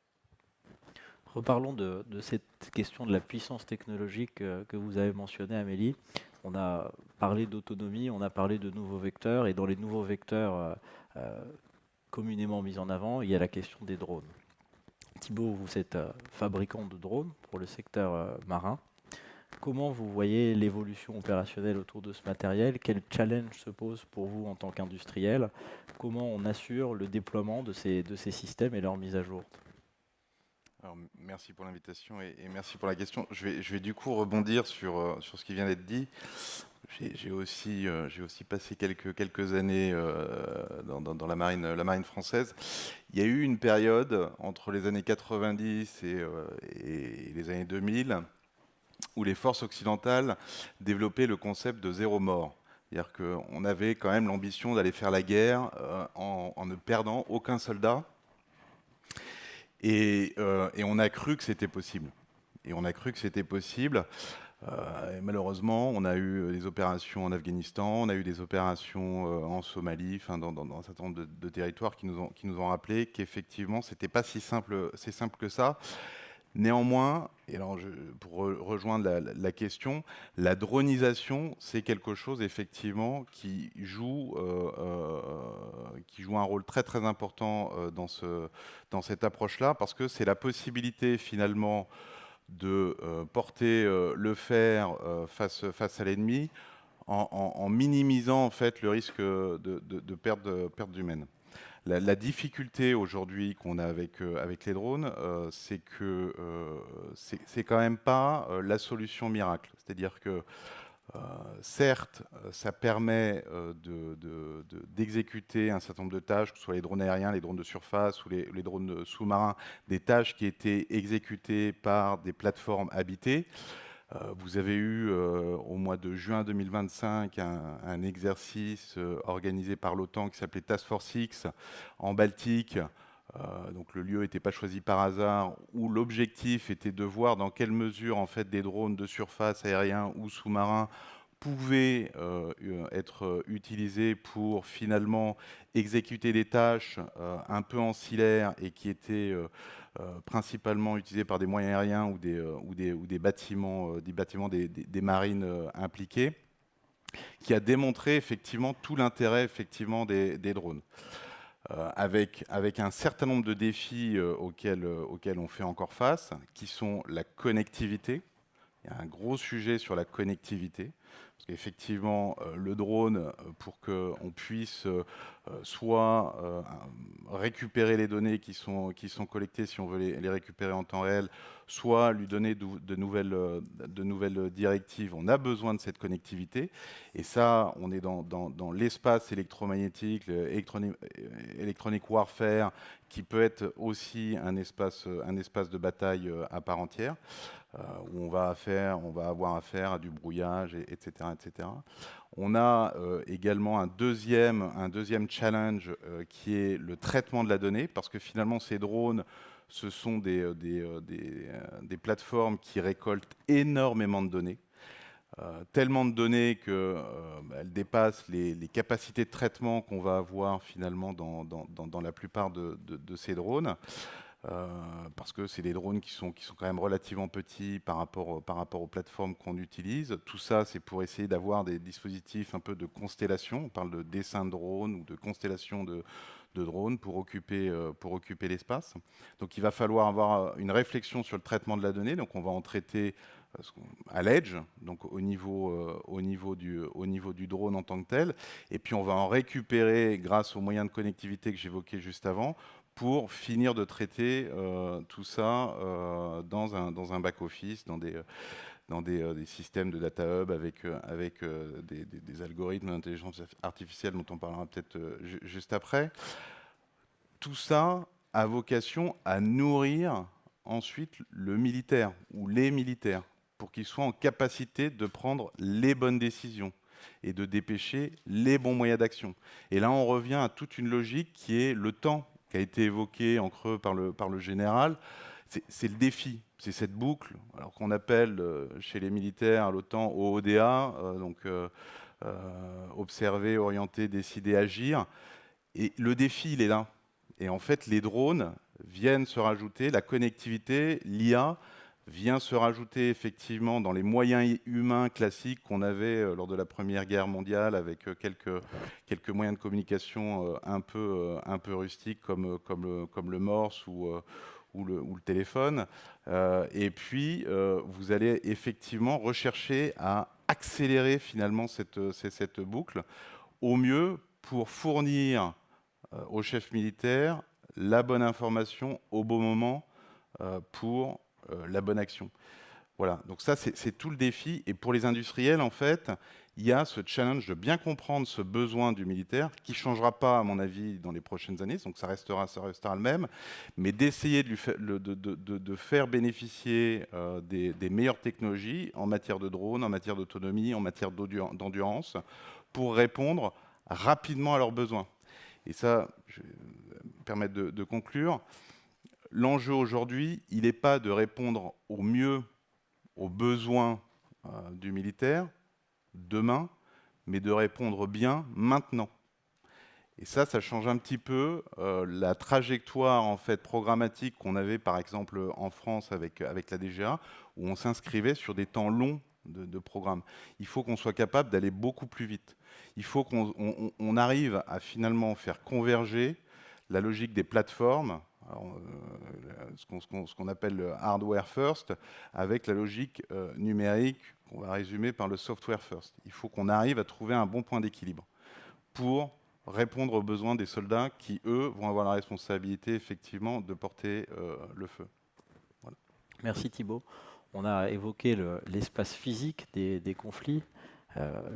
Reparlons de cette question de la puissance technologique que vous avez mentionnée, Amélie. On a parlé d'autonomie, on a parlé de nouveaux vecteurs, et dans les nouveaux vecteurs communément mis en avant, il y a la question des drones. Thibaut, vous êtes fabricant de drones pour le secteur marin. Comment vous voyez l'évolution opérationnelle autour de ce matériel? Quel challenge se pose pour vous en tant qu'industriel? Comment on assure le déploiement de ces systèmes et leur mise à jour? Alors, merci pour l'invitation et merci pour la question. Je vais du coup rebondir sur ce qui vient d'être dit. J'ai aussi passé quelques années dans la marine française. Il y a eu une période entre les années 90 et les années 2000 où les forces occidentales développaient le concept de zéro mort. C'est-à-dire qu'on avait quand même l'ambition d'aller faire la guerre en ne perdant aucun soldat. Et on a cru que c'était possible. Et malheureusement, on a eu des opérations en Afghanistan, on a eu des opérations en Somalie, dans un certain nombre de territoires qui nous ont rappelé qu'effectivement, c'était pas si simple que ça. Néanmoins, et alors pour rejoindre la question, la dronisation, c'est quelque chose effectivement qui joue un rôle très très important dans cette approche-là, parce que c'est la possibilité finalement de porter le fer face à l'ennemi en minimisant en fait le risque de perte humaine. La difficulté aujourd'hui qu'on a avec les drones, c'est que c'est quand même pas la solution miracle. C'est-à-dire que Certes, ça permet d'exécuter un certain nombre de tâches, que ce soit les drones aériens, les drones de surface ou les drones sous-marins, des tâches qui étaient exécutées par des plateformes habitées. Vous avez eu au mois de juin 2025 un exercice organisé par l'OTAN qui s'appelait Task Force X en Baltique. Donc le lieu n'était pas choisi par hasard, où l'objectif était de voir dans quelle mesure en fait des drones de surface aériens ou sous-marins pouvaient être utilisés pour finalement exécuter des tâches un peu ancillaires et qui étaient principalement utilisées par des moyens aériens ou des bâtiments, des marines impliquées, qui a démontré effectivement tout l'intérêt effectivement des drones. Avec un certain nombre de défis auxquels on fait encore face, qui sont la connectivité. Il y a un gros sujet sur la connectivité, parce qu'effectivement, le drone, pour qu'on puisse soit récupérer les données qui sont collectées, si on veut les récupérer en temps réel, soit lui donner de nouvelles directives, on a besoin de cette connectivité. Et ça, on est dans l'espace électromagnétique, electronic warfare, qui peut être aussi un espace de bataille à part entière, où on va avoir affaire à du brouillage, etc., etc. On a également un deuxième challenge qui est le traitement de la donnée, parce que finalement, ces drones, ce sont des plateformes qui récoltent énormément de données. Tellement de données qu'elles dépassent les capacités de traitement qu'on va avoir finalement dans la plupart de ces drones. Parce que c'est des drones qui sont quand même relativement petits par rapport aux plateformes qu'on utilise. Tout ça, c'est pour essayer d'avoir des dispositifs un peu de constellation. On parle de dessin de drone ou de constellation de drones pour occuper l'espace. Donc il va falloir avoir une réflexion sur le traitement de la donnée. Donc on va en traiter à l'edge, donc au niveau du drone en tant que tel. Et puis on va en récupérer grâce aux moyens de connectivité que j'évoquais juste avant, pour finir de traiter tout ça dans un back-office, dans des systèmes de data hub avec des algorithmes d'intelligence artificielle dont on parlera peut-être juste après. Tout ça a vocation à nourrir ensuite le militaire ou les militaires pour qu'ils soient en capacité de prendre les bonnes décisions et de dépêcher les bons moyens d'action. Et là, on revient à toute une logique qui est le temps, qui a été évoqué en creux par le général. C'est le défi, c'est cette boucle, alors qu'on appelle chez les militaires à l'OTAN OODA, donc observer, orienter, décider, agir. Et le défi, il est là. Et en fait, les drones viennent se rajouter, la connectivité, l'IA, vient se rajouter effectivement dans les moyens humains classiques qu'on avait lors de la Première Guerre mondiale, avec quelques moyens de communication un peu rustiques comme le Morse ou le téléphone. Et puis, vous allez effectivement rechercher à accélérer finalement cette boucle au mieux pour fournir aux chefs militaires la bonne information au bon moment pour la bonne action. Voilà, donc ça c'est tout le défi. Et pour les industriels, en fait, il y a ce challenge de bien comprendre ce besoin du militaire, qui ne changera pas, à mon avis, dans les prochaines années, donc ça restera le même, mais d'essayer de faire bénéficier des meilleures technologies en matière de drones, en matière d'autonomie, en matière d'endurance, pour répondre rapidement à leurs besoins. Et ça, je vais me permettre de conclure. L'enjeu aujourd'hui, il n'est pas de répondre au mieux aux besoins du militaire demain, mais de répondre bien maintenant. Et ça change un petit peu la trajectoire en fait programmatique qu'on avait par exemple en France avec la DGA, où on s'inscrivait sur des temps longs de programme. Il faut qu'on soit capable d'aller beaucoup plus vite. Il faut qu'on arrive à finalement faire converger la logique des plateformes, ce qu'on appelle le hardware first, avec la logique numérique qu'on va résumer par le software first. Il faut qu'on arrive à trouver un bon point d'équilibre pour répondre aux besoins des soldats qui, eux, vont avoir la responsabilité effectivement de porter le feu. Voilà. Merci Thibault. On a évoqué l'espace physique des conflits.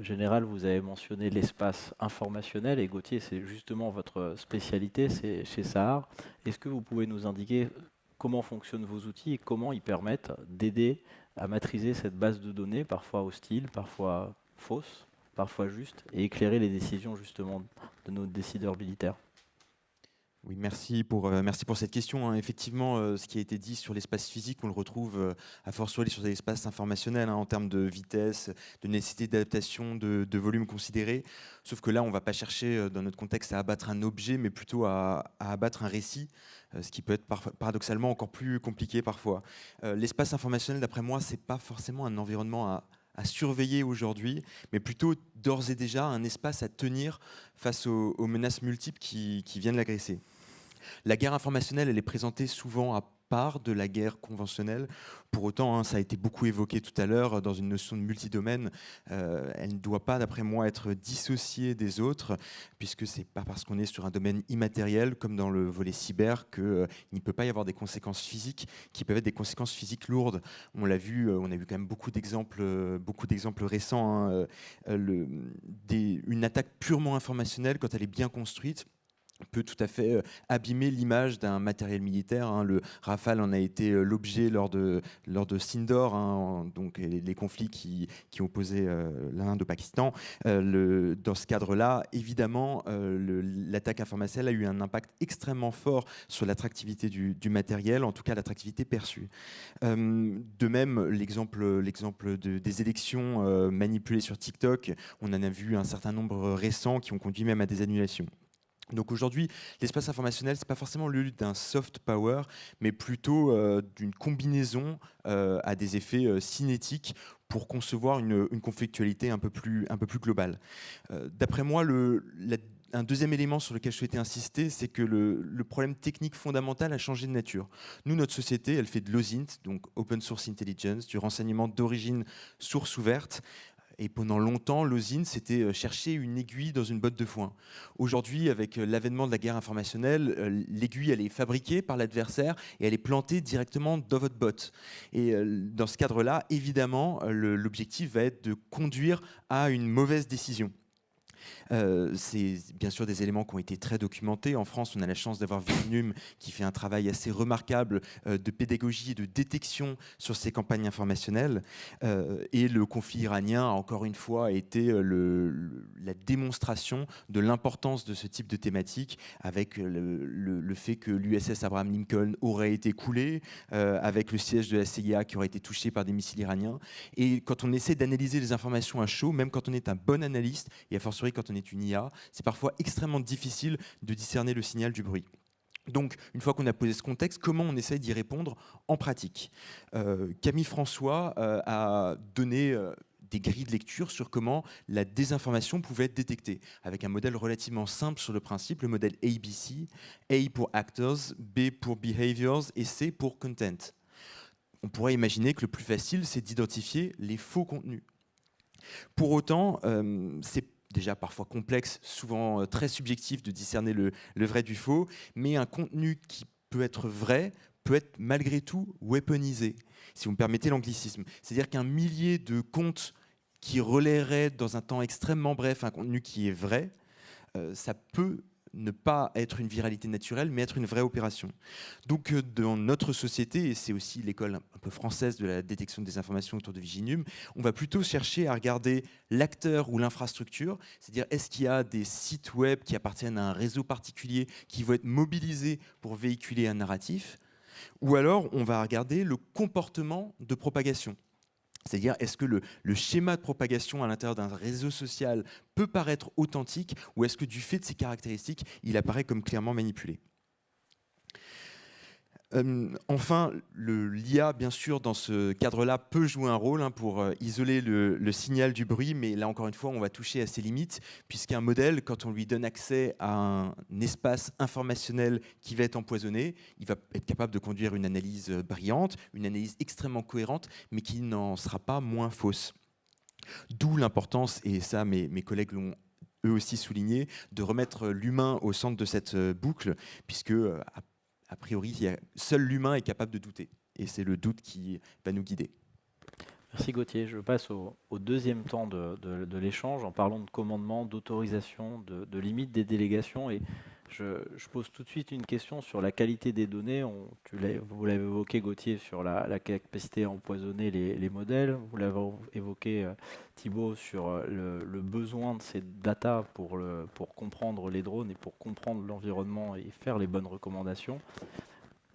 Général, vous avez mentionné l'espace informationnel, et Gauthier, c'est justement votre spécialité, c'est chez Sahar. Est-ce que vous pouvez nous indiquer comment fonctionnent vos outils et comment ils permettent d'aider à maîtriser cette base de données, parfois hostile, parfois fausse, parfois juste, et éclairer les décisions justement de nos décideurs militaires? Oui, merci pour cette question. Hein. Effectivement, ce qui a été dit sur l'espace physique, on le retrouve à fortiori sur l'espace informationnel, hein, en termes de vitesse, de nécessité d'adaptation, de volume considéré. Sauf que là, on ne va pas chercher, dans notre contexte, à abattre un objet, mais plutôt à abattre un récit, ce qui peut être paradoxalement encore plus compliqué parfois. L'espace informationnel, d'après moi, ce n'est pas forcément un environnement à surveiller aujourd'hui, mais plutôt d'ores et déjà un espace à tenir face aux menaces multiples qui viennent l'agresser. La guerre informationnelle, elle est présentée souvent à part de la guerre conventionnelle. Pour autant, hein, ça a été beaucoup évoqué tout à l'heure dans une notion de multidomaine. Elle ne doit pas, d'après moi, être dissociée des autres, puisque c'est pas parce qu'on est sur un domaine immatériel, comme dans le volet cyber, qu'il ne peut pas y avoir des conséquences physiques qui peuvent être des conséquences physiques lourdes. On l'a vu, on a vu quand même beaucoup d'exemples récents. Hein, une attaque purement informationnelle, quand elle est bien construite, peut tout à fait abîmer l'image d'un matériel militaire. Hein. Le Rafale en a été l'objet lors de Sindor, hein, donc les conflits qui opposaient l'Inde au Pakistan. Dans ce cadre-là, évidemment, l'attaque informationnelle a eu un impact extrêmement fort sur l'attractivité du matériel, en tout cas l'attractivité perçue. De même, l'exemple des élections manipulées sur TikTok, on en a vu un certain nombre récents qui ont conduit même à des annulations. Donc aujourd'hui, l'espace informationnel, ce n'est pas forcément le lieu d'un soft power, mais plutôt d'une combinaison à des effets cinétiques pour concevoir une conflictualité un peu plus globale. D'après moi, un deuxième élément sur lequel je souhaitais insister, c'est que le problème technique fondamental a changé de nature. Nous, notre société, elle fait de l'OSINT, donc Open Source Intelligence, du renseignement d'origine source ouverte. Et pendant longtemps, l'OSINT, c'était chercher une aiguille dans une botte de foin. Aujourd'hui, avec l'avènement de la guerre informationnelle, l'aiguille, elle est fabriquée par l'adversaire et elle est plantée directement dans votre botte. Et dans ce cadre-là, évidemment, l'objectif va être de conduire à une mauvaise décision. C'est bien sûr des éléments qui ont été très documentés. En France, on a la chance d'avoir Viginum qui fait un travail assez remarquable de pédagogie et de détection sur ces campagnes informationnelles. Et le conflit iranien, encore une fois, a été la démonstration de l'importance de ce type de thématique, avec le fait que l'USS Abraham Lincoln aurait été coulé, avec le siège de la CIA qui aurait été touché par des missiles iraniens. Et quand on essaie d'analyser les informations à chaud, même quand on est un bon analyste, et a fortiori quand on est une IA, c'est parfois extrêmement difficile de discerner le signal du bruit. Donc, une fois qu'on a posé ce contexte, comment on essaye d'y répondre en pratique ? Camille François a donné des grilles de lecture sur comment la désinformation pouvait être détectée, avec un modèle relativement simple sur le principe, le modèle ABC, A pour Actors, B pour Behaviors et C pour Content. On pourrait imaginer que le plus facile, c'est d'identifier les faux contenus. Pour autant, c'est déjà parfois complexe, souvent très subjectif de discerner le vrai du faux, mais un contenu qui peut être vrai peut être malgré tout weaponisé, si vous me permettez l'anglicisme. C'est-à-dire qu'un millier de comptes qui relaieraient dans un temps extrêmement bref un contenu qui est vrai, ça peut ne pas être une viralité naturelle, mais être une vraie opération. Donc dans notre société, et c'est aussi l'école un peu française de la détection des informations autour de Viginum, on va plutôt chercher à regarder l'acteur ou l'infrastructure, c'est-à-dire est-ce qu'il y a des sites web qui appartiennent à un réseau particulier qui vont être mobilisés pour véhiculer un narratif, ou alors on va regarder le comportement de propagation. C'est-à-dire, est-ce que le schéma de propagation à l'intérieur d'un réseau social peut paraître authentique, ou est-ce que du fait de ses caractéristiques, il apparaît comme clairement manipulé ? Enfin, l'IA, bien sûr, dans ce cadre-là, peut jouer un rôle pour isoler le signal du bruit, mais là, encore une fois, on va toucher à ses limites, puisqu'un modèle, quand on lui donne accès à un espace informationnel qui va être empoisonné, il va être capable de conduire une analyse brillante, une analyse extrêmement cohérente, mais qui n'en sera pas moins fausse. D'où l'importance, et ça, mes collègues l'ont eux aussi souligné, de remettre l'humain au centre de cette boucle, puisque a priori, seul l'humain est capable de douter. Et c'est le doute qui va nous guider. Merci Gauthier. Je passe au deuxième temps de l'échange en parlant de commandement, d'autorisation, de limite des délégations. Et je pose tout de suite une question sur la qualité des données. Vous l'avez évoqué Gauthier sur la capacité à empoisonner les modèles. Vous l'avez évoqué Thibault sur le besoin de ces data pour comprendre les drones et pour comprendre l'environnement et faire les bonnes recommandations.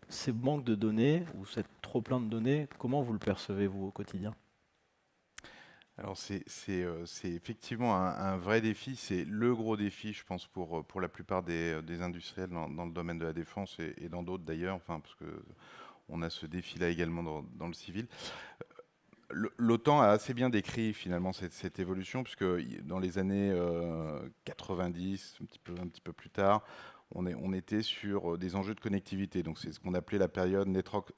Ces manques de données ou cette trop plein de données, comment vous le percevez-vous au quotidien ? Alors c'est effectivement un vrai défi, c'est le gros défi, je pense, pour la plupart des industriels dans le domaine de la défense et dans d'autres d'ailleurs, enfin, parce qu'on a ce défi-là également dans le civil. L'OTAN a assez bien décrit finalement cette évolution, puisque dans les années 90, un petit peu plus tard, on était sur des enjeux de connectivité. Donc c'est ce qu'on appelait la période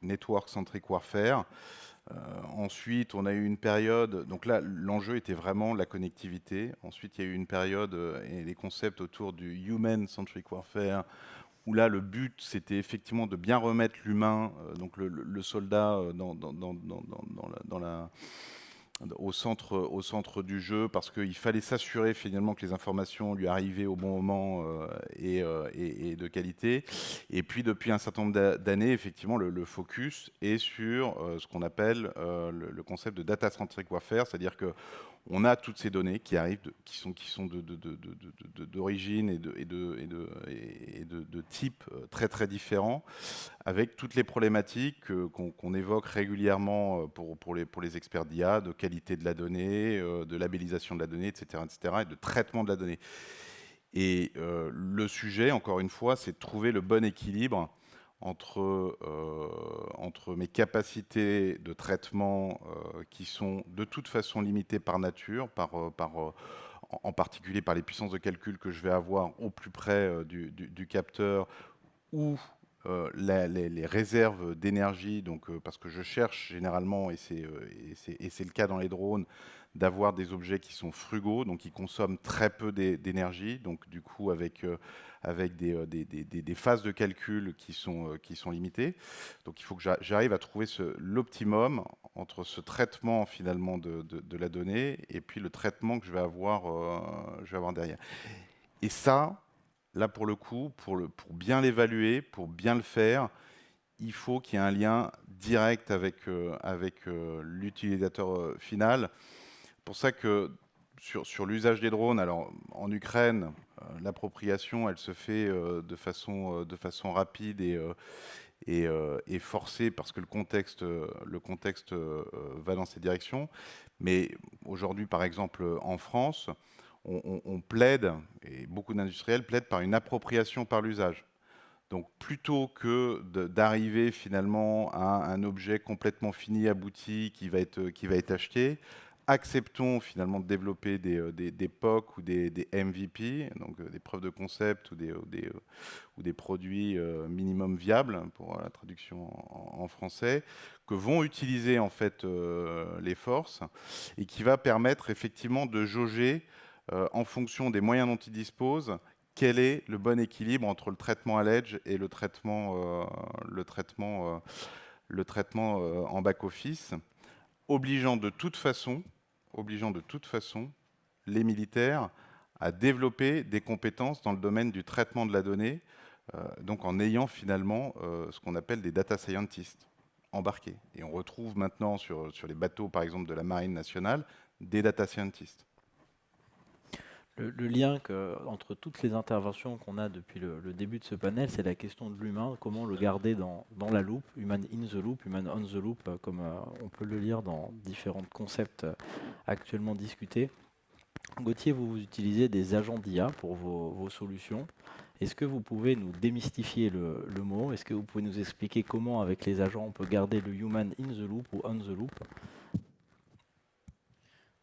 Network-Centric Warfare. Ensuite, on a eu une période, donc là, l'enjeu était vraiment la connectivité. Ensuite, il y a eu une période et les concepts autour du Human-Centric Warfare, où là, le but, c'était effectivement de bien remettre l'humain, donc le soldat au centre du jeu, parce qu'il fallait s'assurer finalement que les informations lui arrivaient au bon moment et de qualité. Et puis depuis un certain nombre d'années, effectivement, le focus est sur ce qu'on appelle le concept de data-centric warfare, c'est-à-dire que on a toutes ces données qui arrivent, qui sont d'origine et de types très très différents, avec toutes les problématiques qu'on évoque régulièrement pour les experts d'IA, de qualité de la donnée, de labellisation de la donnée, etc., et de traitement de la donnée. Et le sujet, encore une fois, c'est de trouver le bon équilibre entre mes capacités de traitement qui sont de toute façon limitées par nature, en particulier par les puissances de calcul que je vais avoir au plus près du capteur, ou les réserves d'énergie, donc parce que je cherche généralement, et c'est le cas dans les drones, d'avoir des objets qui sont frugaux, donc qui consomment très peu d'énergie, donc du coup avec des phases de calcul qui sont limitées. Donc il faut que j'arrive à trouver l'optimum entre ce traitement finalement de la donnée et puis le traitement que je vais avoir derrière. Et ça, là pour le coup, pour bien l'évaluer, pour bien le faire, il faut qu'il y ait un lien direct avec l'utilisateur final. C'est pour ça que sur l'usage des drones, alors en Ukraine, l'appropriation, elle se fait de façon rapide et forcée parce que le contexte va dans cette direction. Mais aujourd'hui, par exemple, en France, on plaide, et beaucoup d'industriels plaident par une appropriation par l'usage. Donc plutôt que d'arriver finalement à un objet complètement fini, abouti, qui va être acheté, acceptons finalement de développer des POC ou des MVP, donc des preuves de concept ou des produits minimum viables, pour la traduction en français, que vont utiliser en fait les forces et qui va permettre effectivement de jauger en fonction des moyens dont ils disposent quel est le bon équilibre entre le traitement à l'edge et le traitement en back-office, obligeant de toute façon les militaires à développer des compétences dans le domaine du traitement de la donnée, donc en ayant finalement ce qu'on appelle des data scientists embarqués. Et on retrouve maintenant sur les bateaux, par exemple, de la Marine nationale, des data scientists. Le lien entre toutes les interventions qu'on a depuis le début de ce panel, c'est la question de l'humain, comment le garder dans la loupe, human in the loop, human on the loop, comme on peut le lire dans différents concepts actuellement discutés. Gauthier, vous utilisez des agents d'IA pour vos solutions. Est-ce que vous pouvez nous démystifier le mot? Est-ce que vous pouvez nous expliquer comment, avec les agents, on peut garder le human in the loop ou on the loop?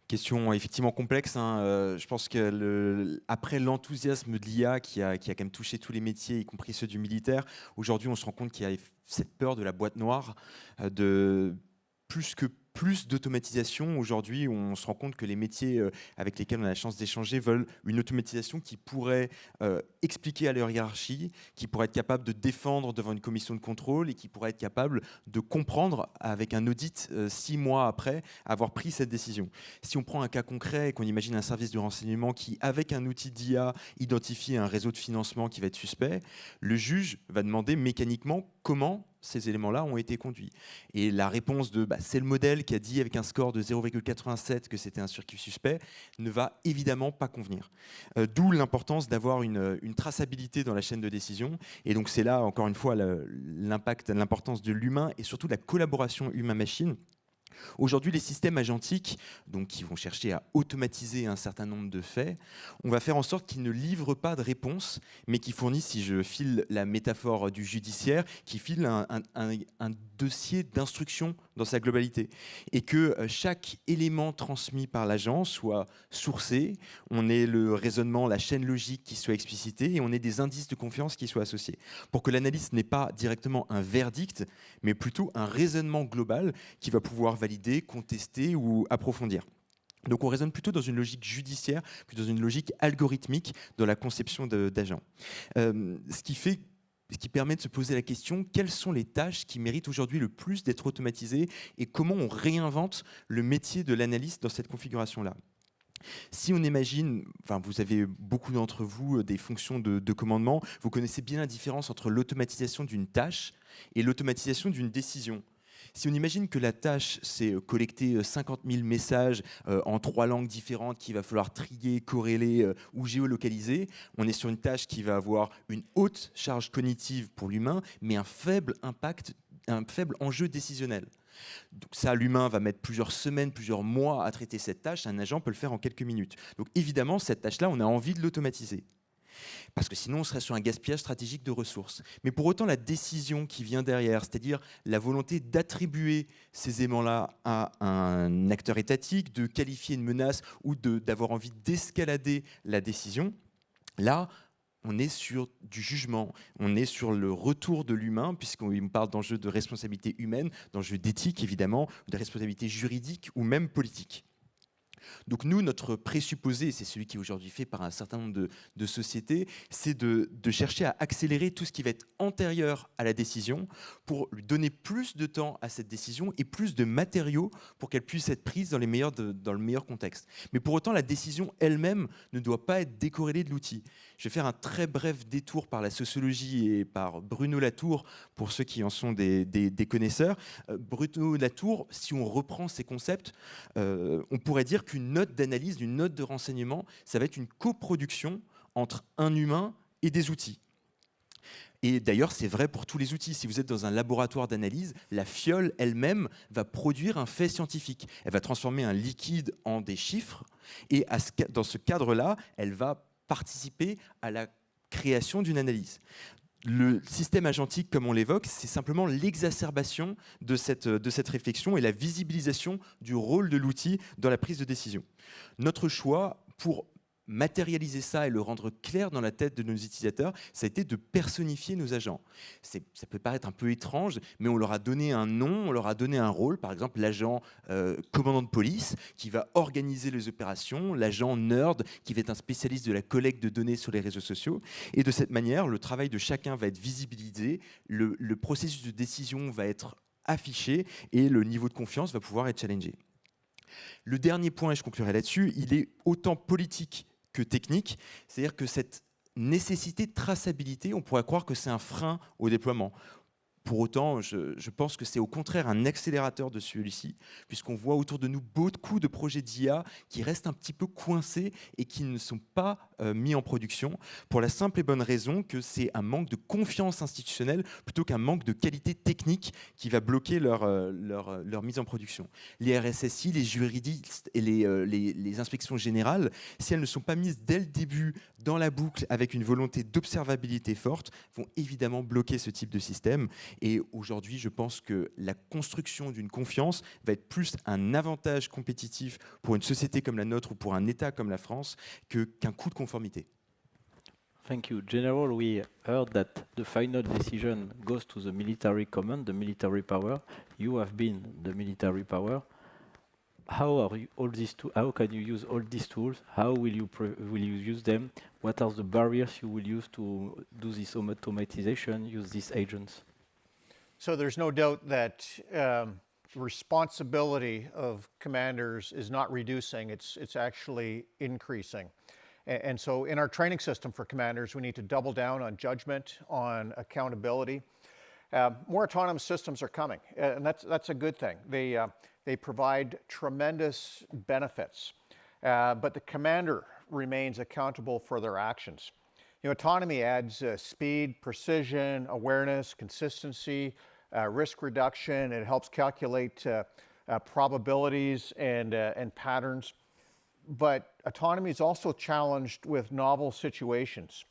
Question effectivement complexe. Je pense que après l'enthousiasme de l'IA qui a quand même touché tous les métiers, y compris ceux du militaire, aujourd'hui on se rend compte qu'il y a cette peur de la boîte noire, de plus que plus d'automatisation. Aujourd'hui, on se rend compte que les métiers avec lesquels on a la chance d'échanger veulent une automatisation qui pourrait expliquer à leur hiérarchie, qui pourrait être capable de défendre devant une commission de contrôle et qui pourrait être capable de comprendre avec un audit 6 mois après avoir pris cette décision. Si on prend un cas concret et qu'on imagine un service de renseignement qui, avec un outil d'IA, identifie un réseau de financement qui va être suspect, le juge va demander mécaniquement comment ces éléments-là ont été conduits. Et la réponse de c'est le modèle qui a dit avec un score de 0,87 que c'était un circuit suspect ne va évidemment pas convenir. D'où l'importance d'avoir une traçabilité dans la chaîne de décision. Et donc c'est là, encore une fois, l'importance de l'humain et surtout de la collaboration humain-machine. Aujourd'hui, les systèmes agentiques, donc, qui vont chercher à automatiser un certain nombre de faits, on va faire en sorte qu'ils ne livrent pas de réponse, mais qu'ils fournissent, si je file la métaphore du judiciaire, qui file un dossier d'instruction dans sa globalité. Et que chaque élément transmis par l'agent soit sourcé, on ait le raisonnement, la chaîne logique qui soit explicitée, et on ait des indices de confiance qui soient associés. Pour que l'analyste n'ait pas directement un verdict, mais plutôt un raisonnement global qui va pouvoir valider, contester ou approfondir. Donc on raisonne plutôt dans une logique judiciaire que dans une logique algorithmique dans la conception d'agents. Ce qui permet de se poser la question, quelles sont les tâches qui méritent aujourd'hui le plus d'être automatisées et comment on réinvente le métier de l'analyste dans cette configuration-là. Si on imagine, vous avez beaucoup d'entre vous des fonctions de commandement, vous connaissez bien la différence entre l'automatisation d'une tâche et l'automatisation d'une décision. Si on imagine que la tâche, c'est collecter 50 000 messages en 3 langues différentes qu'il va falloir trier, corréler ou géolocaliser, on est sur une tâche qui va avoir une haute charge cognitive pour l'humain, mais un faible impact, un faible enjeu décisionnel. Donc ça, l'humain va mettre plusieurs semaines, plusieurs mois à traiter cette tâche, un agent peut le faire en quelques minutes. Donc évidemment, cette tâche-là, on a envie de l'automatiser. Parce que sinon, on serait sur un gaspillage stratégique de ressources. Mais pour autant, la décision qui vient derrière, c'est-à-dire la volonté d'attribuer ces aimants-là à un acteur étatique, de qualifier une menace ou d'avoir envie d'escalader la décision, là, on est sur du jugement, on est sur le retour de l'humain, puisqu'on parle d'enjeux de responsabilité humaine, d'enjeux d'éthique, évidemment, de responsabilité juridique ou même politique. Donc nous, notre présupposé, c'est celui qui est aujourd'hui fait par un certain nombre de sociétés, c'est de chercher à accélérer tout ce qui va être antérieur à la décision pour lui donner plus de temps à cette décision et plus de matériaux pour qu'elle puisse être prise dans le meilleur contexte. Mais pour autant, la décision elle-même ne doit pas être décorrélée de l'outil. Je vais faire un très bref détour par la sociologie et par Bruno Latour, pour ceux qui en sont des connaisseurs. Bruno Latour, si on reprend ces concepts, on pourrait dire qu'une note d'analyse, une note de renseignement, ça va être une coproduction entre un humain et des outils. Et d'ailleurs, c'est vrai pour tous les outils. Si vous êtes dans un laboratoire d'analyse, la fiole elle-même va produire un fait scientifique. Elle va transformer un liquide en des chiffres. Et dans ce cadre-là, elle va participer à la création d'une analyse. Le système agentique, comme on l'évoque, c'est simplement l'exacerbation de cette réflexion et la visibilisation du rôle de l'outil dans la prise de décision. Notre choix pour matérialiser ça et le rendre clair dans la tête de nos utilisateurs, ça a été de personnifier nos agents. Ça peut paraître un peu étrange, mais on leur a donné un nom, on leur a donné un rôle, par exemple l'agent commandant de police qui va organiser les opérations, l'agent nerd qui va être un spécialiste de la collecte de données sur les réseaux sociaux. Et de cette manière, le travail de chacun va être visibilisé, le processus de décision va être affiché et le niveau de confiance va pouvoir être challengé. Le dernier point, et je conclurai là-dessus, il est autant politique que technique, c'est-à-dire que cette nécessité de traçabilité, on pourrait croire que c'est un frein au déploiement. Pour autant, je pense que c'est au contraire un accélérateur de celui-ci, puisqu'on voit autour de nous beaucoup de projets d'IA qui restent un petit peu coincés et qui ne sont pas mis en production, pour la simple et bonne raison que c'est un manque de confiance institutionnelle plutôt qu'un manque de qualité technique qui va bloquer leur mise en production. Les RSSI, les juridistes et les inspections générales, si elles ne sont pas mises dès le début dans la boucle avec une volonté d'observabilité forte, vont évidemment bloquer ce type de système. Et aujourd'hui, je pense que la construction d'une confiance va être plus un avantage compétitif pour une société comme la nôtre ou pour un État comme la France qu'un coût de conformité. Thank you. General, we heard that the final decision goes to the military command, the military power. You have been the military power. how can you use all these tools? How will you use them? What are the barriers you will use to do this automatization, use these agents? So there's no doubt that responsibility of commanders is not reducing, it's actually increasing. And so in our training system for commanders, we need to double down on judgment, on accountability. More autonomous systems are coming, and that's a good thing. They provide tremendous benefits, but the commander remains accountable for their actions. You know, autonomy adds speed, precision, awareness, consistency, risk reduction. It helps calculate probabilities and patterns. But autonomy is also challenged with novel situations,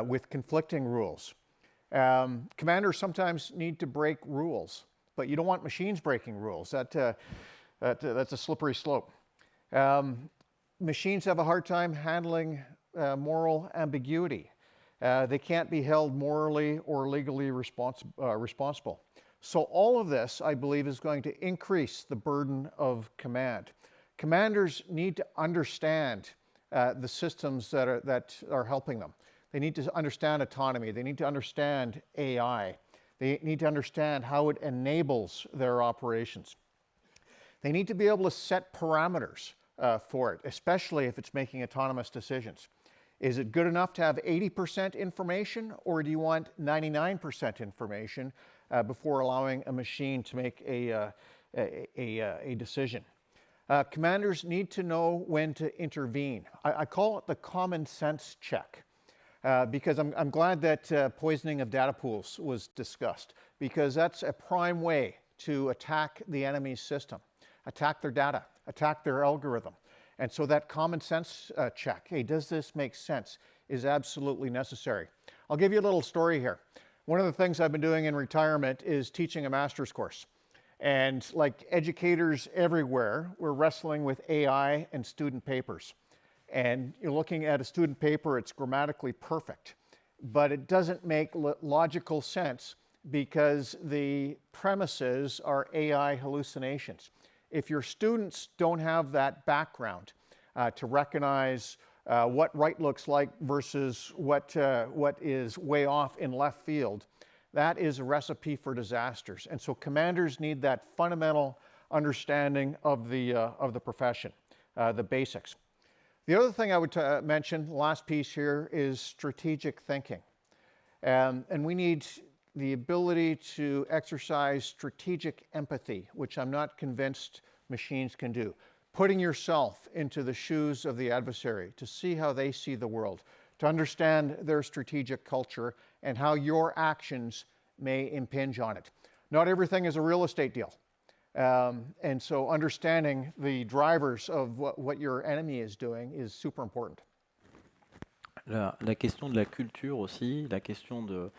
with conflicting rules. Commanders sometimes need to break rules, but you don't want machines breaking rules. That's a slippery slope. Machines have a hard time handling moral ambiguity. They can't be held morally or legally responsible. So all of this, I believe, is going to increase the burden of command. Commanders need to understand the systems that are helping them. They need to understand autonomy. They need to understand AI. They need to understand how it enables their operations. They need to be able to set parameters for it, especially if it's making autonomous decisions. Is it good enough to have 80% information, or do you want 99% information before allowing a machine to make a decision? Commanders need to know when to intervene. I call it the common sense check. Because I'm glad that poisoning of data pools was discussed, because that's a prime way to attack the enemy's system, attack their data, attack their algorithm. And so that common sense check, hey, does this make sense, is absolutely necessary. I'll give you a little story here. One of the things I've been doing in retirement is teaching a master's course. And like educators everywhere, we're wrestling with AI and student papers. And you're looking at a student paper, it's grammatically perfect, but it doesn't make logical sense because the premises are AI hallucinations. If your students don't have that background to recognize what right looks like versus what is way off in left field, that is a recipe for disasters. And so commanders need that fundamental understanding of the profession, the basics. The other thing I would mention, last piece here, is strategic thinking. And we need the ability to exercise strategic empathy, which I'm not convinced machines can do. Putting yourself into the shoes of the adversary, to see how they see the world, to understand their strategic culture and how your actions may impinge on it. Not everything is a real estate deal. And so understanding the drivers of what your enemy is doing is super important. La question de la culture aussi, la question de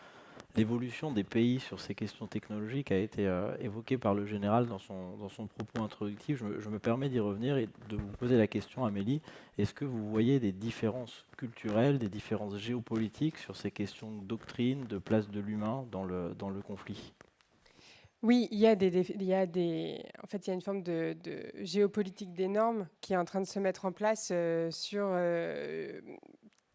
l'évolution des pays sur ces questions technologiques a été évoquée par le général dans son propos introductif. Je me permets d'y revenir et de vous poser la question, Amélie. Est-ce que vous voyez des différences culturelles, des différences géopolitiques sur ces questions de doctrine, de place de l'humain dans le conflit ? Oui, il y a en fait, il y a une forme de géopolitique des normes qui est en train de se mettre en place sur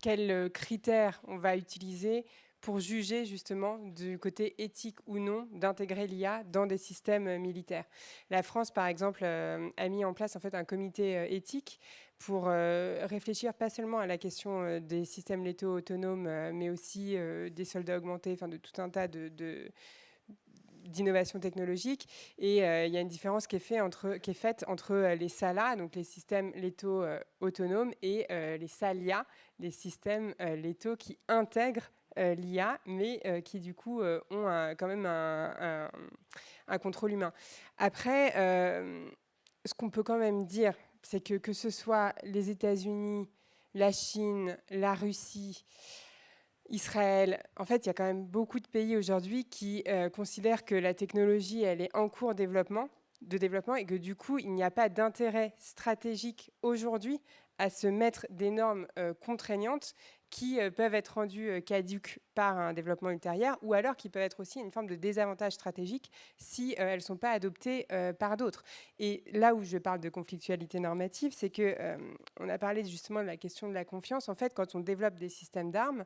quels critères on va utiliser pour juger justement du côté éthique ou non d'intégrer l'IA dans des systèmes militaires. La France, par exemple, a mis en place en fait un comité éthique pour réfléchir pas seulement à la question des systèmes létaux autonomes, mais aussi des soldats augmentés, enfin de tout un tas d'innovation technologique, et il y a une différence qui est faite entre les SALA, donc les systèmes létaux autonomes, et les SALIA, les systèmes létaux qui intègrent l'IA, mais qui du coup ont quand même un contrôle humain. Après, ce qu'on peut quand même dire, c'est que ce soit les États-Unis, la Chine, la Russie, Israël, en fait, il y a quand même beaucoup de pays aujourd'hui qui considèrent que la technologie, elle est en cours de développement et que du coup, il n'y a pas d'intérêt stratégique aujourd'hui à se mettre des normes contraignantes qui peuvent être rendues caduques par un développement ultérieur, ou alors qui peuvent être aussi une forme de désavantage stratégique si elles ne sont pas adoptées par d'autres. Et là où je parle de conflictualité normative, c'est que on a parlé justement de la question de la confiance. En fait, quand on développe des systèmes d'armes,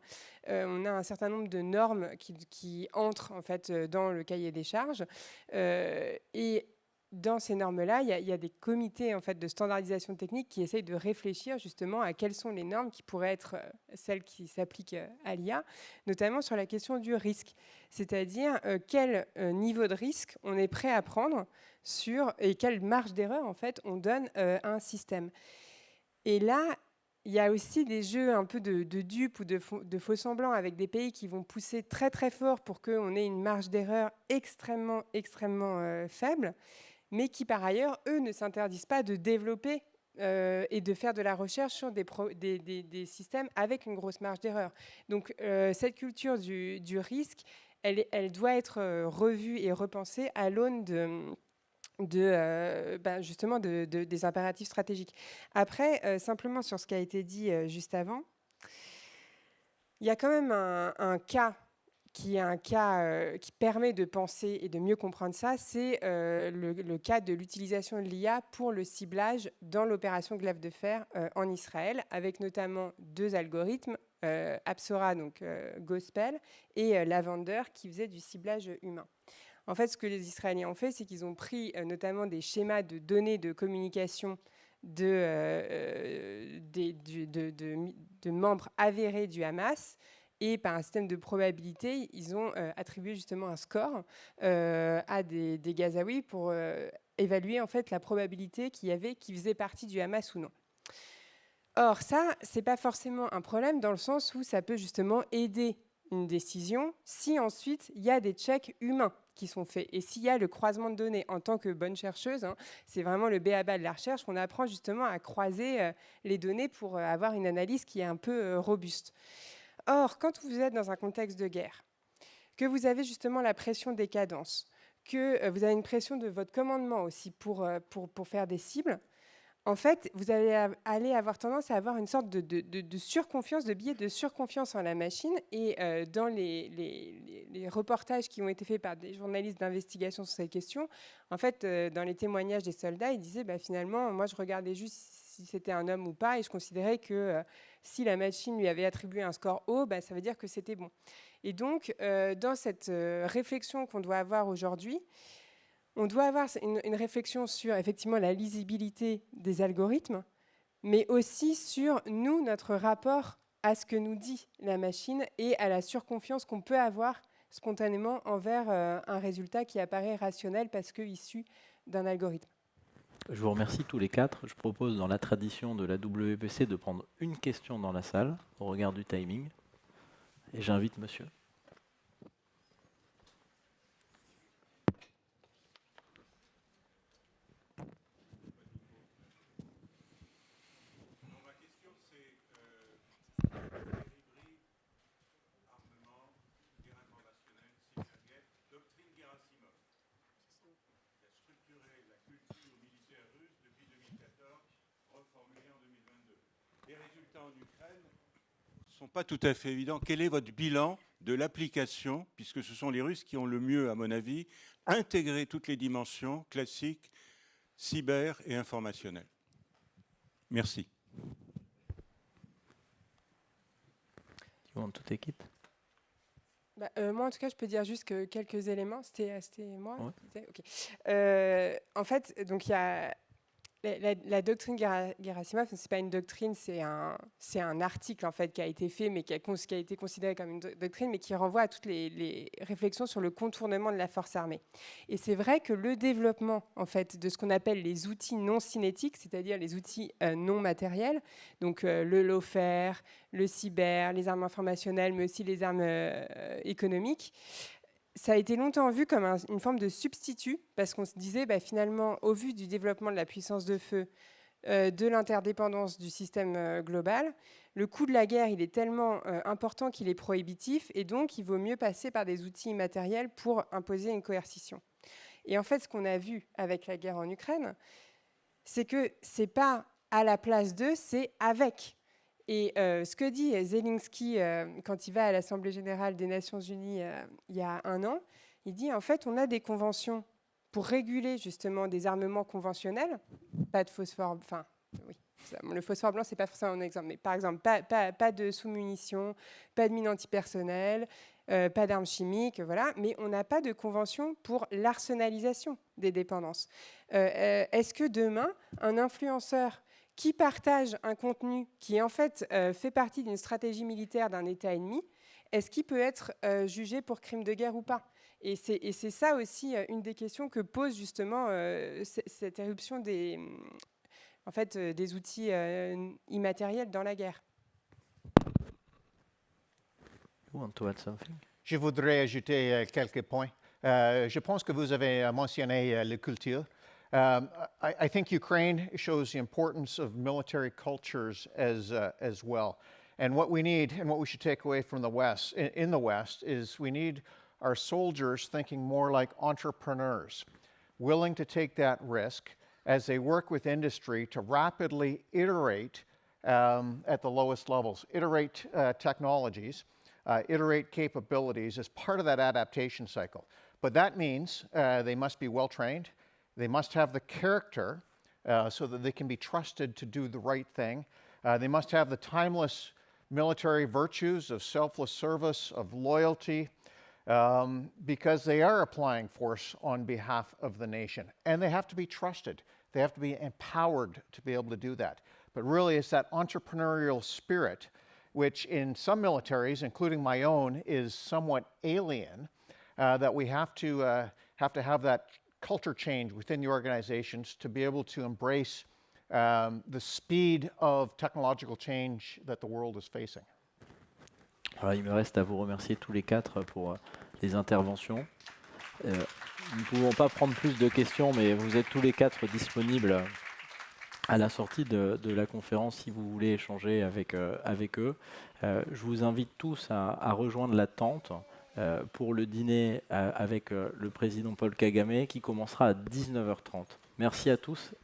on a un certain nombre de normes qui entrent en fait dans le cahier des charges. Et dans ces normes-là, il y a des comités en fait, de standardisation technique qui essayent de réfléchir justement à quelles sont les normes qui pourraient être celles qui s'appliquent à l'IA, notamment sur la question du risque, c'est-à-dire quel niveau de risque on est prêt à prendre et quelle marge d'erreur en fait, on donne à un système. Et là, il y a aussi des jeux un peu de dupes ou de faux semblants avec des pays qui vont pousser très très fort pour qu'on ait une marge d'erreur extrêmement faible, mais qui par ailleurs, eux, ne s'interdisent pas de développer et de faire de la recherche sur des systèmes avec une grosse marge d'erreur. Donc cette culture du risque, elle doit être revue et repensée à l'aune justement des impératifs stratégiques. Après, simplement sur ce qui a été dit juste avant, il y a quand même un cas qui permet de penser et de mieux comprendre ça, c'est le cas de l'utilisation de l'IA pour le ciblage dans l'opération Glaive de fer en Israël, avec notamment 2 algorithmes, Apsora, donc Gospel, et Lavender, qui faisaient du ciblage humain. En fait, ce que les Israéliens ont fait, c'est qu'ils ont pris notamment des schémas de données de communication de membres avérés du Hamas, et par un système de probabilité, ils ont attribué justement un score à des Gazaouis pour évaluer en fait la probabilité qu'il y avait qui faisait partie du Hamas ou non. Or, ça, c'est pas forcément un problème dans le sens où ça peut justement aider une décision si ensuite il y a des checks humains qui sont faits. Et s'il y a le croisement de données, en tant que bonne chercheuse, c'est vraiment le b.a.-ba de la recherche, on apprend justement à croiser les données pour avoir une analyse qui est un peu robuste. Or, quand vous êtes dans un contexte de guerre, que vous avez justement la pression des cadences, que vous avez une pression de votre commandement aussi pour faire des cibles, en fait, vous allez avoir tendance à avoir une sorte de surconfiance, de biais de surconfiance en la machine. Et dans les reportages qui ont été faits par des journalistes d'investigation sur cette question, en fait, dans les témoignages des soldats, ils disaient finalement, moi, je regardais juste si c'était un homme ou pas, et je considérais que si la machine lui avait attribué un score haut, ça veut dire que c'était bon. Et donc, dans cette réflexion qu'on doit avoir aujourd'hui, on doit avoir une réflexion sur effectivement la lisibilité des algorithmes, mais aussi sur nous, notre rapport à ce que nous dit la machine et à la surconfiance qu'on peut avoir spontanément envers un résultat qui apparaît rationnel parce qu'issu d'un algorithme. Je vous remercie tous les 4. Je propose dans la tradition de la WPC de prendre une question dans la salle au regard du timing. Et j'invite monsieur. En Ukraine ne sont pas tout à fait évidents. Quel est votre bilan de l'application, puisque ce sont les Russes qui ont le mieux, à mon avis, intégré toutes les dimensions classiques, cyber et informationnelles? Merci. You want to take it? Moi, en tout cas, je peux dire juste que quelques éléments. C'était moi. Ouais. Okay. En fait, donc il y a la doctrine Gerasimov, ce n'est pas une doctrine, c'est un article en fait qui a été fait, mais qui a été considéré comme une doctrine, mais qui renvoie à toutes les réflexions sur le contournement de la force armée. Et c'est vrai que le développement en fait de ce qu'on appelle les outils non cinétiques, c'est-à-dire les outils non matériels, donc le lawfare, le cyber, les armes informationnelles, mais aussi les armes économiques. Ça a été longtemps vu comme une forme de substitut, parce qu'on se disait, finalement, au vu du développement de la puissance de feu, de l'interdépendance du système global, le coût de la guerre, il est tellement important qu'il est prohibitif, et donc il vaut mieux passer par des outils immatériels pour imposer une coercition. Et en fait, ce qu'on a vu avec la guerre en Ukraine, c'est que c'est pas à la place d'eux, c'est avec. Et ce que dit Zelensky quand il va à l'Assemblée générale des Nations unies il y a un an, il dit en fait on a des conventions pour réguler justement des armements conventionnels, pas de phosphore, enfin oui, le phosphore blanc c'est pas forcément un exemple, mais par exemple pas de sous-munitions, pas de mines antipersonnelles, pas d'armes chimiques, voilà, mais on n'a pas de convention pour l'arsenalisation des dépendances. Est-ce que demain, un influenceur qui partage un contenu qui en fait fait partie d'une stratégie militaire d'un État ennemi, est-ce qu'il peut être jugé pour crime de guerre ou pas? Et c'est ça aussi une des questions que pose justement cette éruption des outils immatériels dans la guerre. Je voudrais ajouter quelques points. Je pense que vous avez mentionné la culture. I think Ukraine shows the importance of military cultures as well. And what we need, and what we should take away from the West, in the West, is we need our soldiers thinking more like entrepreneurs, willing to take that risk as they work with industry to rapidly iterate at the lowest levels, iterate technologies, iterate capabilities as part of that adaptation cycle. But that means they must be well-trained. They must have the character so that they can be trusted to do the right thing. They must have the timeless military virtues of selfless service, of loyalty, because they are applying force on behalf of the nation. And they have to be trusted. They have to be empowered to be able to do that. But really, it's that entrepreneurial spirit, which in some militaries, including my own, is somewhat alien, that we have to have that culture change within the organizations to be able to embrace the speed of technological change that the world is facing. Alors, il me reste à vous remercier tous les quatre pour les interventions. Nous ne pouvons pas prendre plus de questions, mais vous êtes tous les quatre disponibles à la sortie de la conférence si vous voulez échanger avec eux. Je vous invite tous à rejoindre la tente pour le dîner avec le président Paul Kagame qui commencera à 19h30. Merci à tous